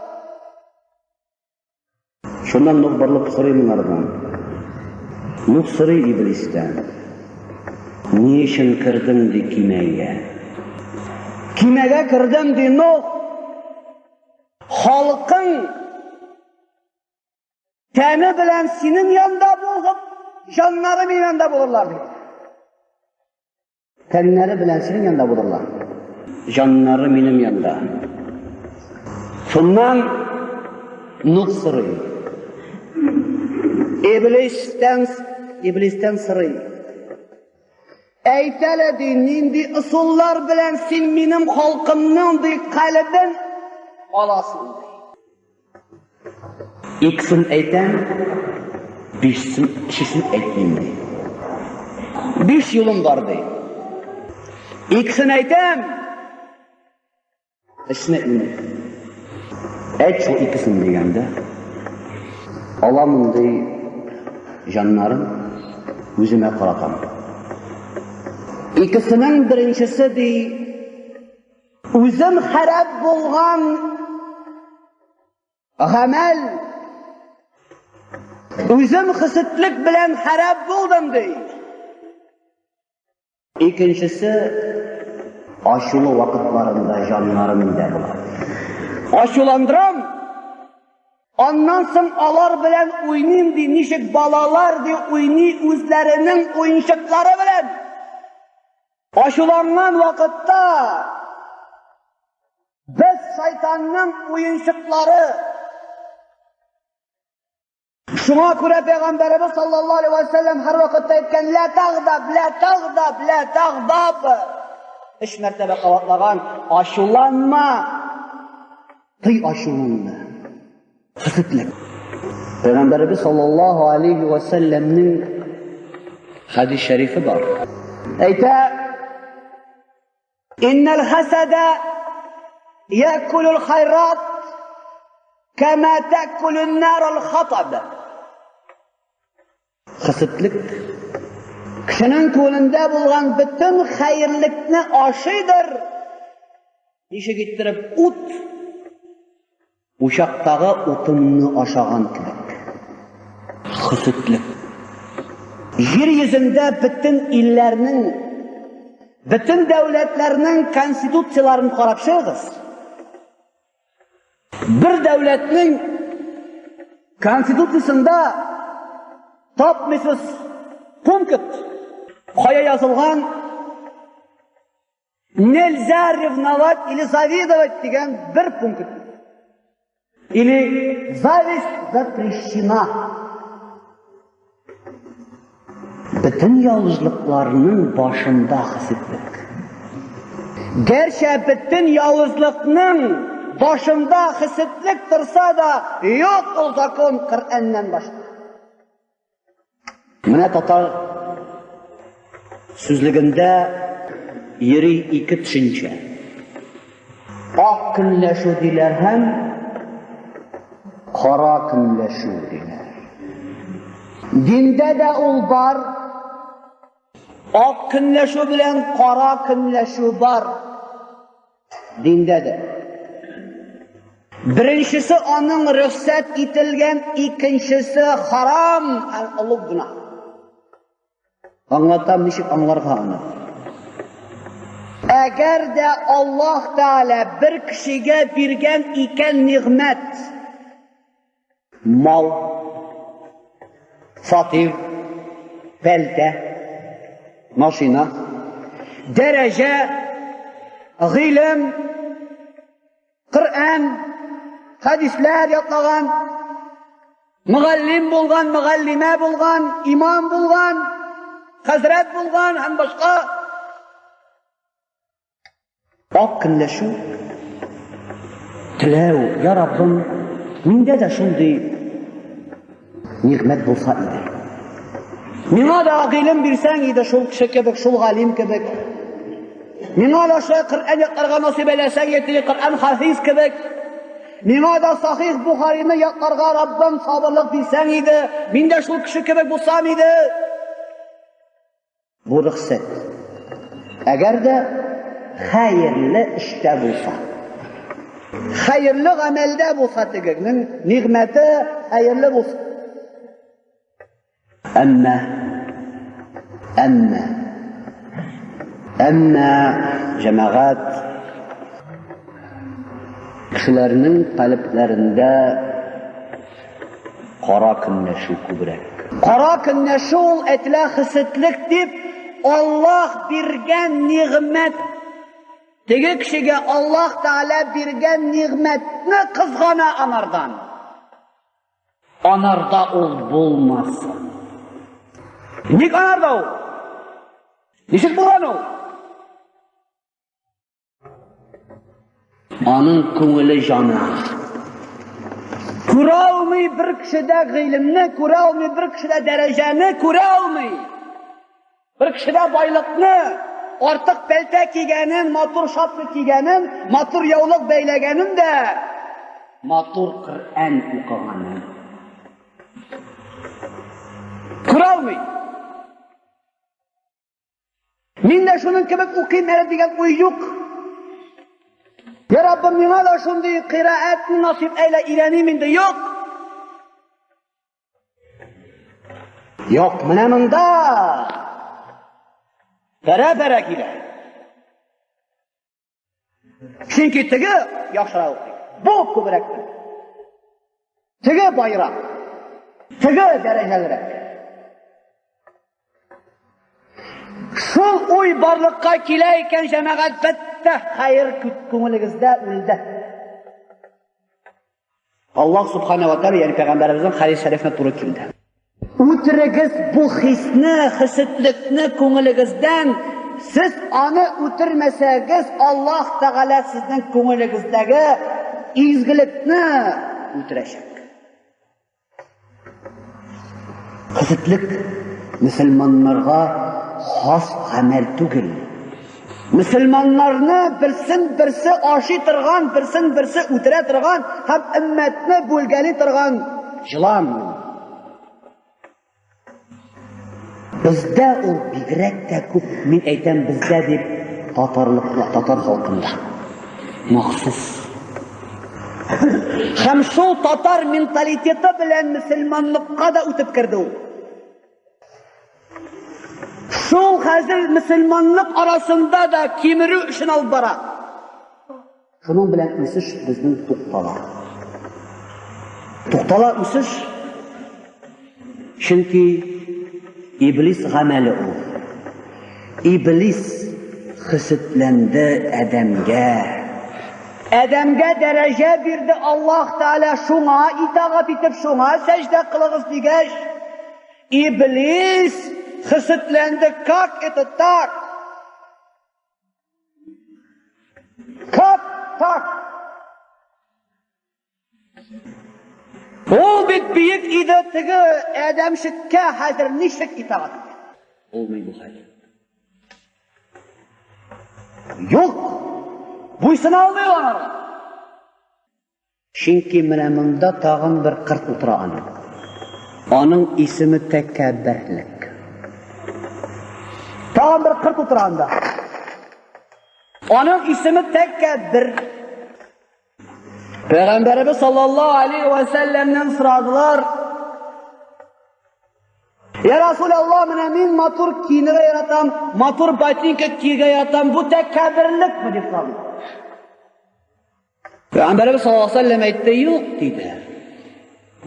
Şundan Nuh birlip soruyor bunlardan. Nuh soruyor iblisten. Niçin kirdin de kimeye? Kimege kirdim de Nuh? Halkın temi bilen senin yanında bulup, canları benim yanında bulurlar diyor. Tenleri bilen senin yanında bulurlar. Canları benim yanında. Şundan Nuh soruyor. İblisten soruyor. Eytele de nindi usullar bilen sen benim halkımның kalbin alasın. İkisini eyten, beşisini eytmeyeyim deyim. 5 yolum var deyim. İkisini eytem, işini eytmeyeyim. Eyt şu ikisini degende, alamın deyim, canlarım, yüzüme qaratam. İkisinin birincisi deyim, özüm harab bolgan amel, özüm hısıtlık bilen harab buldum deyim. İkincisi, aşılı vakitlarında canlarım da bular. Aşılandıram, ondan sonra alar bilen oynayayım diye, nişik balalar diye oynayı özlerinin oyuncakları bilen. Aşılanan vakitte biz şeytanın oyuncakları. Şuna göre Peygamberimiz sallallahu aleyhi ve sellem her vakitte etken la tağdab, la tağdab, la tağdab. 3 mertebe kavatlagan aşılanma. Tıy aşılanma. Hısıtlık. Peygamberimiz sallallahu aleyhi ve sellem'nin hadis-i şerifi var. Eyte İnnel hasede yekulul hayrat kema tekulun narul hatab. Hısıtlık kişinin kolunda bulgan bütün hayırlıkni aşıdır. Nişe gittirip ut uşaqtağı otununu aşağın kibik. Hısıtlık. Yeryüzünde bütün illerinin, bütün devletlerinin konstitusiyalarını qarab çıkız. Bir devletinin konstitusiyasında tapmısız punkt qaya yazılgan Nelza Revnovat Елизаветова degan bir punkt. Или зависть запрещена. Bütün yavuzluklarının başında hısıtlık. Gerçi bütün yavuzlukның başında hısıtlık dursa da yok o zakon Kur'an'dan başka. Mine Tatar sözlüğünde yeri 2 düşünce. Ak künleşu diler hem kara künleşu diler. Dinde de ol var, ak künleşu bilen kara künleşu var. Dinde de. Birincisi onun ruhsat etilgen, ikincisi haram, uluq günah. Anlatam nişik anlarga anı. Agar da Alloh Taala bir kishiga bergan ekan ne'mat, mol, fatir, palta, mashina, daraja, ilm, Qur'on, hadislar yodlagan, muallim bo'lgan, muallima bo'lgan, imom bo'lgan, hazrat bo'lgan, ham boshqa oqillashuv, tilav, ya Rabbim, menda da shunday ne'mat bo'lsa edi. Menga da ilm bersang edi, shul kishi kebek, shul alim kebek. Menga da shu Qur'on yodlarga nasib elasang edi, Qur'on hafiz kebek. Menga da sahih Buxoriyni yodlarga Rabbim sabırlık bersang edi, menda shul kishi kebek bo'lsam edi. Bu ruxsat. Agar da hayırlı işte bulsa, hayırlı amelde bulsa tiginin ni'meti hayırlı bulsa. Amma cemaat kişilerinin kalplerinde qora kunneshu kubrak. Qora kunneshu etla hısıtlık dip Allah birgen ni'met Tege kişiga Allah Taala bergan ne'matni qizg'ona anardan. Anarda ol bo'lmasin. Nik anarda ol? Nishik bo'lgan ol? Onun ko'ngli jona. Ko'ra olmay bir kishida ilmni, ko'ra olmay bir kishida darajani, ko'ra olmay bir kishida boylikni, ortiq palta kiyganin, motor shapka kiyganin, motor yovliq beylaganin da motor Qur'on o'qiganin. Ko'ra olmay. Menda shuning kebek o'qiyman degan o'y yo'q. Ya Rabbim, menga da shunday qiraatni nasib ayla, ilanimda yo'q. Yo'q, mana bunda Bara kelar. Chunki tigi yaxshiroq o'qiydi. Bu ko'proqdir. Tigi boyroq. Tigi darajaliroq. Shu o'y borliqqa kelar ekan jamoat, bitta xayr ko'ngilingizda o'ldi. Alloh subhanahu va taolo, ya'ni payg'ambarimizning hadis sharifina to'g'ri keldi. O'tirigiz bu hisni, hisitlikni ko'ngilingizdan siz onu o'tirmasangiz, Alloh taolo sizning ko'ngilingizdagi ezgilikni o'tirashak. Hisitlik musulmonlarga xos amal tugil. Musulmonlarni birsin-birsi oshirtirgan, birsin-birsi o'tiratirgan, ham ummatni bo'lgani turgan jilon. Bizda o bigrakda ko'p, men aytam bizda deb Tatar xalqында maxsus. Ham shu Tatar mentaliteti bilan musulmonlikqa da o'tib kirdi. Shu hozir musulmonlik orasida da kemiruv ishini olib boradi. Shuning bilan o'sish bizning to'xtalar o'sish. Chunki İblis ameli o. İblis hısıtlandı Adem'ge. Adem'ge derece birdi, Allah Teala şuna itaat etip şuna secde kılığız digeş. İblis hısıtlandı, kalk eti tak. Kalk tak. O bit büyük idatı Adem şıkka hazır nişik itaat. Olmayı bu hal. Yok. Buysuna olmuyor onlara. Çünkü menamında tağın bir kırt otura anı. Onun ismi tekabberlik. Tağın bir kırt oturanda. Onun ismi tekabbir. Peygamberimiz sallallahu aleyhi ve sellem'den sıradılar. Ya Resulallah, men motor kiyinirga yaratam, motor botinka kiyga yaratam, bu takabbirlikmi deb qoldi. Peygamberimiz sallallohu alayhi vasallam aytdi, yo'q dedi.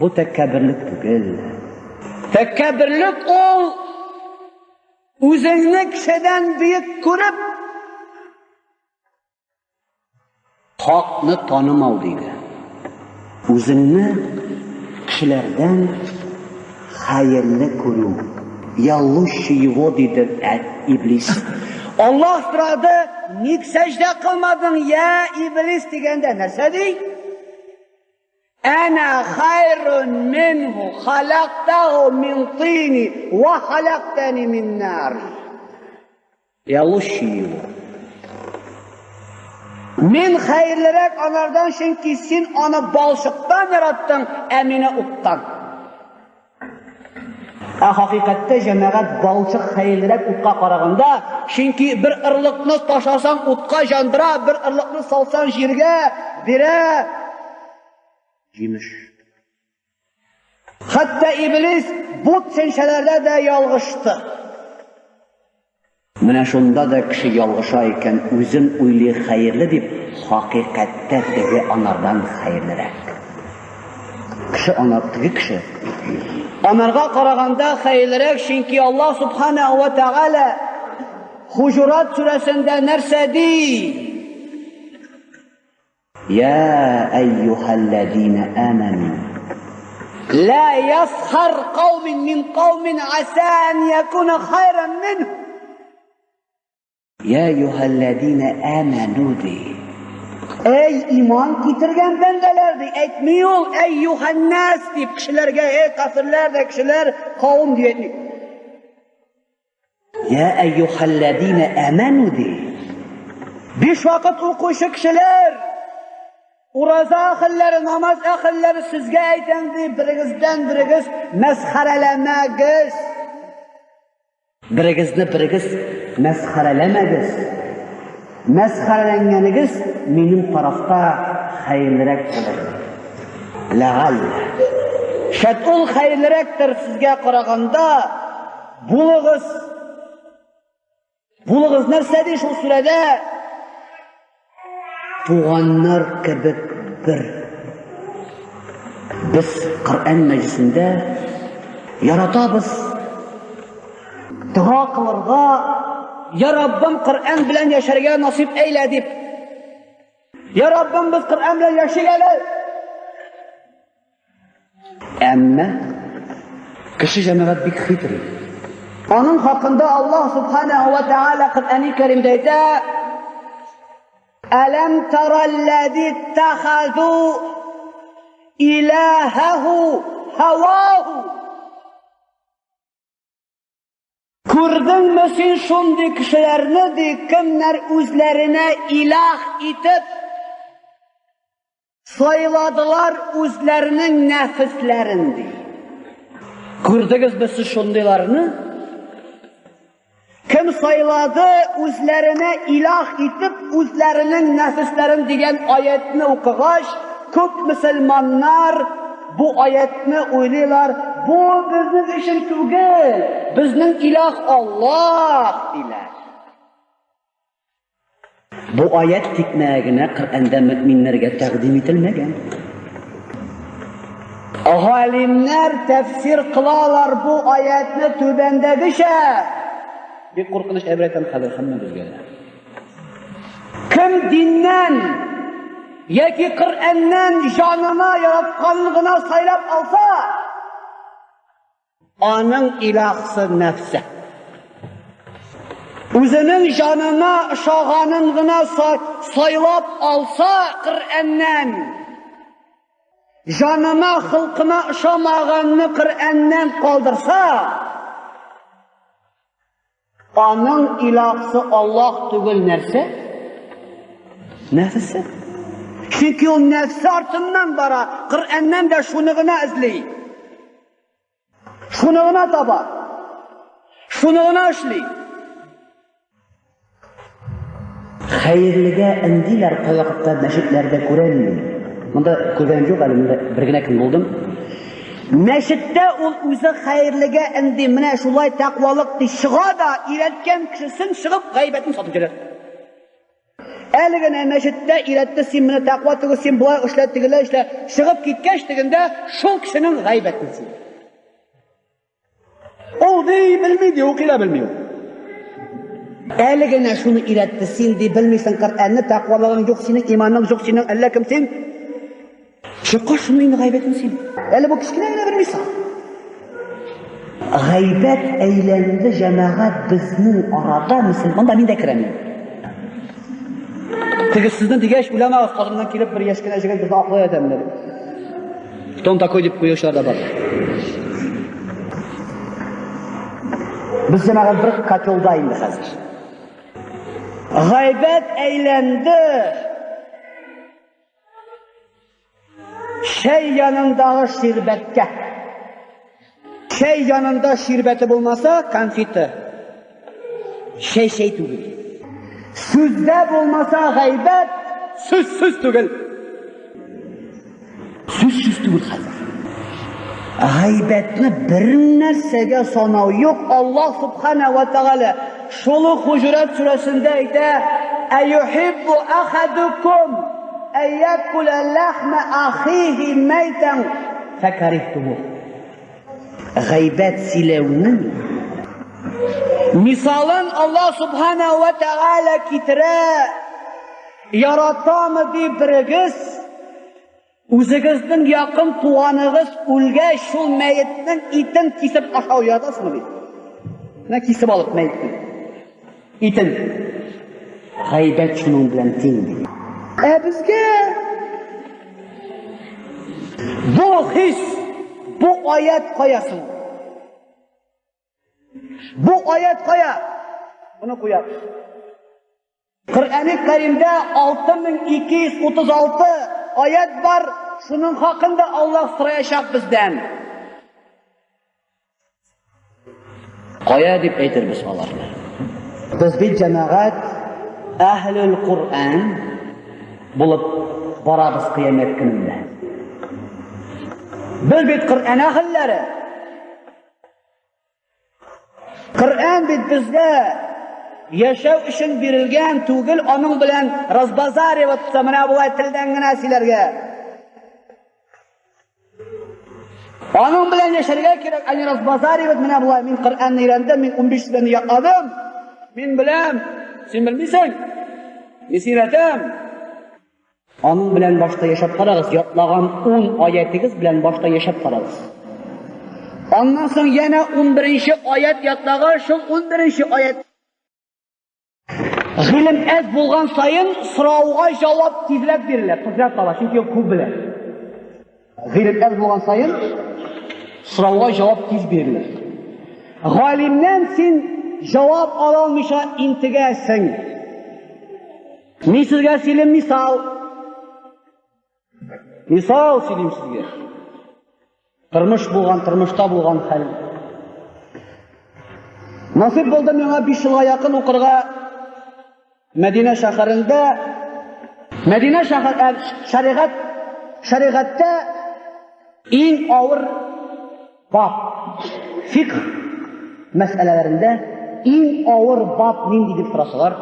Bu takabbirlik tugul. Takabbirlik ol o'zingni kishidan buyuk ko'rib haqni tanimau deydi. O'zingni kishilardan xayrli ko'ruv. Yallushi его dedi iblis. Allah so'radi, "Nik sajda qilmading ya iblis?" deganda narsa dey? Ana khayrun minhu khalaqtahu min tin wa khalaqtani min nar. Yallushi его. Men xayrliroq onlardan chunki sen ona balchiqdan yaratding, amina o'tdan. Haqiqatda jamoat balchiq xayrliroq o'tga qaraganda, chunki bir irliqni tashlasang o'tga jandira, bir irliqni solsang yerga bera yemish. Hatto iblis bu tushunchalarda da yolg'ishdi. Mana shunda da kishi yolg'isha ekan, o'zim o'yli xayrli deb haqiqatda degi onlardan xayrliroq. Kishi onardagi kishi onlarga qaraganda xayrliroq, chunki Alloh subhanahu va taolo Hujurat surasida narsa dey? Ya ayyuhallazina amanu la yaskhar qawmin min qawmin asa an yakuna khayran minhum. Ya ayyuhallazina amanu dey. Ey iymon keltirgan bandalar dey, aytmiyor ayyuhannas deb kishilarga, ey kafirlardek kishilar, qavm deydi. Ya ayyuhallazina amanu dey. Besh vaqt o'quvchi kishilar, Uraza ahillari, namoz ahillari sizga aytang deb birigizdan birigiz masxaralamagiz. Birigizni birigiz masxaralamagiz. Masxaralanganingiz mening tarafda xayrliroq bo'ladi. La'al. Shatul xayrliroqdir sizga qaraganda. Bulug'iz narsa dey shu surada? Tuğanlar gibi bir. Biz Qur'on majlisida yaratamiz. Duo qilirga, ya Rabbim Qur'on bilan yasharga nasib eyle deb. Ya Rabbim biz Qur'on bilan yashaylik. Amma kishi jamoat bik xitri. Onun hakkında Allah subhanahu ve taala Qur'on-i Karimda aytadi: Alam taralladi ittakhadhu ilahahu hawahu. Ko'rdingmi sen shunday kishilarni kimlar o'zlarini iloh etib so'yladilar o'zlarining nafislarini. Ko'rdingizmi siz shundaylarni? Kim so'yladi o'zlarini iloh etib o'zlarining nafislarini degan oyatni o'qigach, ko'p musulmonlar bu oyatni o'ylaylar, bu bizning ishimiz tugul, bizning iloh Alloh deylar. Bu oyat tikmagina Qur'onda mu'minlarga taqdim etilmagan. Olimlar tafsir qilalar bu oyatni tubandagicha. Bir qo'rqinish ibratan qadar hamma bizga. Kim dindan yoki Qur'ondan jonini yaratganligini saylab olsa, onun ilohsi nafsi. O'zining jonini ishog'anini saylab olsa Qur'ondan, jonini xalqini ishamaganini Qur'ondan qoldirsa, onun ilohsi Alloh tugul narsa nafsi. Chunki o nafsi ortidan bora Qur'ondan da shunigina izlaydi. Shunigina topadi. Shunigina ishlaydi. Xayrliga indilar qiyaqda nashidlarda ko'raman. Bunda ko'rgan yo'q, alimda birgina kun bo'ldim. Мәчеттә ул үзе хәерлегә инде менә шулай тәкъвалык тишыга да өйрәткән кешесен чыгып гайбәтен сатып җибәрә. Әлеге мәчеттә өйрәтте син менә тәкъва түгел, син булай эшлә тигелә эшлә, чыгып киткәч дигәндә шул кешенең гайбәтен син. Ул ди белмиде, укыла белми. Әлеге шуны өйрәтте син ди белмисең Коръәнне, тәкъвалыгың юк синең, иманың юк синең, әллә кем син? Шука шуны инде гайбәтен син. Әле бу кичкенә генә бер мисал. Гайбәт әйләнде җәмәгать безнең арада, мөселманда мин дә керәм. Теге сезнең дигәч уйламагыз, кадыннан килеп бер яшькенә җигән безне аклый адәмләр. Том такой дип куючылар да бар. Biz җәмәгать бер котелда инде хәзер. Гайбәт әйләнде Şey yanındağı şirbetkə. Şey yanında şirbeti bulmasa konfeti. Şey tügül. Sözde bulmasa gaybet, söz tügül. Söz tügül hazır. Gaybetni bir nersege sanav yok. Allah subhanahu ve teala şolu Hucurat suresinde aytı: "Eyuhibbu ahadukum اَيَّكُلَ لَحْمَ أَخِيهِ مَيْتًا فَكَرِهْتُمُهُ." Gaybet silevinin misalın Allah subhanahu ve teala kitire yaratamı deyip birigiz o'zingizning yaqin tuğanıgız o'lgach şul mayitning itin kesib aşağı yadasını deydi. Ne kesib alıp mayitni itin. Gaybet şunun bilen teng deydi. Bizga bu his, bu oyat qo'yasin. Bu oyat qo'ya. Buni qo'yamiz. Qur'oni Karimda 6236 oyat bor. Shuning haqida Alloh so'rayapti bizdan. Qo'ya deb aytamiz ularga. Biz bir jamoat ahlul Qur'on bo'lib boramiz qiyomat kunida. Biz bit Qur'on ahllari. Qur'on bit bizga yashaw uchun berilgan tugil, onun bilan razbazari va tsamana bu aytilgan narsalarga. Onun bilan yasharga kerak, ani razbazari va mana bu men Qur'onni o'rgandim, men 15 yildan yaqadim. Men bilan sen bilmaysan. Mesiratim. Onun bilan boshda yashab qarag'iz, yodlagan 10 oyatingiz bilan boshda yashab qarag'iz. Ondan so'ng yana 11-oyat yodlag'an, shu 11-oyat. Bilim az bo'lgan sayin so'rovga javob tezroq beriladi. Tezroq topadi, chunki ko'p biladi. Bilim az bo'lgan sayin so'rovga javob tez beriladi. G'olimdan sen javob ola olmaysa intigasan. Men sizga silim misol silim sizga. Turmushda bo'lgan hal. Nasib bo'ldi menga 5 yilga yaqin o'qirga Madina shaharida shariatda eng og'ir bab fiqh masalalarida eng og'ir bab nima deb so'rasalar,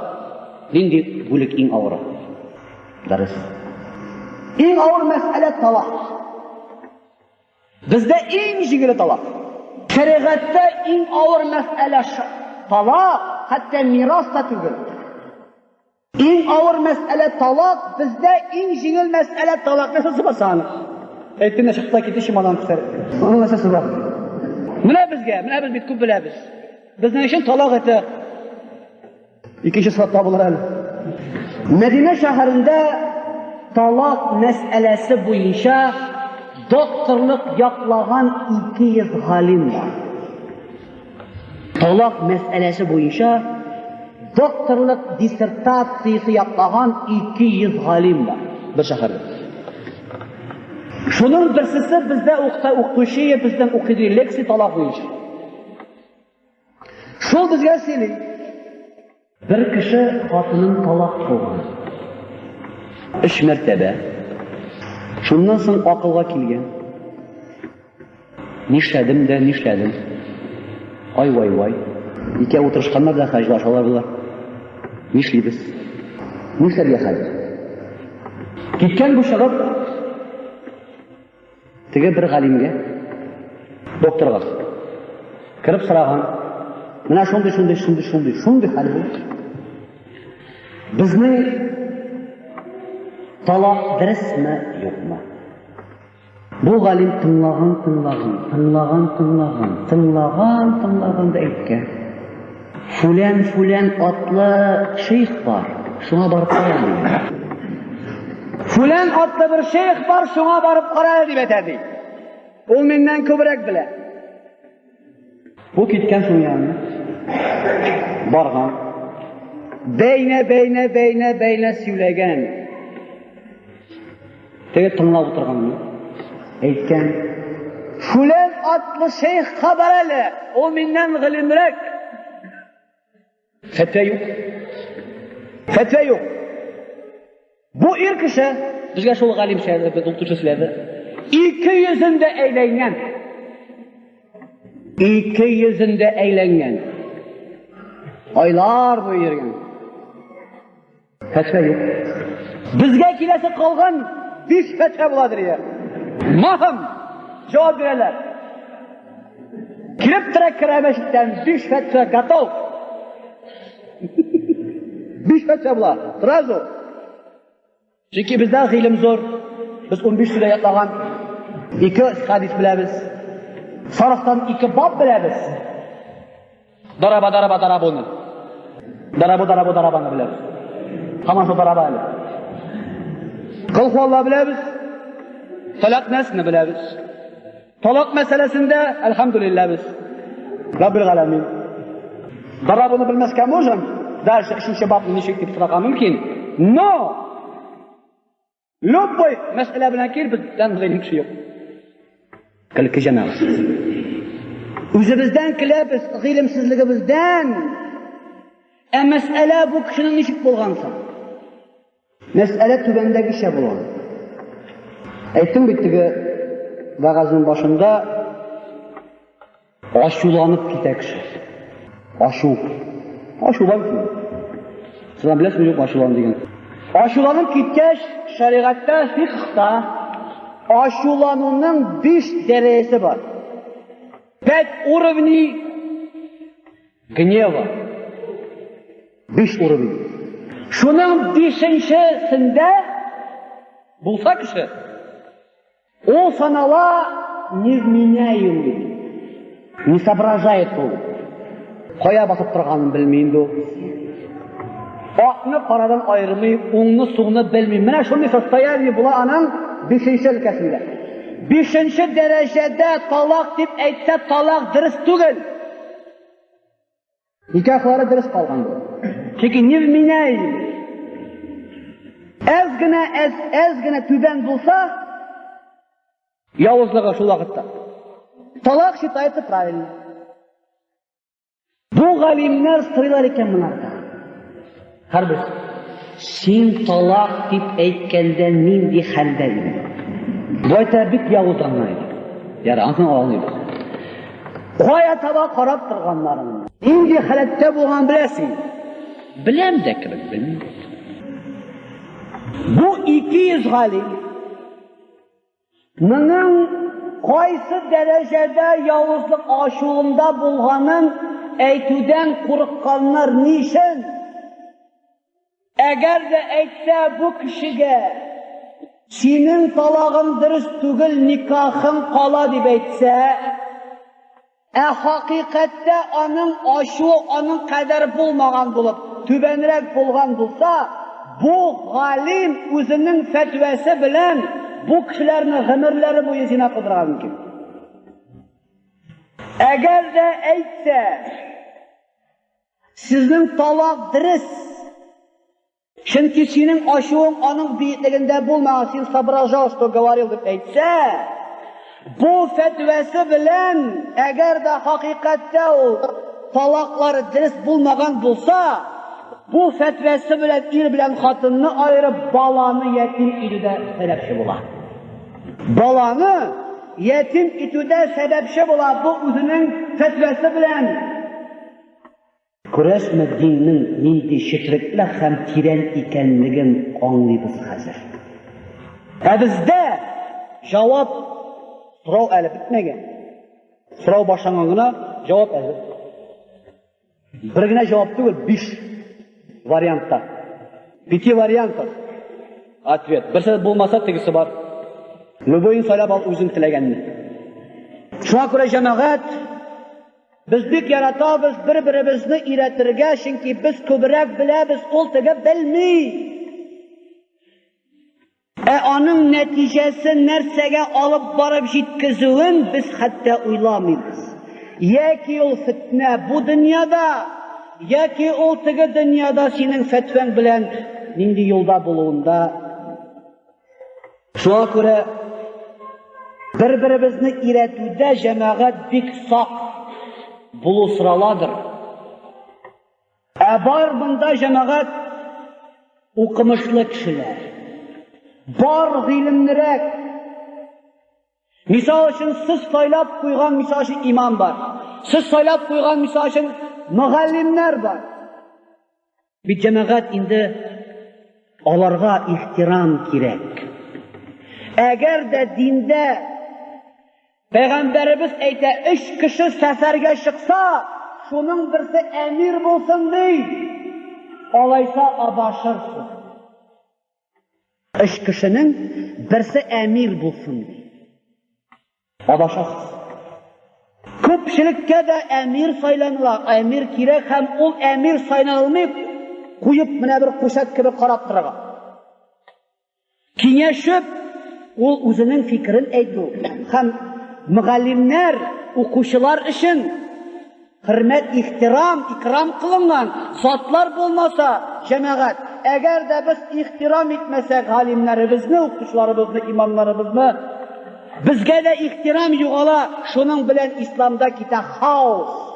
nima bo'lik eng og'iri? Dars. Eng og'ir masala taloq. Bizda eng yengil taloq. Shariatda eng og'ir masala taloq, hatto mirosda tugul. Eng og'ir masala taloq, bizda eng yengil masala taloq. Nasıl bo'lsani? Aytdingiz, shiqqa ketish shimodan tutar. Mana nasıl bor. Mana biz bitib bilamiz. Bizning uchun taloq eti. Ikkinchi sifatda bo'lar hali. Madina shahrida taloq masalasi bo'yicha doktorlik yoqlagan 200 olim bor. Taloq masalasi bo'yicha doktorlik dissertatsiyasi yoqlagan 200 olim bor bir shaharda. Şunun birsisi bizde o'qituvchi, bizden o'qiydi leksiya taloq bo'yicha. Şol bizga seli. Bir kishi xotinin taloq qilgan. 3 martaba. Shundan so'ng aqlga kelgan. Нишләдем дә, нишләдем. Ай, вай, вай. Икәү утырышканнар да хаҗлашалар булар. Нишлибез? Нишләргә хәзер? Киткән бу чыгып, теге бер галимгә, докторга, киреп сораган. Менә шундый хәл булды. Безнең талак дөресме, юкмы? Бу галим тыңлаган да әйткән. Фулан атлы шейх бар, шуңа барып кара дип. Фулан атлы бер шейх бар, шуңа барып кара дип әйтәди. Ул миннән күбрәк белә. Бу киткән шуң янына. Барган. Бәйнә сөйләгән. Теге тыңлап утырганны. Әйткән. Фулан атлы шейх хәбәр әле, ул миннән гыйлемрәк. Фәтва юк. Бу ир кеше, безгә шул галим шәһәрдә без укытучы сөйләде. 200-дә әйләнгән. Айлар буе йөргән. Фәтва юк. Безгә киләсе калган 5 фәтва буладыр я. Махым җавап бирәләр. Кирип тора мәчеттән 5 фәтва готов. 5 фәтва була. Сразу. Чөнки бездә гыйлем зур. Без 15 сүрә ятлаган. 2 хадис беләбез. Сарыктан 2 баб беләбез. Дарабуны. Дарабаны беләбез. Һаман шул дараба әле. Кылхуалла беләбез. Талак нәрсәне беләбез. Талак мәсьәләсендә әлхәмдүлилләh без. Раббил галәмин. Дарабуны белмәскә можем. Дальше 3-нче бабны ничек дип сорарга мөмкин. Но любой мәсьәлә белән кил, бездән гыйлем кеше юк. Көлке җәмәгать. Үзебездән киләбез, гыйлемсезлегебездән. Ә мәсьәлә бу кешенең ничек булган соң? Мәсьәлә түбәндәгечә булган. Әйттем бит теге вагазның башында ачуланып китә кеше. Ачуланып. Сез беләсезме юк ачулан дигән? Ачуланып киткәч, шәригатьтә, фикъһта ачулануның 5 дәрәҗәсе бар. 5 уровней гнева. 5 уровень. Шуның 5-нчесендә булса кеше, ул санала невменяемый. Не соображает ул. Кая басып торганын белми инде. Акны карадан айырмый, уңны суңны белми. Менә шундый состояние була аның 5-нче өлкәсендә. 5-нче дәрәҗәдә талак дип әйтсә, талак дөрес түгел. Никахлары дөрес калган. Чөнки невменяемый. Әз генә түбән булса, явызлыгы шул вакытта. Талак считается правильно. Бу галимнәр сыйлар икән монарда. Һәрбез. Син талак дип әйткәндә нинди хәлдә идең? Бу әйтә бик явызланма иде. Яра, аны аңлыйбыз. Кая таба карап торганнарын. Нинди халәттә булган беләсең? Беләм дә кебек белмим. Бу 200 галим моның кайсы дәрәҗәдә явызлык ачуында булганын әйтүдән курыкканнар нишен? Әгәр дә әйтсә бу кешегә синең талагың дөрес түгел, никахың кала дип әйтсә, хакыйкатьтә аның ачуы аның кадәр булмаган булып, түбәнрәк булган булса, бу галим үзенең фәтвәсе белән бу кешеләрне гомерләре буе зина кылдырырга мөмкин. Әгәр дә әйтсә, сезнең талак дөрес, чөнки синең ачуың аның биеклегендә булмаган, син соображал, что говорил дип әйтсә, бу фәтвәсе белән, әгәр дә хакыйкатьтә ул талаклары дөрес булмаган булса, бу фәтвәсе белән ир белән хатынны айырып, баланы ятим итүдә сәбәпче була. Баланы yetim itüde sebepçi bula bu özünün fetvesi bilen. Күрәсме диннең нинди шикле һәм тирән икәнлеген аңлыйбыз хәзер. Ә бездә җавап сорау әле бетмәгән. Сорау башланган гына җавап әле. Бер генә җавап түгел, 5 вариантта. 5 вариантта. Ответ. Берсе булмаса тегесе бар. Любойын сайлап ал үзең теләгәнне. Шуңа күрә җәмәгать biz bik yaratабыз, bir-birimizni öğretirge, çünkü biz kübürek bilemiz, ol tege bilmi. Onun neticesi nersege alıp barıp jitkizüğün biz hatta uylamayız. Ya ki ol fitne bu dünyada, ya ki ol tege dünyada senin fetven bilen nindi yolda buluğunda. Şuna göre bir-birimizni öğretüde cemaat bik sak bulu sıraladır. Var bunda cemaat okumuşlu kişiler. Var ilimlirek. Misal için siz saylap koygan misal için imam var. Siz saylap koygan misal için müəllimler var. Bir cemaat indi onlarga ihtiram gerek. Eğer de dinde Peygamberimiz ayta 3 kişi seferge çıksa, şunun birisi emir bulsun değil. Olaysa abaşırsın. 3 kişinin birisi emir bulsun değil. Abaşırsın. Köpçülükte de emir saylanırlar. Emir kirek hem ol emir saylanılmayıp, kuyup mine bir kuşak gibi karattırığa. Kineşip, ol özünün fikrin eydu. Hem müəllimler, okuşular için hürmet, ikram kılıngan zatlar bulmasa cemaat, eğer de biz ikram etmesek halimlerimizni, okuşlarımızını, imamlarımızını, bizge de ikram yoğala, şunun bilen İslam'da kita haos.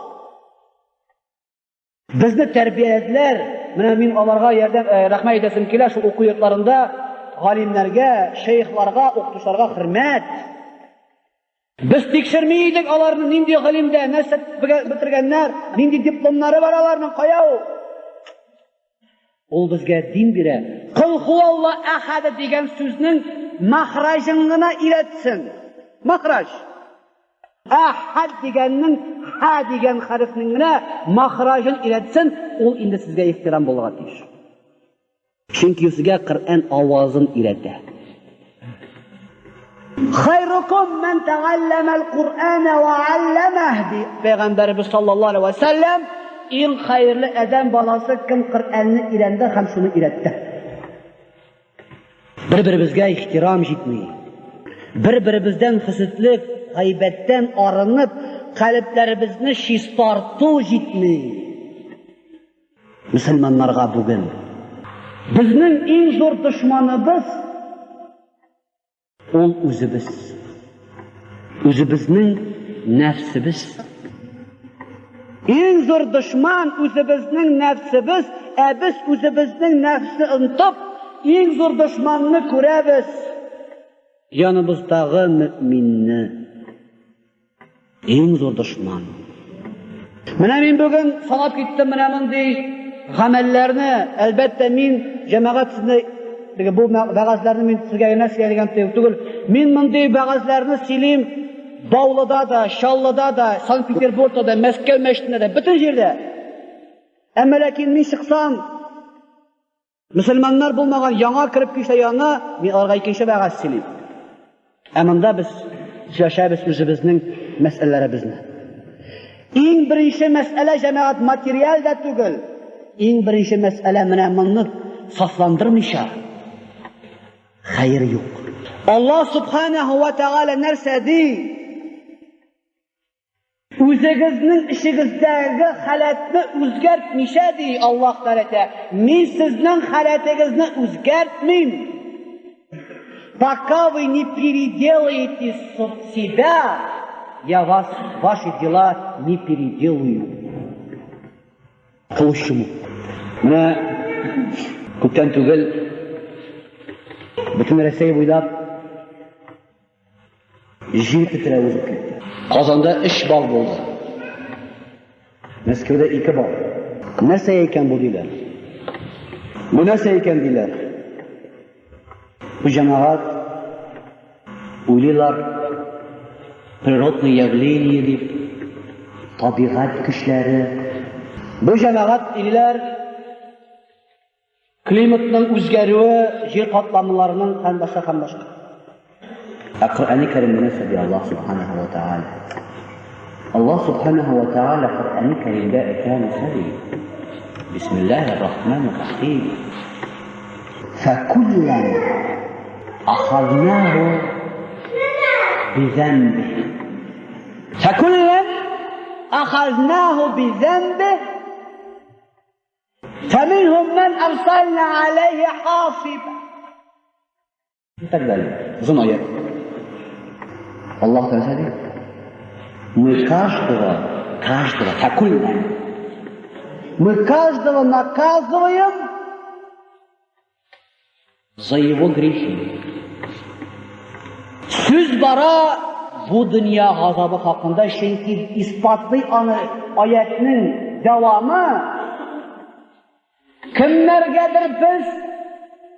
Bizni terbiyelediler, min onlarga yerden rahmet edesim kiler, şu okuyutlarında halimlerge, şeyhlarga, okuşlarga hürmet. Biz tekşirmeydik alarının nindi ilimde, nesel bitirgenler, nindi diplomları var alarının kayağı. Ol bizge din bire. Kul huvallah ahad degen sözünün mahrajını iletsin. Mahraj. Ahad degenin ha degen harfinin mahrajını iletsin. Ol indi sizge ihtiram bolğa tiş. Çünkü sizge Kur'an avazını ilette. Hayrukum men teallemel Kur'ane ve allemeh di Peygamberimiz sallallahu aleyhi ve sellem en hayırlı eden balası kim Kur'an'ı ilendi hem şunu iletti. Bir-birimizge ihtiram jitmeyi, bir-birimizden hısıtlık, gaybetten arınıp kalplerimizni şistartu jitmeyi. Müslümanlarga bugün bizning en zor düşmanımız ol özübüz. Özübüzning nefsimiz. En zor düşman özübüzning nefsimiz. Biz özübüzning nefsini unutup en zor düşmanını görəbiz. Yanımızdağı müminni. En zor düşman. Mine men bugün sanap gittim mine mınday gamellerini. Elbette men cemaat sizni bu vəğəzlərini mən sizə yenə söyləyəcəm deyil. Mən mınday vəğəzlərini sileyim Bağlıda da, Şallıda da, Sankt Peterburg'da da, Moskva meşrinde de, bütün yerde. Ama lakin mən çıksam, Müslümanlar bulmagan yana kirib kişi yana, mən arga ikinci vəğəz sileyim. Amanda biz yaşaybiz özümüzün məsələlərimizlə. En birinci məsələ cemaat material da tügül. En birinci məsələ mənəmanını saflandırmışa. Hayır yok. Allah subhanahu ve teala nersedi? O'zingizning ishingizdagi holatni o'zgartmishadi Alloh taolo. Men sizning holatingizni o'zgartmayman. Пока вы не переделаете себя, я ваши дела не переделаю. Почему? Мен көптен түгел bütün Россия буйлап Жер титрәп узып китте. Казанда 3 бал булды. Мәскәүдә 2 бал. Нәрсә икән бу диләр? Бу нәрсә икән диләр? Бу җәмәгать уйлыйлар природное явление дип, табигать көчләре. Бу җәмәгать илләр климатның үзгәрүе, җир катламларының һәм башка. Qur'an-ı Kerim'de ne söylüyor Allah Subhanahu ve Teala? Allah Subhanahu ve Teala Qur'an-ı Kerim'de ekranı söylüyor. Bismillahirrahmanirrahim. فَكُلًّا أَخَذْنَاهُ بِذَنْبِهِ فَكُلًّا أَخَذْنَاهُ بِذَنْبِهِ فَمِنْهُمْ مَنْ أَرْسَلْنَا عَلَيْهِ حَاصِبًا. Так далее. Uzun ayet. Allah Teala diyor. Мы каждого, такульно. Мы каждого наказываем за его грехи. Söz bara bu dünya gazabı hakkında çünkü ispatlı ayetinin devamı kimlergedir biz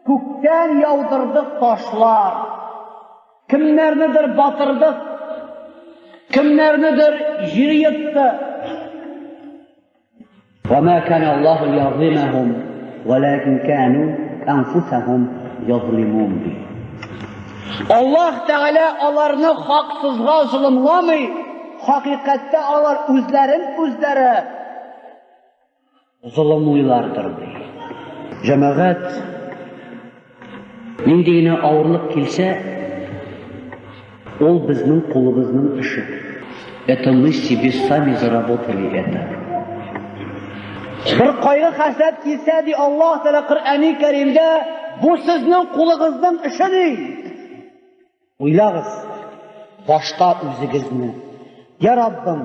kökten yağdırdık taşlar, kimlernedir batırdık, kimlernedir jir yıttı. وَمَا كَانَ اللّٰهُ لِيَظْلِمَهُمْ وَلَكِنْ كَانُوا أَنْفُسَهُمْ يَظْلِمُونَ. Allah Teala onlarını haksızlığa zulümlamıyor. Hakikatte onlar özleri zulümlüyorlardır diyor. Cemaat nindeyine ağırlık gelse ол bizning qo'limizning ishi. Это мы себе сами заработали это. Bir qaygı hasret kelsa di Allah Teala Qur'an-ı Kerim'de bu sizning qo'lingizning ishidir. O'ylag'iz, boshqa o'zingizni. Ya Rabbim,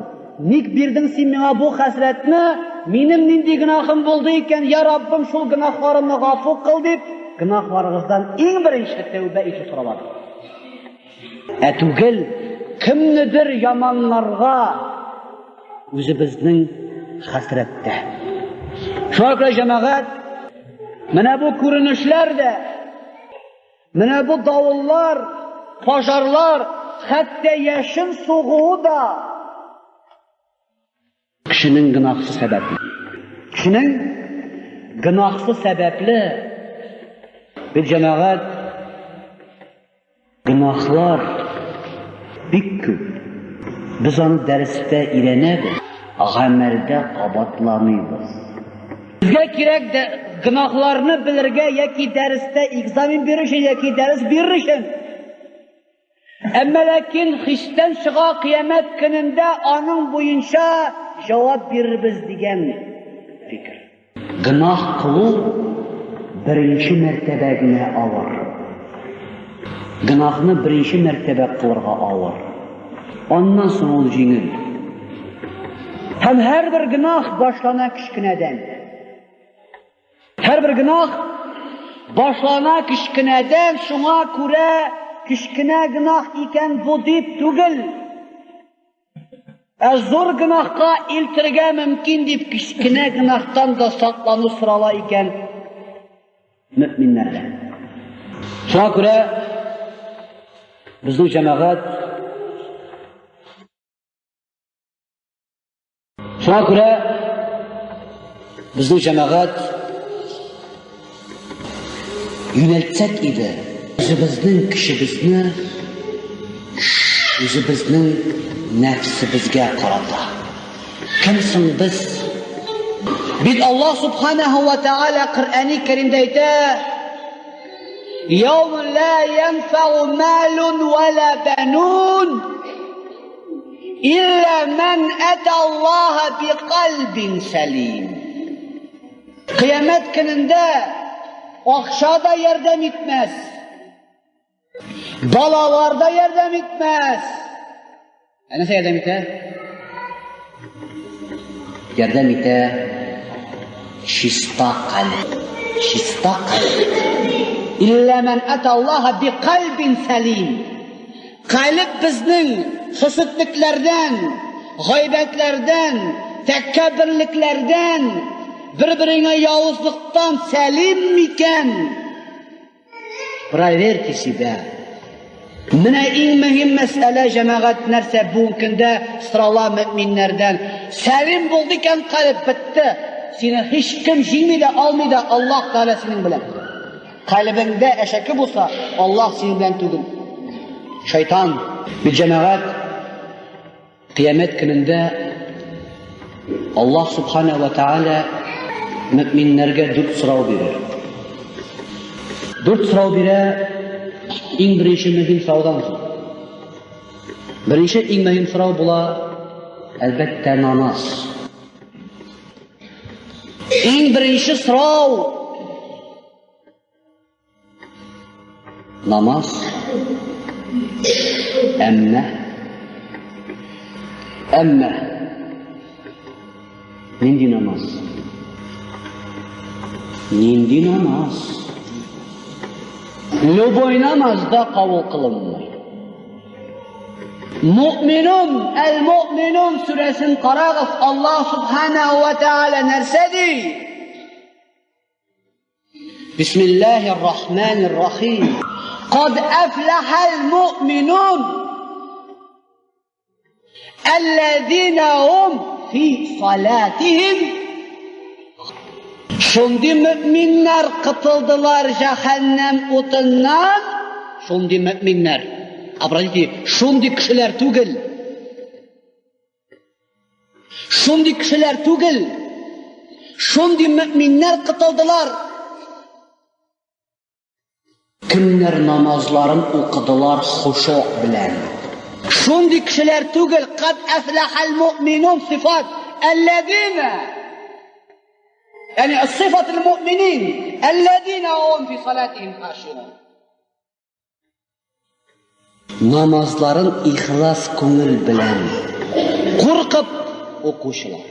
nik birding sen menga bu hasratni, mening nindi gunohim bo'ldi ekan, ya Rabbim shu gunohlarimni g'afur qil deb, gunohlaringizdan eng birinchi tavba etib so'radi. Tugil kimnidir yamanlarga o'zimizning hasratda. Şöyle cemaat, mana bu ko'rinishlarda, mana bu davullar, pojarlar, hatta yashin so'g'uvi da kishining gunohsiz sababli. Kishining gunohsiz sababli bir cemaat gunohlar bik ko'p. Biz onu darsda o'rganamiz, amalda qabatlamaymiz. Bizga kerak gunohlarni bilirga yoki darsda ekzamen berish yoki dars berish. Ammo lekin hishdan chiqa qiyomat kunida onun bo'yicha javob beramiz degan fikr. Gunoh qilib birinchi martabagina og'ir. Gunohni birinchi martaba qilirga og'ir. Ondan so'ng u yengil. Ham har bir gunoh boshlana kichkinadan. Her bir günah başlana kichkinadan, şuna ko'ra kichkina günah iken bu deb tugil. Zo'r gunohga eltirga mumkin deb kichkina gunohdan da saqlanib so'rala ekan mu'minlardan. Şuna ko'ra bizning jamoat yöneltsek idi. O'zimizning kishimizni, o'zimizning nafsimizga qarata. Kimsin biz? Biz Allah Subhanahu ve Teala Qur'an-ı Kerim'de aytadi: "Yawm la yanfa'u malun ve la banun illa man ata Allaha bi qalbin salim." Kıyamet gününde akşada yardım etmez. Balalarda yardım etmez. Nasıl yardım eder? Yardım eder. Şista kalp. İlla men atallaha bi kalbin salim. Kalp bizning hısıtlıklardan, g'oybatlardan, takabbürliklardan, bir-birine yovuzlikdan salim mikan? Bilaverki sizda. Mana eng muhim masala jamoat narsa bu kunda sirallar mu'minlardan salim bo'ldi ekan qalb bitta. Seni hech kim yengmaydi, olmaydi, Alloh taolo sening bilan. Qalbingda ashaki bo'lsa, Alloh sening bilan tugul. Shayton bir jamoat qiyomat kunida Alloh subhanahu va taolo mu'minlarga durt so'rov berar. Durt so'rov berar. Eng birinchi muhim savoldan so'ng. Birinchi eng muhim so'rov bo'lar albatta namoz. Eng birinchi so'rov namoz. Amma nindi namoz? Nindi namoz? Любой namazda qabul qilinmaydi. Mu'minun, el-mu'minun surasini qarag'iz, Alloh subhanahu va taolo narsa deydi. Bismillahirrohmanirrohim. Qad aflahal mu'minun allazina hum fi salatihim. Şundi müminler qıtıldılar cehennem otundan. Şundi müminler. Abradiki, şundi kişiler tugil. Şundi kişiler tugil. Şundi müminler qıtıldılar. Kimler namazların okudular huşu bilen. Şundi kişiler tugil. Qad aflahal mu'minun sıfat. Ellezine. Yani sıfat el-mu'minin ellezine hum fi salatihim haşirun. Namazların ihlas ko'ngil bilan qo'rqib o'quvchilar.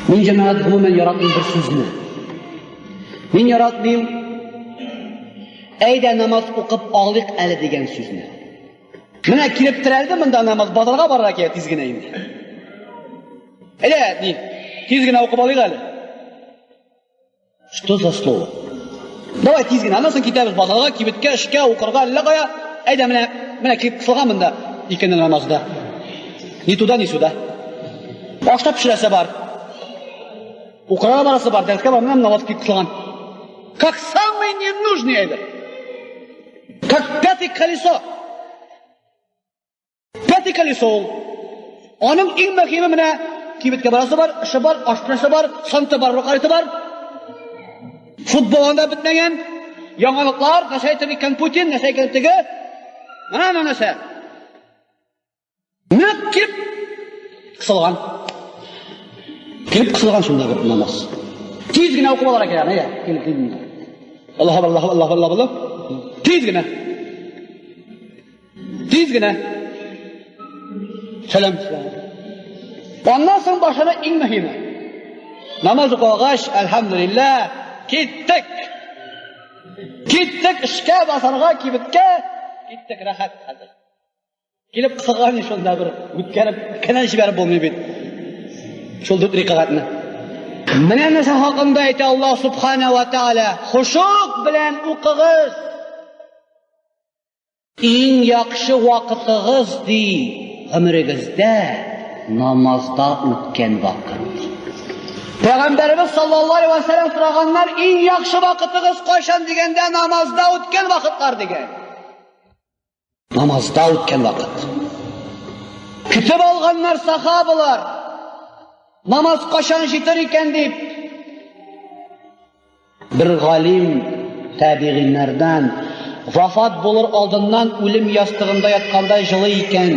Men jamoat umuman yaratgan bir so'zni. Men yaratdim ayda namoz o'qib oqlik ali degan so'zni. Mana kirib turardi bunda namoz bozorga borar ekan tezgina endi. Ayda, tezgina o'qib olaylik ali. Что за слово? Давай тизгин, анасын китабыз базарга, кибетке, ишке, укырга, лагая. Айда менә кип кылган монда икенде намазда. Ни туда, ни сюда. Баштап пишрәсе бар. Укырга барасы бар, дәрескә бар, менә намаз кип кылган. Как самый ненужный айда. Как пятое колесо. Пятое колесо. Аның иң мөһиме менә кибеткә барасы бар, ише бар, ашпырасы бар, санты бар, рухарите бар. Futbolda bitmagan yangiliklar, nasha aytib ekan Putin, nasha aytgandigi. Mana narsa. Nima kelib qilgan? Kelib qilgan shunday bir namoz. Tezgina o'qib olar ekan, ya, kelib. Alloh Alloh Alloh Alloh Alloh. Tezgina. Tezgina. Salam. Ondan so'ng boshida eng muhimi. Namoz o'qig'ach, alhamdulillah Gittik ishga, bozorga, kibitga, gittik rahat hozir. Kelib qilgan shunda bir o'tkarib, kanan shibarib bo'lmaydi. Shul deb riqobatni. Mana narsa haqida aytdi Alloh subhanahu va taolo, xushuq bilan o'qig'iz. Eng yaxshi vaqtingiz di umringizda namozda o'tgan vaqt. Peygamberimiz sallallahu aleyhi ve sellem so'raganlar eng yaxshi vaqtingiz qachon deganda namozda o'tgan vaqtlar degan. Namozda o'tgan vaqt. Kutib olganlar sahobalar namoz qachon yetar ekan deb bir g'alim tabiinlardan vafot bo'lar oldindan o'lim yostig'ida yotganda jilay ekan.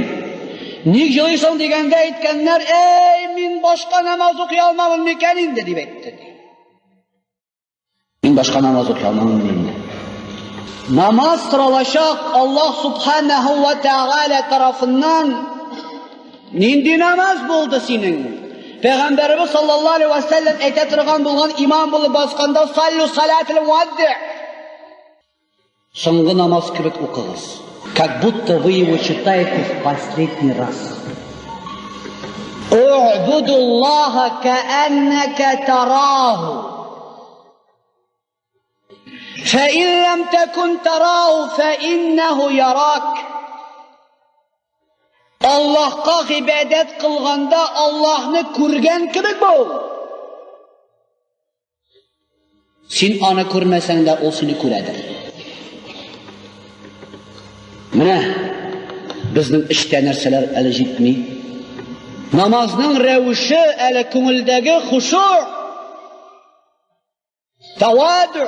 Ник җыйсың дигәндә әйткәннәр, ey мин башка намаз укый алмамын микән инде дип әйтте. Мин башка намаз укый алмамын инде. Намаз соралачак Аллаһ субханаху ва тааля тарафыннан. Нинди намаз булды синең? Пәйгамбәрбез саллаллаһу алейхи ва саллям әйтә торган булган имам булып басканда саллу салатул муадди. Соңгы намаз кебек укыгыз. как будто вы его читаете в последний раз. У'буду Аллаха кааннака тараху. فإن لم تكن تراه فإنه يراك. Allah'a ibadet qilganda Allohni ko'rgan kibik bo'l. Sen ona ko'rmasangda u seni ko'radi. Mana bizning ishda narsalar hali yetmay. Namozning ravishi hali ko'ngildagi xushu', tavadu,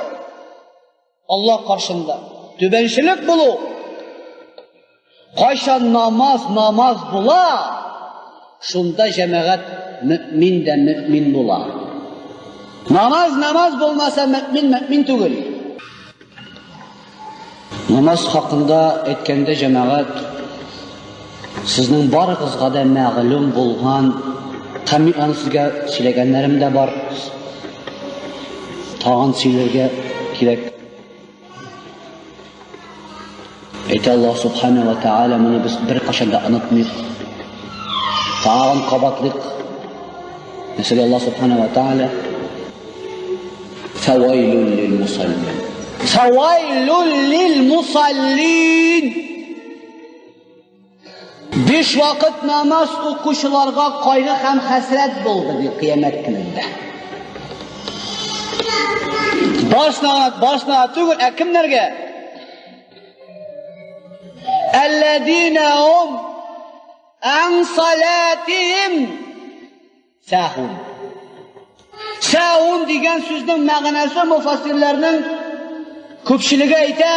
Allah qarşısında tübençilik bulu. Qayşan namaz bula, şunda cemaat mümin de mümin bula. Namaz bulmasa mümin tugul. Namaz hakkında etkende cemaat, sizning barıgızga da ma'lum bulgan, qami'an sizga söylegenlerim de var. Tağın söylerge kirek. Ayta Allah subhanahu wa ta'ala bunu biz bir qaşanda unutmayız. Tağın qabatlık. Mesela Allah subhanahu wa ta'ala Fevailun lil musallin. Fevailun lil musallin. 5 vakit namaz o'quvchilarga qayg'u ham hasrat bo'ldi di qiyomat kunida. Boshna tugul kimlarga? Allazina hum an salatihim sahun. Sahun degan so'zning ma'nosi mufassirlarning ko'pchiligi ayta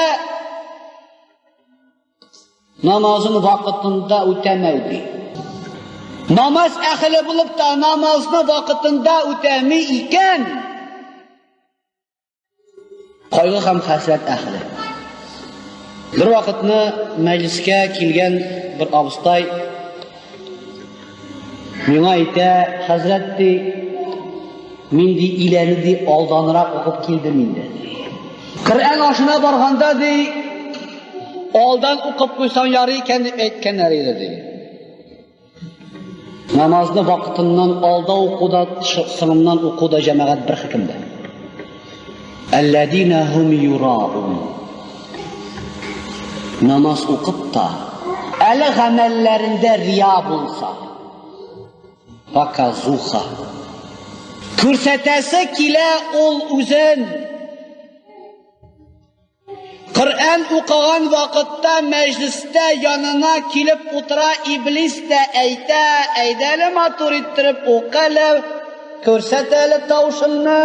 namozini vaqtida o'tamaydi. Namoz ahli bo'lib da namozni vaqtida o'tamay ekan qayg'u ham hasrat ahli. Bir vaqtni majlisga kelgan bir avstay menga ayta, hazratdi men de ilanidi oldinroq o'qib keldim endi. Qur'on oshuna borganda de oldin o'qib qo'ysang yori ekan deb aytganlar edi dedi. Namozni vaqtidan oldin o'qida, sinimdan o'qida jamoat bir hukmda. Allazina hum yura'un. Namoz o'qibda ali amallarida riyo bo'lsa, fakazuha. Ko'rsatasi kila ol o'zin. Qur'on o'qigan vaqtda majlisda yonina kelib o'tira iblis da ayta, aydali motor ettirib o'qalib, ko'rsatali tavshimni.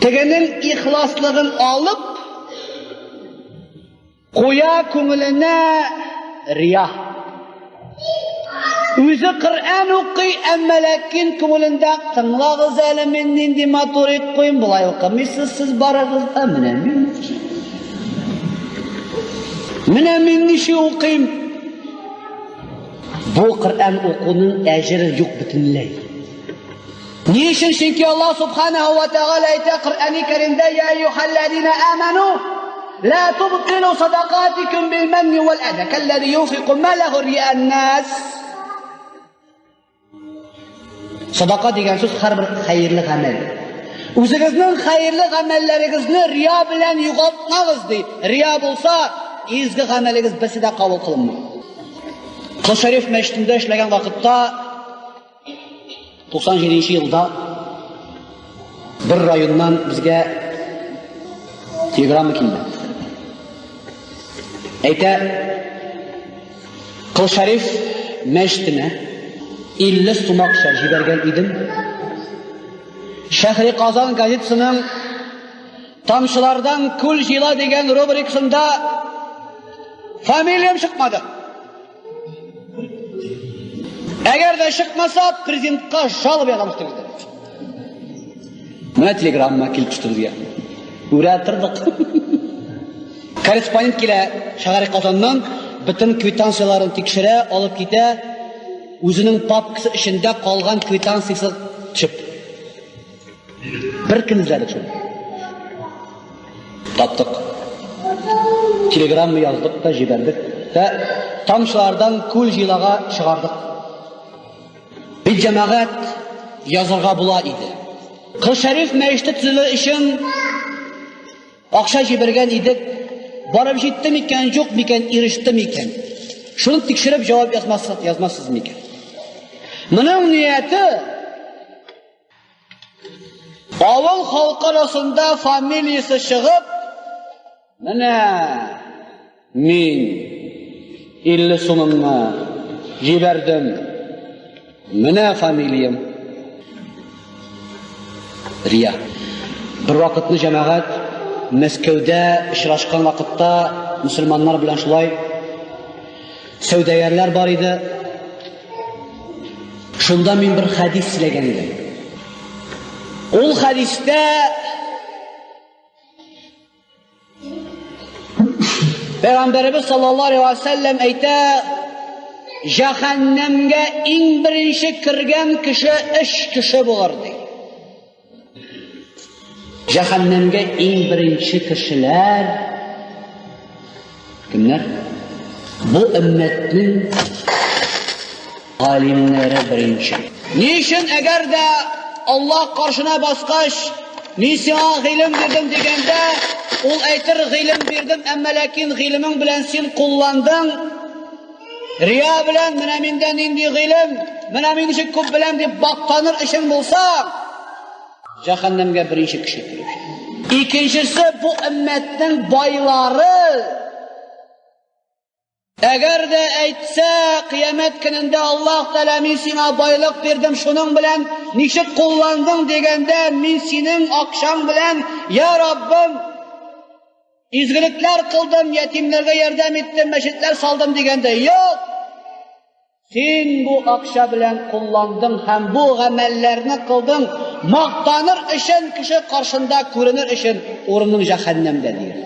Tegenin ixlosligini olib qo'ya ko'nglini riyo. O'zi Qur'on o'qiy, ammo lekin ko'nglinda tingлагыз әле men nindi motor et qo'yim, bulay o'qimaysiz, siz borag'izda Mana men nishi o'qiyim. Bu Qur'on o'quning ajri yo'q butunlay. Niçin? Çünkü Allah subhanahu wa ta'ala ayta Qur'oni Karimda ya ayyuhallazina amanu la tubtilu sadaqatikum bil manni wal adha kallazi yunfiqu malahu ria'an nas. Sadaqa degan so'z har bir xayrli amal. O'zingizning xayrli amallaringizni riyo bilan yo'qotmag'iz deydi. Riyo bo'lsa, ezgi amalingiz bisida qabul qilinmaydi. Qulsharif masjidida ishlagan vaqtda 97-yilda bir rayondan bizga telegramma keldi. Ayta Qulsharif masjidini 50 so'moq jibergan edim. Shahri Qozon gazetasining Tomchilardan ko'l jila degan rubrikasida familiyam chiqmadi. Agarda chiqmasa prezidentga jalb yozamiz dedi. Mana telegramma kelib tushdi. O'ratirdik. Korrespondent kela Shahri Qozondan butun kvitansiyalarni tekshira olib keta. O'zining papkasi ishida qolgan kvitantsiyasi chip. Bir kun izladi shu. Topdik. Телеграмма яздык та җибәрдек. Тамшылардан күл җилага чыгардык. Bir җәмәгать язарга була иде. Кыл Шәриф мәчете төзелү өчен акча җибәргән идек. Барып җитте микән, юк микән, иреште микән? Шуны тикшереп җавап язмассыз микән? Моның нияте авыл халкы арасында фамилиясе чыгып, менә мин 50 сумымны җибәрдем. Менә фамилиям. Рия. Bir вакытны җәмәгать Мәскәүдә очрашкан вакытта мусульманнар белән шулай сәүдәгәрләр бар иде. Шунда мин bir хадис сөйләгән идем. Ул хадистә Пәйгамбәрбез саллаллаһу алейһи ва сәллям әйтә, җәһәннәмгә иң беренче кергән кеше 3 кеше булыр ди. Җәһәннәмгә иң беренче кешеләр кемнәр? Бу өммәтнең галимнәре беренче. Ни өчен әгәр дә Аллаһ каршына баскач, мин сиңа гыйлем бирдем дигәндә, ул әйтер гыйлем бирдем, әмма ләкин гыйлемең белән син кулландың. Рия белән менә миндә нинди гыйлем, менә мин ничек күп беләм дип бактаныр өчен булса, җәһәннәмгә беренче кеше кирәк. Икенчесе бу өммәтнең байлары. Әгәр дә әйтсә, кыямәт көнендә Аллаһ Тәала мин сиңа байлык бирдем, шуның белән ничек кулландың дигәндә, мин синең акчаң белән, я Раббым, изгелекләр кылдым, ятимнәргә ярдәм иттем, мәчетләр салдым дигәндә, юк. Син бу акча белән кулландың һәм бу гамәлләрне кылдың, мактаныр өчен, кеше каршында күренер өчен, урының җәһәннәмдә дигән.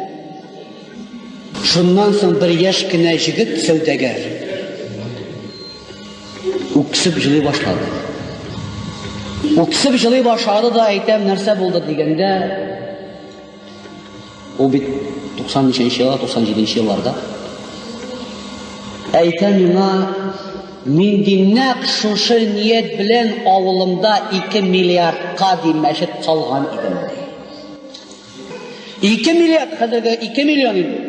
Шуннан соң bir яшь кенә җигет сәүдәгәр үксеп җылый башлады. Үксеп җылый башлады да әйтәм, нәрсә булды дигәндә, ул бит 90-нчы еллар, 97-нче елларда. Әйтә миңа, мин диннәк шушы ният белән авылымда 2 миллиардка ди мәчет салган идем. 2 миллиард, хәзергә 2 миллион иде.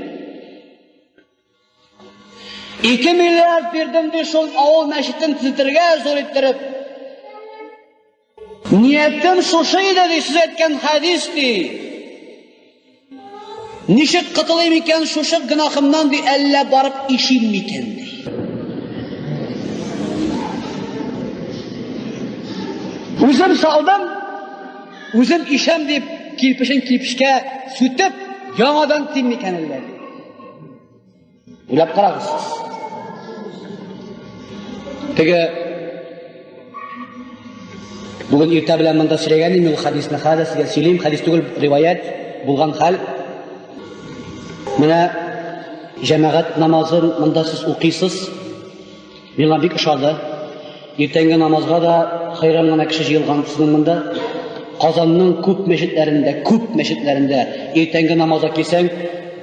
2 миллиард бирдем ди шул авыл мәчетен төзетергә зур иттереп. Ниятем шушы иде ди, сез әйткән хадис ди. Ничек кытылыйм икән шушы гынахымнан ди, әллә барып ишим микән ди. Үзем салдым, үзем ишәм дип, кирпешен кирпешкә сүтеп, яңадан тим микән әллә. Уйлап карагыз. Теге бүген иртә белән монда сөйләгән идем, ул хадисны хәзер сезгә сөйләйм, хадис түгел, риваят булган хәл. Менә җәмәгать намазын монда сез укыйсыз. Миңа бик ошады. Иртәнге намазга да хайран гына кеше җыелган сезнең монда. Казанның күп мәчетләрендә иртәнге намазга килсәң,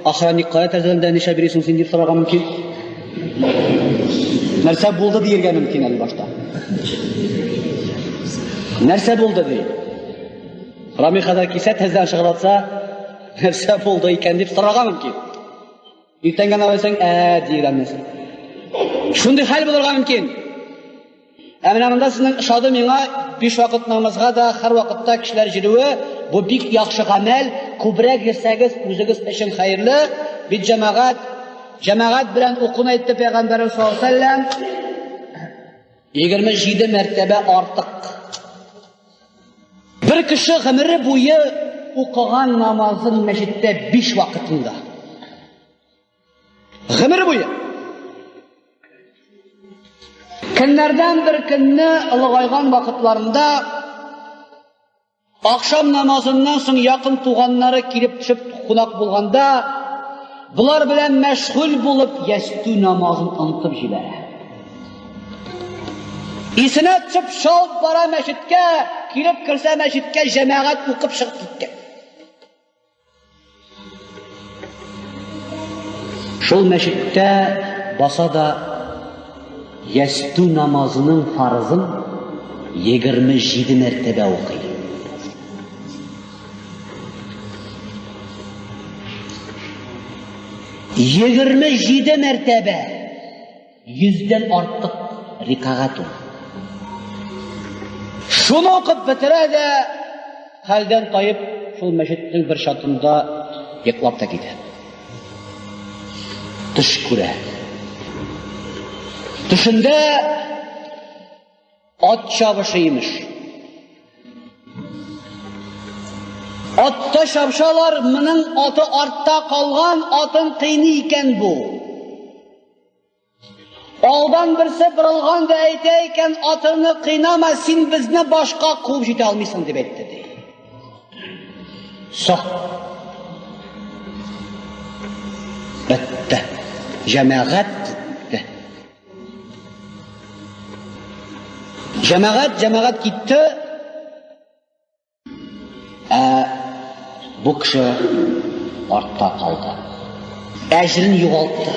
охранниклар тәрәзәләрендә нишләп йөрисең син дип сорарга мөмкин. Нәрсә булды диергә мөмкин әле башта. Нәрсә булды ди. Рамихада кисә тәздән чыгылатса, нәрсә булды икән дип сорарга мөмкин. Иртәнге намазың дигәннәр. Шундый хәл булырга мөмкин. Әмма монда сезнең ошады миңа 5 вакыт намазга да һәр вакытта кешеләр җыруы, бу бик яхшы гамәл, күбрәк йөрсәгез үзегез өчен хәерле. Бит җәмәгать белән укуны әйтте Пәйгамбәрбез саллаллаһу алейһи ва сәллям 27 мәртәбә артык. Bir кеше гомере буе укыган намазын мәчеттә 5 вакытында. Гомере буе. Көннәрдән bir көнне ылгайган вакытларында акшам намазыннан соң якын туганнары килеп төшеп кунак булганда, булар белән мәшгуль булып ястү намазын онытып җибәрә. Исенә төшеп шалып бара мәчеткә, килеп керсә мәчеткә җәмәгать укып чыгып киткән. Шул мәчеттә баса да ясту намазының фарызын 27 мәртәбә укый. Егерме 27 мәртәбә 100-дән артык рикагат ул. Шуны укып бетерә дә хәлдән тайып шул мәчеттең бер шатында йоклап та китә. Төш күрә. Төшендә ат чабышы имеш. Атта шапшалар, моның аты артта калган, атын кыйный икән бу. Алдан берсе бирылган да әйтә икән, атыны кыйнама, син безне башка куып җитә алмыйсың дип әйтте ди. Сак. Бетте. Җәмәгать китте. Җәмәгать китте. Бу кеше артта калды. Әҗрен югалтты.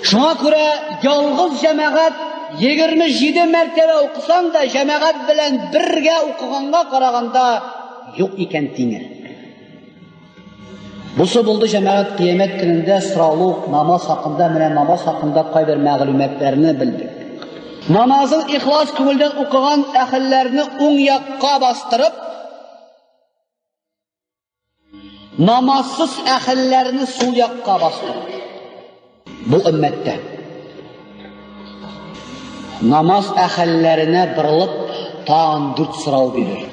Шуңа күрә ялгыз җәмәгать 27 мәртәбә укысаң да җәмәгать белән бергә укыганга караганда юк икән тиңе. Бусы булды җәмәгать кыямәт көнендә сораулы намаз хакында, менә намаз хакында кайбер мәгълүматларны белдек. Намазын ихлас күңелдән укыган әхилләрне уң якка бастырып, намазсыз әхилләрне сул якка бастырып. Бу өммәттә намаз әхилләренә бирилеп тагын 4 сорау бирер.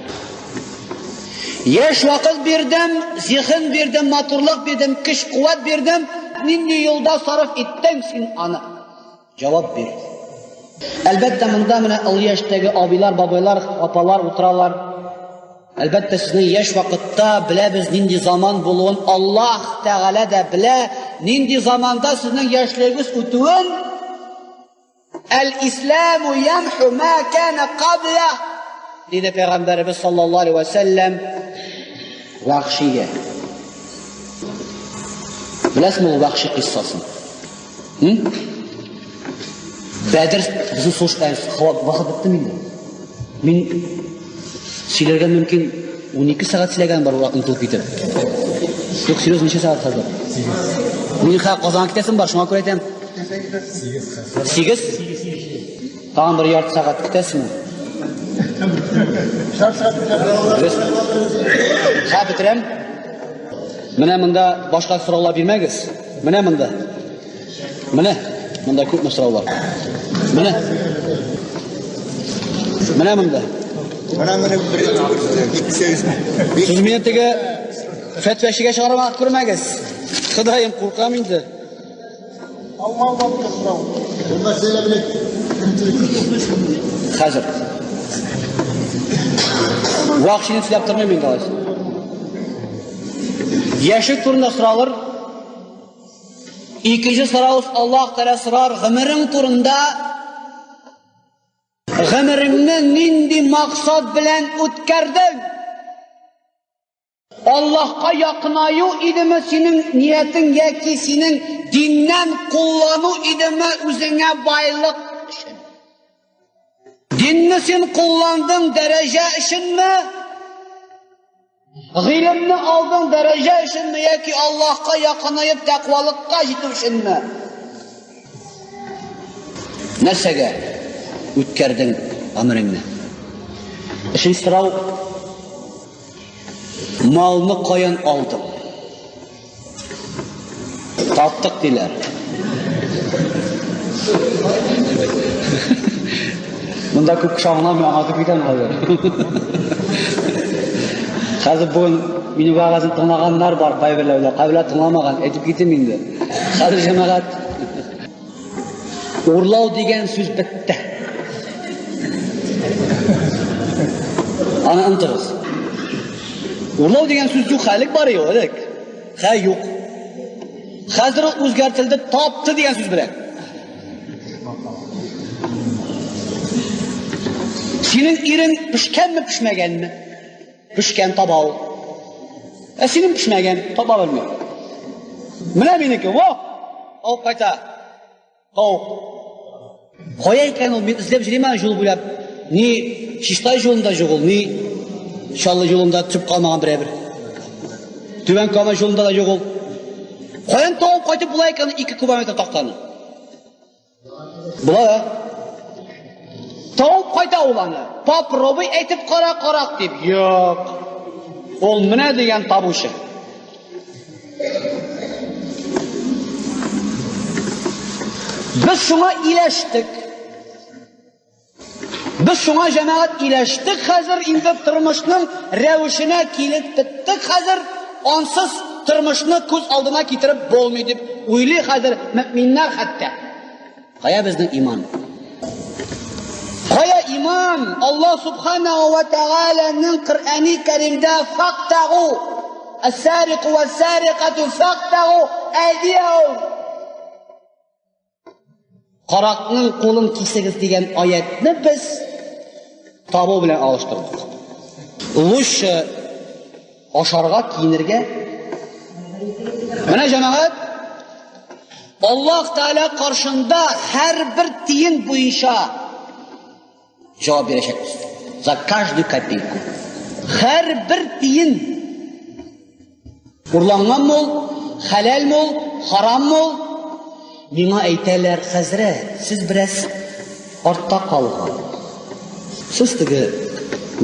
Яшь вакыт бирдем, зиһен бирдем, матурлык бирдем, көч-куәт бирдем. Нинди юлда сарыф иттең син аны? Җавап бир. Әлбәттә монда менә ул яшьтәге абыйлар, бабайлар, апалар утыралар. Әлбәттә сезнең яшь вакытта беләбез нинди заман булуын, Аллаһ Тәгалә дә белә, нинди заманда сезнең яшьлегегез үтүен. Әл-исламу ямху ма кана qabla. Диде Пәйгамбәрбез саллаллаһу алейхи ва сәлләм Вахшигә. Беләсезме ул Вахши кыссасын? Бәдр безнең суштай вакыт бетте инде. Мин сөйләргә мөмкин 12 сәгать сөйләгән бар вакыт үтеп китеп. Юк, серьезно, ничә сәгать хәзер? Мин Казанга китәсем бар, шуңа күрә әйтәм. 8? Тагын бер ярты сәгать көтәсезме? Ха, бетерәм. Менә монда башка сораулар бирмәгез. Менә монда. Менә монда күп сораулар. Менә. Менә монда. Siz meni tege fetvashiga chiqarmoq ko'rmagiz. Xudoyim qo'rqam endi. Hozir. Vaqtini silab turmayman hozir. Yashi turna so'ralar. Ikkinchi so'rov Alloh taolo so'rar, g'imiring turunda g'imiringni nindi maqsad bilan o'tkarding? Allohga yaqinayu idimi sening niyating yoki sening dindan qo'llanu idimi o'zingga boylik uchun? Dinni sen qo'llanding daraja uchunmi? G'ilmni olding daraja uchunmi yoki Allohga yaqinayib taqvolikka yetish uchunmi? Narsaga o'tkarding amringni? Uchinchi so'rov, malni qo'yan oldim. Topdiq dilar. Bunda ko'p kishonamay anlatib ketaman hozir. Hozir bu meni va'zimni tinglaganlar bor, baybilarlar, qabla tinglamagan, aytib ketaman endi. Hozir jamoat o'rlov degan so'z bitta. Ana intiris. O'rlov degan so'z yo'q, halik bor yo'q. Ha yo'q. Hozir o'zgartirildi, topdi degan so'z bilan. Senin irin pişkenmi pişmegenmi? Pişken tabağı. Senin pişmegen tabağı bilmiyor. Mine benimki, vah! Алып кайта. Тауып. Кая икән ул? Мин эзләп йөрим жол буйлап. Ни Чистай жолында юк ул, ни Чаллы жолында төп калмаган берәр. Түбән Кама жолында да юк ул. Каян тауып кайтып була икән 2 километр тактаны? Була. Тауып кайта ул аны. Попробуй әйтеп карак дип. Юк. Ул менә дигән табучы. Biz şuna iyileştik. Biz şuna cemaat iyileştik. Hazır indi tırmışının revişine kilip bittik. Hazır ansız tırmışını göz aldına getirip bolmuyor deyip uyli hazır müminler hatta. Kaya bizden iman. Kaya iman. Allah subhanahu ve teala'nın Kur'an-ı Kerim'de fakta'u es-sariqu ve-s-sariqatu fakta'u eydiyahum. Qaraqның қолын кисегез деген аятны biz табу белән алыштырдык. Лучше ашарга, киенергә. Менә җәмәгать, Аллаһ Таала каршында һәр бер тиен буенча җавап бирәчәкбез. За каждую копейку. Һәр бер тиен. Урланган ул, халал ул, харам ул. Миңа әйтәләр, хәзрәт, сез бераз артта калган. Сез теге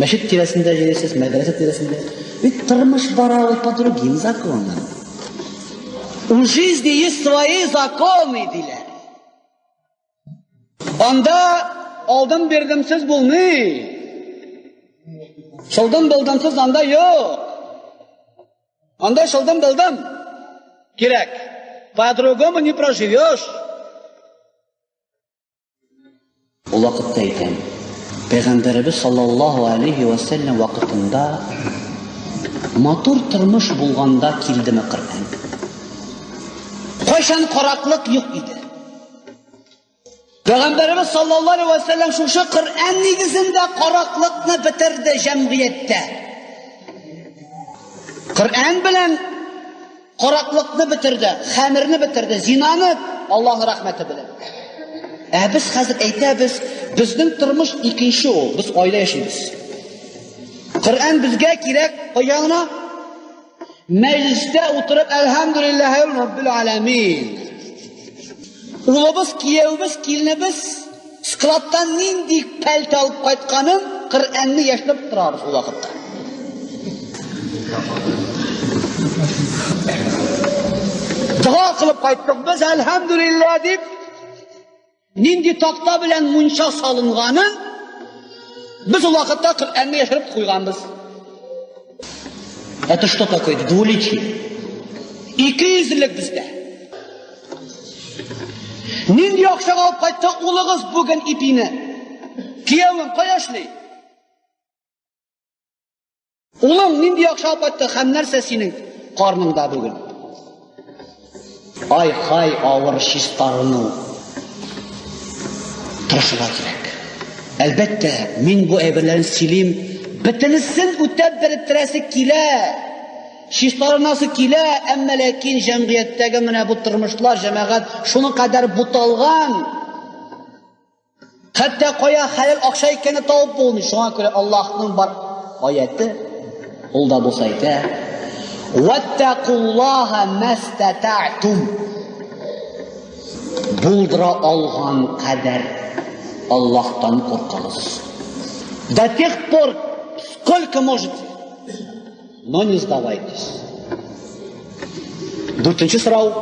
мәчет тирәсендә йөрисез, мәдрәсә тирәсендә. Бит тормыш бара ул по другим законам. У жизни есть свои законы, диләр. Анда алдым бердимсез булмый. Шылдым булдымсыз анда юк. Анда шылдым булдым. Кирәк. По-другому не проживешь. Ул вакытта икән. Пәйгамбәрбез саллаллаһу алейхи ва саллям вакытында матур тормыш булганда килдеме Коръан. Кайчан караклык юк иде. Пәйгамбәрбез саллаллаһу алейхи ва саллям шушы Коръан нигезендә караклыкны битерде җәмгыятьтә. Коръан белән Qaraqlıqni bitirdi, xamirni bitirdi, zinani Alloh rahmati bilan. Biz hozir aytamiz, bizning turmush ikkinchi o, biz oila yashaymiz. Qur'on bizga kerak, qo'yana majlisda o'tirib alhamdulillahi robbil alamin. O'g'limiz, kuyovimiz, kelinimiz skladdan nindi palto olib qaytganim Qur'onni yashlab turamiz u vaqtda. Duo qilib qaytdik biz alhamdulillah deb. Nindi taqta bilan muncha solinganin biz u vaqtda Qur'onni yashirib qo'yganmiz. Это что такое? Двуличие. 200 yillik bizda. Nindi yoqshaga olib qaytdi, o'g'ligiz bugun ipini. Kuyovim qo'yashli. O'g'lim nindi yoqshaga olib qaytdi, ham narsa sening qorningda bugun. Ay hay avır şistarını tırışılar gerek. Elbette min bu evlerin silim bitinsin ötep biriktiresi kile. Şistarı nasıl kile? Emme lakin cemiyetteki mine bu tırmışlar cemaat şunu kadar butalgan. Hatta koya hayal akşaykeni tavuk bulmuş. Şuna göre Allah'ın var ayeti. Olda bulsaydı. وَاتَّقُوا اللّٰهَ مَسْتَتَعْتُمْ Buldura alğan kadar Allah'tan korkalız. До тех пор, сколько можете, но не сдавайтесь. 4-нче сорау.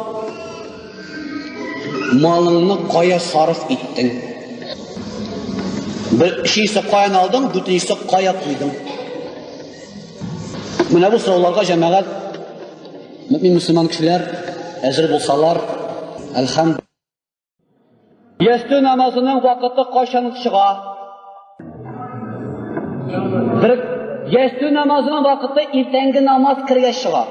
Malını kaya sarf ettin. Birisi kayan aldın, 4-nчесе kaya koydun. Менә бу сорауларга җәмәгать мөмин мөселман кешеләр әзер булсалар, әлхәмдүлиллаһ. Ястү намазының вакыты кайчан чыга? Бер ястү намазының вакыты иртәнге намаз кергәч чыга.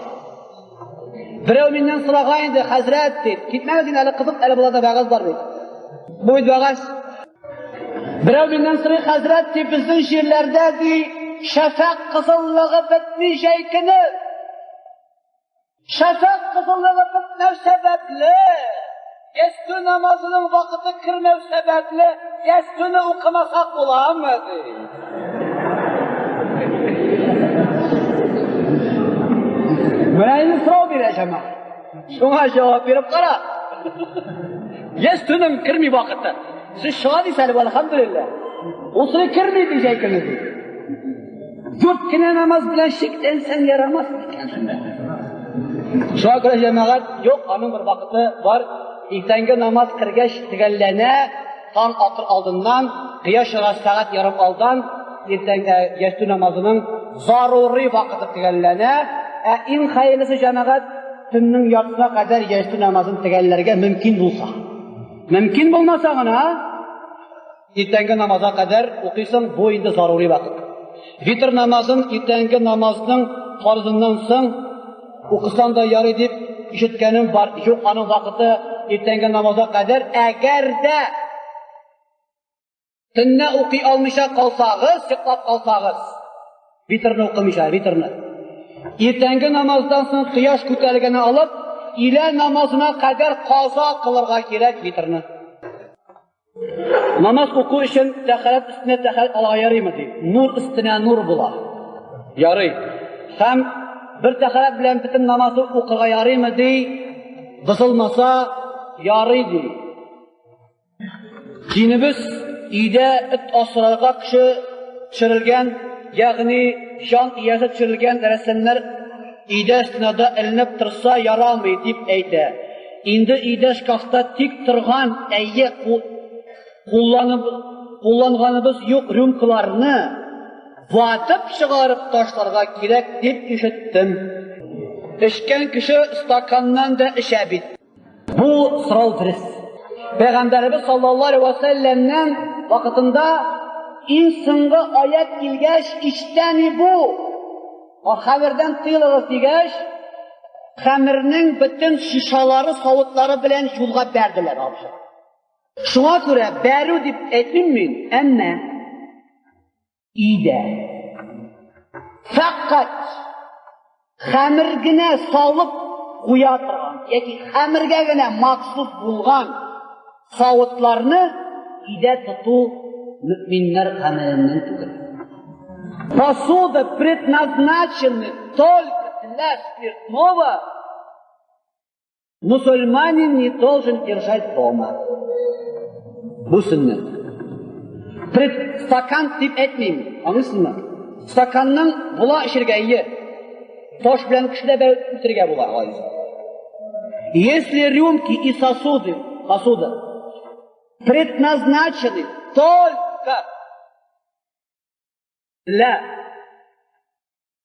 Берәү миннән сораган инде, хәзрәт дип, китмәгез инде, әле кызык, әле булада вагыз бар бит. Бу бит вагыз. Берәү миннән сорый, хәзрәт дип, безнең җирләрдә ди Şafak kızıllığı bitmeyecek günü. Şafak kızıllığı bitmev sebeple Yastü namazının vakti kirmev sebeple yastüni okumasak bulamazdı. Mülayim soru vereceğim. Şuna cevap verip kara. Yastünin kirmi vakti. Siz şadi salim elhamdülillah. Osunu kirmi diyeceksiniz. Dörtkine namaz bilen şekten sen yaramaz. Şuna göre cemaat yok, onun bir vakti var. İhtangi namaz kırgeç tigellene, tan atır aldından, kıyaş arası saat yarım aldan, yastü namazının zaruri vakti tigellene, en hayırlısı cemaat, tünün yarısına kadar yastü namazın tigellerge mümkün bulsa. Mümkün bulmasa ona, İhtangi namaza kadar okuysan, bu indi zaruri vakit. Vitr namazın ihtangi namazının farzından so'ng o'qisan da yarı deb eshitganim bor. Yo'q, onun vaqti ertangi namozga qadar agarda tunni o'qiy olmasa qolsangiz, siqlab qolsangiz, vitrni o'qimaysiz, vitrni. Ertangi namozdan so'ng quyosh ko'tarilganini olib, ila namozina qadar qazo qilirga kerak vitrni. Namaz o'qish uchun tahorat ustida tahorat olga yaraymi? Nur ustida nur bo'lar. Yaray. Ham bir tahorat bilan butun namozni o'qiga yaraymi? Buzilmasa yaraydi. Dinimiz uyda it osrarga kishi tushirilgan, ya'ni jon iyasi tushirilgan rasmlar uyda istinada ilinib tursa yaramaydi deb aytdi. Endi uyda shkafda tik turgan ayyi kullanganımız yok rümklarını vatıp çıkarıp taşlarga kerak deb eshitdim. İçken kişi stakandan da içebit. Bu sırav dürüst. Peygamberimiz sallallahu aleyhi ve sellem'den vakitinde insonga oyat kelgach içteni bu. O haberden tıyılırız degeç, hamirning bütün şişaları, savutlari bilan yo'lga berdilar. Şuna göre beru dip etminmin, ama iyide fakat hamirgine salıp koyatırgan, yani hamirgine maksud bulgan savutlarını iyide tutu müminler hamirinden tutur. Посуда предназначены только для спиртного, мусульманин не должен держать дома. Bu sünnet. Stakan tip etmeyeyim. Anlıyorsun mu? Stakanın bula işirge iyi. Toş bilen kişide ve üstürge bula. Если рюмки и сосуды предназначены только для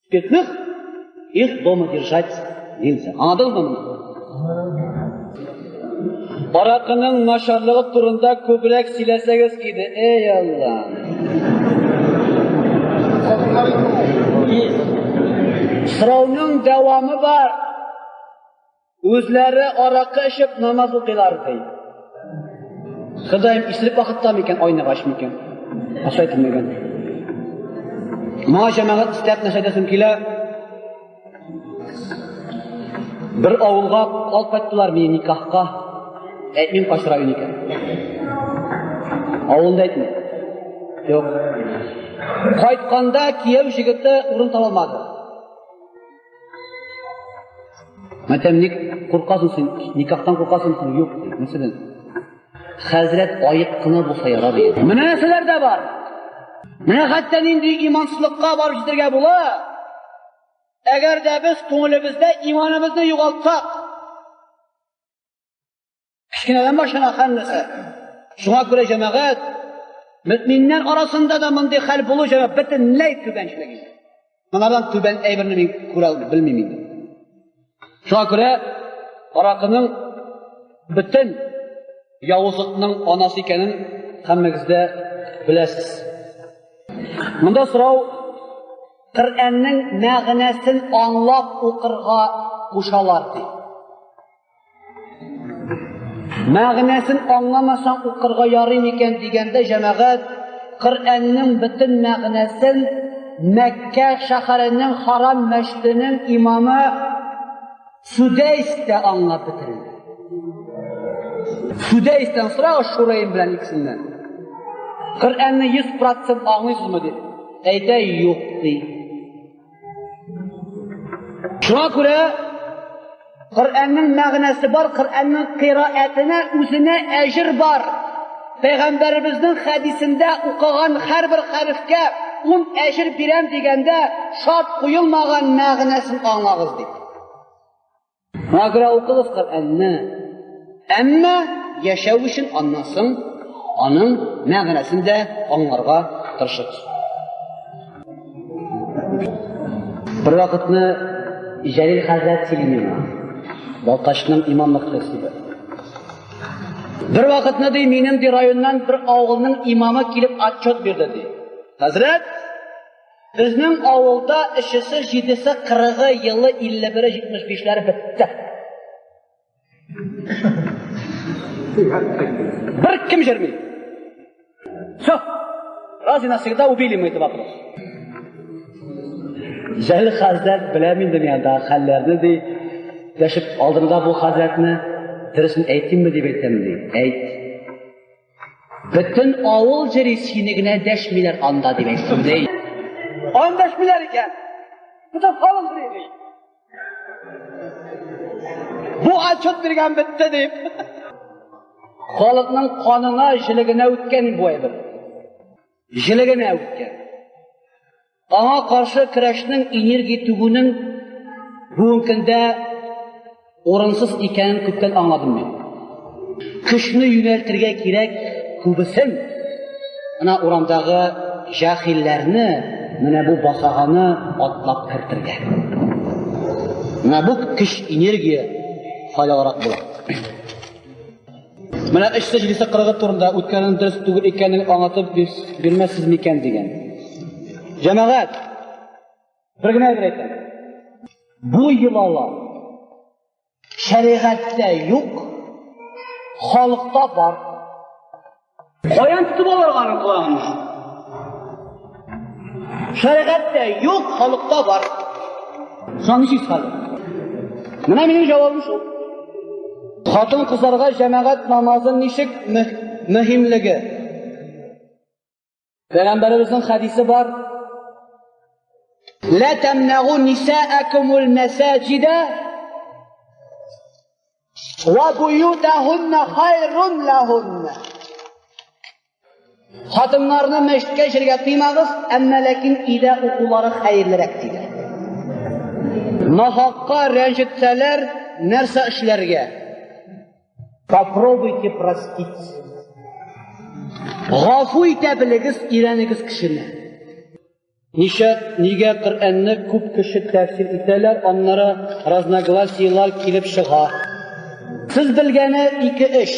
спиртных, их дома держать нельзя. Anladın mı? Arakının naşarlığı turunda köprek sileseniz gidi. Ey Allah! Sıravının devamı var. Özleri arakı içip namaz okuyorlar deyip. Kıdayım isilip vakıtta mı iken, oyna baş mı iken? Asaytım mı iken? Mağa cemaat isteyip neşedesim kile bir avulga kalp ettiler mi nikahka? Etmeyim kaçtıra unika. Avulda etme. Yok. Kayıtkanda kiyev jigiti urun talalmadı. Metemlik korkasın sen, nikahtan korkasın sen. Yok. Mesela Hazret ayık kına bulsa yarar deydi. Müneseler de var. Hatta indi imansızlıkka var jidirge bula. Eğer de biz ko'nglimizda imanimizni yo'qotsak, kichkinadan boshlanadi hammasi. Shunga ko'ra jamoat müminlar arasında da bunday hal bo'lishi butunlay tubanchilik. Manadan tuban aybini men ko'ra bilmayman. Shunga ko'ra Araqining butun yovuzlikning onasi ekanini hammangizda bilasiz. Bunda so'rov Qur'onning ma'nosini anglab o'qirga qo'shalar deydi. Ma'nosini anglamasang o'qirga yaraymi ekan deganda jamoat Qur'onning butun ma'nosini Makka shahrining Haram masjidining imomi Sudaysda anglab bitirdi. Судейстен сұрау Шурайым білән икісінен. Құр'анны 100% аңлайсызмы дейді. Әйті yok дейді. Шуңа күрә Құр'анның мәгънәсе бар, Құр'анның қираәтенә үзенә әҗр бар. Пәйгамбәребезнең хәдисендә укыган һәрбер хәрефкә 10 әҗр бирәм дигәндә шарт куелмаган мәгънәсен аңлагыз ди. Шуңа күрә укыгыз Құр'анны. Әмма яшәү өчен аннан аның мәгънәсен дә аңларга тырышыгыз. Бер вакытны Җәлил хәзрәт сөйли. Балташның имамлык тәсбихи. Bir vaqtni ди минем ди районнан bir авылның имамы килеп отчет бирде ди. Хәзрәт, безнең авылда эшесе 7-се 40-ы елы 51-ы 75-ләре бетте. Bir kim җырмый. Всё. Раз и навсегда убили мы этот вопрос. Җәлил хәзрәт беләм инде дөньяда хәлләрне ди. Яшып алдымда бу хәзрәтне дөресен әйтимме дип әйтәм ди. Әйт. Бөтен авыл җире сине генә дәшмиләр анда дип әйтсен ди. Анда дәшмиләр икән. Бөтен авыл җире. Бу отчет биргән бетте дип. Халыкның канына җилегенә үткән бу әйбер. Җилегенә үткән. Аңа каршы көрәшнең энергия түгүнең бүгенге көндә орынсыз икәнен күптән аңладым мин. Көчне юнәлтергә кирәк күбесен. Ана урамдагы җахилләрне менә бу басаганы атлап кертергә. Менә бу көч энергия файдалырак була. Менә эшсе җилисе кырыгы турында үткәнен дөрес түгел икәнен аңлатып бирмәссез микән дигән. Җәмәгать, бер генә әйтәм. Бу йолалар şeriatte yok, halkta var. Kayan tutup alırganın kulağını. Şeriatte yok, halkta var. Sen hiç iskalı. Buna benim cevabım şu. Hatun kızlarga cemaat namazın nişik mühimligi. Peygamberimizin hadisi var. La temne'u nisa'akumul mesacide وَبُيُوتَهُنَّ خَيْرٌ لَهُنَّ. Hatınlarını meşritte işirge kıymağız, əmmə ləkin idə uquları xeyirlərək deyir. Nahaqqa rəncitsələr, nərsə işlərge. Попробуйте простить. Ғафу итə biligiz, irənigiz kişini. Nigə Qur'anni күп kişi təfsir itələr, onlara raznoglasiyalar kilib çığa. Siz bilgəni iki iş.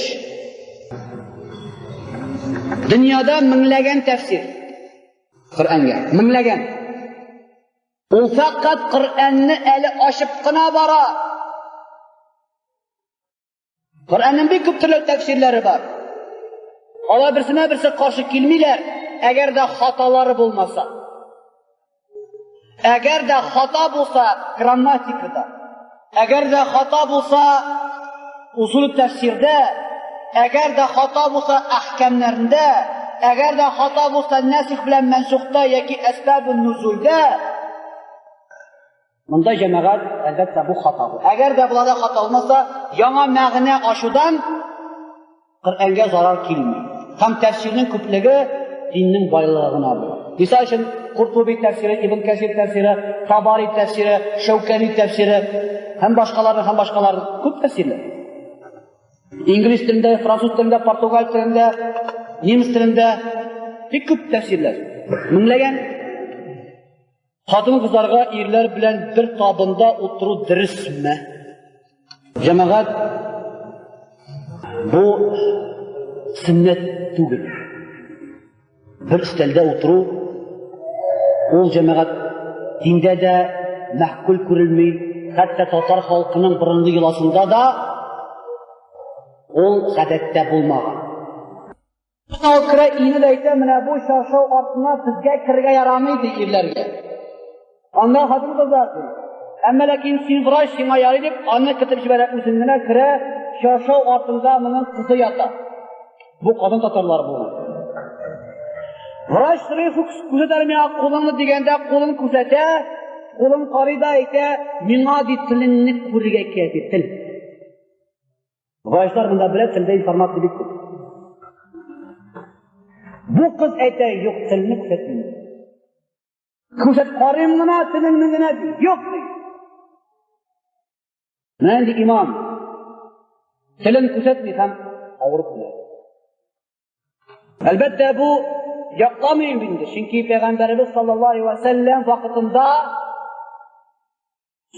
Dünyada minglegen tefsir. Kur'an'ga. Minglegen. O fakat Kur'an'ni eli aşıp kına bara. Kur'an'ın bir küp türlü tefsirleri var. Ola birisine birisi karşı kelmeyler. Eğer de hataları bulmasa. Eğer de hata bulsa grammatikada. Eğer de hata bulsa usulü tefsirde, eğer de hata bulsa ahkamlarında, eğer de hata bulsa nasih bilen mensukta yaki esbab-ı nuzulda, bunda cemaat elbette bu hata bu. Eğer de burada hata olmazsa, yana məğne aşudan Kur'an'a zarar gelmiyor. Tam tefsirinin küplüğü dinin baylığına bu. Misal için Kurtubi tefsiri, İbn Kesir tefsiri, Tabari tefsiri, Şevkani tefsiri, hem başkaları küp tefsirler. İngiliz dilinde, Fransız dilinde, Portugal dilinde, Nemis dilinde bir küp tefsirler. Minglegen hatun kızlarga erler bilen bir tabında oturu dürüstme. Cemaat bu sünnet tugul. Bir stelde oturu ol cemaat dinde de mahkul görülmeyi, hatta Tatar halkının birinci yılasında da ol gadette bulmagan. Kira iğne deyte mine bu şaşav altına bizge kirge yaramaydı irlerge. Anda hatun kızardı. Ama lakin sin vıraş sin ayarı deyip anne kıtıp jibere üzümüne kire çarşaf altında bunun kızı yatar. Bu kadın tatarlar bunu. Vrach sırrı kuzetermeye kolunu digende kolunu kuzete, kolun qarida ete, minga di tilinni kurga keti til. Vrachlar bunda bile tilde informatsiya bit. Bu kız ete yok tilini kuzetmiyor. Kuzet qarimına tilinmine yok diyor. Mendi imam tilin kuzetmiyor hem ağırıp oluyor. Elbette bu yakla mümindir. Çünkü Peygamberimiz sallallahu aleyhi ve sellem vakitinde,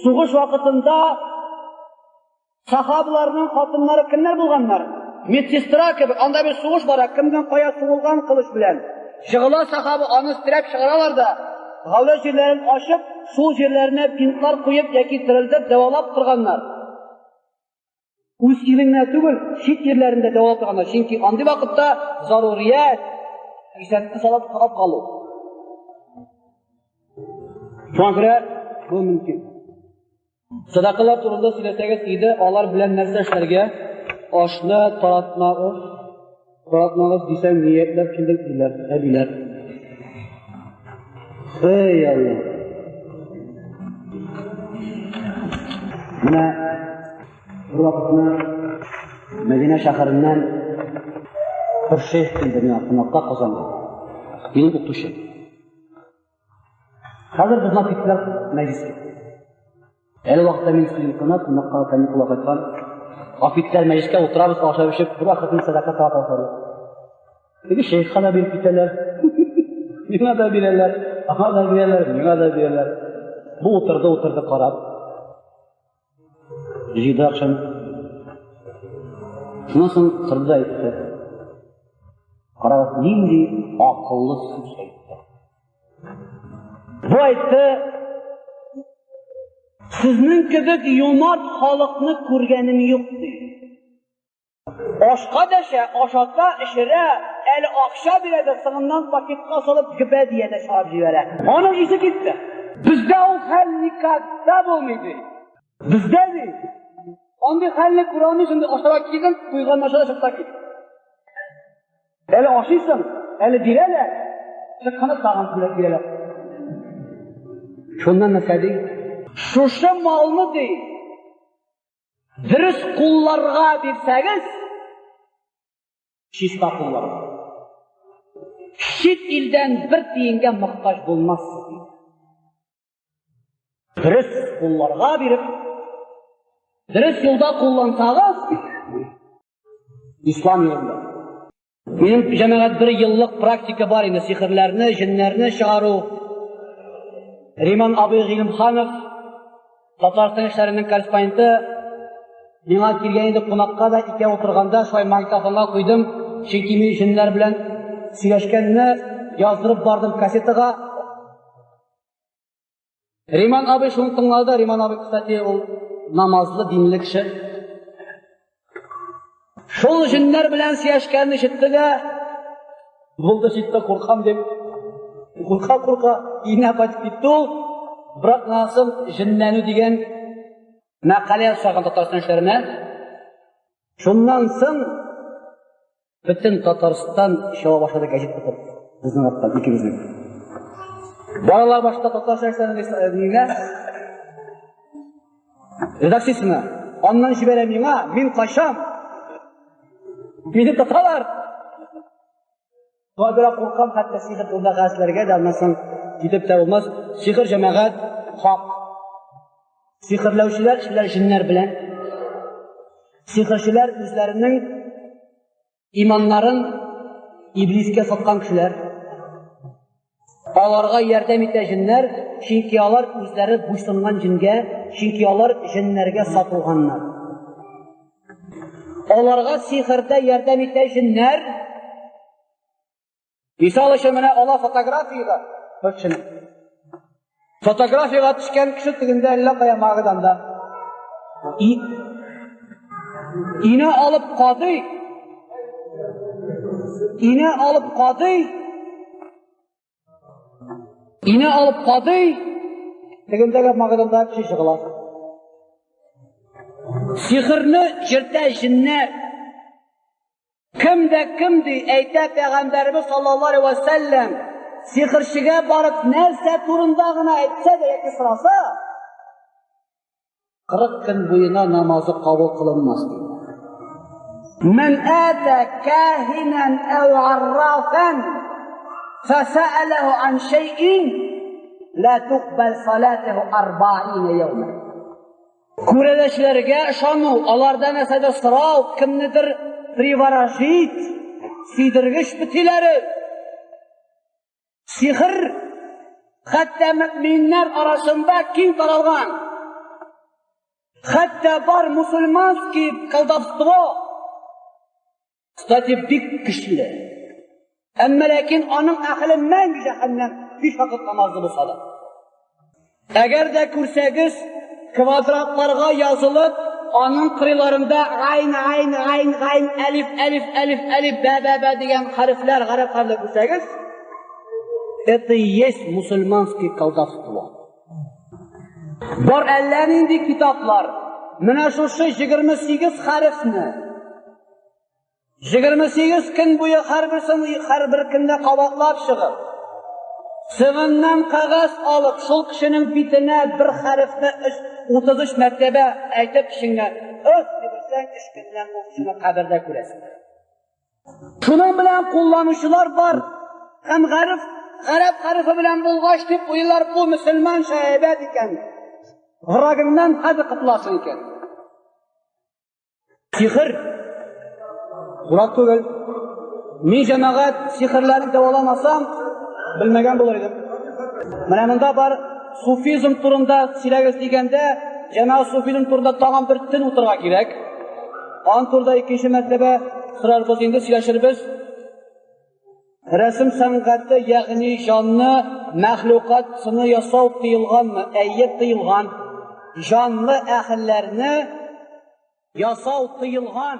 soğuş vakitinde sahabelerinin kadınları kimler bulganlar? Medistra gibi, anda bir soğuş var, kimden kaya soğulgan kılıç bilen. Şığıla sahabe anı istirep şığıralar da, havle yerlerini aşıp, su yerlerine pintlar koyup, yaki tirildir, devalap kırganlar. Üz ilinne tügül, şit yerlerinde devalap kırganlar. Çünkü andi vakitte zaruriyet, İsa'nın salat kılıp kalı. Şu an göre bu mümkün. Sadakalar turunda silesege siydi, ağlar bilen nerse işlerge, aşlı, taratmağız desem niyetler, kimdir bilir, ebiler. Ey Allah! Buna bu vakitini Medine şehrinden bir şeyh bildirme hakkında kazandı. Benim okutuşum. Hazır biz nakitler meclisi. El vaxtda men istəyirəm, qonaqqa kəndi qulaq etgan. Afitlər meclisdə oturarız, aşağı düşüb, bu vaxtın sədaqə taatları. Dedi şeyh xana bir bitələr. Nima da birələr, aha da birələr, nima da birələr. Bu oturdu qarab. Jida akşam. Şundan qırdı aytdı. Qarab, nindi aqıllı söz aytdı. Bu aytdı, sizning kibik yomart xalqni ko'rganim yo'q deydi. Oshqa dasha, oshaqqa ishira, eli oqsha beradi, sig'imdan paketga solib giba deyadi shojivara. Ona isi ketdi. Bizda u xallikatda bo'lmaydi. Bizda deydi. Onday xallik Qur'onni shunday oshaq kelgan, qo'ygan mashina chiqsa ketdi. Eli oshiysan, eli biralar. Chiqqani tag'in biralar. Shundan nasadi Şuşa malını değil, dürüst kullarga birseniz, şista kullarga. Şit ilden bir tiyinge muhtaç bulmazsınız. Dürüst kullarga birip, dürüst yolda kullansanız, İslam yolunda. Benim cemaat bir yıllık praktika var yine, sihirlerini, jinlerini çağırı. Riman abi Gilimxanov, Tatariston ishlarining korrespondenti, menga kelgan edi qonaqqa da ikki o'tirganda shoy maktafonga qo'ydim. Chunki men jinlar bilan suylashganni yozdirib bordim kasetaga. Riman abi shuni tingladi. Riman abi kstati u namozli dinli kishi. Shol jinlar bilan suylashganni eshitdi-da, bo'ldi shitda qo'rqam deb qo'rqa ina patib ketdi. Biroq nasıl jinnani degan maqala yozgan Tatariston ishlarine. Shundan so'ng butun Tatariston ishova boshladi gazet o'qib. Bizning vaqtda ikkimizni. Bolalar boshqa Tatariston ishlarine redaksiyasini ondan jibere menga, men qaşam. Meni tatalar. To'g'ri qo'rqam hatto sihir unda g'azlarga dalmasan gidib olmaz. Sihir jamoat haq. Sihirlovchilar shular jinlar bilan. Sihirchilar o'zlarining iymonlarin iblisga sotgan kishilar. Ularga yordam etgan jinlar, chunki ular o'zlari bo'ysungan jinga, chunki ular jinlarga sotilganlar. Ularga sihirda yordam etgan jinlar misol uchun mana Allah fotografiyaga bakın. Fotografiyaga tushgan kishi tugunda alla qo'yamag'idanda. Ina olib qoldi. Ina olib qoldi. Ina olib qoldi. Tugundagi mag'idanda kishi yig'iladi. Sihirni jirta jinni kimdi ayta Peygamberimiz sallallohu alayhi ve sellem sihirchiga borib narsa turindagina aytsa yoki so'rasa 40 kun bo'yina namozi qabul qilinmas. من آتى كاهنا أو عرافا فسأله عن شيء لا تقبل صلاته 40 يوما. Ko'relashlarga ishonu, ulardan asada so'rov, kimnidir privarajit, siydirg'ish bitilari. Sihr hatto mu'minlar orasida keng taralgan. Hatto bor musulmonskiy колдовство. Kıstati bik güçlü. Ama lakin onun aklı mangi cehennem bir vakit namazı bulsadı. Eğer de kursanız kvadratlarga yazılıp onun kırılarında ayn, elif, be diyen harfler, garip harfler kursanız это и есть musulmanski колдовство. Var ellerinde kitaplar. Mına şu 28 harfni 28 kun bo'yi har bir kunda qavatlab chiqib, sig'indan qog'oz olib, shul kishining bitine bir harfni 33 martaba aytib kishingga o'z dersang 3 kundan u kishini qabrda ko'rasan. Shuning bilan qo'llanuvchilar bor. Ham g'arib harfi bilan bo'lg'ash deb o'ylar bu musulmon shaybat ekan. G'irogimdan hadi qitlasin ekan. Sihr Burak tugul, men jamoat sihrlarni davolamasam bilmagan bo'lar edim. Mana bunda bor sufizm turida silagiz deganda, jamoat sufizm turida tag'am bir tin o'tirga kerak. On turda ikkinchi martaba sirar bo'lganda silashirmiz. Rasm san'ati, ya'ni jonni, mahluqot sini yasov tiyilganmi, ayyat tiyilgan, jonli ahillarni yasov tiyilgan